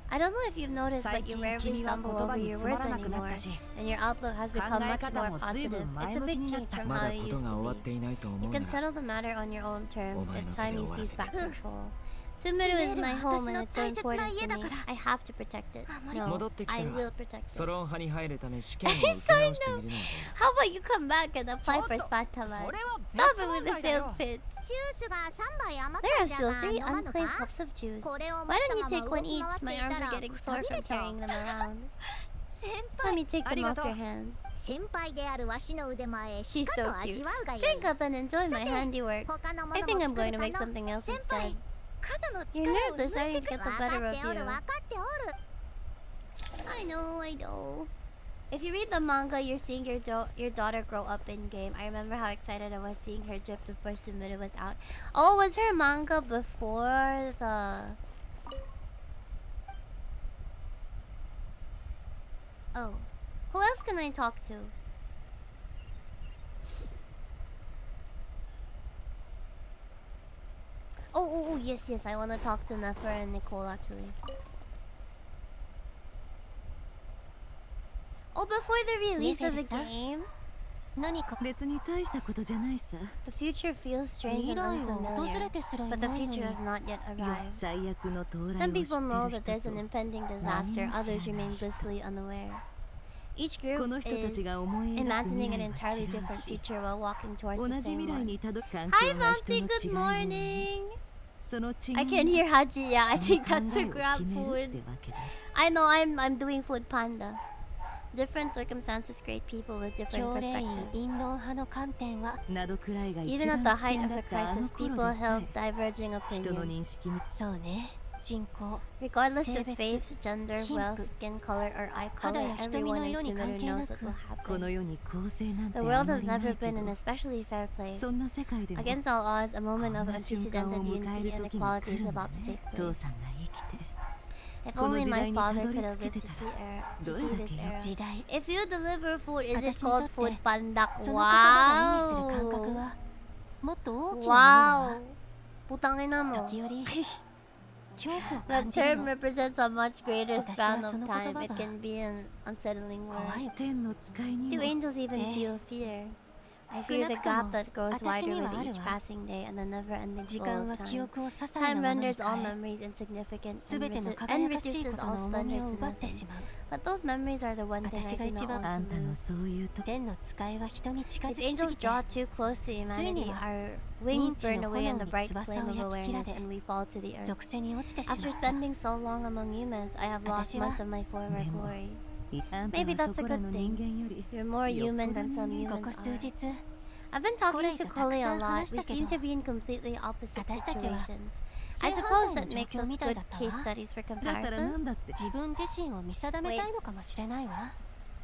I don't know if you've noticed, but you rarely stumble over your words anymore, and your outlook has become much more positive. It's a big change from how it used to be. You can settle the matter on your own terms. It's time you seize back control. Sumuru is my home and it's so important to me. I have to protect it. No, I will protect it. I know. How about you come back and apply for Span-Tama? Stop it with the sales pitch. There are still 3 unclaimed cups of juice. Why don't you take one each? My arms are getting sore from carrying them around. Let me take them off your hands. She's so cute. Drink up and enjoy my handiwork. I think I'm going to make something else instead. Your nerves are starting to get the 分か better って of おる you. 分かっておる。 I know, I know. If you read the manga, you're seeing your daughter grow up in game. I remember how excited I was seeing her drip before Sumida was out. Oh, was her manga before the... Oh. Who else can I talk to? Oh, yes, I want to talk to Nefer and Nicole actually. Oh, before the release of the game? 何か別に大したことじゃないさ。 The future feels strange and 未来を訪 unfamiliar, れてすらい but な the いのに future has not yet いや arrived. 最悪の到来 Some を知って people know る that there's 人 an と impending disaster, others remain blissfully unaware. Each こ group の人た is ちが思い描く imagining 未 an 来は entirely 違う different し future while walking towards 同 the じ same 未来 one. にたど環 Hi 境が人 Monty, の good 違いも morning! その違い I can hear Haji, yeah, I 人 think の that's 考 a えを grab 決める food. ってわけだ I know, I'm doing food panda. Different circumstances create people with 教 different 練員 perspectives. 陰謀派の観点はなどくらいが一 Even 番 at 危 the height 険 of だ the ったあの crisis, 頃 people でさ held diverging 人の opinions. 認識もそうね信仰 Regardless of 性別 faith, gender, wealth, 貧富 skin color, or eye 肌 color, や瞳の everyone in 色に関 Sumeru 係な knows く what will こ happen. の世に公正なんて The あ world ま has りない never け been ど an especially fair place. そんな世界でも Against all odds, a こ moment ん of な瞬間 unprecedented を迎 unity える and 時も来 equality る is んだ about to ね take 父 place. さんが生きて If この only 時 my 代にた father ど could り have 着け lived て to た see ら to ど see れだ this けの era. 時代 If you deliver food, is it 私に called とって food panda? その言葉が意味する感覚 Wow! はもっと大きなものだわ Wow! Putangina mo. 時折恐怖を The 感じる term の represents a much greater 私は span そ of の言 time. 葉 It が can be an unsettling 怖 word. い天の使いに Do も angels even ええ feel fear? I 少 fear な the くと gap も that grows 私 wider には with ある each わ passing day and the never-ending 時 flow 間 of は time. 記憶を些細な Time ものに renders all 変え memories insignificant すべての and 輝かしい reduces こと all の重み splendor を to 奪って nothing. しまう But those memories are the one thing 私 I が do 一 not 番 want あ to んたの lose. そういうと天の使いは人に近 If づきす angels ぎて draw too close to humanity, our wings burn away in the bright flame of awareness and we fall to the earth. 属性に落ちてしまっ After た spending so long among humans, I have lost 私は much of my former でも glory. あんた Maybe は that's そ a こら good の人 thing. 間より You're more よっ human ぽど than some こ humans こ数 are. 日 I've been talking to これとたく Koli さ a ん lot. 話し We たけど seem to be in completely opposite 私たちは situations. I 正 suppose 反 that 対の状 makes 況 us みたい good だった case わ studies for だったらな comparison. んだって自分自身を見定めたいのかもしれないわ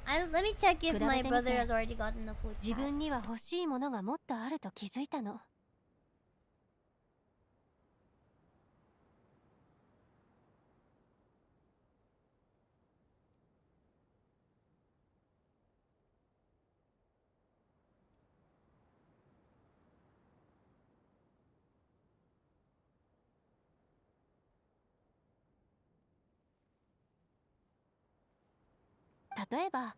Let me check if 比べてみて。 my brother has already gotten the food 自 chat. 分には欲しいものがもっとあると気づいたの例えば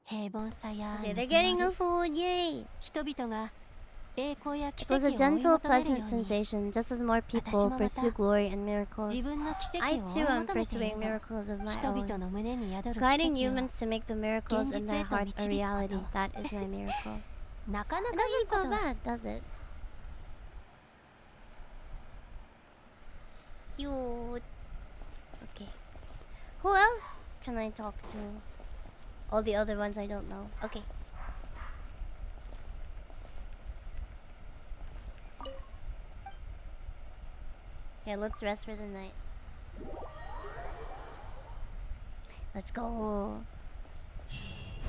平凡さや Okay, ぬ they're くま getting り the food, yay! 人々が栄光や奇 It 跡 was a を追い gentle, 求めるよ pleasant うに sensation, just as more people 私もまた pursue glory and miracles. 自分の奇跡 I を追 too い am 求めてい pursuing るの miracles of my 人々 own, の胸に宿る奇 guiding 跡を humans to make the miracles in their hearts a reality. That is my miracle. なかな It かいい doesn't こ so と bad, does it? Cute. Okay. Who else can I talk to? All the other ones I don't know. Okay. Yeah, let's rest for the night. Let's go.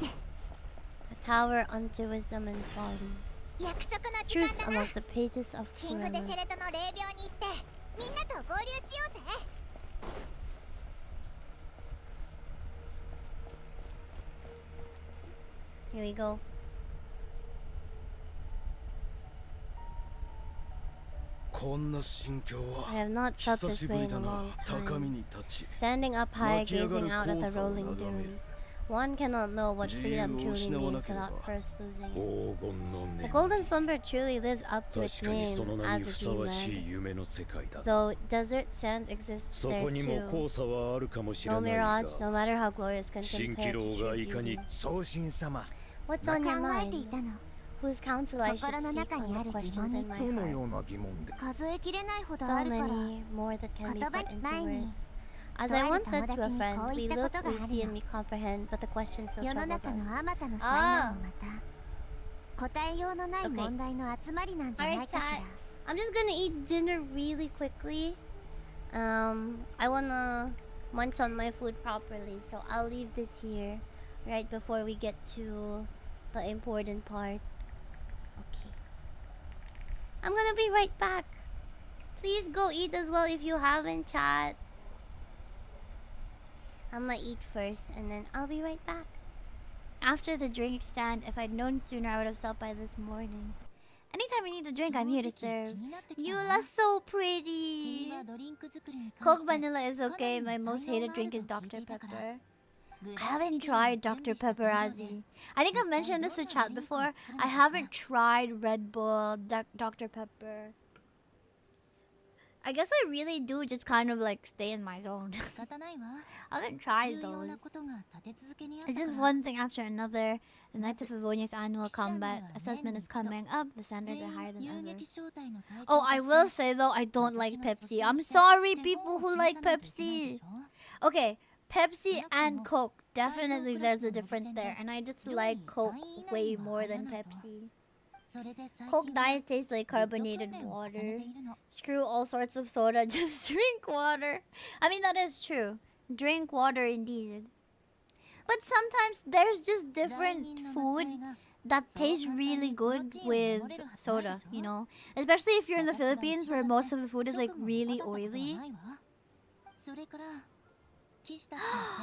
A tower unto wisdom and folly. 約束の時 Truth 間だな amongst the pages of キングデシェ Kurama. レトの霊廟に行ってみんなと合流しようぜ Here we go. こんな心境 I は have not felt 久 this しぶ way り in だ a な long 高み time. に立ち Standing up high, 巻き上がる gazing out at 黄 the 砂を rolling 眺め dunes. One cannot know what 自 freedom 由を truly 失わな means ければ without first losing it. 黄金の The 念 golden slumber truly lives up to its 確かにそ name の名 as に a ふさわし dreamland. い夢の世界だ Though desert sands exist そ there こにも too. 黄砂はあるかもしれ No ないが mirage, no matter how glorious, can 蜃気 compare to 楼 true がいかに beauty. 送信様 What's 考 on your えてい mind? たの Whose counsel I should 心の seek 中 on にあ the る疑 questions 問に in my どの heart? ような疑問で数えきれないほど So あるから many more that can be 言葉 put into 前に words. As I とある once said to a 友達に friend, こう we 言った look, ことが we ある see, の and we comprehend, but the question still 世の troubles 中 us. のあまたの才能もまた答えようのない問題の集まりなんじゃないかしら I'm just gonna eat dinner really quickly. I wanna munch on my food properly, so I'll leave this here right before we get to the important part. Okay. I'm gonna be right back. Please go eat as well if you haven't, chat. I'm gonna eat first and then I'll be right back. After the drink stand, if I'd known sooner, I would have stopped by this morning. Anytime we need a drink, I'm here to serve. Eula's so pretty. Coke vanilla is okay. My most hated drink is Dr. Pepper. I haven't tried Dr. Pepper, Azzy. I think I've mentioned this to chat before. I haven't tried Red Bull, Dr. Pepper. I guess I really do just kind of like stay in my zone. I haven't tried those. It's just one thing after another. The Knights of Livonia's annual combat assessment is coming up. The standards are higher than ever. Oh, I will say though, I don't like Pepsi. I'm sorry, people who like Pepsi. Okay, Pepsi and Coke. Definitely there's a difference there. And I just like Coke way more than Pepsi. Coke Diet tastes like carbonated water. Screw all sorts of soda, just drink water. I mean, that is true. Drink water indeed. But sometimes there's just different food that tastes really good with soda, you know? Especially if you're in the Philippines where most of the food is like really oily.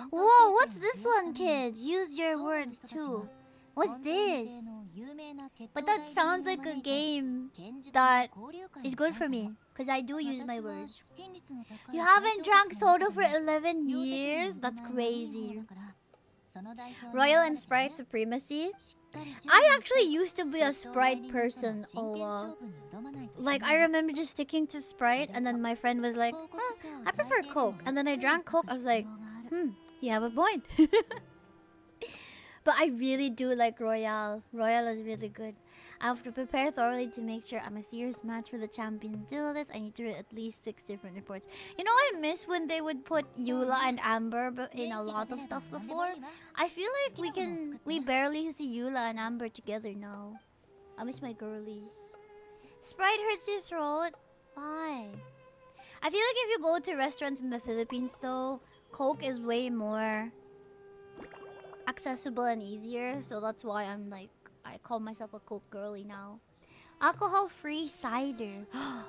Whoa, what's this one, kid? Use your words too. What's this? But that sounds like a game that is good for me, because I do use my words. You haven't drank soda for 11 years? That's crazy. Royal and Sprite supremacy? I actually used to be a Sprite person, like, I remember just sticking to Sprite, and then my friend was like, oh, I prefer Coke. And then I drank Coke, I was like, you have a point. But I really do like Royale. Royale is really good. I have to prepare thoroughly to make sure I'm a serious match for the champion duelist. I need to read at least 6 different reports. You know, I miss when they would put Eula and Amber in a lot of stuff before. I feel like we barely see Eula and Amber together now. I miss my girlies. Sprite hurts your throat? Why? I feel like if you go to restaurants in the Philippines though, Coke is way more accessible and easier, so that's why I'm like, I call myself a Coke girly now. Alcohol-free cider.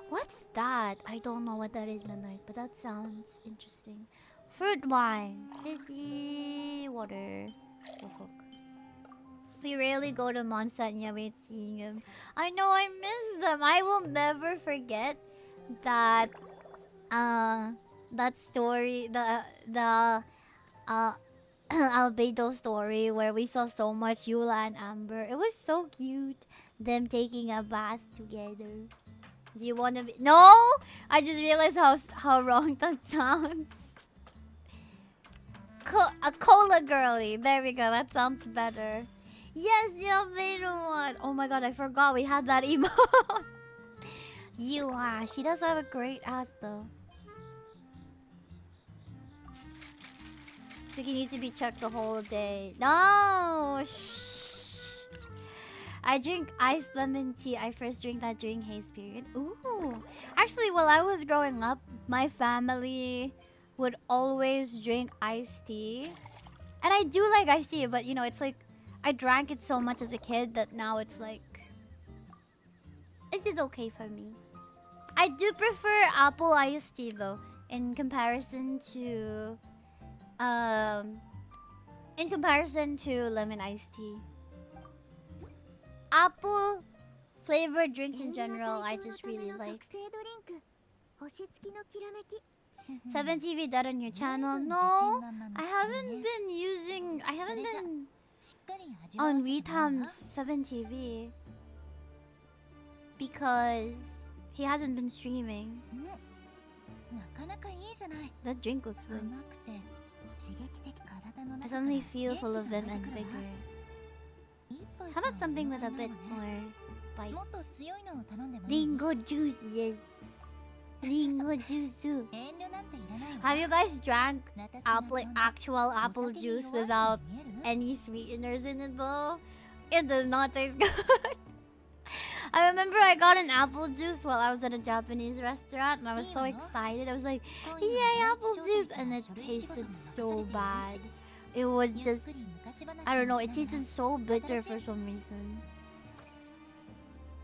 What's that? I don't know what that is, Midnight, but that sounds interesting. Fruit wine. Fizzy water. Oh, fuck. We rarely go to Mondstadt, yeah, wait, seeing him. I know, I miss them. I will never forget that that story, the Albedo story where we saw so much Eula and Amber. It was so cute. Them taking a bath together. Do you want to be? No! I just realized how wrong that sounds. A cola girly. There we go. That sounds better. Yes, the Albedo one. Oh my god, I forgot we had that emote. Eula. She does have a great ass though. He needs to be checked the whole day. No! Shh. I drink iced lemon tea. I first drink that during haze period. Ooh. Actually, while I was growing up, my family would always drink iced tea. And I do like iced tea, but you know, it's like I drank it so much as a kid that now it's like, this is okay for me. I do prefer apple iced tea though, in comparison to lemon iced tea. Apple flavored drinks in general, I just really like. 7TV dead on your channel? No, I haven't been on Weetam's 7TV because he hasn't been streaming. That drink looks good. I suddenly feel full of vim and vigor. How about something with a bit more bite? Ringo juice, yes. Ringo juice too. Have you guys drank actual apple juice without any sweeteners in it though? It does not taste good. I remember I got an apple juice while I was at a Japanese restaurant and I was so excited. I was like, yay, apple juice! And it tasted so bad. It was just, I don't know, it tasted so bitter for some reason.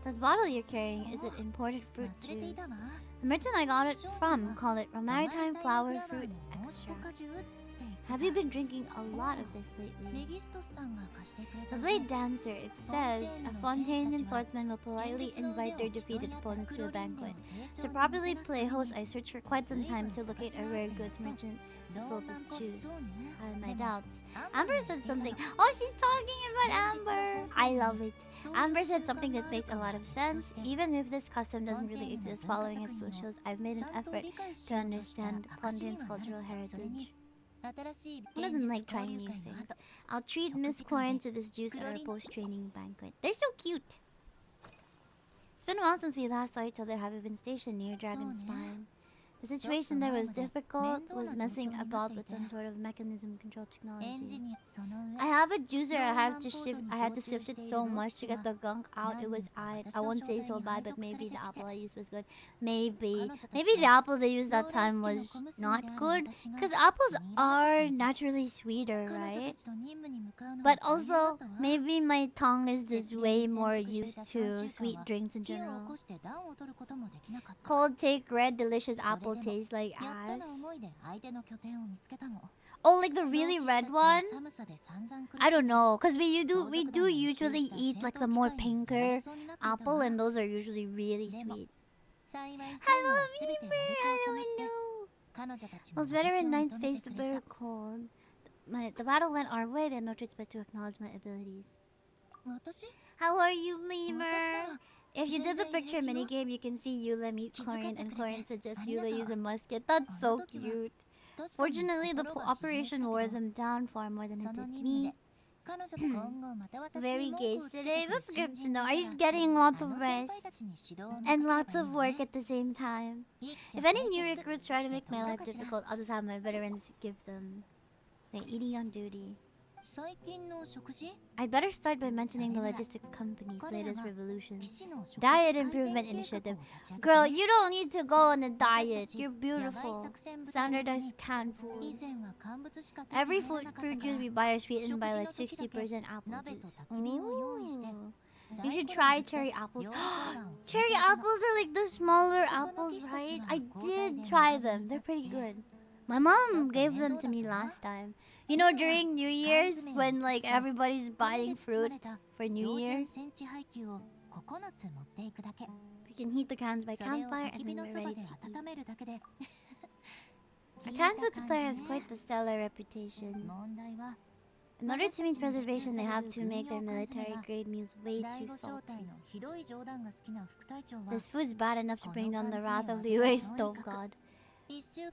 That bottle you're carrying, is it imported fruit juice? The merchant I got it from called it Maritime Flower Fruit Extract. Have you been drinking a lot of this lately? The Blade Dancer, it says, a Fontanian swordsman will politely invite their defeated opponents to a banquet. To properly play host, I searched for quite some time to locate a rare goods merchant who sold this juice. I had my doubts. Amber said something. Oh, she's talking about Amber! I love it. Amber said something that makes a lot of sense. Even if this custom doesn't really exist, following it still shows I've made an effort to understand Fontaine's cultural heritage. Who doesn't like trying new things? I'll treat Miss Corin to this juice at our post-training banquet. They're so cute! It's been a while since we last saw each other. Have you been stationed near Dragon's Spine? The situation there was difficult, was messing about with some sort of mechanism control technology. I have a juicer, I had to shift it so much to get the gunk out. It was I won't say so bad, but maybe the apple I used was good. Maybe the apple they used that time was not good. Because apples are naturally sweeter, right? But also, maybe my tongue is just way more used to sweet drinks in general. Cold take, red, delicious apple taste like ass. Oh, like the really red one? I don't know, cause we do usually eat like the more pinker apple, and those are usually really sweet. Hello, Weaver! Hello. Those veteran knights faced the bitter cold. The battle went our way, and no choice but to acknowledge my abilities. How are you, Lemur? If you did the picture minigame, you can see Eula meet Corin, and Corin suggests Eula use a musket. That's so cute. Fortunately, the operation wore them down far more than it did me. Very gay today. That's good to know. Are you getting lots of rest and lots of work at the same time? If any new recruits try to make my life difficult, I'll just have my veterans give them. They're eating on duty. I'd better start by mentioning the logistics company's latest revolution. Diet Improvement Initiative. Girl, you don't need to go on a diet. You're beautiful. Standardized canned food. Every fruit juice we buy is sweetened by like 60% apple juice. Ooh. You should try cherry apples. Cherry apples are like the smaller apples, right? I did try them. They're pretty good. My mom gave them to me last time. You know, during New Year's, when like everybody's buying fruit for New Year's, we can heat the cans by campfire and then we're ready to eat. Our canned food supplier has quite the stellar reputation. In order to mean preservation, they have to make their military-grade meals way too salty. This food's bad enough to bring down the wrath of the US stove god.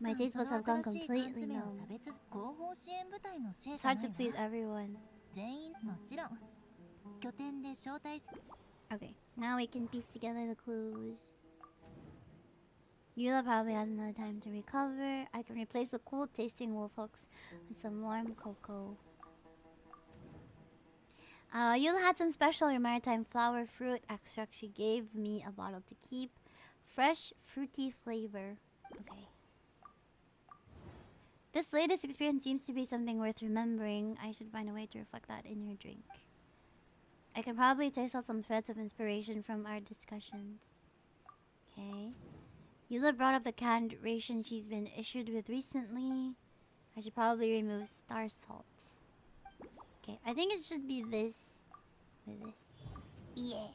My taste buds have gone completely numb. It's hard to please everyone. Okay, now we can piece together the clues. Eula probably has another time to recover. I can replace the cool tasting wolf hooks with some warm cocoa. Eula had some special maritime flower fruit extract. She gave me a bottle to keep. Fresh, fruity flavor. Okay. This latest experience seems to be something worth remembering. I should find a way to reflect that in your drink. I can probably taste out some threads of inspiration from our discussions. Okay. Eula brought up the canned ration she's been issued with recently. I should probably remove star salt. Okay, I think it should be this with this. Yeah.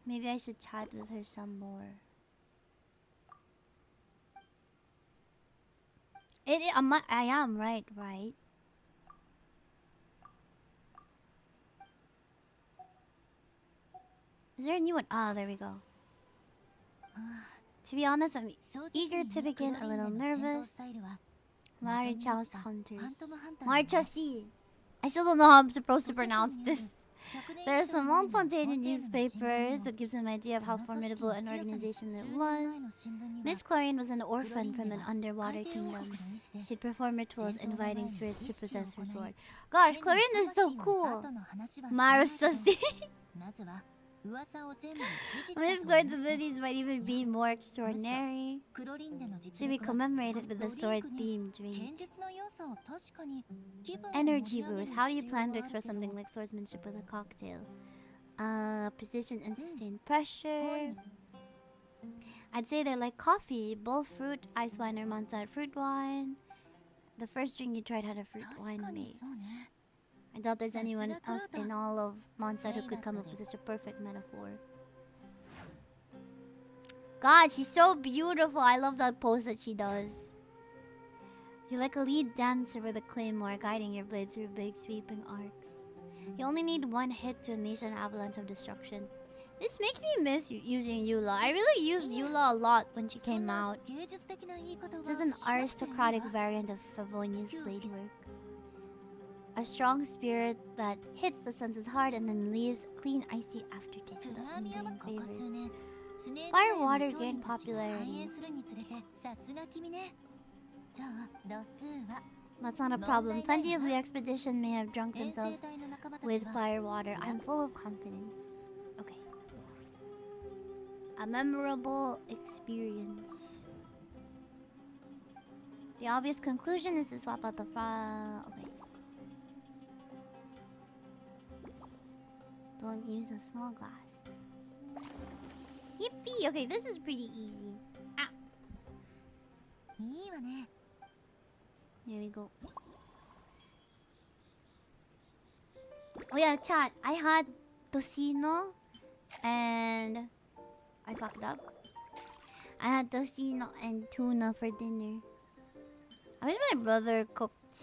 Maybe I should chat with her some more. I am right. Is there a new one? Ah, there we go. To be honest, I'm eager to begin, a little nervous. Maricha's Hunters. Marcha C. I still don't know how I'm supposed to pronounce this. There are some old Fontanian newspapers that gives an idea of how formidable an organization it was. Miss Corin was an orphan from an underwater kingdom. She'd perform rituals inviting spirits to possess her sword. Gosh, Corin is so cool! Marusasi. Miss Gord's abilities might even be more extraordinary. To be commemorated with the sword-themed drink. Energy boost. How do you plan to express something like swordsmanship with a cocktail? Precision and sustained pressure. I'd say they're like coffee, both fruit, ice wine, or Monsanto fruit wine. The first drink you tried had a fruit wine base. I doubt there's anyone else in all of Monsanto who could come up with such a perfect metaphor. God, she's so beautiful. I love that pose that she does. You're like a lead dancer with a claymore, guiding your blade through big sweeping arcs. You only need one hit to unleash an avalanche of destruction. This makes me miss using Eula. I really used Eula a lot when she came out. This is an aristocratic variant of Favonia's blade work. A strong spirit that hits the senses hard and then leaves clean icy aftertaste without lingering favors. Fire water gained popularity. That's not a problem. Plenty of the expedition may have drunk themselves with fire water. I'm full of confidence. Okay. A memorable experience. The obvious conclusion is to swap out the okay. Don't use a small glass. Yippee! Okay, this is pretty easy. Ah. Here we go. Oh yeah, chat. I had tocino and I fucked up. I had tocino and tuna for dinner. I wish my brother cooked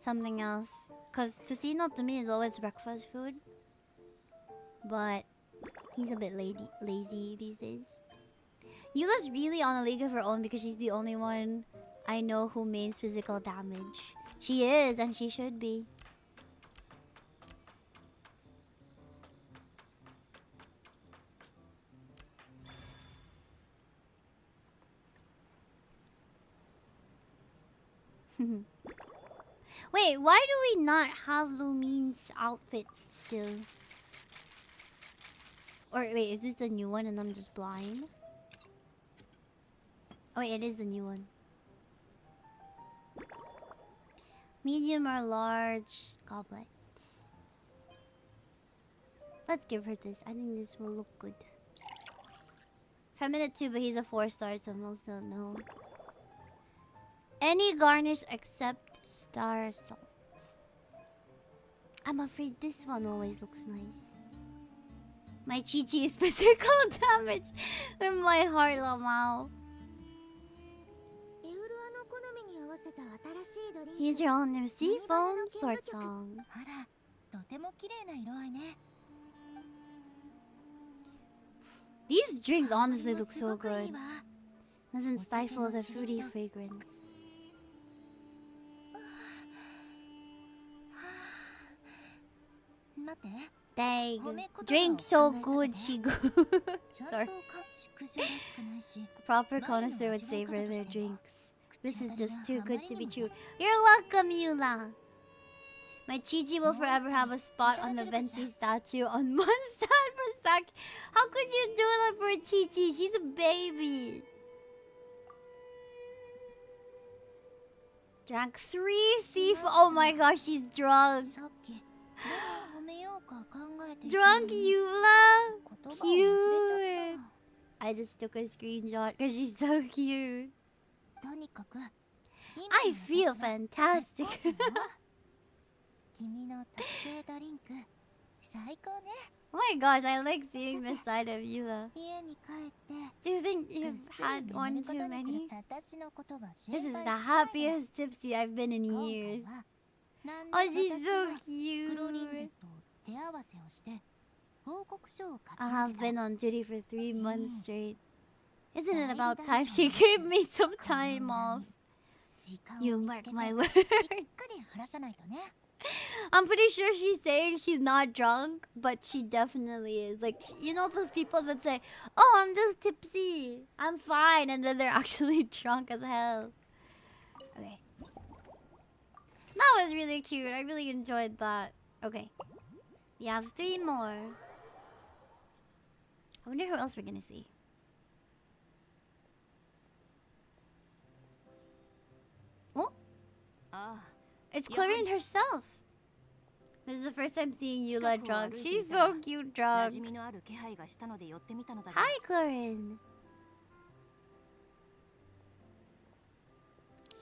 something else. Cause tocino to me is always breakfast food. But he's a bit lazy these days. Yula's really on a league of her own because she's the only one I know who mains physical damage. She is, and she should be. Wait, why do we not have Lumine's outfit still? Or wait, is this the new one and I'm just blind? Oh wait, it is the new one. Medium or large goblet. Let's give her this. I think this will look good. 5-minute 2, but he's a 4-star, so most don't know. Any garnish except star salt. I'm afraid this one always looks nice. My Chi-Chi is physical damage with my heart, Lamau. Here's your own new seafoam sword song. These drinks honestly look so good. Doesn't stifle the fruity fragrance. Dang. Drink so good, Shigu. Sorry. A proper connoisseur would savor their drinks. This is just too good to be true. You're welcome, Yula. My Chi-Chi will forever have a spot on the Venti statue on Mondstadt for sake. How could you do that for Chi-Chi? She's a baby. Drank 3 seafood. Oh my gosh, she's drunk. Drunk Yula. Cute. I just took a screenshot because she's so cute. I feel fantastic. Oh my gosh, I like seeing this side of Yula. Do you think you've had one too many? This is the happiest tipsy I've been in years. Oh, she's so cute. I have been on duty for 3 months straight. Isn't it about time she gave me some time off? You mark my word. I'm pretty sure she's saying she's not drunk, but she definitely is. Like, you know those people that say, "Oh, I'm just tipsy. I'm fine," and then they're actually drunk as hell. Okay. That was really cute. I really enjoyed that. Okay. We have 3 more. I wonder who else we're gonna see. Oh, it's Clarine herself. This is the first time seeing Eula drunk. She's so cute drunk. Hi, Clarine.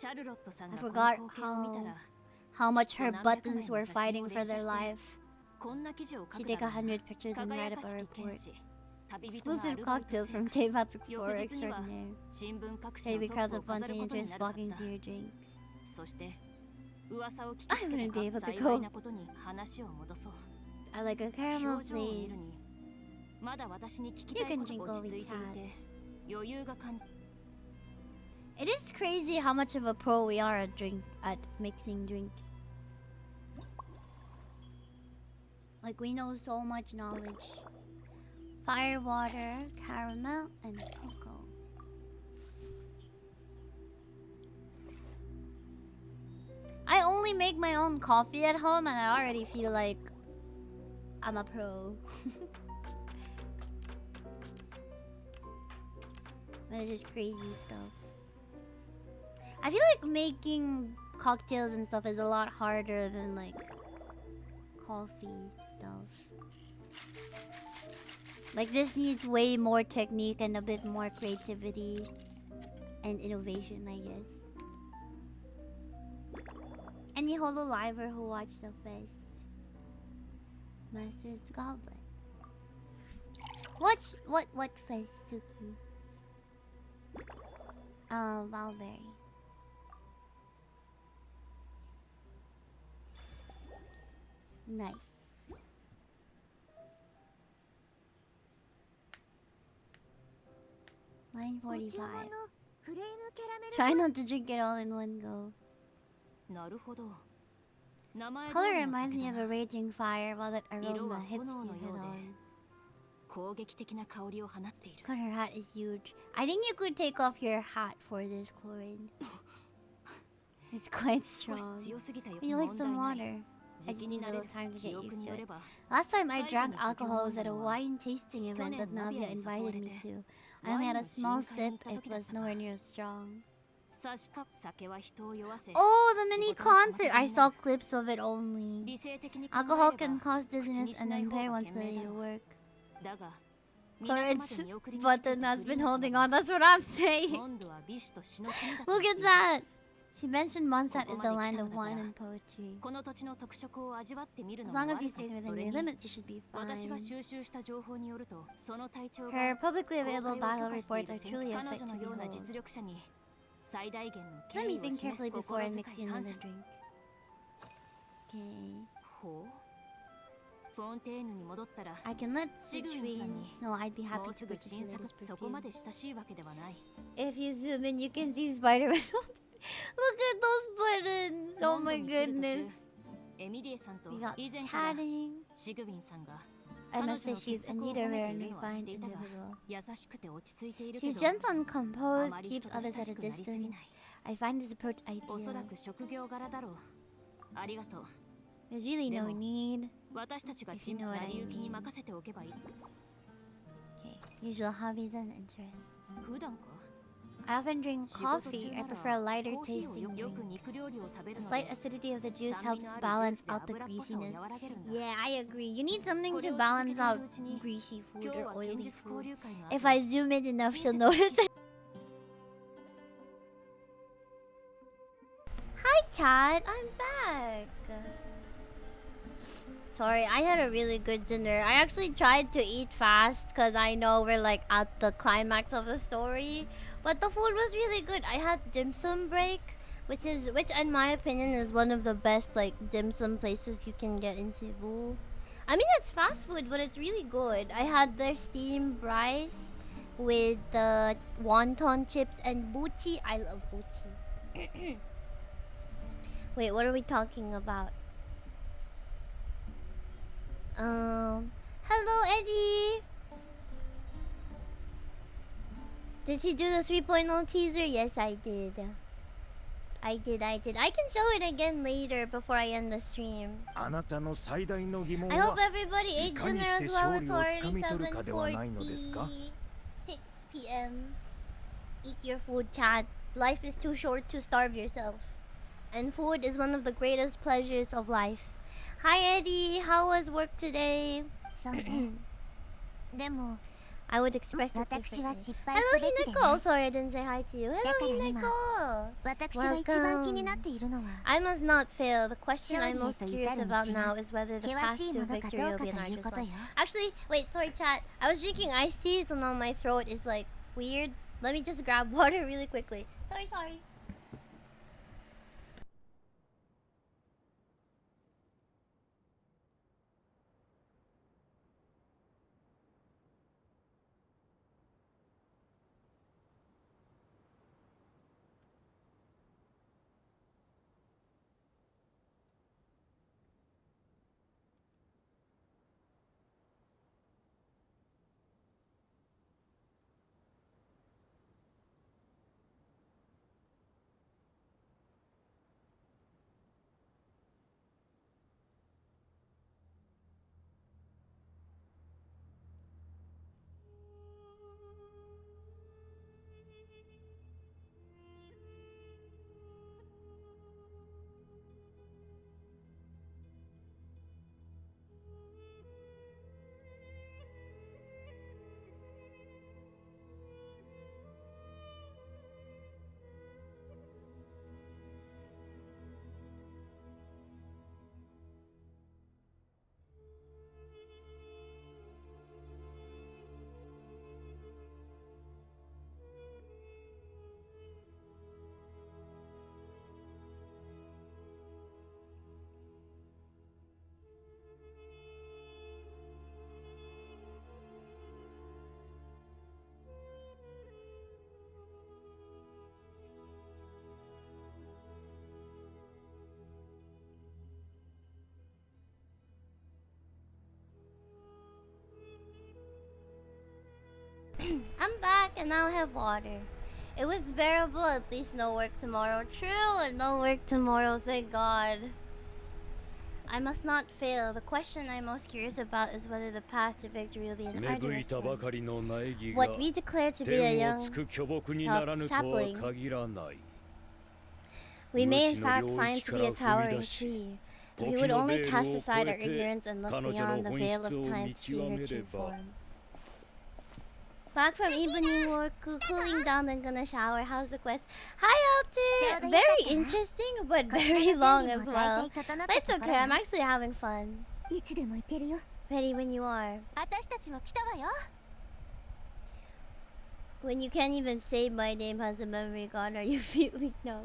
I forgot how much her buttons were fighting for their life. She take 100 pictures and write up a report. Exclusive cocktails from Teyvat's Explorer Extraordinaire. Baby crowds of spontaneous flocking to your drinks. I wouldn't be able to go. I like a caramel, please. You can drink while we chat. It is crazy how much of a pro we are at mixing drinks. Like, we know so much knowledge. Fire, water, caramel, and cocoa. I only make my own coffee at home and I already feel like I'm a pro. But it's just crazy stuff. I feel like making cocktails and stuff is a lot harder than like coffee stuff. Like, this needs way more technique and a bit more creativity and innovation, I guess. Any Hololiver who watched the fest? Master's Goblet. What fest, Suki? Valberry. Nice. Line 45. Try not to drink it all in one go. Color reminds me of a raging fire while that aroma hits you head on. God, her hat is huge. I think you could take off your hat for this, Chlorine. It's quite strong. But you like some water. I just need a little time to get used to it. Last time I drank alcohol was at a wine tasting event that Navia invited me to. I only had a small sip, it was nowhere near as strong. Oh, the mini concert! I saw clips of it only. Alcohol can cause dizziness and impair one's ability to work. Clarence's button has been holding on, that's what I'm saying. Look at that! She mentioned Mondstadt is the land of wine and poetry. As long as he stays within your limits, you should be fine. Her publicly available battle reports are truly a sight to behold. Let me think carefully before I mix you another drink. Okay. I can let Citrine know I'd be happy to purchase your latest perfume. If you zoom in, you can see Spider-Man. Look at those buttons! Oh my goodness. We got chatting. I must say she's indeed a rare and refined individual. She's gentle and composed, keeps others at a distance. I find this approach ideal. There's really no need, if you know what I mean. Okay, usual hobbies and interests. I often drink coffee. I prefer a lighter tasting drink. The slight acidity of the juice helps balance out the greasiness. Yeah, I agree. You need something to balance out greasy food or oily food. If I zoom in enough, she'll notice it. Hi, Chad. I'm back. Sorry, I had a really good dinner. I actually tried to eat fast because I know we're like at the climax of the story. But the food was really good. I had dim sum break, which in my opinion is one of the best like dim sum places you can get in Cebu. I mean, it's fast food, but it's really good. I had their steamed rice with the wonton chips and buchi. I love buchi. Wait, what are we talking about? Hello, Eddie. Did she do the 3.0 teaser? Yes, I did. I did. I can show it again later before I end the stream. あなたの最大の疑問 I hope は everybody い ate かに dinner して as 勝 well. 利 It's を already つかみ取るかではないのですか 7:46 p.m. Eat your food, chat. Life is too short to starve yourself. And food is one of the greatest pleasures of life. Hi Eddie, how was work today? そうね。でも I would express it 私は differently. 失敗す Hello べきでね。 Hineko! Sorry I didn't say hi to you. だ Hello から今 Hineko! 私が一番気になっているのは I must not fail. The question 勝 I'm 利へ most と至 curious る about 道 now が is whether the 険 path しい to ものか victory どう will か be と an いう arduous ことよ。 one. Actually, wait, sorry chat. I was drinking iced tea, so now my throat is like weird. Let me just grab water really quickly. Sorry. I'm back and now I have water. It was bearable, at least no work tomorrow. True, and no work tomorrow, thank God. I must not fail. The question I'm most curious about is whether the path to victory will be an 芽吹い arduous たば one. かりの苗木が What we declare to be a 天を young つく巨木にならぬとは限らない we may in 無知の fact 領 find 域 to か be ら a 踏み towering 出し tree. If we 時 would の only ベール cast を aside 越 our えて ignorance and look 彼女 beyond の the 本 veil 質 of を time 見 to see her 極めれ true ば form. Back from evening work, cooling down and gonna shower. How's the quest? Hi, Alter! Very interesting, but very long as well. But it's okay, I'm actually having fun. いつでも行けるよ。 Ready when you are. 私たちも来たわよ。 When you can't even say my name, has the memory gone? Are you feeling no?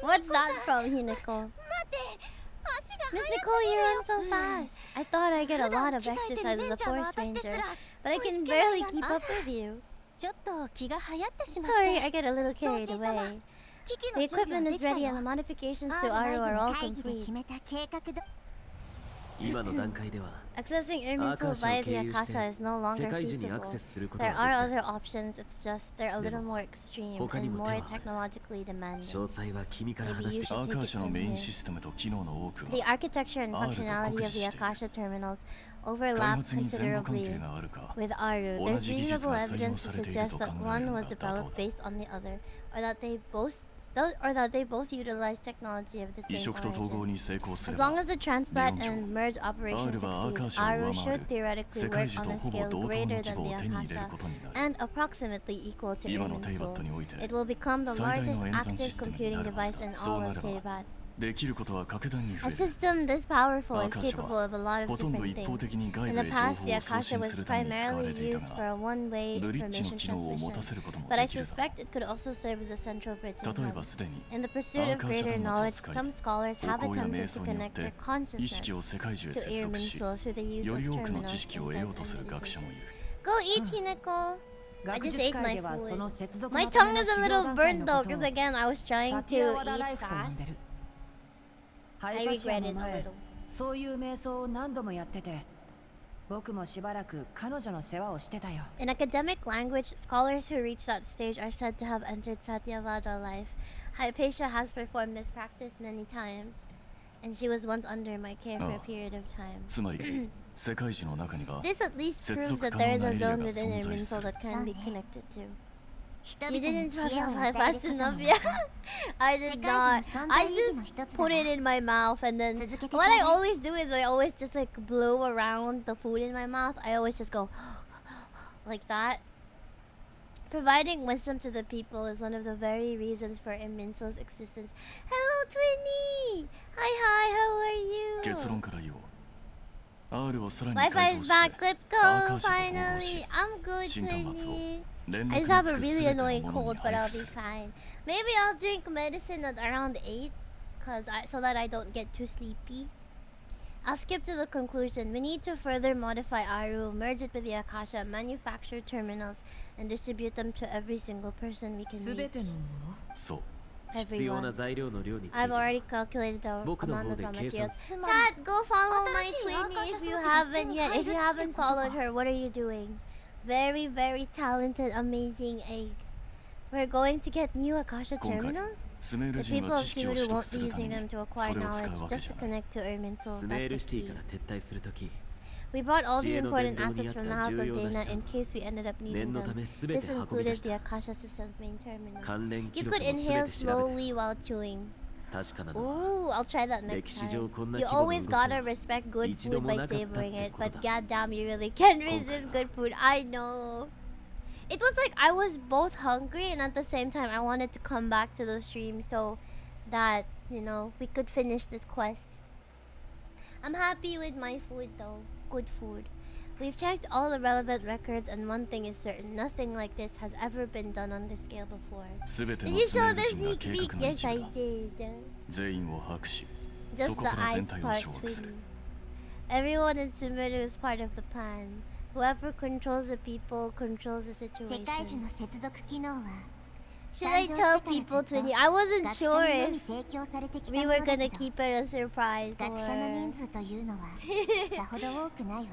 What's that from, Hineko? 待って、足が Miss 速 Nicole, you run so fast. I thought I get a lot of 鍛えてる exercise レ as ン a ジャーの forest 私です ranger, ら but I 追い can つけない barely なん keep だ。 up with you. ちょっと気が流行ってしまっ Sorry, て。 I get a little carried 送信様、 away. 機器 The の準備 equipment はで is きた ready よ。 and the modifications ア to ールナイ Aru ト are の all 会議で complete. 決めた計画ど。今の段階では Accessing Irminsul アーカーシャを via 経 the 由して Akasha is no 世 longer 界中にアク feasible. セスすること There は are できる other options, it's just they're a little more extreme 他に and も more 手はある。 technologically demanding. 詳細は君から Maybe 話し you て should アー take カー it シャの from メイン here. システムと機能の多く The は architecture and あると functionality 酷似 of the している Akasha terminals 開 overlap 発に前後関 considerably 係があるか with Aru. 同 There's じ技術 reasonable が採用 evidence さ to れている suggest と考 that える one の was が妥当 developed だ based on the other, or that they both utilize technology of the 移 same 植と統合 origin. に成功す As れ long ば as the transplant 理論上 and merge operation アールはアーカー succeeds, シャを Aru 上回 should る theoretically 世 work 界樹 on と a ほぼ scale 同等の greater 規 than 模 the を手に入れる Akasha ことになる and approximately equal to 今のテイバッ Irminsul. トにおいて It will become the 最大 largest の演算 active システムに computing なるは device ずだ in そう all な of れば Teyvat. できることは格段に A 増える system this powerful アー is カーシャ capable は of a lot of ほとんど different 一方 things. 的に外 In the 部へ情 past, 報 the を送 Akasha 信 was するために使われ primarily ていた used が for a one-way ブリッジの information 機能を持た transmission, せることも but I できるだろ suspect it could also serve as a central bridge う and 例え hub. ばすでに In the pursuit of greater knowledge, some scholars お have 香や瞑 attempted to 想によっ connect their て意 consciousness 識を世界中へ to 接続し Irminsul through the use よ of り多くの terminals, 知識を得ようと incense, する and 学者 meditation. もいる Go eat, Hineko! I 学 just 術 ate 界 my ではそ food. の接続 My のため tongue の is a 修行 little 段階 burnt の though, こと because を again, I was trying サ to ティアワダ eat ライフと呼ん fast. でるハ I イパシア regret の it a 前 little. そういう瞑想を何度もやってて僕もしばらく彼女の世話をしてたよ In academic language, scholars who reach that stage are said to have entered Satyavada life. Hypatia has performed this practice many times, and she was once under my care for a period of time. つまり世界樹の中には This at least 接 proves 続 that 可 there 能 is な a エリア zone が within 存 her 在 mental する that can be connected to. 人 You 々に didn't 知 try 恵を to 与 high える fast こと enough も yet. I 世 did 界 not. 樹の存 I 在意義の just 一つだ put it in my mouth and then 続けてちょう what だ I い always do is I always just like blow around the food in my mouth. I always just go like that. Providing wisdom to the people is one of the very reasons for Iminso's existence. Hello, Twinny! Hi, how are 結 you? 論から言おう R をさらに Wi-Fi 改 is 造して back. Let's アー go, カーシャと統合 finally. し I'm good, 新端末を Twinny. 連 I 絡 just have に a つく really 全ての annoying ものに cold, but 配 I'll 布 be する fine. Maybe I'll drink medicine at around 8, so that I don't get too sleepy. I'll skip to the conclusion. We need to further modify Aru, merge it with the Akasha, manufacture terminals, and distribute them to every single person we can すべ reach. てのものそう 必要な Everyone. 材料の量につい I've て already calculated the 僕の amount 方 of で raw 計算 materials. つまり Chat, go follow my 新しい Twinny アーカーシャ if you 装置が手 haven't に yet. 入 If る you って haven't ことか followed her, what are you doing? Very, very talented, amazing egg. We're going to get new Akasha 今回 terminals? スメール The 人 people が of 知識を Sumeru 取得 won't す be るため using に them to そ acquire れを使う knowledge, わけ just じ to ゃない connect to Erminsul. スメー That's ル the シティ key. から撤退するとき We brought all the 知恵の important 伝道に assets あっ from the た House 重 of 要な Dana 資 in 産 case we ended up 念 needing のた them. めすべ This て運び included 出し the た Akasha system's main terminal. 関連記 You 録 could もすべ inhale て調べた slowly while chewing. 確かなのは Ooh, I'll try that 歴 next 史上 time. こんな You 規模の always 動き gotta は respect good 一度 food も by なかったって savoring it, こと but だ goddamn, you really can't 今回 resist は good food. I know. It was like I was both hungry and at the same time I wanted to come back to the stream so that, you know, we could finish this quest. I'm happy with my food though. Good food. We've checked all the relevant records and one thing is certain. Nothing like this has ever been done on this scale before. すべて Did の you スメ show ール the 人が sneak 計 peek? 画の Yes, 一 I 部だ did. 全員を把握し Just そこ the から eyes 全体を part, 掌握する Twinny. Everyone in Sumeru is part of the plan. Whoever controls the people controls the 世界樹 situation. の接続機能は Should I 誕生 tell してからず people, っと Twinny? I wasn't 学 sure 者にの if み提供されてきた we も were のだ gonna けど keep it a surprise 学者の人 or... 数というのはさほど多くないわ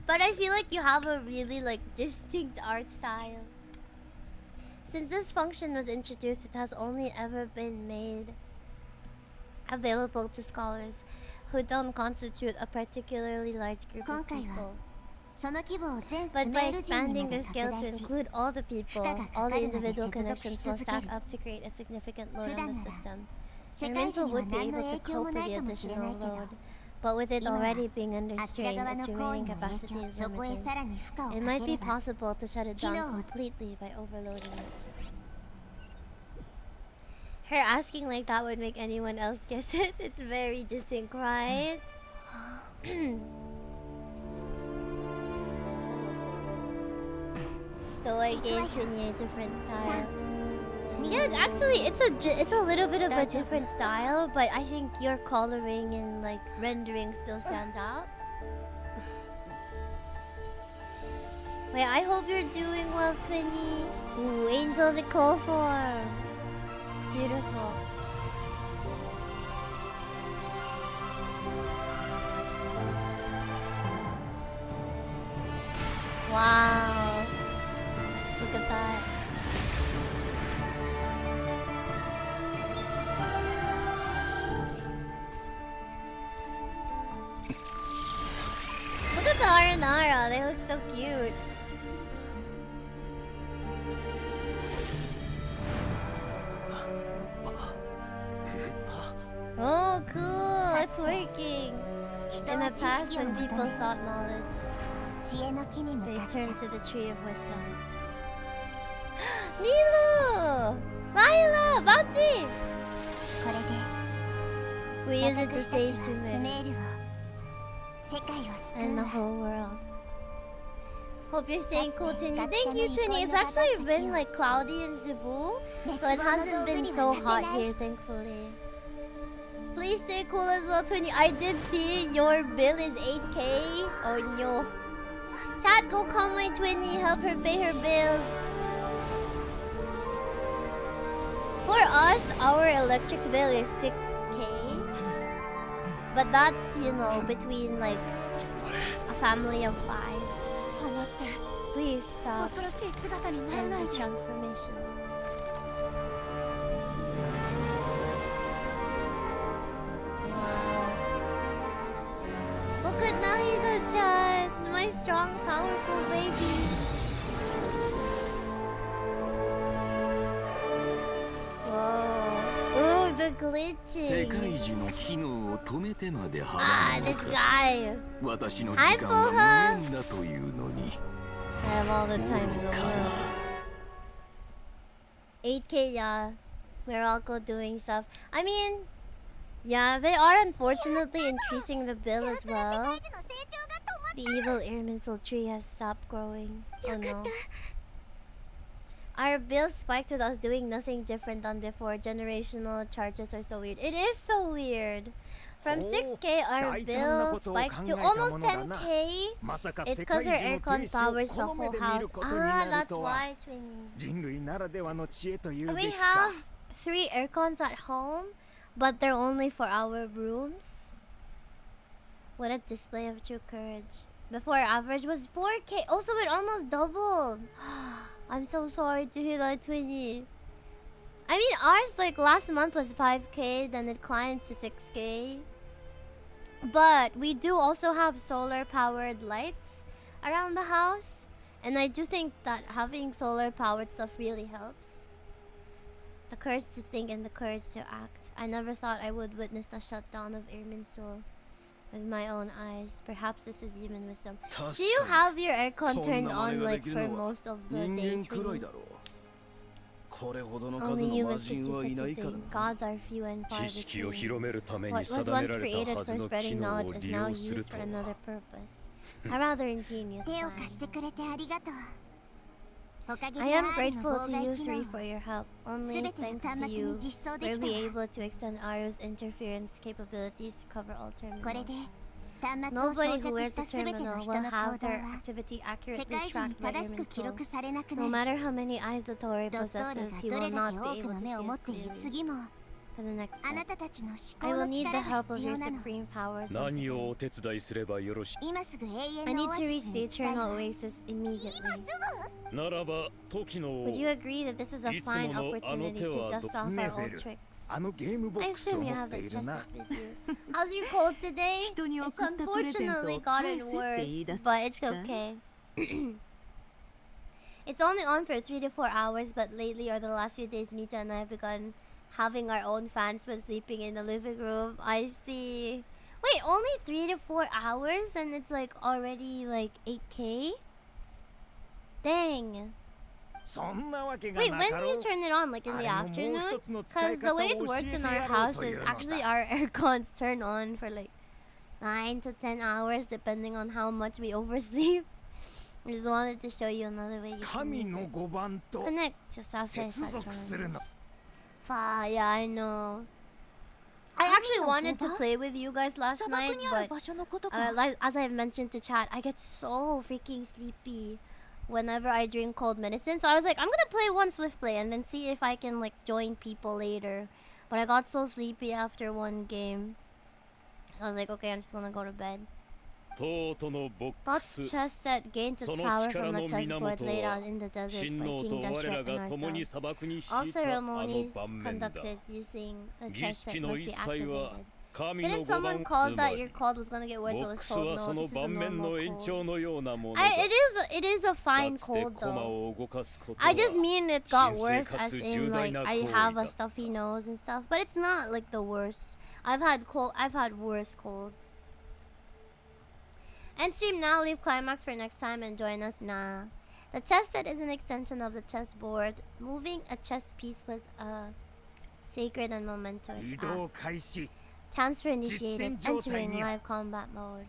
But I feel like you have a really like distinct art style. Since this function was introduced, it has only ever been made available to scholars who don't constitute a particularly large group of 今回は people. その規模を全ス But メ by ール人に expanding まで the 拡 scale 大 to し include all the people, all the individual 負荷がかかるまで接続し connections will 続ける。 stack up to create a significant load 普 on 段 the なら system. 世 Your 界樹 mental には would be 何の able to 影響 cope も with ない the かもしれな additional いけど load. But with it 今は already being あちら understrained, 側の its 行為 remaining の影 capacity 響 is そこへ limited. さらに負荷を It か might け be れば possible to shut it down Kino. completely by overloading it. Her asking like that would make anyone else guess it. It's very distinct, right? So I gave Kinya a different style. Yeah, actually, it's a little bit of a different style, but I think your coloring and like rendering still stands out. Wait, I hope you're doing well, Twinny. Ooh, Angel Nicole form. Beautiful. Wow. Look at that. Look at the Aranara. They look so cute. Oh, cool. It's working. 人 In は the 知 past, 識を when 求 people め sought knowledge, 知恵の木に向 they かった turned to the tree of wisdom. Nilo! Lila! Bouncy! これで We use it to 私た save ちはス Sumer メールを世界を救 and う the わ whole world. Hope you're staying cool, That's Twinny. the- Thank you, that's the Twinny. It's Nicola actually Babataki. been like cloudy in Cebu, so it hasn't been so hot here, thankfully. Please stay cool as well, Twinny. I did see your bill is 8K. Oh no. Chat, go call my Twinny. Help her pay her bills. For us, our electric bill is 6K. But that's, you know, between like a family of 5. 止めて Please stop 恐ろしい姿になら and ない this で。 transformation. Wow. Look at Nahida-chan, my strong, powerful baby. Whoa. Ooh, the 世界 glitching. 樹の機能を止めてまで Ah, 払う this のか guy. 私の時間は無限だというのに I have all the time in the 愚か world. な 8K, yeah. Morocco doing stuff. I mean, yeah, they are unfortunately increasing the bill as well. The evil Irminsul tree has stopped growing. Oh no. Our bill spiked with us doing nothing different than before. Generational charges are so weird. It is so weird. From 6K, our bill spiked to almost 10K. まさか It's 世 because 界 our 中の aircon 天使を powers the この目 whole で見 house. ることに Ah, なる that's とは why, Twinny. 人類ならではの知恵というべ We き have か 3 aircons at home, but they're only for our rooms. What a display of true courage. Before average was 4K. Also, it almost doubled. I'm so sorry to hear that, Twinny. I mean, ours like last month was 5K, then it climbed to 6K. But we do also have solar powered lights around the house. And I do think that having solar powered stuff really helps. The courage to think and the courage to act. I never thought I would witness the shutdown of Irminsul with my own eyes. Perhaps this is human wisdom. Do you have your aircon turned on like for most of the day? Twinny? Only humans could do such a thing. Gods are few and far 知識を between. 広めるために What was 定め once られた created はず for の機 spreading 能を knowledge is 利 now 用する used と for は another purpose. A rather ingenious 手を plan. 貸してくれてありがとう。おかげ I で am R の grateful 妨 to 害 you 機 three 能 for your help. す Only べての thanks 端 to 末 you に実装で were きた we わ。 able to extend Aru's interference capabilities to cover all これ terminals. で端末を装 Nobody who 着 wears し the たすべての terminal 人 will の have 行動 their は activity 世 accurately 界中に tracked by 正しく記 Irminsul. 録されなく No なる。 matter how many eyes the Tory ドットーレ possesses, が he ど will れだ not け be 多く able の to 目を see 持 it っている clearly. 次も For the next あな step, たたちの思 I 考 will の need the 力が help of 必 your 要なの。 supreme powers once 何を again. お手伝いすればよろし今すぐ永 I 遠の need オア to シ reach ス the に行きたい eternal わ。 oasis immediately. いならば時の Would you agree that this is a いつも fine のあの opportunity 手 to は dust ど off ね our フェ old ル tricks? あのゲームボ I ックスを assume you 持 have って the い chest るな set with you. How's your cold today? 人に It's 送ったプレゼント unfortunately を gotten 返せって言い出 worse, す but it's 時間 okay. It's only on for 3 to 4 hours, but lately or the last few days, Mita and I have begun having our own fans when sleeping in the living room. I see. Wait, only 3 to 4 hours and it's like already like 8K? Dang. そんなわけが Wait, な when か do ろ you う turn it on? Like in the あれのもう afternoon? 一つの使い Because the 方を way it 教 works えて in や our ろう house とい is うのだ actually our aircons turn on for like 9 to 10 hours depending on how much we oversleep. I just wanted to show you another way you can 神 use の it. 5番と Connect to South 接続するの Yeah, I know. I actually wanted to play with you guys last 砂 night, 漠にある but 場所のことか like as I've mentioned to chat, I get so freaking sleepy whenever I drink cold medicine. So I was like, I'm gonna play one Swift play and then see if I can like join people later. But I got so sleepy after one game, so I was like, okay, I'm just gonna go to bed. トートのボック Thought's ス chess set gains its その power 力 from の the chessboard 源 laid は out in the desert 親 by 王 King と我 Dashret ら and が共に ourselves. 砂漠に敷 All いたあの ceremonies 盤面だ conducted using the 儀 chess 式 set の must be 一切は activated. 神の Didn't 5番 someone つ call ま that り your cold was gonna get worse, ボ but ッ was クス told は no, その this is a 盤面 normal の延 cold. 長のようなものだ It is a か fine つて cold 駒 though. を動かすこと I は just mean it got 神聖 worse か as つ in 重大 like な I 行為 have だ a った stuffy nose and stuff, but it's not like the worst. I've had worse colds. End stream now, leave climax for next time and join us now. The chess set is an extension of the chessboard. Moving a chess piece was a sacred and momentous 移 act. 動開始 Transfer initiated. 実戦状態 Entering に live combat mode.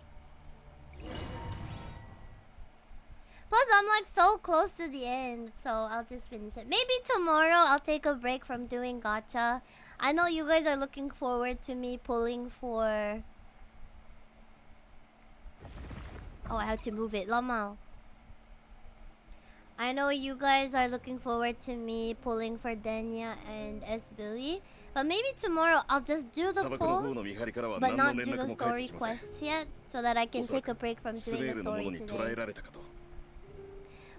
Plus, I'm like so close to the end, so I'll just finish it. Maybe tomorrow I'll take a break from doing gacha. I know you guys are looking forward to me pulling for... Oh, I have to move it. Lamao. I know you guys are looking forward to me pulling for Denya and S. Billy. But maybe tomorrow I'll just do the 砂漠の方 pulls, の見張りからは but 何の not 連 do 絡 the も返って story きません quests yet, so that I can おそら take a く break from ス doing ベー the ルのもの story に捕らえ today. られたかと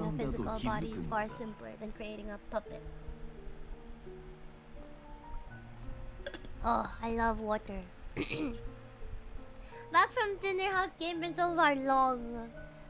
creating a だと physical 気づ body く is の far だ simpler than creating a puppet. Oh, I love water. Back from dinner, how's game been so far? Long.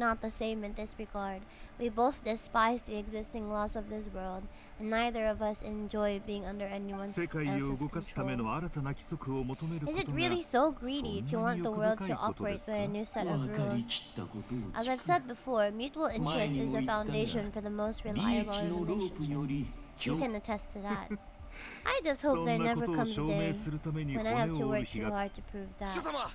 not the same in this regard. We both despise the existing laws of this world, and neither of us enjoy being under anyone else's 世界を動かすため control. の新たな規則を求めるこ Is と it が really so greedy to そんなに want the 欲 world 深 to いことで operate すか by a new set わ of かり rules? きったことを As 聞 I've く said before, mutual 前 interest に is も the 言ったが foundation for the most 利 reliable 益のロープよ relationships. り You can attest to that. I just そ hope ん there なこ never とを comes a 証 day 明するために when 骨 I have to を折る work 日 too が hard to prove 主 that. 様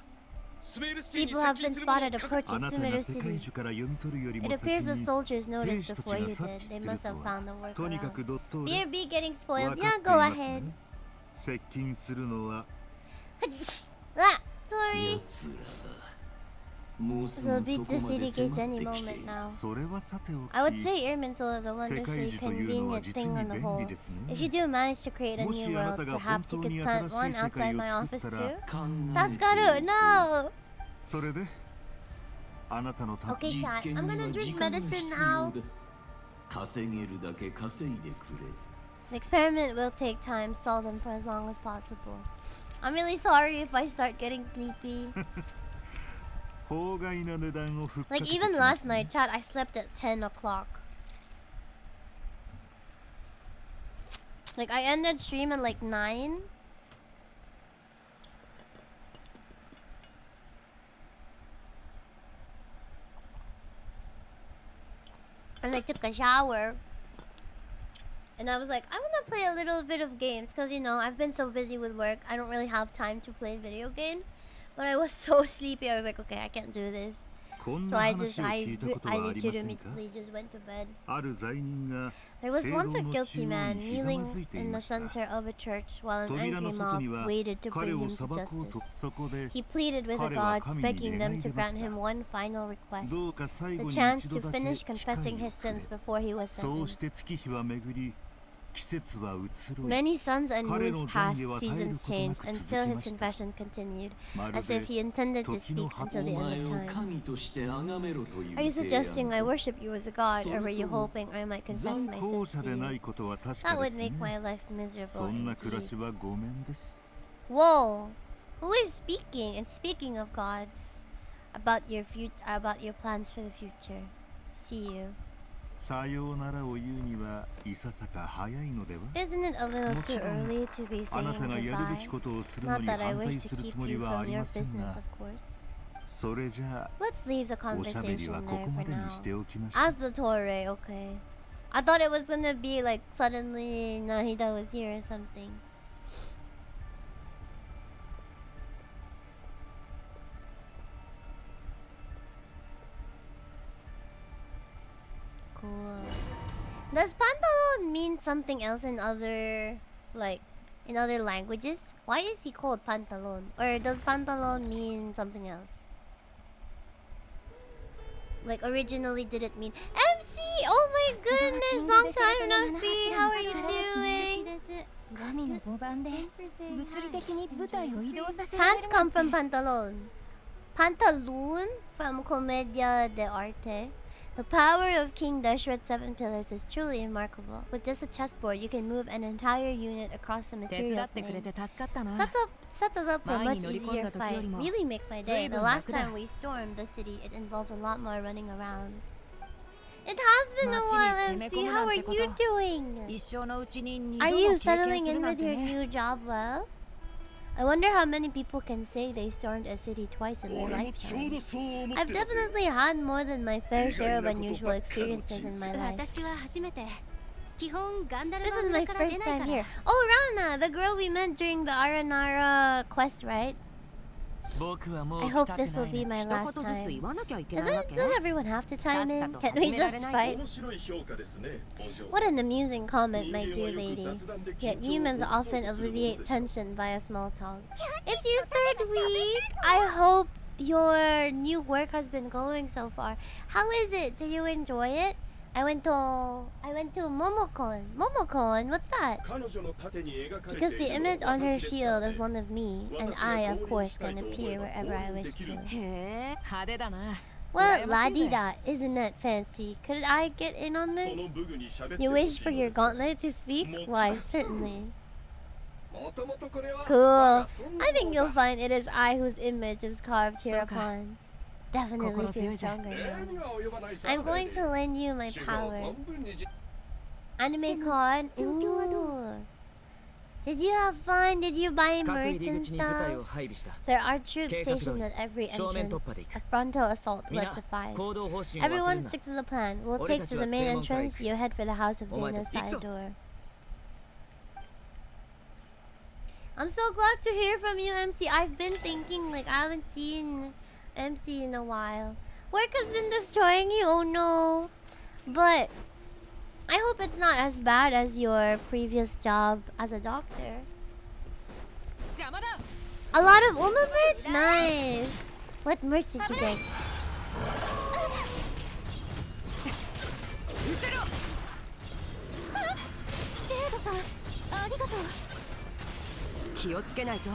スメールシティに People 接 have 近 been する者を spotted 確 approaching あなた Sumeru が世界 City. 中から読み取るより It も先 appears the に soldiers 兵 noticed 士たち before が you 察 did. 知 They する must と have は found the とにかく workaround. ドットー BRB で getting 分 spoiled. かって Yeah, い go ます ahead. ね接近するのは Ah, sorry. 奴らだもうす We'll ぐ beat そ the こまで city 迫 gates っ any てきて moment いる now. それはさてお I would き say Irminsul is a 世界 wonderfully 樹というのは convenient 実 thing に on the 便 whole. 利ですね If you do manage to create a も new しあな world, たが本 perhaps you 当 could に plant 新し one い世 outside 界を my 作っ office たら too. 考え Tasukaru, て no! それであなたのた Okay, 実 chat. 験 I'm には gonna 時 drink 間が medicine 必 now. 要だ稼げるだけ稼いでくれ The experiment will take time. Stall them for as long as possible. I'm really sorry if I start getting sleepy. 法外な値段をふっかけ Like てき even ま last すね night, chat, I slept at 10 o'clock. Like I ended stream at like 9. And I took a shower. And I was like, I want to play a little bit of games. Because, you know, I've been so busy with work. I don't really have time to play video games. But I was so sleepy. I was like, okay, I can't do this. こん So な I 話 just, を I, 聞いたこと I はありませんか legitimately just went to bed. ある罪人が There was 聖 once 堂 a の guilty 中央 man にひざま kneeling ずいてい in the ました center of a church while an 扉 angry の外 mob には waited to 彼 bring を him 裁 to こうと justice. そこで He pleaded with the 彼は gods, 神に begging 願 them い to 出まし grant た him one final request, どうか最 the 後に chance 一度 to だけ finish 機会 confessing を his くれ sins before he was そう sentenced. して月日は巡り季節は移ろい Many suns and 彼 moons の passed, 懺悔は絶える seasons ことな changed, く and 続 still き his ました confession continued, まる as if で he intended to 時の speak 葉 until お the 前 end を of time. 神として崇めろという Are you 提案 suggesting I worship you as a god, or were you それとも hoping I might confess 残 my 後 sins 者 to でな you? いことは確 That かで would す make ね my life miserable そんな暮ら indeed. しはごめんです Whoa! Who is speaking? And speaking of gods, about your about your plans for the future. See you. さようならを言うにはいささか早いのでは Isn't it a little もち too ろん early to be あな saying たがやるべき goodbye? ことをするの Not に that I 反 wish 対 to する keep つもり you はあ from り your ません business, が of course. それじゃあ Let's leave the おしゃべり conversation はこ there こま for でに now. しておきましょう As the Torre, okay. I thought it was gonna be like suddenly Nahida was here or something. Cool. Does pantalon mean something else in other, like, in other languages? Why is he called pantalon? Or does pantalon mean something else? Like, originally did it mean MC? Oh my goodness, long time no see. How are you doing? 神の5番で物理的に舞台を移動させられ Pants る come from pantalon. Pantaloon from Commedia dell'arte. The power of King Dashret's 7 pillars is truly remarkable. With just a chessboard, you can move an entire unit across the 手伝 material ってくれ plane. て助かったな Sets us up for a 前 much に乗り込ん easier だ時よ fight. りも Really makes my day. 随 The 分 last 楽だ time we stormed the city, it involved a lot more running around. It has been a 街 while, に攻め MC. 込む How なん are てこ you と doing? 一生のうちに二 Are 度 you も経 settling 験する in なん with て your ね new job well? I wonder how many people can say they stormed a city twice in their 俺もちょう lifetime. どそう思っ I've てたぜ definitely had more than my fair share of unusual experiences in my life. 私は初めて基本ガンダル This バ is 村 my から first 出ない time から here. Oh, Rana, the girl we met during the Aranara quest, right? 僕はもう I 来 hope たく this な will い be ね my 一 last 言ずつ time. 言わなきゃいけないわ Doesn't け everyone have to chime in? さっさと Can we 始めら just れない fight? 面白い評価ですねお嬢 What さん an amusing comment, my 人間は dear よく lady. 雑談で Yet 緊張を humans ほぐそう often とするもの alleviate でしょう tension by a small talk. It's your third week. I hope your new work has been going so far. How is it? Do you enjoy it? I went to Momocon. Momocon? What's that? 彼女の盾に描かれて Because い the るのは image on her 私ですから shield ね is one of me, and I, of course, can appear wherever I wish to. へえ派手だな Well, 羨ましいぜ la-di-da, isn't that fancy? Could I get in on そ this? の武具に喋って You ほし wish い for の your です gauntlet to speak? Why, certainly. もともとこれは Cool. 我が孫の I think 方 you'll だ find it is I whose image is carved here So ka. upon. definitely feel stronger now. I'm going to lend you my power. Anime con. Ooh. Did you have fun? Did you buy merch and stuff? There are troops stationed at every entrance. A frontal assault will suffice. Everyone stick to the plan. We'll take to the main entrance. You head for the house of Dana's side door. I'm so glad to hear from you, MC. I've been thinking, like, I haven't seen MC in a while. Work has been destroying you, oh no. But I hope it's not as bad as your previous job as a doctor. A lot of Uma merch? Nice. What merch did you get?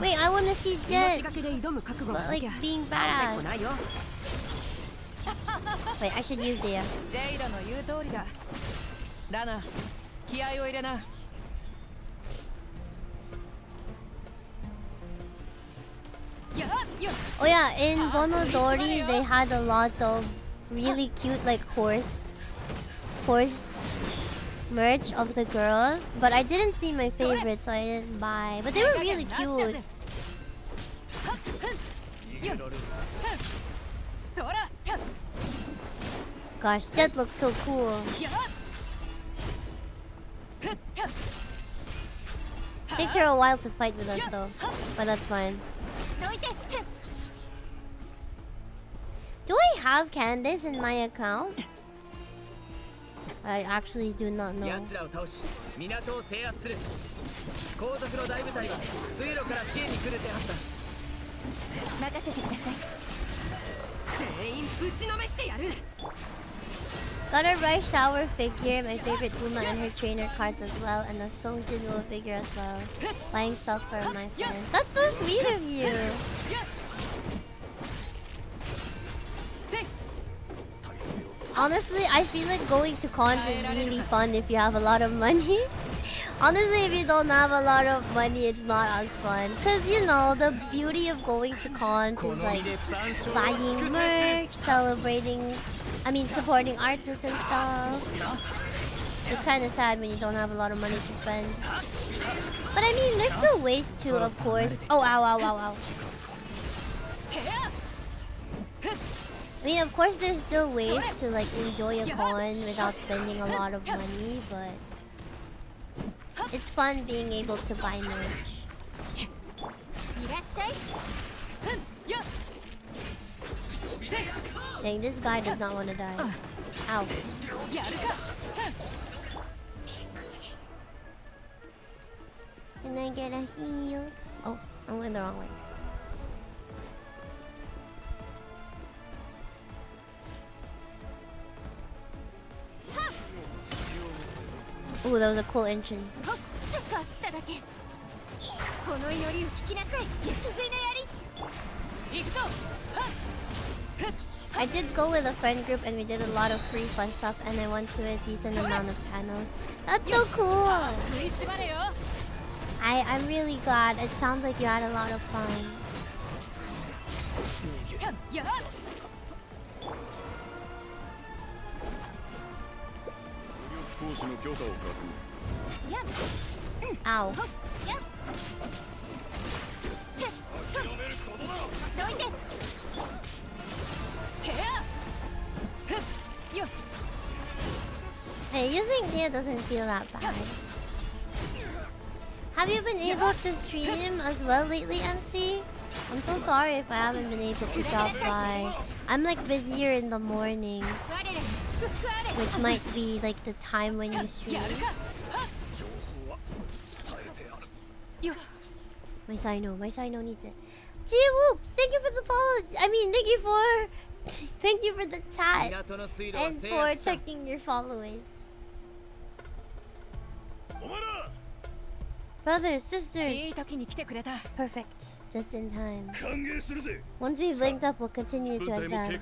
Wait, I want to see Jet like being badass. Wait, I should use Dia. Oh yeah, in Bonodori they had a lot of really cute like horse merch of the girls, but I didn't see my favorite, so I didn't buy. But they were really cute. Gosh, Jet looks so cool. Takes her a while to fight with us though, but that's fine. Do I have Candace in my account? I actually do not know. Got a Rice Shower figure, my favorite Uma and her trainer cards as well, and a Song Jinwoo figure as well. Buying stuff for my friends. That's so sweet of you! Honestly, I feel like going to cons is really fun if you have a lot of money. Honestly, if you don't have a lot of money, it's not as fun. Cause you know, the beauty of going to cons is like buying merch, supporting artists and stuff. It's kind of sad when you don't have a lot of money to spend. But I mean, there's still ways to, of course. Oh, ow, ow, ow, ow. I mean, of course, there's still ways to like enjoy a con without spending a lot of money, but it's fun being able to buy merch. Dang, this guy does not want to die. Ow. Can I get a heal? Oh, I went the wrong way. Ooh, that was a cool entrance. I did go with a friend group and we did a lot of free fun stuff and I went to a decent amount of panels. That's so cool! I'm really glad. It sounds like you had a lot of fun. Ow. Hey, using Dia doesn't feel that bad. Have you been able to stream as well lately, MC? I'm so sorry if I haven't been able to drop by. I'm like busier in the morning, which might be like the time when you stream. My Sino needs it. G-Whoops, thank you for the follow. Thank you for the chat and for checking your followers. Brothers, sisters. Perfect. Just in time. Once we've linked up, we'll continue to advance.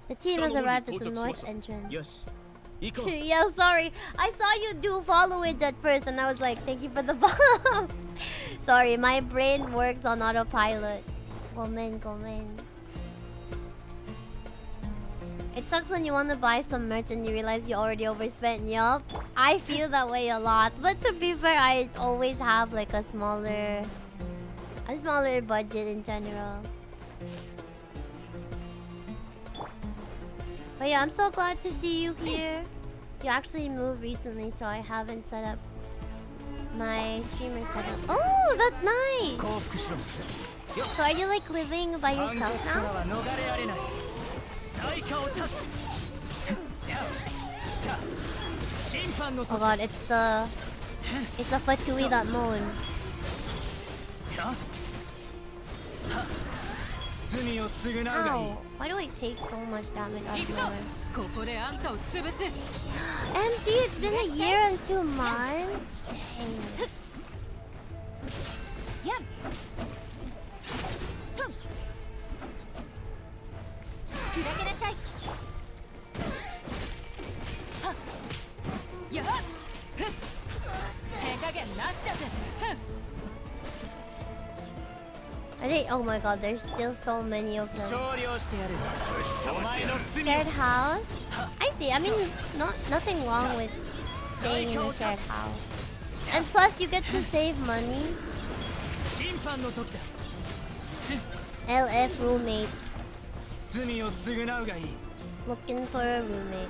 The team has arrived at the north entrance. Yeah, sorry. I saw you do followage at first and I was like, thank you for the follow. Sorry, my brain works on autopilot. Go men. It sucks when you want to buy some merch and you realize you already overspent. Yup. I feel that way a lot. But to be fair, I always have like a smaller budget in general. But yeah, I'm so glad to see you here. You actually moved recently, so I haven't set up my streamer setup. Oh, that's nice! So are you like living by yourself now? Oh god, it's the Fatui that moan. Ow! Why do I take so much damage out of nowhere? MC, it's been a year and 2 months? Dang. I think, oh my god, there's still so many of them. Shared house? I see, I mean, nothing wrong with staying in a shared house. And plus, you get to save money. LF roommate. Looking for a roommate.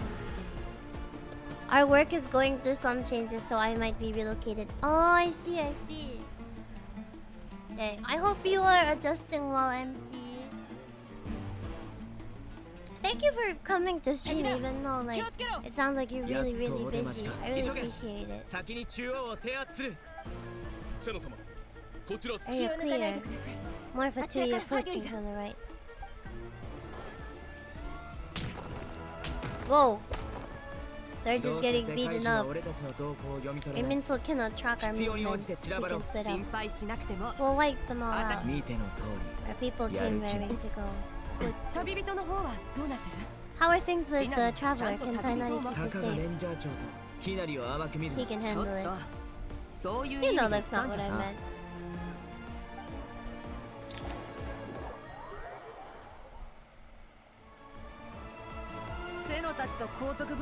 Our work is going through some changes, so I might be relocated. Oh, I see, I see. Okay, I hope you are adjusting well, MC. Thank you for coming to stream, even though like it sounds like you're really, really busy. I really appreciate it. Are you clear? More Fatui approaching from the right. Whoa! They're just getting beaten up. Iminsul cannot track our movements. We can split up. We'll wipe them all out. Our people came raring to go. Good. How are things with the traveler? Can Tainari keep it safe? He can handle it. You know that's not what I meant.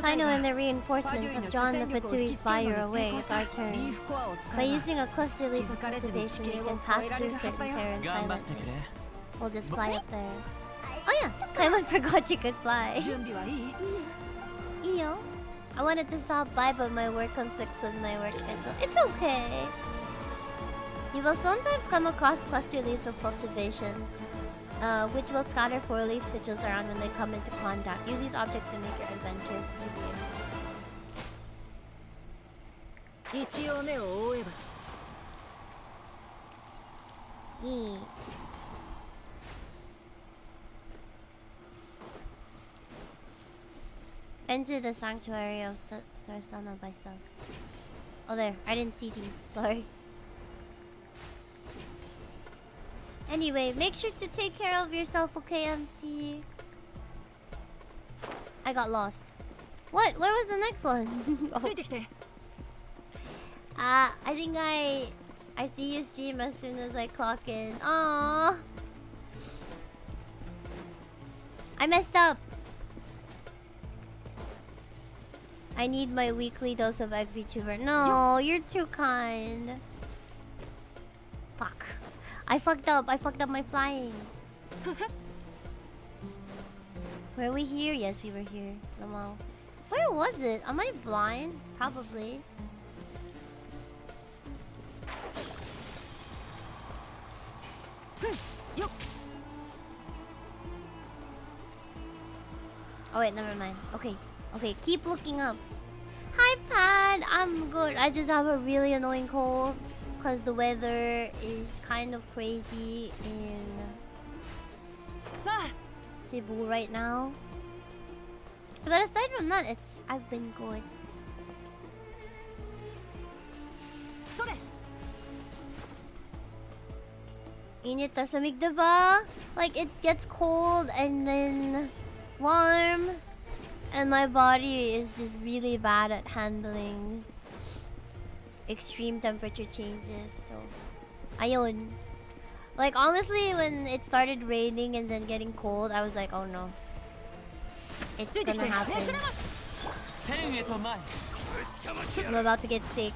Sino and the reinforcements have drawn the Fatui's fire away at our turn. By using a cluster leaf of cultivation, we can pass through certain terrain silently. We'll just fly up there. Oh yeah, Kaiman forgot you could fly. Iyo? I wanted to stop by, but my work conflicts with my work schedule. It's okay. You will sometimes come across cluster leaves of cultivation, which will scatter 4-leaf sigils around when they come into contact. Use these objects to make your adventures easier. Yee. Enter the sanctuary of Sarsana by stealth. Oh there, I didn't see these, sorry. Anyway, make sure to take care of yourself, okay, MC? I got lost. What? Where was the next one? Oh. I think I see you stream as soon as I clock in. Aww. I messed up. I need my weekly dose of egg VTuber. No, you're too kind. Fuck. I fucked up my flying. Were we here? Yes, we were here. Wow. Where was it? Am I blind? Probably. Oh wait, never mind. Okay. Okay, keep looking up. Hi, Pad. I'm good. I just have a really annoying cold because the weather is kind of crazy in Cebu right now. But aside from that, I've been good. Init tas lamig, diba? Like it gets cold and then warm. And my body is just really bad at handling extreme temperature changes, so ayun. Like honestly, when it started raining and then getting cold, I was like, oh no. It's gonna happen. I'm about to get sick.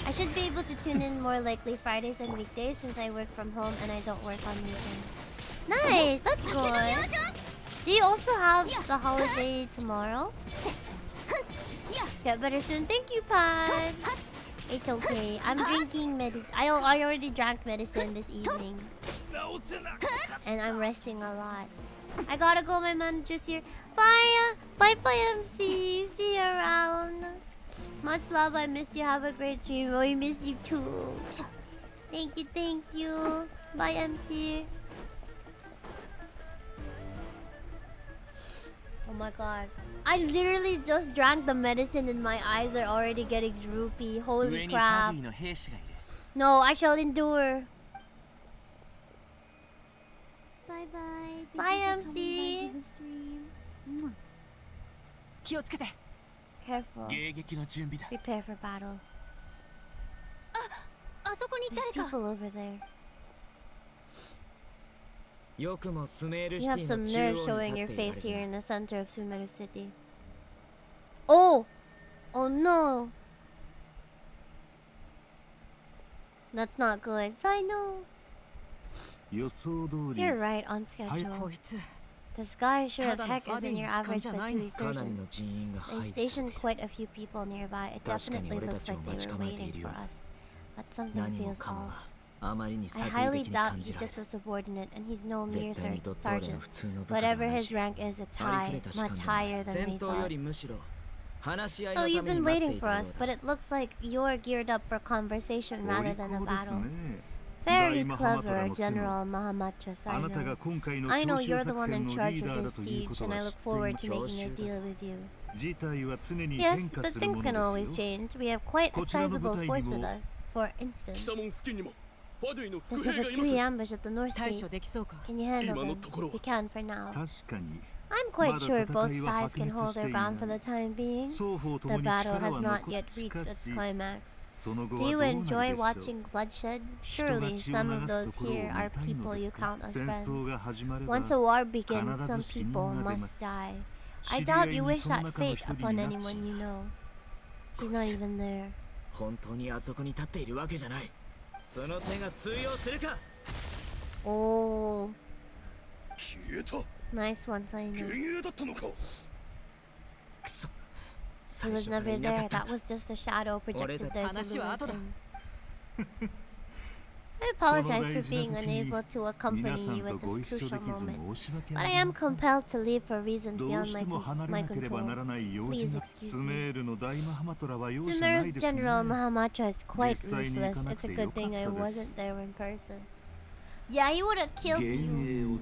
I should be able to tune in more likely Fridays and weekdays since I work from home and I don't work on weekends. Nice, that's good. Do you also have the holiday tomorrow? Get better soon. Thank you, Pat. It's okay. I'm drinking medicine. I already drank medicine this evening. And I'm resting a lot. I gotta go, my manager's here. Bye! Bye bye, MC. See you around. Much love, I miss you. Have a great stream. Oh, we miss you too. Thank you, thank you. Bye, MC. Oh my god. I literally just drank the medicine and my eyes are already getting droopy. Holy crap. No, I shall endure. Bye bye. Bye, MC. Careful. Prepare for battle. There's people over there. You have some nerve showing your face here in the center of Sumeru City. Oh! Oh no! That's not good. I know. You're right on schedule. This guy sure as heck isn't your average Fatui surgeon. They've stationed quite a few people nearby. It definitely looks like they were waiting for us. But something feels off. I highly doubt he's just a subordinate and he's no mere sergeant. Whatever his rank is, it's high, much higher than we thought. So you've been waiting for us, but it looks like you're geared up for conversation rather than a battle. Very clever, General Mahamacha Saino. I know you're the one in charge of this siege, and I look forward to making a deal with you. Yes, but things can always change. We have quite a sizable force with us. For instance, there's a Fatui ambush at the North Gate. Can you handle them? We can for now. I'm quite sure both sides can hold their ground for the time being. The battle has not yet reached its climax. Do you enjoy watching bloodshed? Surely some of those here are people you count as friends. Once a war begins, some people must die. I doubt you wish that fate upon anyone you know. He's not even there. Oh. Nice one, Saino. He was never there. That was just a shadow projected there to lure him. I apologize for being unable to accompany you at this crucial moment, but I am compelled to leave for reasons beyond my control. Please excuse me. Sumeru's General Mahamatra is quite ruthless. It's a good thing I wasn't there in person. Yeah, he would have killed you.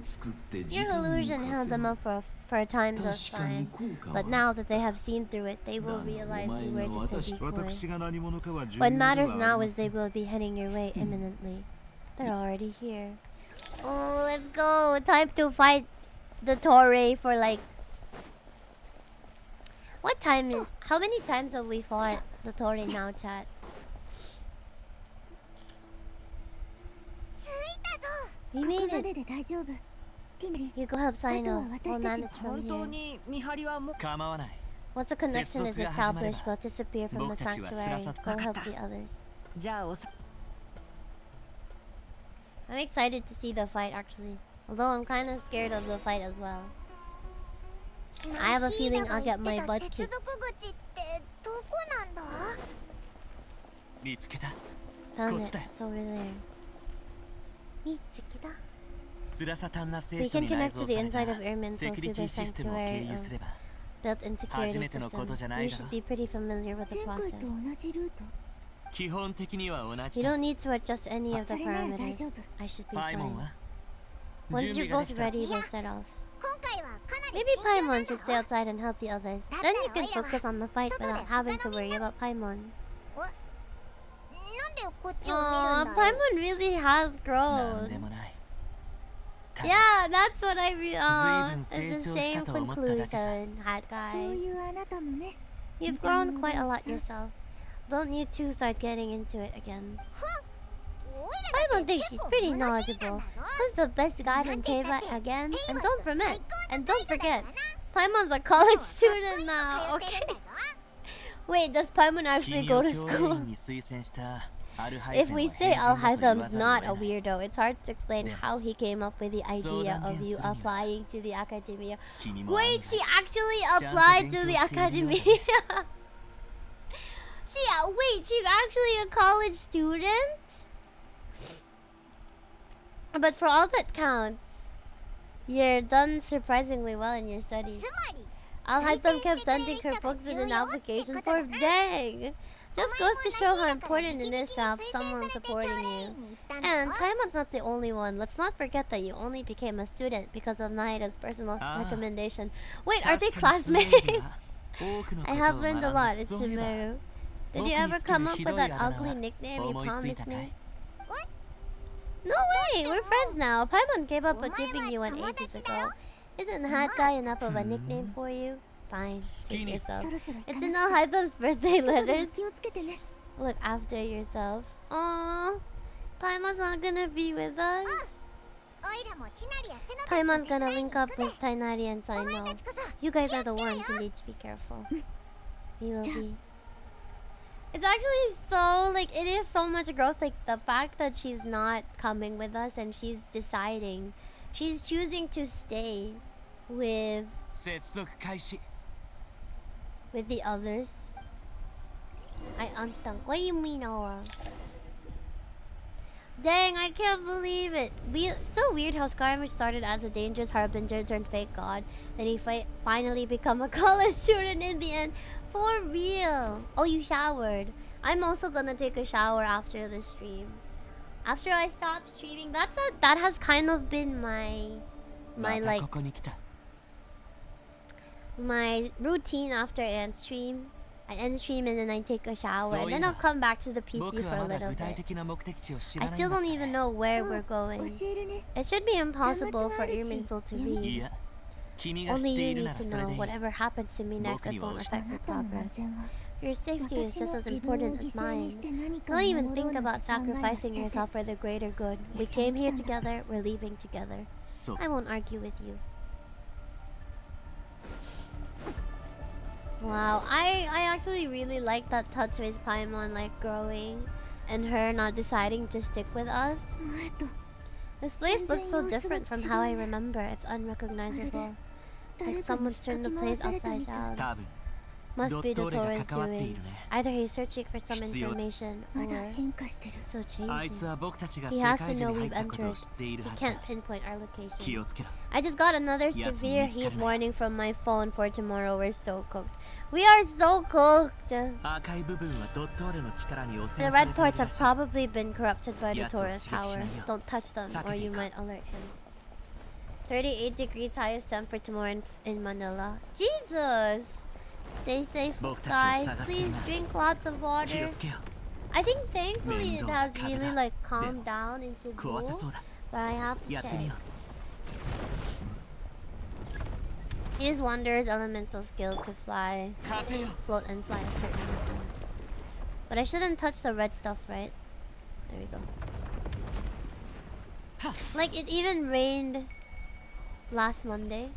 Your illusion held them up for a time just fine, but now that they have seen through it, they will realize you were just a decoy. What matters now is they will be heading your way imminently. They're already here. Oh, let's go! Time to fight the Torre for like... What time is... How many times have we fought the Torre now, chat? We made it! You go help Saino. We'll manage from here. Once a connection is established, we'll disappear from the sanctuary. Go help the others. I'm excited to see the fight, actually. Although I'm kind of scared of the fight as well. I have a feeling I'll get my butt kicked. Found it. It's over there. We can connect to the inside of Irmin's through the sanctuary built-in security system. You should be pretty familiar with the process. You don't need to adjust any of the parameters. I should be fine. Once you're both ready, we'll set off. Maybe Paimon should stay outside and help the others. Then you can focus on the fight without having to worry about Paimon. Aww, Paimon really has grown. Yeah, that's what I realized. It's the same conclusion, hat guy. You've grown quite a lot yourself. Don't you two start getting into it again. Paimon thinks she's pretty knowledgeable. Who's the best guy in Teva again? And don't forget, Paimon's a college student now. Okay. Wait, does Paimon actually go to school? If we say Al-Haytham's not a weirdo, it's hard to explain how he came up with the idea of you applying to the academia. Wait, she actually applied to the academia. She's actually a college student? But for all that counts, you're done surprisingly well in your studies. Al-Haytham kept sending her books in an application form. Dang! Just goes to show how important it is to have someone supporting you. And Paimon's not the only one. Let's not forget that you only became a student because of Naida's personal recommendation. Wait, are they classmates? I have learned a lot. It's Sumeru. Did you ever come up with that ugly nickname you promised me? What? No way! We're friends now. Paimon gave up on giving you one ages ago. Isn't that guy enough of a nickname for you? Fine, take yourself. It's in Al-Haytham's birthday letters. Look after yourself. Aww. Paimon's not gonna be with us. Paimon's gonna link up with Tainari and Saino. You guys are the ones who need to be careful. We will be. It's actually so, like, it is so much growth. Like, the fact that she's not coming with us and she's deciding. She's choosing to stay with the others. I understand. What do you mean, Oa? Dang, I can't believe it. Still weird how Skyrim started as a dangerous harbinger turned fake god. Then he finally become a college student in the end. For real. Oh, you showered. I'm also gonna take a shower after the stream. After I stop streaming, that has kind of been my routine after I end stream. I end stream and then I take a shower and then I'll come back to the PC for a little bit. I still don't even know where we're going. It should be impossible for Irminsul to read. Only you need to know. Whatever happens to me next, it won't affect the progress. Your safety is just as important as mine. Don't even think about sacrificing yourself for the greater good. We came here together, we're leaving together. I won't argue with you. Wow, I actually really like that touch with Paimon, like, growing and her not deciding to stick with us. This place looks so different from how I remember. It's unrecognizable. Like someone's turned the place upside down. Must be the Torres doing. Either he's searching for some information or so changing. He has to know we've entered. He can't pinpoint our location. I just got another severe heat warning from my phone for tomorrow. We're so cooked. We are so cooked. The red parts have probably been corrupted by the Torres tower. Don't touch them or you might alert him. 38 degrees highest temp for tomorrow in Manila. Jesus! Stay safe, guys. Please drink lots of water. I think thankfully it has really like calmed down in Cebu, but I have to check. Use Wanderer's elemental skill to fly, float and fly a certain distance. But I shouldn't touch the red stuff, right? There we go. Like it even rained last Monday,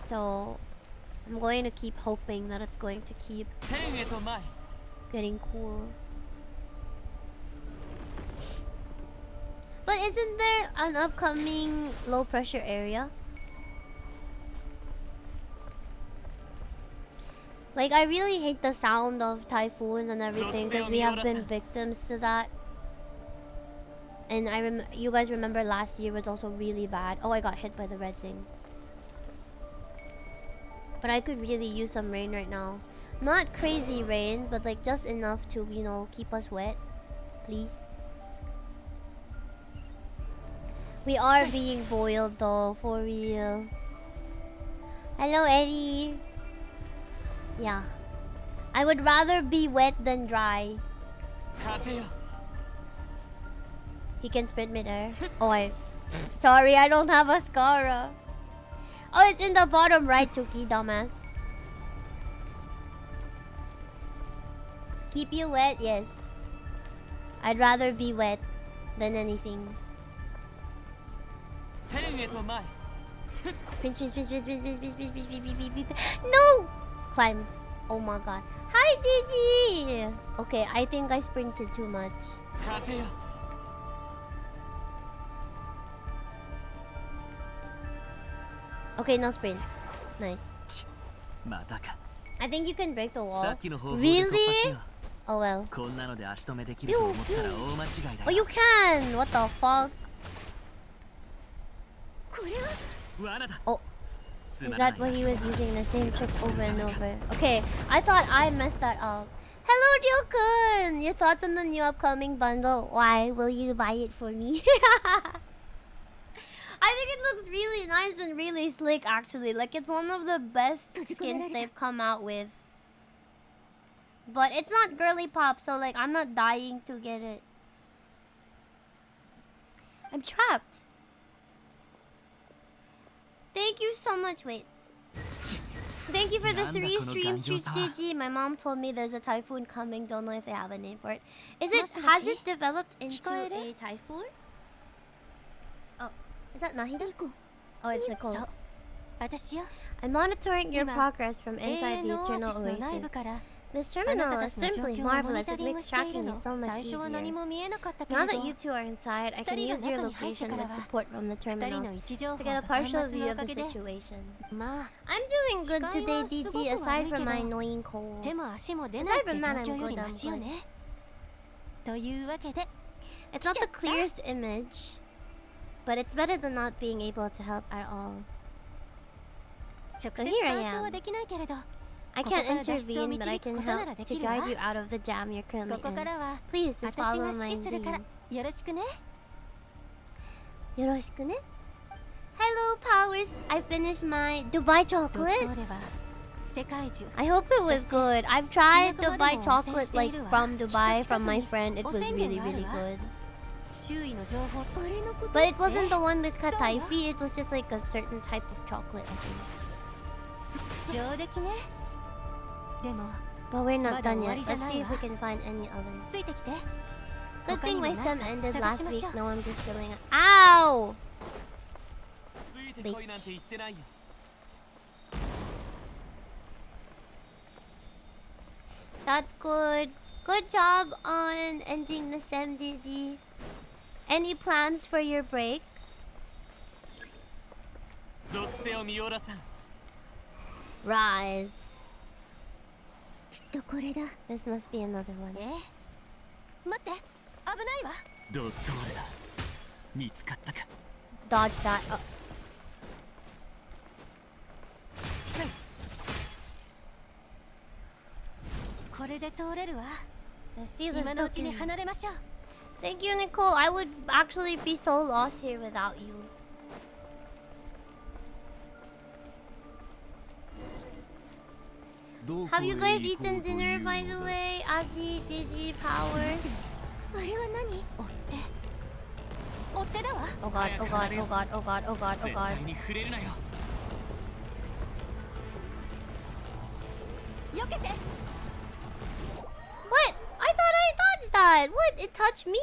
so I'm going to keep hoping that it's going to keep getting cool. But isn't there an upcoming low pressure area? Like, I really hate the sound of typhoons and everything because we have been victims to that. And you guys remember last year was also really bad. Oh, I got hit by the red thing. But I could really use some rain right now. Not crazy rain, but like just enough to, you know, keep us wet. Please. We are being boiled though, for real. Hello, Eddie. Yeah. I would rather be wet than dry. He can sprint midair. Oh, sorry, I don't have a Scara. Oh, it's in the bottom right, Tuki, dumbass. Keep you wet, yes. I'd rather be wet than anything. Prince. No! Climb. Oh my god. Hi, Digi! Okay, I think I sprinted too much. Okay, no sprint. Nice. I think you can break the wall. Really? Oh well. Oh, you can! What the fuck? Oh. Is that what he was using the same trick over and over? Okay, I thought I messed that up. Hello, Ryokun! Your thoughts on the new upcoming bundle? Why will you buy it for me? I think it looks really nice and really slick, actually. Like, it's one of the best skins they've come out with. But it's not girly pop, so like, I'm not dying to get it. I'm trapped. Thank you so much. Wait. Thank you for the 3 stream streaks, Digi. My mom told me there's a typhoon coming. Don't know if they have a name for it. Has it developed into a typhoon? Oh, is that Nahida? Oh, it's Nicole. I'm monitoring your progress from inside the Eternal Oasis. This terminal is simply marvelous. It makes tracking you so much easier. Now that you two are inside, I can use your location with support from the terminals to get a partial view of the situation. I'm doing good today, DG, aside from my annoying cold. Aside from that, I'm good. It's not the clearest image, but it's better than not being able to help at all. So here I am. I can't intervene, but I can help to guide you out of the jam you're currently in. Please, just follow my lead. Yoroshiku ne? Hello, Powers. I finished my Dubai chocolate. I hope it was good. I've tried Dubai chocolate like from Dubai from my friend. It was really, really good. But it wasn't the one with kataifi. It was just like a certain type of chocolate, I think. But we're not done yet. Let's see if we can find any others. Good thing my sem ended last week. No, I'm just kidding. Ow! Bitch. That's good. Good job on ending the sem, Digi. Any plans for your break? Rise. This must be another one. Dodge that. Oh. Let's see this building. Thank you, Nicole. I would actually be so lost here without you. Have you guys eaten dinner, by the way? Azi, Digi, Power. Oh god, oh god, oh god, oh god, oh god, oh god. What? I thought I dodged that. What? It touched me?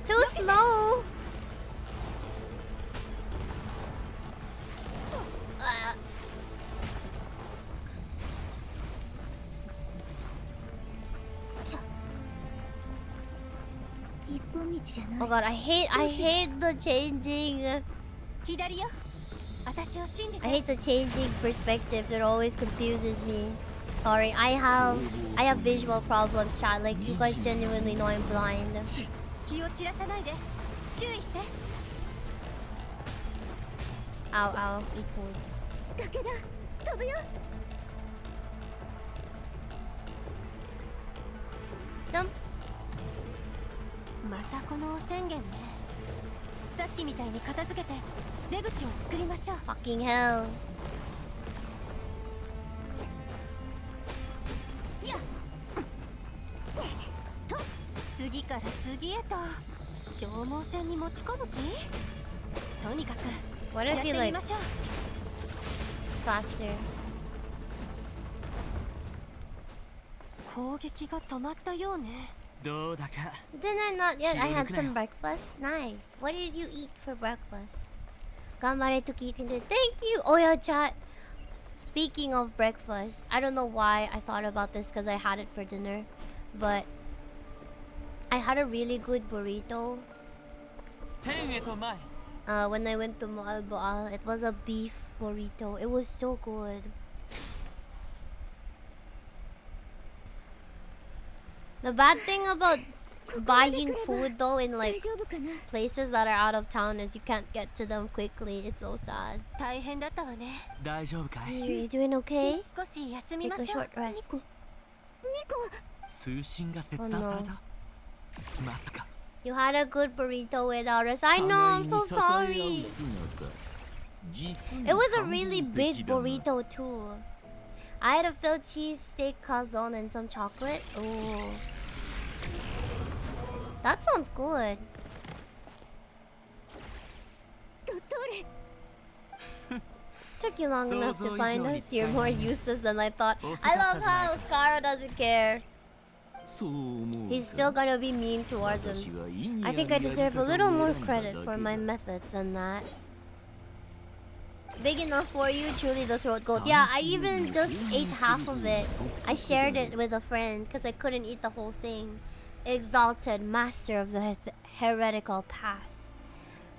Too slow. Oh god, I hate the changing. I hate the changing perspectives. It always confuses me. Sorry, I have visual problems, chat. Like, you guys genuinely know I'm blind. Ow, ow, eat food. Jump. Fucking hell. 消耗戦に持ち込む気？とにかく What や if って he み like ましょう。 faster? 攻撃が止まったようね。どうだか Dinner not yet. I had 気を抜くなよ。 some breakfast. Nice. What did you eat for breakfast? Ganbare Toki, you can do it. Thank you, Oya chat. Speaking of breakfast, I don't know why I thought about this because I had it for dinner, but I had a really good burrito 天へと前 when I went to Moal Boal. It was a beef burrito. It was so good. The bad thing about buying food though in 大 like 丈夫かな？ places that are out of town is you can't get to them quickly. It's so sad. 大変だったわね。大丈夫かい You doing okay? 少し休み Take ま a しょう。 short rest. ニコは通信が切断されたまさか You had a good burrito without us. I know, I'm so sorry. It was a really big burrito too. I had a Phil cheese steak calzone and some chocolate. Ooh. That sounds good. ドトレ。 Took you long enough to find us. You're more useless than I thought. Oh, I love how Skara doesn't care. そう思う He's still gonna be mean towards him. I think I deserve a little more credit for my methods than that. Big enough for you, truly the throat goat. Yeah, I even just ate half of it. I shared it with a friend because I couldn't eat the whole thing. Exalted master of the heretical path.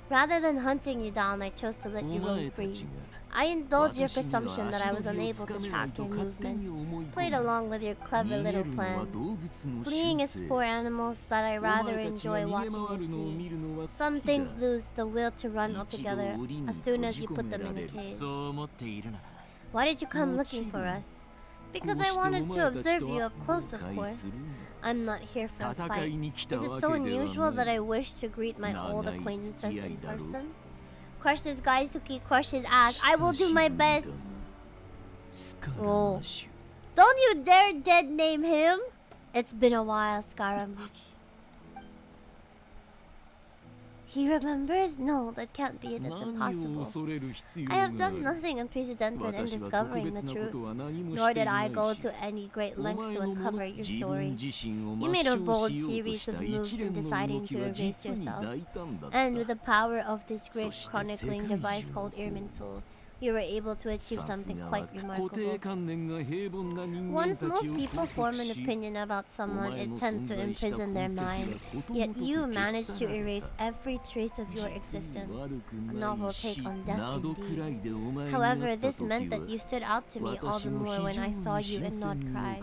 Rather than hunting you down, I chose to let you roam free. I indulged your presumption that I was unable to track your movements. Played along with your clever little plan. Fleeing is for animals, but I rather enjoy watching it flee. Some things lose the will to run altogether as soon as you put them in a cage. そう思っているなら Why did you come looking for us? Because I wanted to observe you up close, of course. I'm not here for a fight. Is it so unusual that I wish to greet my old acquaintances in person? Crush this guy, Suki, crush his ass. I will do my best. Oh. Don't you dare dead name him! It's been a while, Scaramouche. He remembers? No, that can't be it. It's impossible. I have done nothing unprecedented in discovering the truth, nor did I go to any great lengths to uncover your story. You made a bold series of moves in deciding to erase yourself, and with the power of this great chronicling device called Irmin Soul, you were able to achieve something quite remarkable. Once most people form an opinion about someone, it tends to imprison their mind. Yet you managed to erase every trace of your existence. A novel take on death indeed. However, this meant that you stood out to me all the more when I saw you and not cry.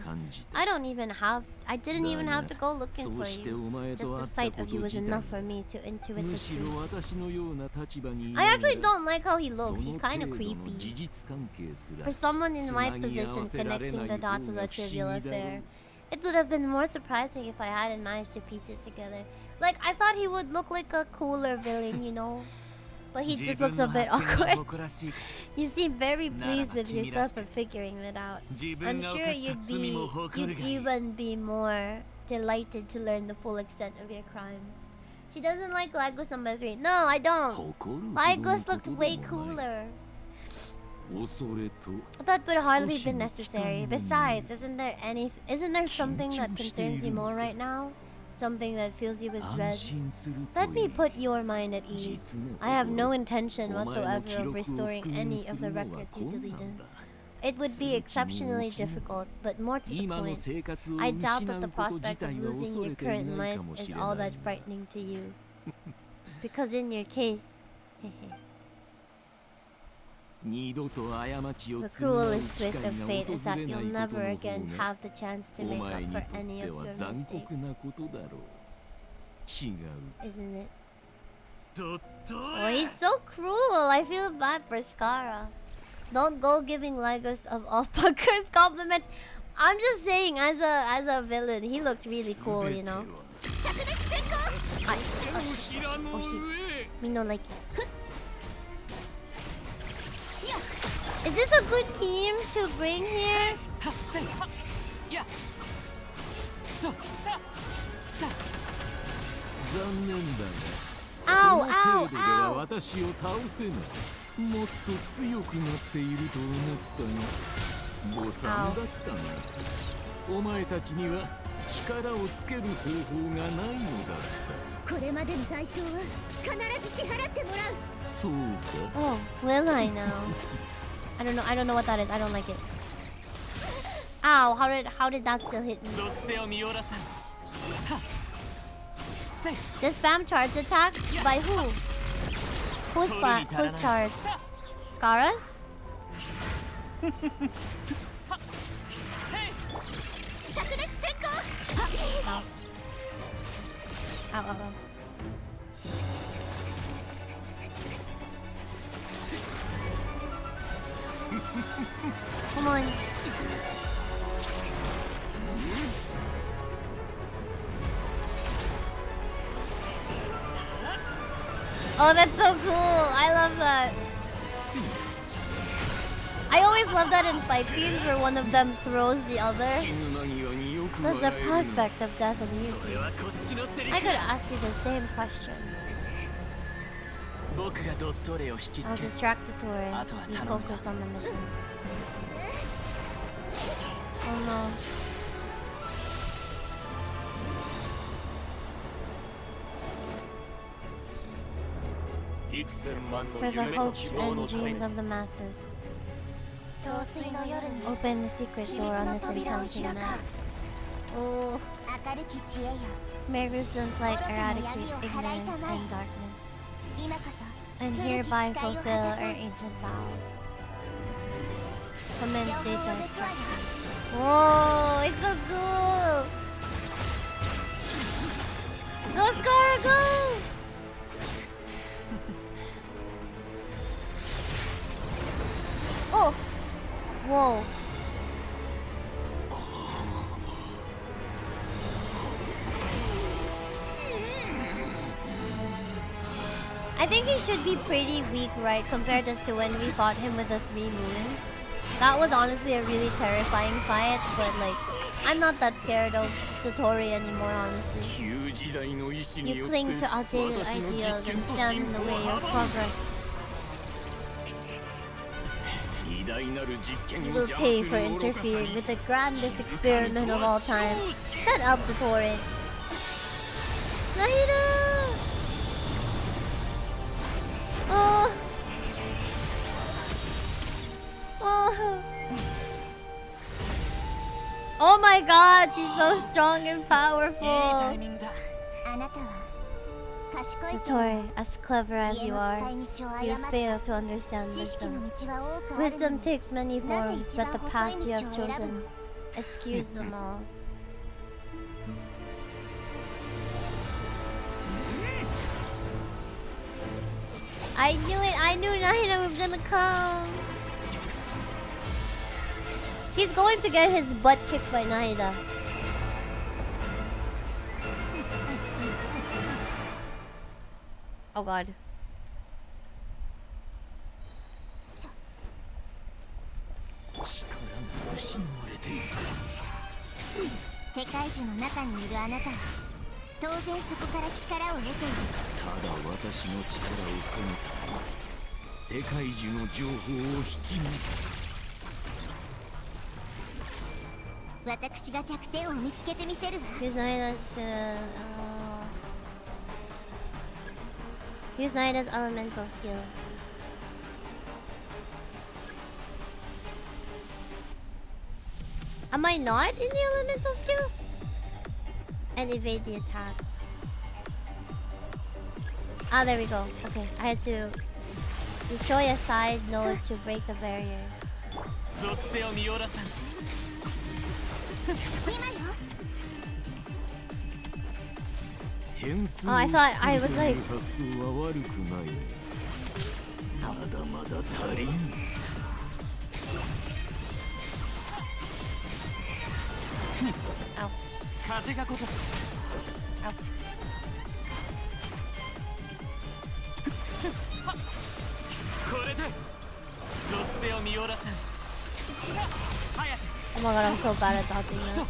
I didn't even have to go looking for you. Just the sight of you was enough for me to intuit the truth. I actually don't like how he looks. He's kind of creepy. For someone in my position, connecting the dots was a trivial affair. It would have been more surprising if I hadn't managed to piece it together. Like, I thought he would look like a cooler villain, you know? But he just looks a bit awkward. You seem very pleased with yourself for figuring it out. I'm sure you'd even be more delighted to learn the full extent of your crimes. She doesn't like Lagos number 3. No, I don't. Lagos looked way cooler. That would hardly have been necessary. Besides, isn't there something that concerns you more right now? Something that fills you with dread? Let me put your mind at ease. I have no intention whatsoever of restoring any of the records you deleted. It would be exceptionally difficult, but more to the point, I doubt that the prospect of losing your current life is all that frightening to you. Because in your case, the cruelest twist of fate is that you'll never again have the chance to make up for any of your mistakes. Isn't it? Oh, he's so cruel. I feel bad for Skara. Don't go giving Lagos of all fuckers compliments. I'm just saying, as a villain, he looked really cool, you know. Oh shit. Me no like it. Is this a good team to bring here? Ow, そ ow, の程度では ow. 私を倒せない。もっと強くなっていると思ったが誤算だったな。お前たちには力をつける方法がないのだった。これまでの代償は必ず支払ってもらう。そうか。 Oh, will I now? I don't know what that is. I don't like it. Ow, how did that still hit me? 属性を見下ろさん。せい。 The spam charge attack? By who? Who's charge? Scaras? Ow. Ow, ow, ow. Come on. Oh, that's so cool. I love that. I always love that in fight scenes where one of them throws the other. That's the prospect of death and easy. I could ask you the same question. I'll distract the turret. You focus on the mission. Oh no. For the hopes and dreams of the masses. Open the secret door on this enchanting night. Oh. May wisdom's light eradicate ignorance and darkness, and hereby fulfill our ancient vows. Commence data extraction. Whoa, it's so cool! Go, Scar, go! Oh! Whoa. I think he should be pretty weak, right, compared to when we fought him with the 3 moons. That was honestly a really terrifying fight, but like, I'm not that scared of Totori anymore, honestly. You cling to outdated ideals and stand in the way of progress. You will pay for interfering with the grandest experiment of all time. Shut up, Totori. Nahida! Oh. Oh. Oh my god, she's so strong and powerful. Totori, as clever as you are, you fail to understand wisdom. Wisdom takes many forms, but the path you have chosen eschews them all. I knew it! I knew Nahida was gonna come! He's going to get his butt kicked by Nahida. Oh god. Use Naida's elemental skill. Am I not in the elemental skill? And evade the attack. Ah, there we go. Okay, I had to destroy a side node to break the barrier. Oh, I thought I was like... Ow. Ow. Oh my god, I'm so bad at dodging that.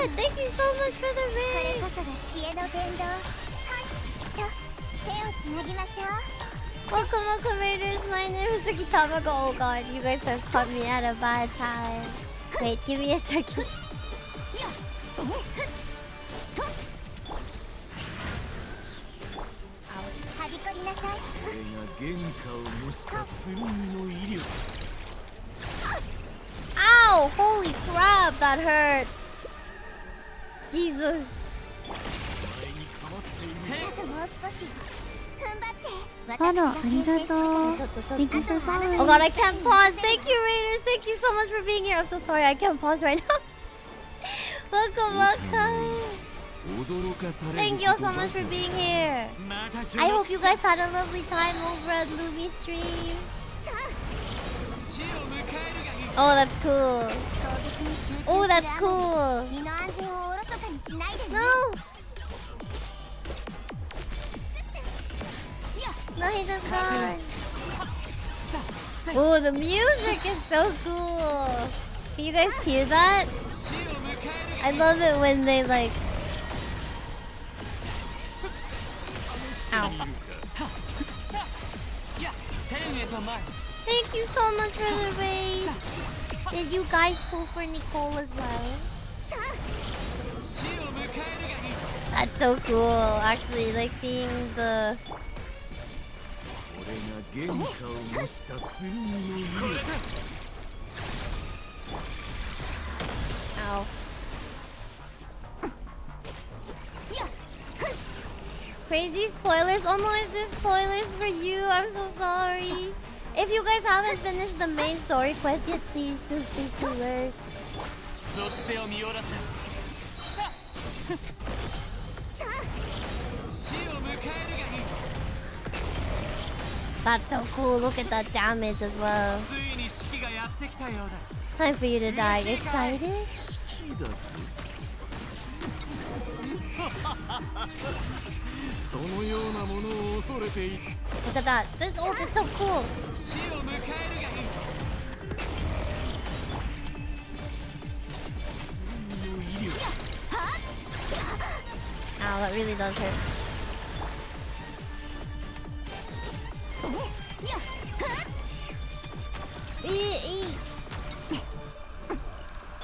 god! Thank you so much for the これ raid! こそが知恵の伝道。はいと手をつなぎましょう。 Welcome, raiders. My name is Akitamago. Oh god, you guys have caught me at a bad time. Wait, give me a second. はびこりなさい。これが原価を模した剣の威力。 Ow! Holy crap, that hurt. Jesus. あともう少し踏ん張って。 Hana, ありがとう。Thank you so much. Oh god, I can't pause. Thank you, raiders. Thank you so much for being here. I'm so sorry, I can't pause right now. welcome. Thank you so much for being here. I hope you guys had a lovely time over at Lumi's stream. Oh, that's cool. Oh, that's cool. 身の安全をおろそかにしないでね。 No. No, he does not. Oh, the music is so cool. Can you guys hear that? I love it when they like. Ow. Thank you so much for the raid. Did you guys pull for Nicole as well? That's so cool. Actually, like seeing the. これが原価を模した剣の威力。 Ow. Crazy spoilers. Oh no, is this spoilers for you? I'm so sorry. If you guys haven't finished the main story quest yet, please feel free to lurk. 属性を見下ろせ。死を迎えるがいい。 That's so cool. Look at that damage as well. ついに四季がやってきたようだ。 Time for you to die. Excited? そのようなものを恐れていた。 Look at that. This ult is so cool. 死を迎えるがいい。 Ow, that really does hurt.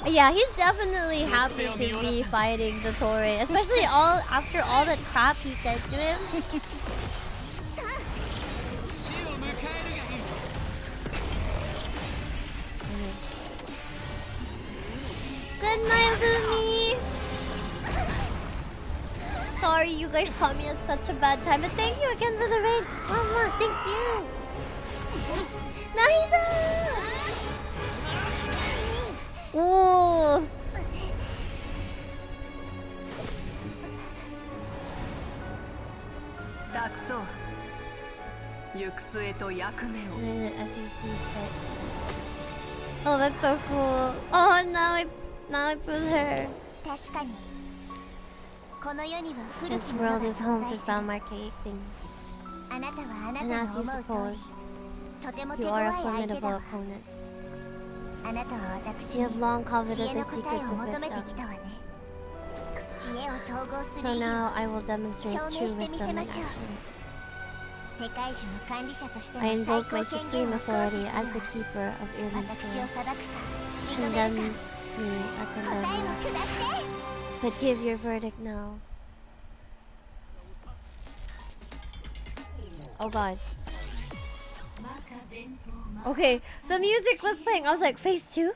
Yeah, he's definitely happy to be fighting the Toray, especially after all that crap he said to him. Good night, Lumi. Sorry, you guys caught me at such a bad time, but thank you again for the raid. Mama, thank you. Naida! Ooh. 託そう行く末と役目を Oh, that's so cool. Oh, now it's with her. 確かにこの世には古 This きもの world が is 存 home 在 to する some archaic things. あなたはあな And た as の you 思う通 suppose, りとても手 you 強 are い a 相手だ formidable わ opponent. あなたは私 You に have long coveted 知恵 the の答 secrets えを of 求めて wisdom. きたわね知恵を統合する So 意義 now I will demonstrate 証明 true してみ wisdom せ in ましょ action. う世界樹の管理者としての I 最 invoke 高 my 権 supreme 限を行使 authority する as わ the keeper of 私を Irminsul. 裁くか認 Condemn める me, か I 答え condemn を you. 下して But give your verdict now. Oh god. Okay, the music was playing. I was like, phase 2?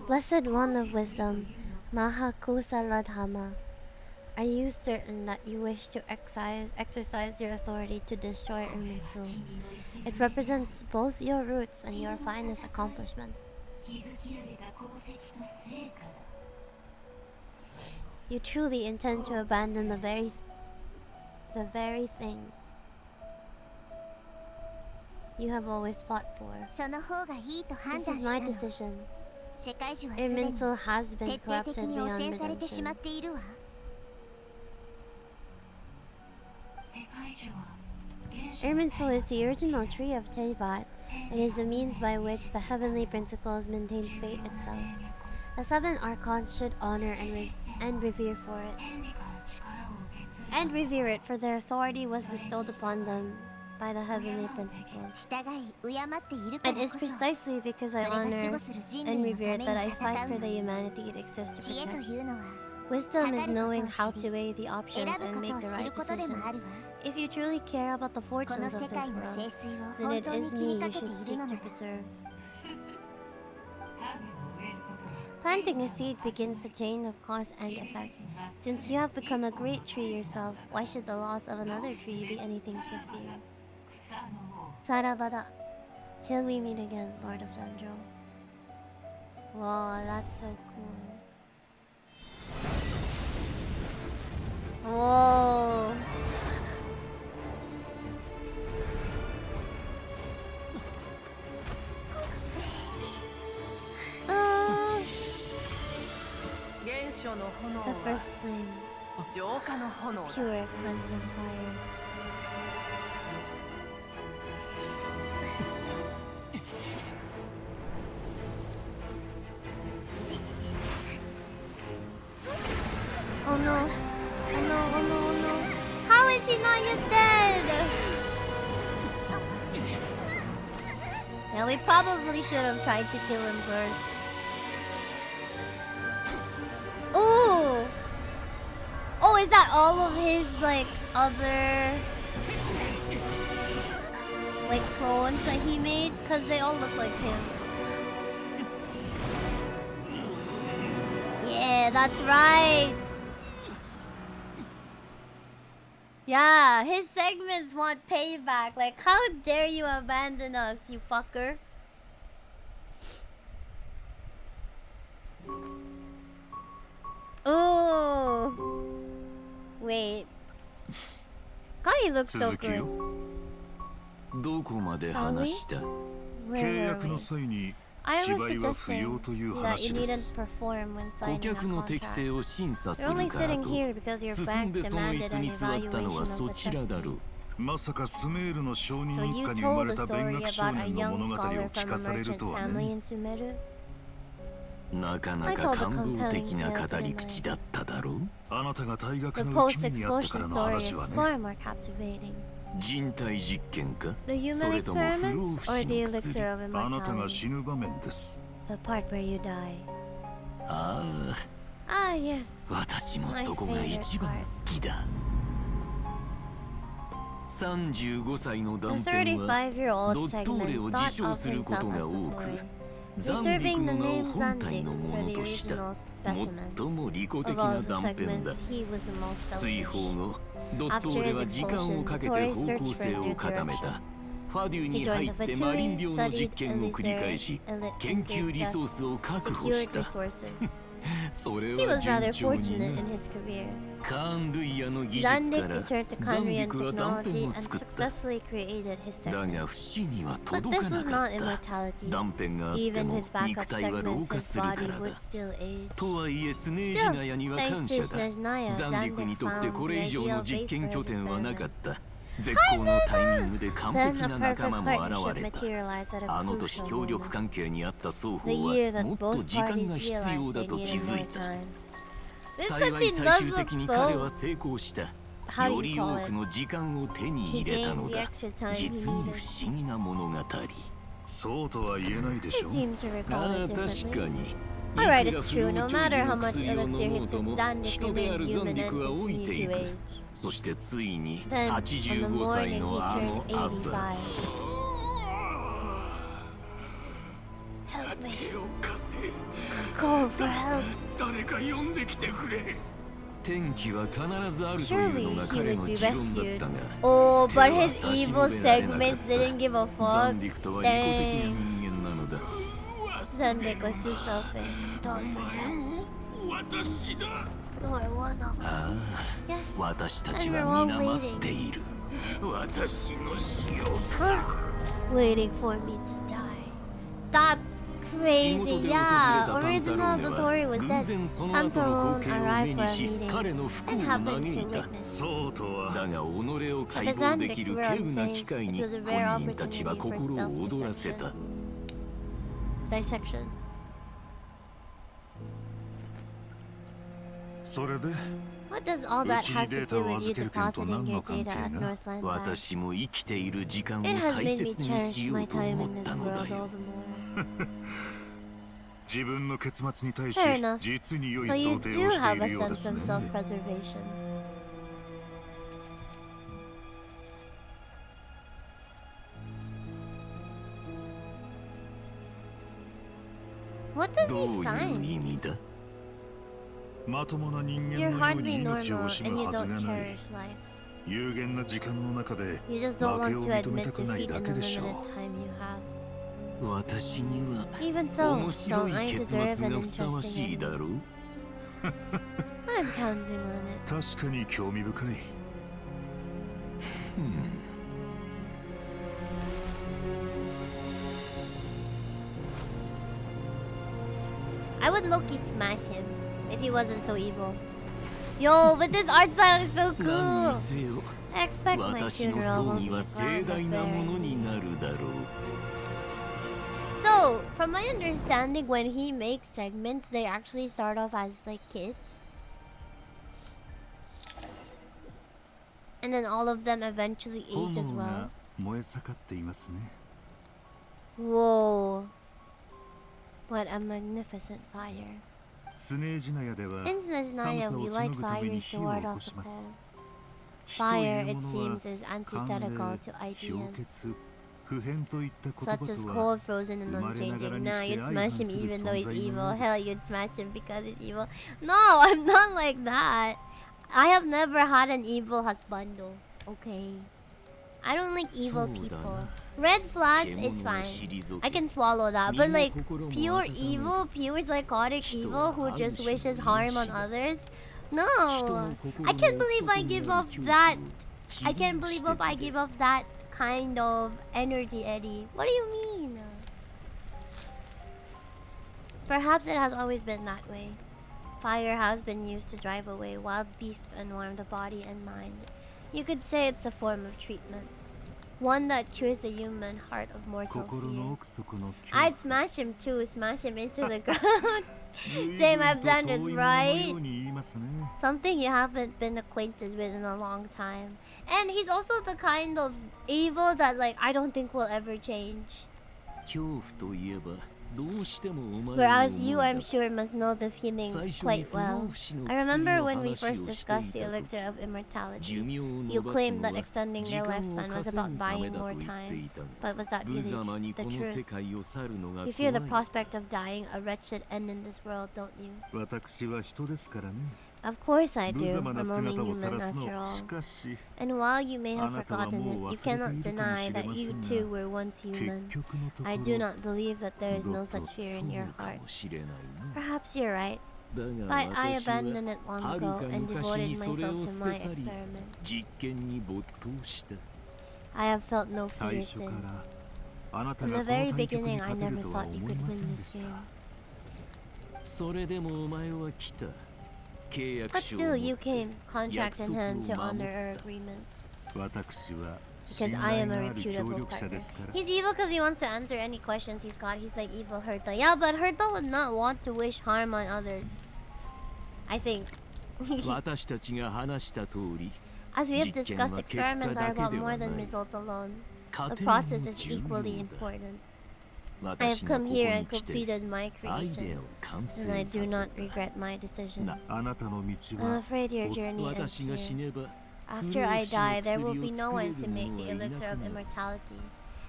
Blessed one of wisdom, Mahakusaladhama. Are you certain that you wish to exercise your authority to destroy Irminsul? It represents both your roots and your finest accomplishments. You truly intend to abandon the very thing you have always fought for. その方がいいと判 This 断 is した my の decision. 世界樹はすでに Irminsul has been 徹底 corrupted 的に汚 beyond 染されてしまっ redemption. ているわ Irminsul is the original tree of Tevat. It is the means by which the heavenly principles maintains fate itself. The 7 archons should honor and revere for it. And revere it, for their authority was bestowed upon them by the heavenly principles. It is precisely because I honor and revere it that I fight for the humanity it exists to protect. Wisdom is knowing how to weigh the options and make the right decision. If you truly care about the fortunes of this world, then it is me you should seek to preserve. Planting a seed begins the chain of cause and effect. Since you have become a great tree yourself, why should the loss of another tree be anything to fear? Sarabada. Till we meet again, Lord of Danjo. Wow, that's so cool. Whoa. The first flame. Pure cleansing fire. Oh no. Oh no, oh no, oh no. How is he not yet dead? Yeah, we probably should have tried to kill him first. Ooh! Oh, is that all of his, like, other... like, clones that he made? Because they all look like him. Yeah, that's right! Yeah, his segments want payback. Like, how dare you abandon us, you fucker? Ooh. Wait. God, he looks so good. どこまで話した？ Where were we? I was suggesting that you needn't perform when 顧 signing a 客の適性 contract. を審査す You're る only から sitting と here because your 進 bank んでその椅 demanded 子 an に座ったの evaluation は of そ the ちら trustee. だろう。まさかスメールの証人 So 一 you 家に生ま told れ a た弁 story 学少 about a 年の young 物語を scholar 聞 from か a される merchant とは family ね。 in Sumeru. なかな I か told a 感動的 compelling な tale 語り today. 口だっただろう。あなたが大学 The の受け身にあった post-expulsion からの story is 話はね。 far more captivating. 人体実験か The そ human れとも不老 experiments 不 or 死 the の薬 elixir of あなたが immortality? 死ぬ場面です。 The part where you die. ああ Ah, yes. 私もそこが一番好きだ。35歳の The 断片は 35-year-old ドットーレ segment を thought 自称 of するこ himself とが as 多 the く Tory, ザンディ reserving ク the の名を name 本体 Zandik のも for の the とした original specimen. 最も利己的 Of な all the 断片 segments, だ。 he was the most 追 selfish. 放後ドット After ーレ his は時間を expulsion, か the けて Tory 方 searched 向 for 性 a を new 固め direction. た。ファデュ He に joined 入 the ってマリン Fatui, 病の実 studied 験を繰り返し elixir, 研究リソースを確保し secured た。 resources. それ He は was 順 rather 調に fortunate な in his career. カーン・ルイヤの技術 Zandik から returned to ザンデ Kanrian ィクは断 technology 片を and 作った。 successfully created his だ segment. が不死には But 届 this かな was か not った。 immortality. 断片があって Even も with backup 肉体は老 segments, 化 his するか body ら would だ。 still age. とはいえスネージ Still, ナヤには thanks 感 to 謝だ。 Snezhnaya, ザンディク Zandik にとって found こ the れ以上 ideal の実 base 験 for 拠 his 点はな experiment. かった。絶好のタイミングで完 Then 璧 a な perfect 仲間も partnership 現れた。 materialized at a あの年 crucial 協力 moment. 関係にあった双方 The year は that もっと both 時間 parties が必要 realized だ they と気 needed づい more た。 time. This 幸い cutscene 最 does 終 look 的に彼は so... 成功した。 How do よ you り call 多 it? くの時間を手に He 入れた gained の the だ。 extra time he 実に needed. 不思議な物語。そうとは言えないで I しょ。 seem to あ recall あ it 確か differently. に。 Alright, いくら it's 不 true. 老 No 長 matter 寿 how の much 薬を飲 elixir も he うと took, も Zandik 人であ remained るザン human ディ and クは老い continued てい to く。 age. そしてついに Then, on the 85歳 morning の he あ turned の朝。 85. Help me. 手を貸せ。 Go for help. 誰か呼んできてくれ。天気は必ずあるというのが彼の持論だったが、 Oh, but his 手は差し evil 伸べられなかった。 segments didn't give a ザ fuck. ンディクとは利己的な人間なのだ。 Zandik was too selfish. Don't forget. 私だ。 You're one of them. ああ、 Yes. 私た And ち we're は all 皆待って waiting. いる。私の死を。 Waiting for me to die. That's Crazy, yeah. Original Dotori was dead. 偶然その後の Pantaloon 光景を arrived 目 for に a し meeting 彼の不幸 and を happened 嘆 to いた witness. そうとはだが己を解 If his 放でき antics る were 稀有な unfazed, 機会 it に was a rare 本人たちは opportunity for 心を躍らせた self-dissection. それで What does all that have to do with you depositing your data at Northland Lab? 私も生きている時間を It has 大 made me 切に cherish しよ my うと time 思 in っ this たの world だ all よ the more. 自分の結末に対し Fair enough. 実に良い So you 想定 do をして have い a るようで sense す of ね。 self-preservation. What does ど he ういう sign? 意味だまともな人間 You're のように hardly 命を normal 惜し and む you はず don't がない。 cherish life. 有限な時間の中で You just don't 負け want を to 認め admit たくない defeat だ in け the でしょ limited う。 time you have. 私には Even so, 面白 don't I い結 deserve 末 an がふさわ interesting しいだ ending? ろう I'm counting on it. 確かに興味深い。I would low-key smash him if he wasn't so evil. Yo, but this art style is so 何 cool. にせよ I expect my 私の funeral 葬 will 儀 be は a 盛 grand 大なもの affair. になるだろう So, from my understanding, when he makes segments, they actually start off as like kids. And then all of them eventually age as 炎 well. が燃え盛っていますね。 Whoa. What a magnificent fire. スネージナヤでは In 寒 Snezhnaya, さを we しの light ぐため fires に to 火を ward 起 off こし the ま cold. す。火とい Fire, う it ものは seems, is 寒 antithetical 冷、 to 氷 ideas 結、普遍といった言葉 such as とは cold, frozen, and 生まれながら unchanging. に Nah, して you'd 相 smash 反 him する even 存 though he's 在の evil. ようで Hell, す。 you'd smash him because he's evil. No, I'm not like that. I have never had an evil husband, though. Okay. I don't like evil そうだ people. な Red flags is 獣を fine. 退 I け can swallow that. 身 But も like 心も pure 温め evil, pure psychotic 人 evil は who ある just 種 wishes の harm 癒 on しだ others? 人 No. の I 心 can't の believe 奥 I 底 give にある off 恐 that. 怖を治 I 療 can't し believe て if I くれ give off that kind of energy, Eddie. What do you mean? Perhaps it has always been that way. Fire has been used to drive away wild beasts and warm the body and mind. You could say it's a form of treatment. One that cures the human heart of mortal 心の fear. 奥底の恐 I'd 怖。 smash him too, smash him into the ground. 随 Same, 分 I've と done 遠 this, いものの right? ように言いますね。 Something you haven't been acquainted with in a long time. And he's also the kind of evil that like I don't think will ever change. 恐怖といえばどうしてもお前を Whereas you, 思い I'm 出す sure, must know the feeling 最初に quite 不 well. 老不死の I 薬 remember の when we 話 first をしてい discussed the た elixir 時 of immortality. 寿命を You 伸ばす claimed の that は extending 時 their 間を lifespan was 稼 about ぐため buying だと more 言って time. いたが But was that 無 really 様に the この truth? 世界を去るのが You 怖 fear い the prospect of dying a wretched end in this world, don't you? 私は人ですからね。 Of course I 無 do. 様な I'm only 姿を human 晒す after の。 all. しかし、 And while you may have あなたは forgotten もう it, you 忘れて cannot いるかも deny しれ that ませ you ん too が、 were once 結 human. 局のとこ I do ろ、 not believe that there is ど no うぞ such そ fear in う your か heart. もしれないな Perhaps you're right, だ but が I 私は abandoned it long はる ago か and 昔 devoted にそれ myself を to 捨 my て去り experiment. 実験に没頭した I have felt no 最 fear 初か since. らあなた From が the この very 対局 beginning, に I 勝て never るとは thought you 思い could ませ win んで this した。 game. それでもお前は来た契約 But 書を still, 持 you って came, contract in hand, to 約束を守った honor our agreement. 私は Because 信 I 頼 am の a ある協 reputable 力者 partner. ですから。 He's evil because he wants to answer any questions he's got. He's like evil Herta. Yeah, but Herta would not want to wish harm on others. I think. 私たちが話した通り As we have 実験は discussed, 結果 experiments だ are け about で more はな than い results alone. 過 The 程も process is 重 equally 要だ important. I 私 have が come ここ here に and 来て completed my アイデ creation, アを完成 and I さ do せ not た regret my decision. あなたの道 I'm は afraid your お journey ends 私が死 here. ねば After I die, there will be 不 no 老 one 不死 to の make the 薬を作れる者はいなく elixir of なる immortality,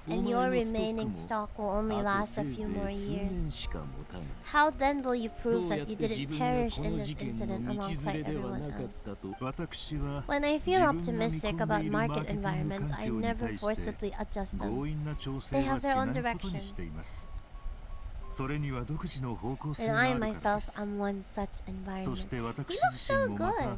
お and 前 your のストッ remaining クも stock will only あと last せ a いぜ few い more 数 years. 年しか持たない How then will you ど prove うや that っ you て自 didn't 分が perish こ in の this 事件 incident の道 alongside 連れでは everyone なかっ else? たと私は When I 自 feel 分が見 optimistic 込んで about いるマー market ケティング environments, 環 I 境に never 対して forcibly adjust 強 them. 引な調 They 整 have はし their な own いことに direction. しています。それには独自の方向性 And が I あるからで myself す。 am one such そ environment. して私 You look 自 so 身もまた good.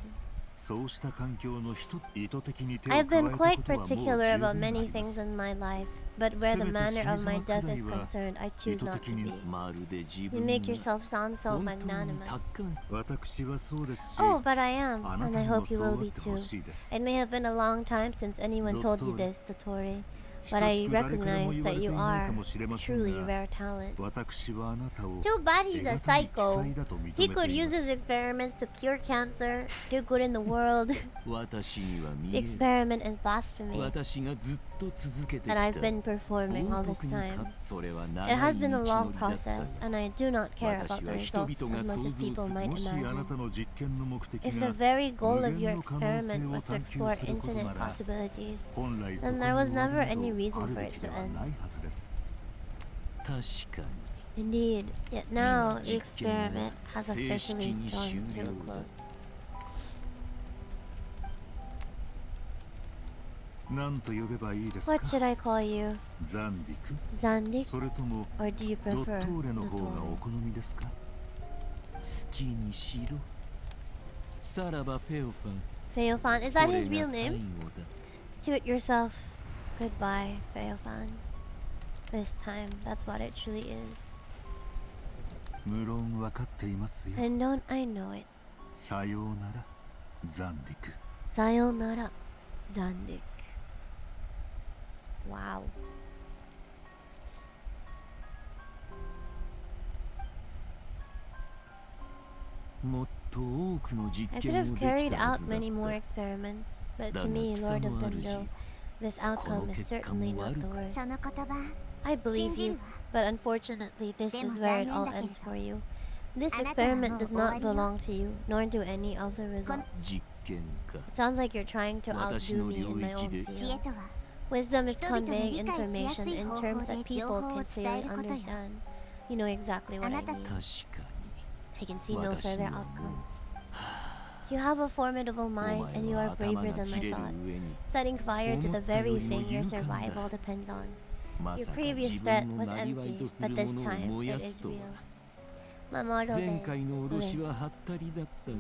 そうした環境の一つ意図的に手を I've 加え been た quite ことはもう十 particular 分 about あり many ま things す。 in my life. but where the せめて manner of my 死に様 death くら is いは concerned, I 意 choose 図 not 的 to に be. まるで自 You 分 make が yourself sound so 本当に magnanimous. 達観。私はそうですし、 Oh, but I am, あな and た I にも hope you そう will あっ be てほ too. しいです It may have been a long time since anyone told you this, Dotori, but 久 I しく誰からも recognize 言わ that れて you いない are かもしれません truly が、 rare talent. 私はあなたを Too bad he's a 得難い奇 psycho. 才だと認め He て could いま use his す。 experiments to cure cancer, do good in the world. 私には見 The える。 experiment is blasphemy 私がずっと続けてき that た。 I've been performing all 王 this 国に time. それは It 長い has 道 been a の long りだった process, が。 and I do not care about 私 the は人 results 々が as much 想 as 像 people す might もしあな imagine. たの実験の目的 If the が very goal 無 of 限 your の可能性 experiment を was to 探求 explore することな infinite ら、 possibilities, 本来そこ then に there was 終わ never り any と reason ある for べ it き to では end. ないはずです。確かに。 Indeed, yet now the 実験は experiment has 正式 officially に drawn 終 to a 了 close. だ。何と呼べばいいですか What should I call you? ザンディク Zandik? それとも Or do you ドッ prefer トーレの方がお Dotori? 好みですか？好きにしろ。さらばペオファン。 Feofan, is こ that れ his が real 最 name? 後だ。 Suit yourself. Goodbye, Feofan. This time, that's what it truly is. 無論分かっていますよ。 And don't I know it? さようなら、ザンディク。 Sayonara, Zandik. Wow. もっと多くの実 I could 験 have をでき carried たは out ずだっ many more た。 experiments, but だ to が me, 草 Lord の of 主、 Dendo, this この outcome is 結果 certainly も not 悪 the く worst. その言葉 I believe 信じる you, わ but unfortunately, this is でも where it 残念 all だけれど ends for you. This あなたはもう experiment does 終わ not りよ belong to you, nor do any of the results. 実験か。 It sounds like you're trying to 私 outdo の me 領 in my own 域で 知恵 field. とは Wisdom is 人々に conveying 理解しやす information い in 方 terms 法 that で people 情報を can 伝え clearly ることよ understand. You know exactly what I あなた mean. 確か I can see no に。私 further にはも outcomes. う。 You have a formidable お mind, 前 and you は are 頭 braver が than 切 I れる thought. 上に、 Setting fire to the 思った very よりも thing your 勇敢だ。 survival depends on. ま Your さか previous 自 threat 分の was なりわい empty, とす but る this ものを time 燃 it やす is とは。 real. Mamoru 前 de 回の脅しははったりだったが、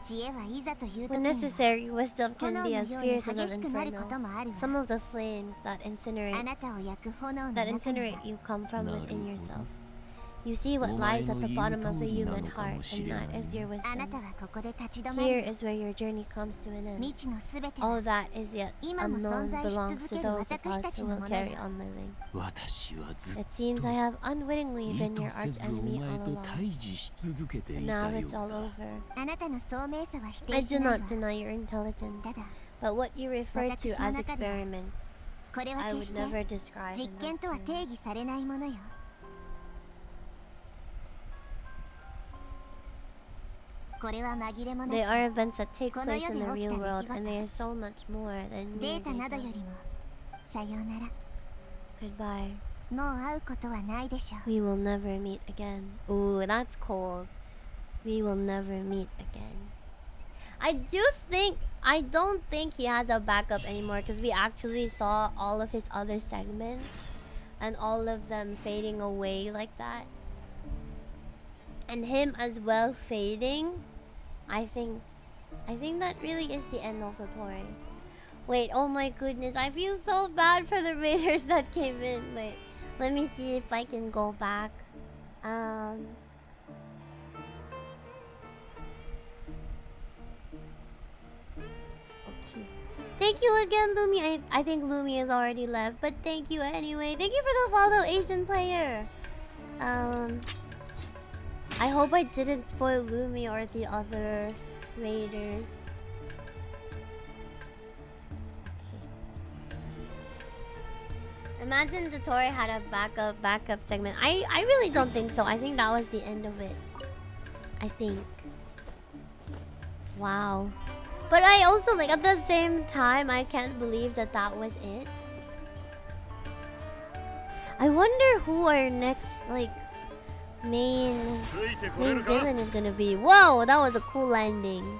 知恵はいざという時 When には necessary, wisdom 炎 can の be よ as うに fierce as 激 an しくなること inferno. もあるわ Some of the flames that あ incinerate なたを焼く炎の that 中には incinerate you come from なる within ほど。 yourself. You see what お lies 前 at の the 言う bottom of 通 the りな human のか heart, もし and れない that is your あなた wisdom. はここで立ち止ま Here る is where your journey comes to an end. 未知のすべて All は that is yet 今も unknown 存在し belongs 続 to ける those of 私 us たち who の will もの carry よ on living. 私はずっ It seems I have unwittingly 意 been 図 your せ arch ずお enemy 前 all と along. 対峙し続けて And いた now よ it's all うだ。 over. あなたの聡明さは否 I 定し do ない not わ deny your intelligence, ただ but what you refer to 私の as 中では experiments, これは I 決し would て never describe 実 in 験 those とは定 terms. 義されないものよこれは紛れもな They く are events that take この place 世 in で the 起き real た world, 出来 and 事 they are so much more than デ mere ータなどよ data. りもさようなら Goodbye. もう会うことはないでしょう We will never meet again. Ooh, that's cold. We will never meet again. I don't think he has a backup anymore because we actually saw all of his other segments and all of them fading away like that. And him as well fading. I think that really is the end of the story. Wait, oh my goodness, I feel so bad for the raiders that came in. Wait, let me see if I can go back. Okay. Thank you again, Lumi. I think Lumi has already left, but thank you anyway. Thank you for the follow, Asian player. I hope I didn't spoil Lumi or the other raiders. Imagine Dotori had a backup segment. I really don't think so. I think that was the end of it. I think. Wow. But I also, like, at the same time, I can't believe that that was it. I wonder who our next, like, main villain is gonna be. Whoa, that was a cool landing.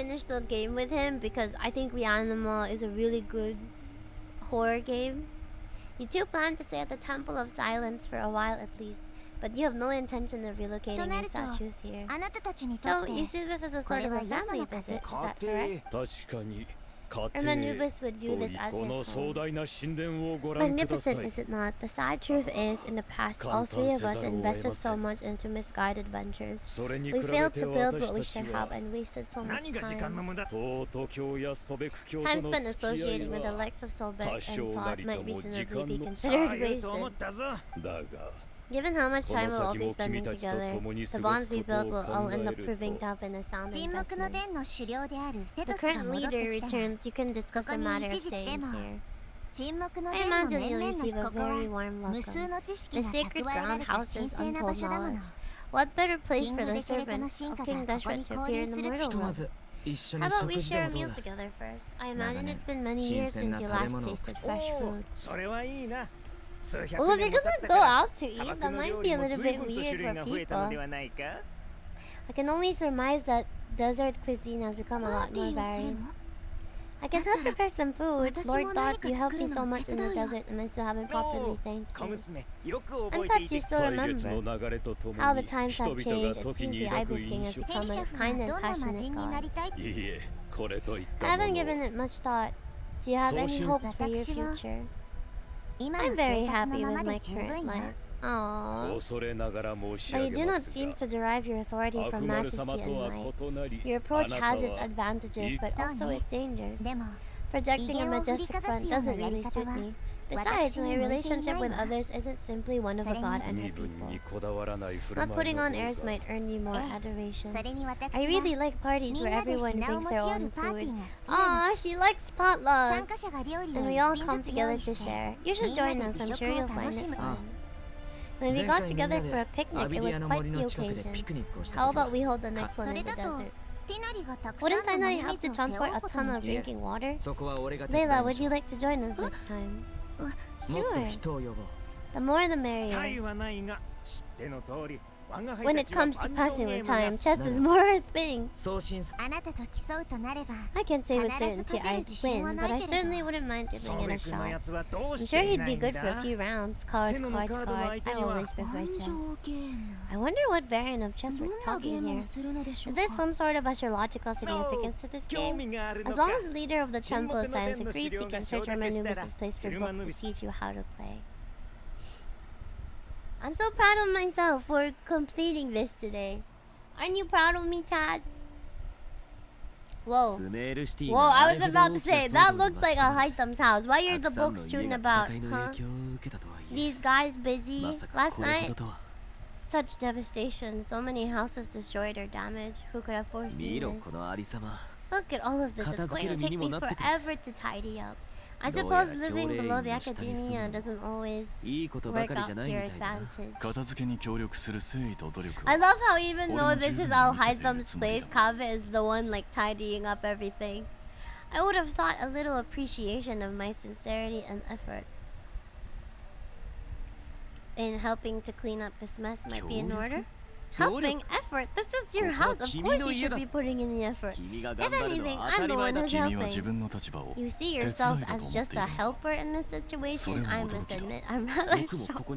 finish the game with him because I think Reanima is a really good horror game. You two plan to stay at the Temple of Silence for a while at least, but you have no intention of relocating your statues here. あなたたちにと So って you see this as a sort of a family visit, is that correct? 確かに Anubis would view this as his home. Magnificent, is it not? The sad truth is, in the past, all three of us invested so much into misguided ventures. We failed to build what we should have and wasted so much time. Time spent associating with the likes of Sobek and thought might reasonably be considered wasted. Given how much time we'll all be spending together, the bonds we build will all end up proving to have been a sound investment. The current leader returns. You can discuss the matter of staying here. I imagine you'll receive a very warm welcome. The sacred ground houses untold knowledge. What better place for the servants of King Dashret to appear in the mortal world? How about we share a meal together first? I imagine it's been many years since you last tasted fresh food. Oh, they're gonna go out to eat? That might be a little bit weird for people. I can only surmise that desert cuisine has become a lot more varied. I can help prepare some food. Lord thought you helped me so much in the desert and I still haven't properly thanked you. I'm touched you still remember. How the times have changed. It seems the Ibis King has become a kind and passionate god. I haven't given it much thought. Do you have any hopes for your future? I'm very happy with my current life. Aww. But you do not seem to derive your authority from majesty and might. Your approach has its advantages, but also its dangers. Projecting a majestic front doesn't really suit me. Besides, my relationship with others isn't simply one of a god and her people. Not putting on airs might earn you more adoration. I really like parties where everyone brings their own food. Aw, she likes potluck! And we all come together to share. You should join us, I'm sure you'll find it fun. When we got together for a picnic, it was quite the occasion. How about we hold the next one in the desert? Wouldn't Tainari have to transport a ton of drinking water? Layla, would you like to join us next time? Sure. The more the merrier. When it comes to passing the time, chess is more a thing. I can't say with certainty I'd win, but I certainly wouldn't mind giving it a shot. I'm sure he'd be good for a few rounds. Cards. I always prefer chess. I wonder what variant of chess we're talking here. Is there some sort of astrological significance to this game? As long as the leader of the Temple of Science agrees, we can search Armanubis' place for books to teach you how to play. I'm so proud of myself for completing this today. Aren't you proud of me, Chad? Whoa. Whoa, I was about to say, that looks like a Haitam's house. Why are the books strewn about, huh? These guys busy last night? Such devastation. So many houses destroyed or damaged. Who could have foreseen this? Look at all of this. It's going to take me forever to tidy up. I suppose living below the academia doesn't always work out to your advantage. I love how even though this is Al Haitam's place, Kave is the one like tidying up everything. I would have thought a little appreciation of my sincerity and effort in helping to clean up this mess might be in order. Helping effort? This is your house. Of course you should be putting in the effort. If anything, I'm the one who's helping. You see yourself as just a helper in this situation? I must admit, I'm rather shocked.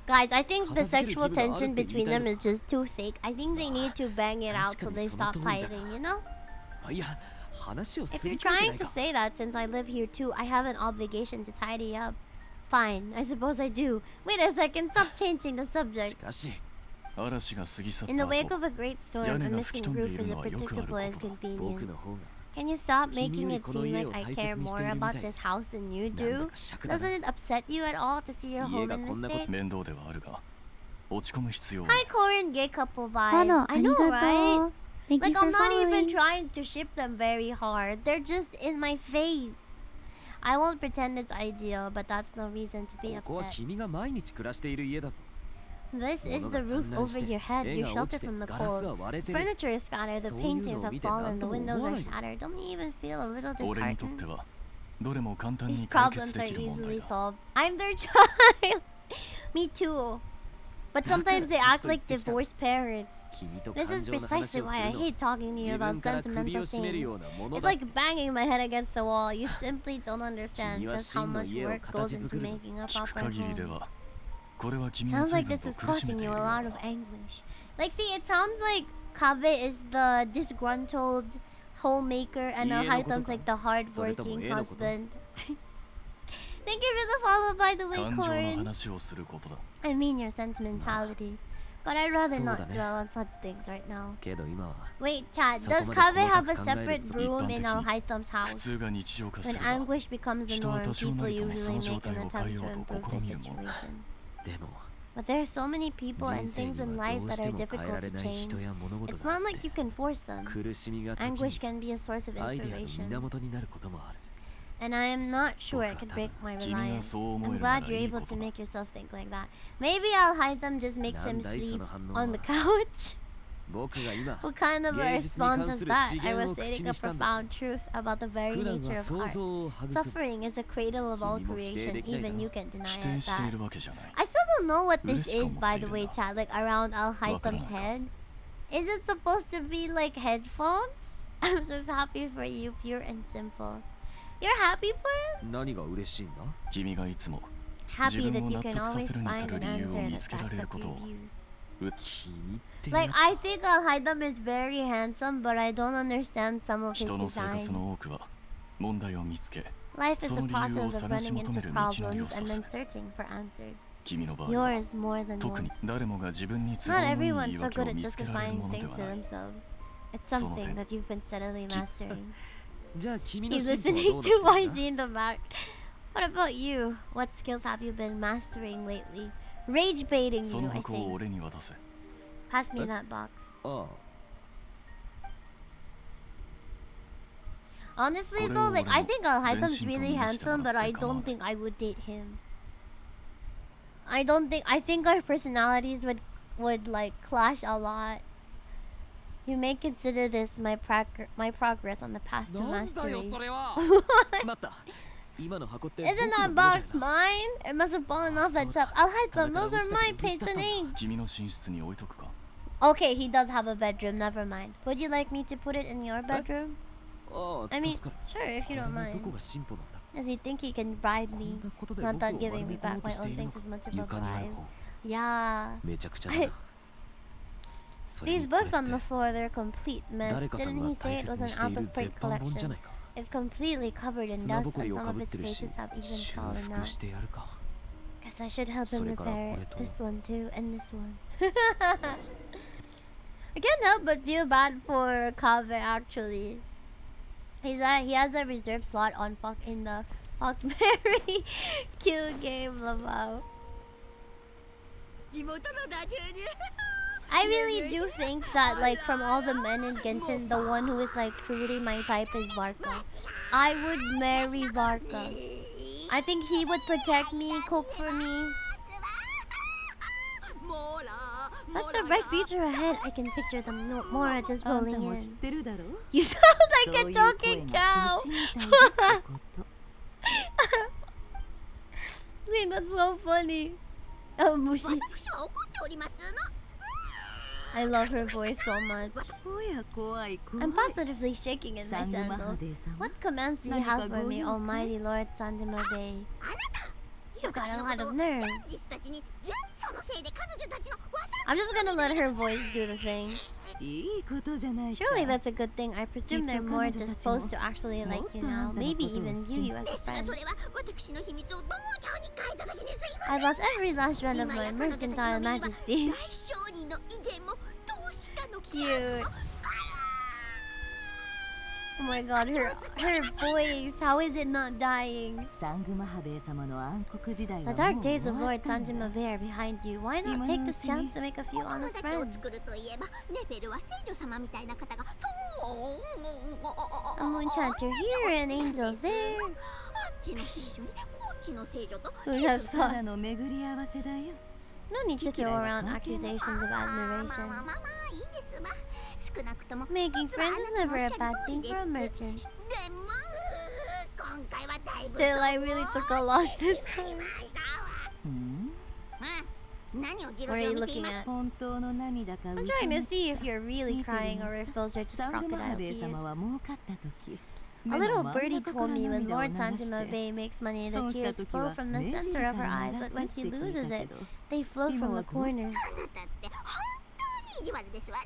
Guys, I think the sexual tension between them is just too thick. I think they need to bang it out so they stop fighting, you know? If you're trying to say that since I live here too, I have an obligation to tidy up. Fine, I suppose I do. Wait a second, stop changing the subject. In the wake of a great storm, a missing roof is a predictable inconvenience. Can you stop making it seem like I care more about this house than you do? Doesn't it upset you at all to see your home in this state? Hi, Corin, gay couple vibe. I know, right? Like, I'm not even trying to ship them very hard. They're just in my face. I won't pretend it's ideal, but that's no reason to be upset. This is the roof over your head. You're sheltered from the cold. The furniture is scattered, the paintings have fallen, the windows are shattered. Don't you even feel a little disheartened? These problems are easily solved. I'm their child! Me too. But sometimes they act like divorced parents. This is precisely why I hate talking to you about sentimental things. It's like banging my head against the wall. You simply don't understand just how much work goes into making up our home. Sounds like this is causing you a lot of anguish. Like, see, it sounds like Kave is the disgruntled homemaker and Haitam's like the hard-working husband. Thank you for the follow, by the way, 感情の Corin. 話をすることだ I mean your sentimentality. But I'd rather not dwell on such things right now. けど今は Wait, chat, So does come Kave on, have a come on, separate it's room in Ippanteki. Haitam's 普 house? 通が日常化す When れば anguish becomes the 人は norm, 多少 people なりともそ usually の状 make an 態を attempt 変えよ to うと improve 試 the みるもの situation. でも But there are so many people and 人生 things に in は life どう that して are も変え difficult られ to ない change. 人や物事 It's があ not っ like て you can force them. 苦しみが時 Anguish に can be a source of アイデアの inspiration. 源になることもある And I am not sure it could break my 君が reliance. そう思 I'm えるな glad ら you're いい able こ to とだ make yourself think like that. Maybe Al Haytham just makes him なんだいそ sleep の反応 on the は couch. 僕が今 What kind of a 芸術に response 関 is する that? 資 I 源 was を口 stating に a したんだ profound truth about the very 普段 nature は of 想 art. 像を育む Suffering is the cradle of all 君も否定 creation. できないだろ Even you can deny 否 it 定してい that. るわけじゃない I still don't know what this 嬉しく is, 思って by い the る way, な chat. Like around Al わから Haytham's ないか head. Is it supposed to be like headphones? I'm just happy for you, pure and simple. You're happy for him? 何が嬉しいんだ君がいつも Happy that 自分を you 納 can 得さ always せるに find 足る an 理由 answer を that 見つけられ backs る up こと your を views. 気に入ってる Like や I think Al Haytham is very handsome, but I don't understand some of his 人の生活 design. の多くは問題を見つけ Life is a その理由を process of 探し running 求め into る道のりを problems 指 and す then searching for answers. 君の場合は Yours more than 特に most. 誰もが自分に都合 Not のいい everyone's 言い so 訳を good at 見つけられる justifying もので things は to ない themselves. It's その something 点 that you've been steadily mastering. じゃあ君の He's 進歩は listening どう to なってるん YG in the back. What about you? What skills have you been mastering lately? Rage baiting そ you, の I 箱を think. 俺に渡せ Pass me that box. あ Honestly though, like I think Al Haytham's really handsome, but I don't think I would date him. I think our personalities would like clash a lot. You may consider this my progress on the path あ to なんだよ mastery. それは待った今の箱って Isn't 僕 that のものだよ box な mine? It must have fallen off that shelf. Al Haytham, those are my patronage. 君の寝室に置いとくか Okay, he does have a bedroom. Never mind. Would you like me to put it in your bedroom? ああ I mean, 助かる sure, if you こ don't れのどこ mind. が進歩なんだ Does he think he can bribe こ me? んなことで Not 僕を that 割 giving り me 込も back うと my してい own るの things か is much of a 床にある bribe. 方 Yeah. めちゃくちゃだなそれ These にこれ books って on the floor, they're complete mess. 誰かさん Didn't が he say 大 it 切 was に an してい out る of 絶 print 版本じゃ collection? ないか It's completely covered in 砂 dust ぼこり and を some か of ぶっ its てるし pages have even 修 fallen 復 out. してやるか Guess I should help him それから repair これ it. と This one too, and this one. I can't help but feel bad for Kave actually. He has a reserve slot on in the fuck Mary kill game Lamau. 地元の打順に I really do think that like from all the men in Genshin, the one who is like truly my type is Barca. I would marry Barca. I think he would protect me, cook for me. Such a bright future ahead. I can picture the Mora just あん rolling たも in. 知ってるだろ You sound そ like う a いう talking 声が cow. 星みたいだってこと Wait, that's so funny. Oh, Mushi. 私は怒っておりますの I love her voice so much. おや怖い怖い I'm positively shaking in my サングマハ sandals. デー様 What commands do you 何か have for ご me, 用かい Almighty Lord Sanjima Bay? You've got a lot of nerve. キャンディスたちに全そのせいで彼女たちの I'm just gonna let her voice do the thing. いいことじゃないか Surely that's a good thing. I presume they're more disposed to actually like you now. Maybe even view you as a ですが friend. それは私の秘密を道場に書いただけですいま I lost every last shred of 今 my や彼女たちの mercantile 身には majesty. 大商人の威厳も投資家の Cute. Oh my god, her voice. How is it not dying? サングマハベイ様の暗黒時代 The は dark もう days 終 of わ Lord ったんだ Sanjima Bay are behind you. Why not take this chance to make a few お友 honest 達を friends? 作るといえばネフェルは聖女様みたいな方がそう A moonchanter here, an angel there. あっちの聖女にこっちの聖女と Who'd have た thought? だの巡り合わせだよ No need to throw around accusations of まあまあ admiration. まあまあいいですわ少なくとも Making 一つは friends あ is なたの never お a っしゃる bad 通り thing で for a す merchant. でも今回はだいぶ Still, I really took a loss this time. うん何をじ What ろ are じろ you 見てい looking ます at? 本当の涙か I'm 嘘 trying to の see if you're really crying or if those are just サングマハ crocodile ベイ様 tears. は儲かった時 A 目の little 真ん birdie 中か told ら me when 涙を Lord 流し Sanjima て Bay makes money, the 損した tears 時 flow は from the 目 center 尻 of か her ら eyes, 流 but す when って she 聞いた loses け it, ど they flow 今 from は the どう corners. あなたって本当に意地悪ですわね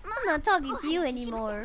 I'm not talking to you anymore.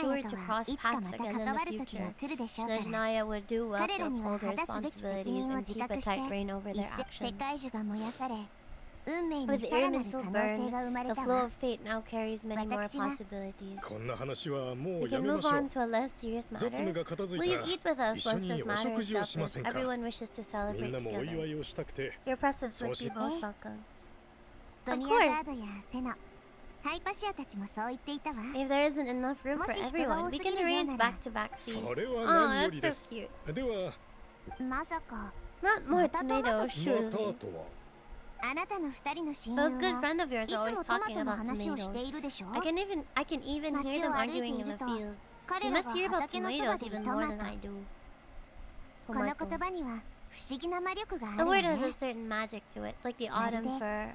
sure to cross paths again in the future. Snezhnaya would do well to uphold her responsibilities and keep a tight rein over their actions. With Irmin's burn, the flow of fate now carries many more possibilities. We can move on to a less serious matter. Will you eat with us once this matter is dealt with? Everyone wishes to celebrate together. Your presence would be most welcome. Of course! If there isn't enough room for everyone, we can arrange back-to-back feasts. Oh, that's so cute. Not more tomatoes, surely. Those good friends of yours are always talking about tomatoes. I can even hear them arguing in the fields. You must hear about tomatoes even more than I do. Tomato. The word has a certain magic to it, like the autumn fur.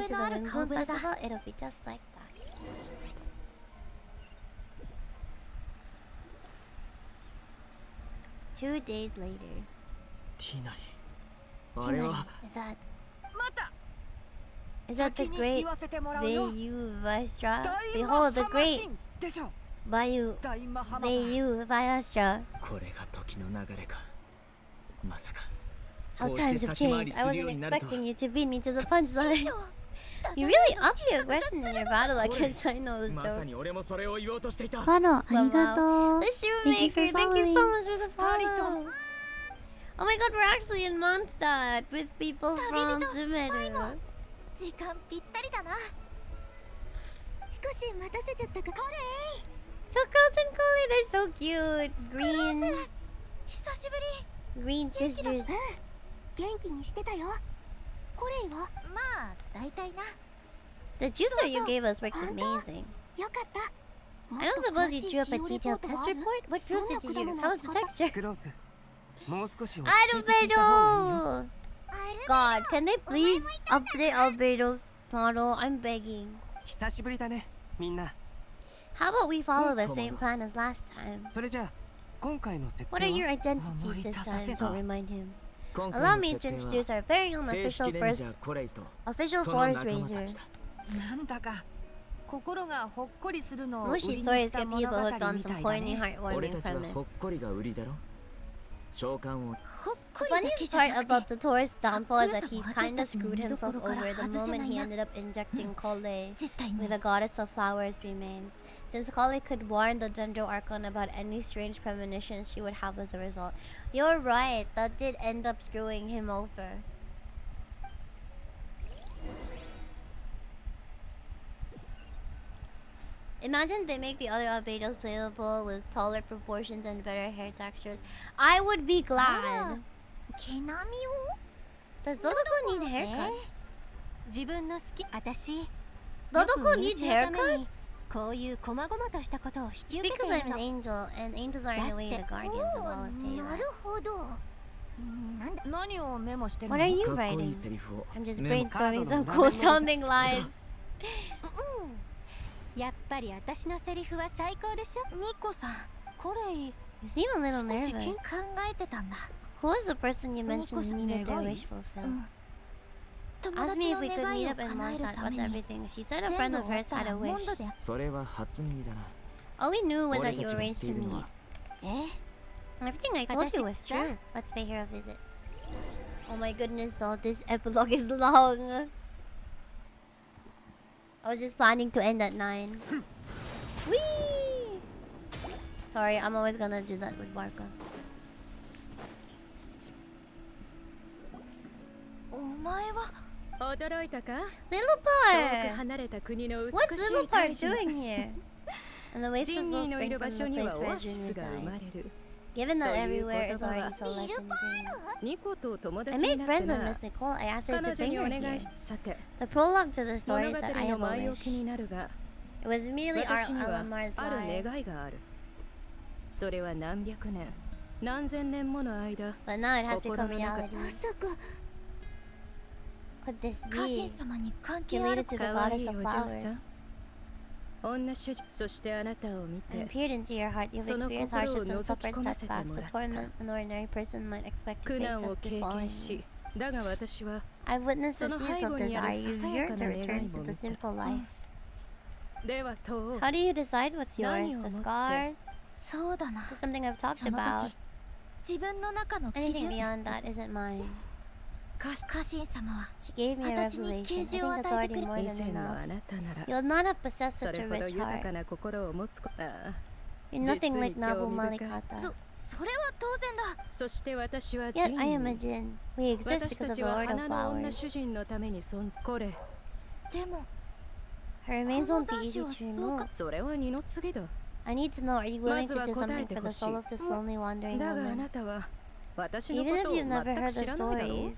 into the Wind Bloom Festival, it'll be just like that. Two days later. ティナリあれは Is that? 待った Is that the 先に great 言わせてもらうよ Vayu Vaistra? 大 Behold the マハマ great シンでしょ Vayu 大マハマ Vayu Vaistra. これが時の流れか。まさか How こうして times have 先回 changed. り I するよう wasn't になるとは。 expecting you to beat me to the punchline. 師匠 You really upped the aggression in your battle against I know this まさ joke. に俺もそれを言おうとしていた。フォローありがとう。 The Thank you for shoemaker, thank you so following. much for the follow. Oh my god, we're actually in Mondstadt with people from Sumeru. 時間ぴったりだな少し待たせちゃったかこれ So girls and Kole, they're so cute. Green, 久しぶり green 元気だ sisters. 元気にしてたよコレイはまあ大体な The juicer you gave us worked amazing. よかった I don't suppose you drew up a detailed test report? What fruits did you use? How was the texture? スクロースもう少し落ち着い Albedo! て聞いた方がいいよ God, can they please update Albedo's model? I'm begging. 久しぶりだねみんな How about we follow the same plan as last time? それじゃあ今回の設定 What are your は identities this time? Don't remind him. 今 Allow 回の me to 設定 introduce は our very own 正 official 式レン first ジャーコレイと official その forest 仲間 ranger. たちだ。なんだか心がほっこりするのを売 Mushy りに stories した get 物 people 語 hooked on みた some いだ poignant, ね俺 heartwarming たちはほ premise. っこりが売りだろ。召喚をほっこ The りだけ funniest じゃ part な about くて the tourist's downfall is that he クロスも kinda 私たちの screwed 見ど himself ころから over the 外せ moment ない he な ended up injecting Kole 絶対に with a goddess of flowers remains. Since Kale could warn the Dendro Archon about any strange premonitions she would have as a result. You're right, that did end up screwing him over. Imagine they make the other albedos playable with taller proportions and better hair textures. I would be glad. 毛並みを Does Dodoko need haircuts? 自分の好き私 Dodoko needs haircuts? こういう細々としたことを引き受け Because てい I'm る an の angel, and angels are in a way the guardians of all of な Taylor. るほどなんだ何をメモしてる What の are you かっこい writing? いセリフを I'm just メモ brainstorming some カード cool の画面に sounding lines. やっぱり私のセリフは最高でしょニコさんこれ You seem a little 少し nervous. 考えてたんだ Who is the person you mentioned who needed their wish fulfilled? 友 Asked me 達 if の we could 願 meet いを up in 叶える Mondstadt. た What's めに everything? She said a 全 friend 部 of 終わ hers った had ら a モン wish. ドで それは初耳だな。 All we knew was 俺 that た you ちが arranged してい to るの meet. は Everything I told you was私 true. Let's pay her a visit. Oh my goodness, though, this epilogue is long. I was just planning to end at 9. Whee! Sorry, I'm always gonna do that with Barca. お前は驚いたか Lilopar! 離れた国の美 What's しい Lilopar 大地の doing here? And the waste ジ is ン will ニーのい spring る from 場 the 所に place はオ where アシ Jin スが生ま resides. れる Given that という everywhere is ことは already so legendary. ニコと友 I 達に made なって friends with な Miss Nicole. I asked her 彼 to 女 bring にお her 願 here. いしさて The prologue to the story 物 is 語 that I の have a 前 wish. 置きになるが It was merely our 私には Alamar's ある lie. 願いがあるそれは何百年何千年もの間 But now it has 心 become の中 reality. まさか Could this 家臣 be 様に関係あ related る to the かわい goddess い of お嬢 flowers? さん女主人そしてあなたを見 And て peered into your heart, you've その experienced 心を hardships and 覗き suffered 込ませて setbacks, も the らった torment an ordinary person might expect to 苦 face 難を has 経 befallen 験 you. しだが私は I've witnessed そ the の seeds 背 of 後にある desire. You ささや yearn か to な return 願い to も the 見た simple life. では問おう How do you decide what's yours? 何を The もって scars? そうだな This is something I've talked その about. 時自分の中の基 Anything 準 beyond that isn't mine. 家臣様は She gave me a 私に revelation. 啓 I 示を think that's 与えてく already れ more 以 than 前の enough. あなたなら You'll not have possessed そ such れ a ほど rich 豊 heart. かな心を持つことああ You're nothing 実に like Nabu 興味深い Malikata. それは当然だそして私はジ Yet ン I am ニ a ー djinn. We exist 私 because た of ち the は Lord of 花の女 Flowers. 主人のために存在これでも Her remains won't be この残滓 easy は to そう remove. かそれは二の次だ I need to know, are you willing まず to は do 答え something て for ほ the しい soul of this lonely wandering だがあ woman? なたは私のこ Even と if を you've never 全 heard く知 the らないだろ stories, う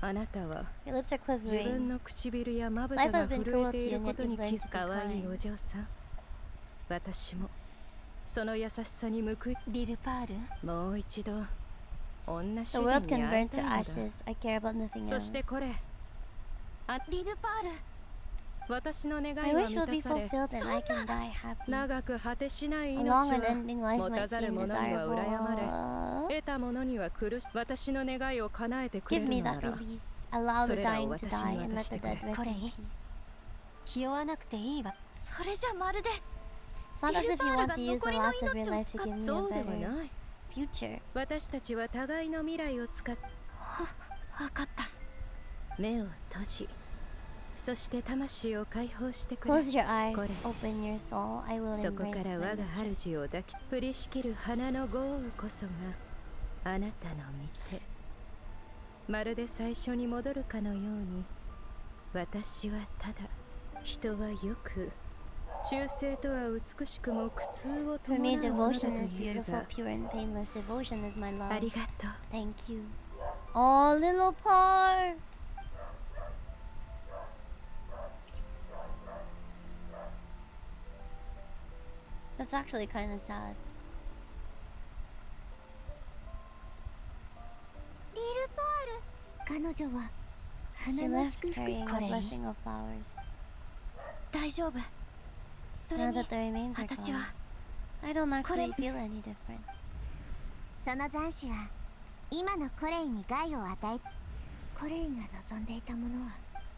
あなたは your lips are 自分 quivering. の唇やまぶ Life た has が been 震 cruel えて to い you, る and こ yet と you've に気 learned づ to かわいい be お kind. 嬢さん私もその優しさに報いリルパールもう一度女主 The world 人に can 会い burn た to いのだ ashes. I care about nothing そ else. してこれリルパール私の願 My いは wish will 満 be たされ fulfilled and I can die happy. 長く果てしない命 A long は and ending life 持 might たざる seem 者には羨まれ desirable. 得た者には苦し私の願いを叶えてくれ Give る me のな that ら release. Allow the それらを dying to 私 die に and 渡 let し the てくれ dead rest これ in peace. 気負わなくていいわ。それじゃまるで It's not as if you want to use the last of your life to give me そ a うでは better ない。 future. 私たちは互いの未来を使っわかった。目を閉じ、そして魂を解放してくれ。 Close your eyes, これ open your soul. I will そこ embrace から my 我が mistress. 主を抱き降りしきる花の豪雨こそがあなたの御手。まるで最初に戻るかのように、私はただ人はよく忠誠とは美しくも苦痛を For me, 伴うものだと devotion is いう beautiful, が、 pure, and painless. Devotion is my あ love. りがとう。 Thank you. Oh, little Par! That's actually kind of sad. リルパール。彼女は She 花の left 祝福。 carrying こ the れ blessing of flowers. 大丈夫。それ Now に that the remains are 私は gone, I don't actually これ feel any different. その残滓は今のコレイに害を与え、コレイが望んでいたものは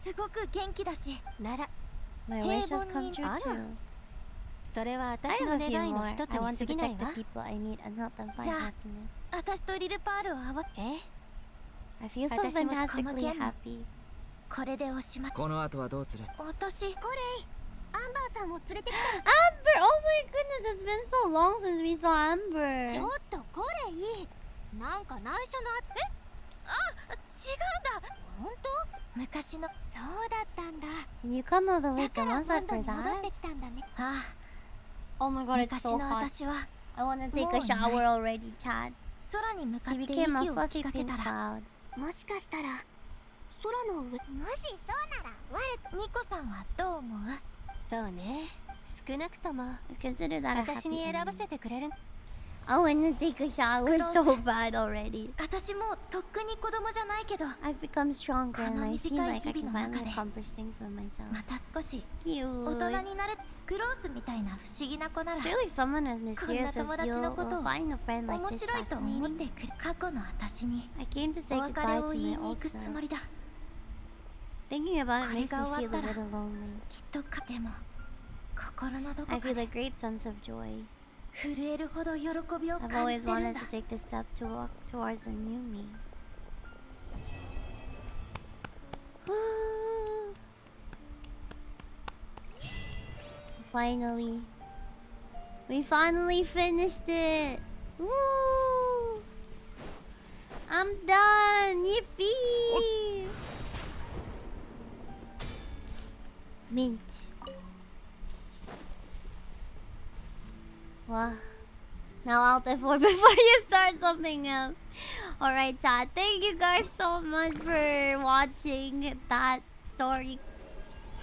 すごく元気だし、なら My 平 wish has 凡 come に true あら too. それは I 私 have の a few 願い more. の一つ I に want 過 to ぎない protect わ。 the people I meet and help them find じゃあ happiness. 私とリルパールを合わえ I feel so 私もこの fantastically 件も happy. これでおしまい。この後はどうする？私コレイ、アンバーさんを連れてき Amber! Oh my goodness, it's been so long since we saw た。ちょ Amber. っとコレイ、なんか内緒の圧。あ、違うんだ。本当？昔の。そうだったんだ。 Can you come all the way だ to からロ Mansard ンド for ンに戻っ that? てきたんだね。あ Oh my あ、 god, it's 昔 so の hot. 私は I want to take a もういない。 shower already, Chad. 空に向かっ She て became a 息を fluffy 吹きかけ pink たら、 cloud. もしかしたら空の上。もしそうなら我ニコさんはどう思う？そうね、少なくとも I consider that a 私 happy に選ば ending. せてくれる。 I want to take a shower so bad already. 私もとっくに子供じゃないけど、 I've become stronger and I feel like I can この短い日々の finally 中で accomplish things for myself. また少し Cute. 大人になるスクロースみたいな不思議な子なら Surely someone as mysterious as こんな友達 you のことを will find a friend like 面 this 白いと思っ fascinating. てくる。過去の私に I came to お say 別れ goodbye を to 言い my に行 old くつ self. もりだ。 Thinking about it これ makes me が終 feel わ a ったら little lonely. きっとでも心のどこ I か feel で a great sense of joy. 震えるほど喜びを I've 感 always じてるん wanted だ。 to take the step to walk towards a new me. Finally. We finally finished it! Woo! I'm done! Yippee! Mint. Wow. Now Alt F4 before you start something else. Alright, chat. Thank you guys so much for watching that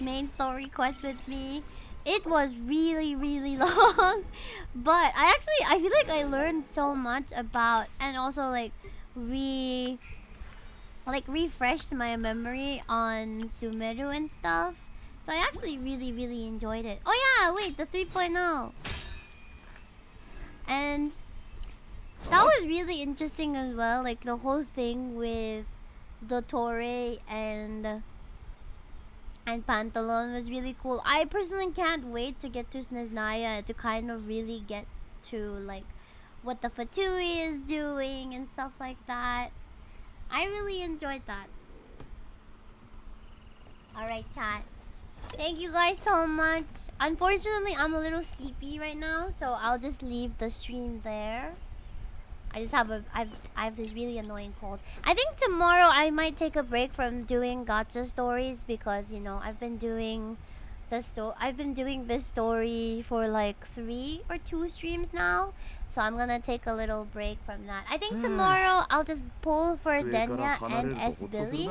main story quest with me. It was really, really long. But I feel like I learned so much about, and also like refreshed my memory on Sumeru and stuff. So I actually really, really enjoyed it. Oh yeah, wait, the 3.0. And that was really interesting as well, like the whole thing with Dottore and Pantalon was really cool. I personally can't wait to get to Snezhnaya to kind of really get to like what the Fatui is doing and stuff like that. I really enjoyed that. Alright, chat. Thank you guys so much. Unfortunately, I'm a little sleepy right now, so I'll just leave the stream there. I have this really annoying cold. I think tomorrow I might take a break from doing gacha stories because, you know, I've been doing this story for like 3 or 2 streams now. So I'm gonna take a little break from that. I think tomorrow I'll just pull for Denya and S Billy.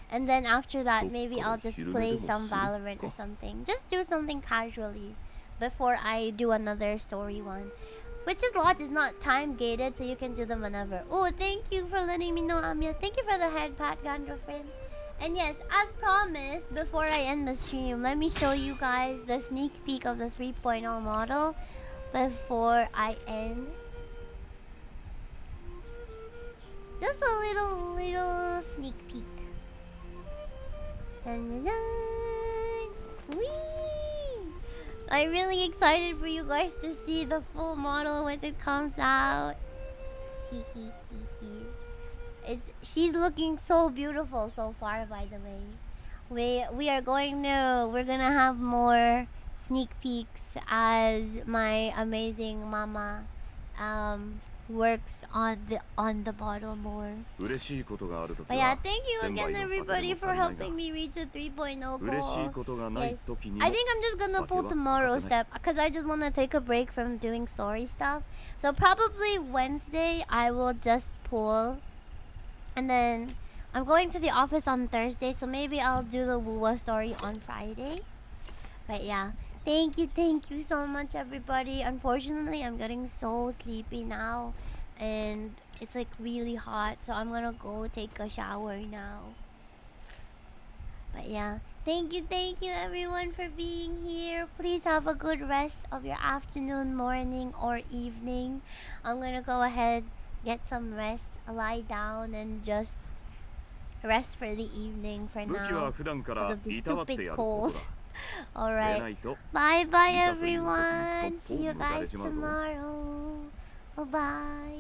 And then after that, maybe I'll just play some Valorant or something. Just do something casually before I do another story one. Witch's Lodge is not time gated, so you can do them whenever. Oh, thank you for letting me know, Amia. Thank you for the head pat, girlfriend. And yes, as promised, before I end the stream, let me show you guys the sneak peek of the 3.0 model before I end. Just a little sneak peek. Dun, dun, dun. Whee! I'm really excited for you guys to see the full model when it comes out. Hee hee hee hee. She's looking so beautiful so far, by the way. We're gonna have more sneak peeks as my amazing mama works on the bottle more. But yeah, thank you again everybody for helping me reach the 3.0 goal. Yes. I think I'm just gonna pull tomorrow's step because I just want to take a break from doing story stuff. So probably Wednesday I will just pull, and then I'm going to the office on Thursday, so maybe I'll do the Wuwa story on Friday. But yeah, thank you so much everybody. Unfortunately, I'm getting so sleepy now, and it's like really hot, so I'm gonna go take a shower now. But yeah, thank you everyone for being here. Please have a good rest of your afternoon, morning, or evening. I'm gonna go ahead, get some rest, lie down, and just rest for the evening for now because of the stupid cold. Alright, bye bye everyone. See you guys tomorrow. Bye bye.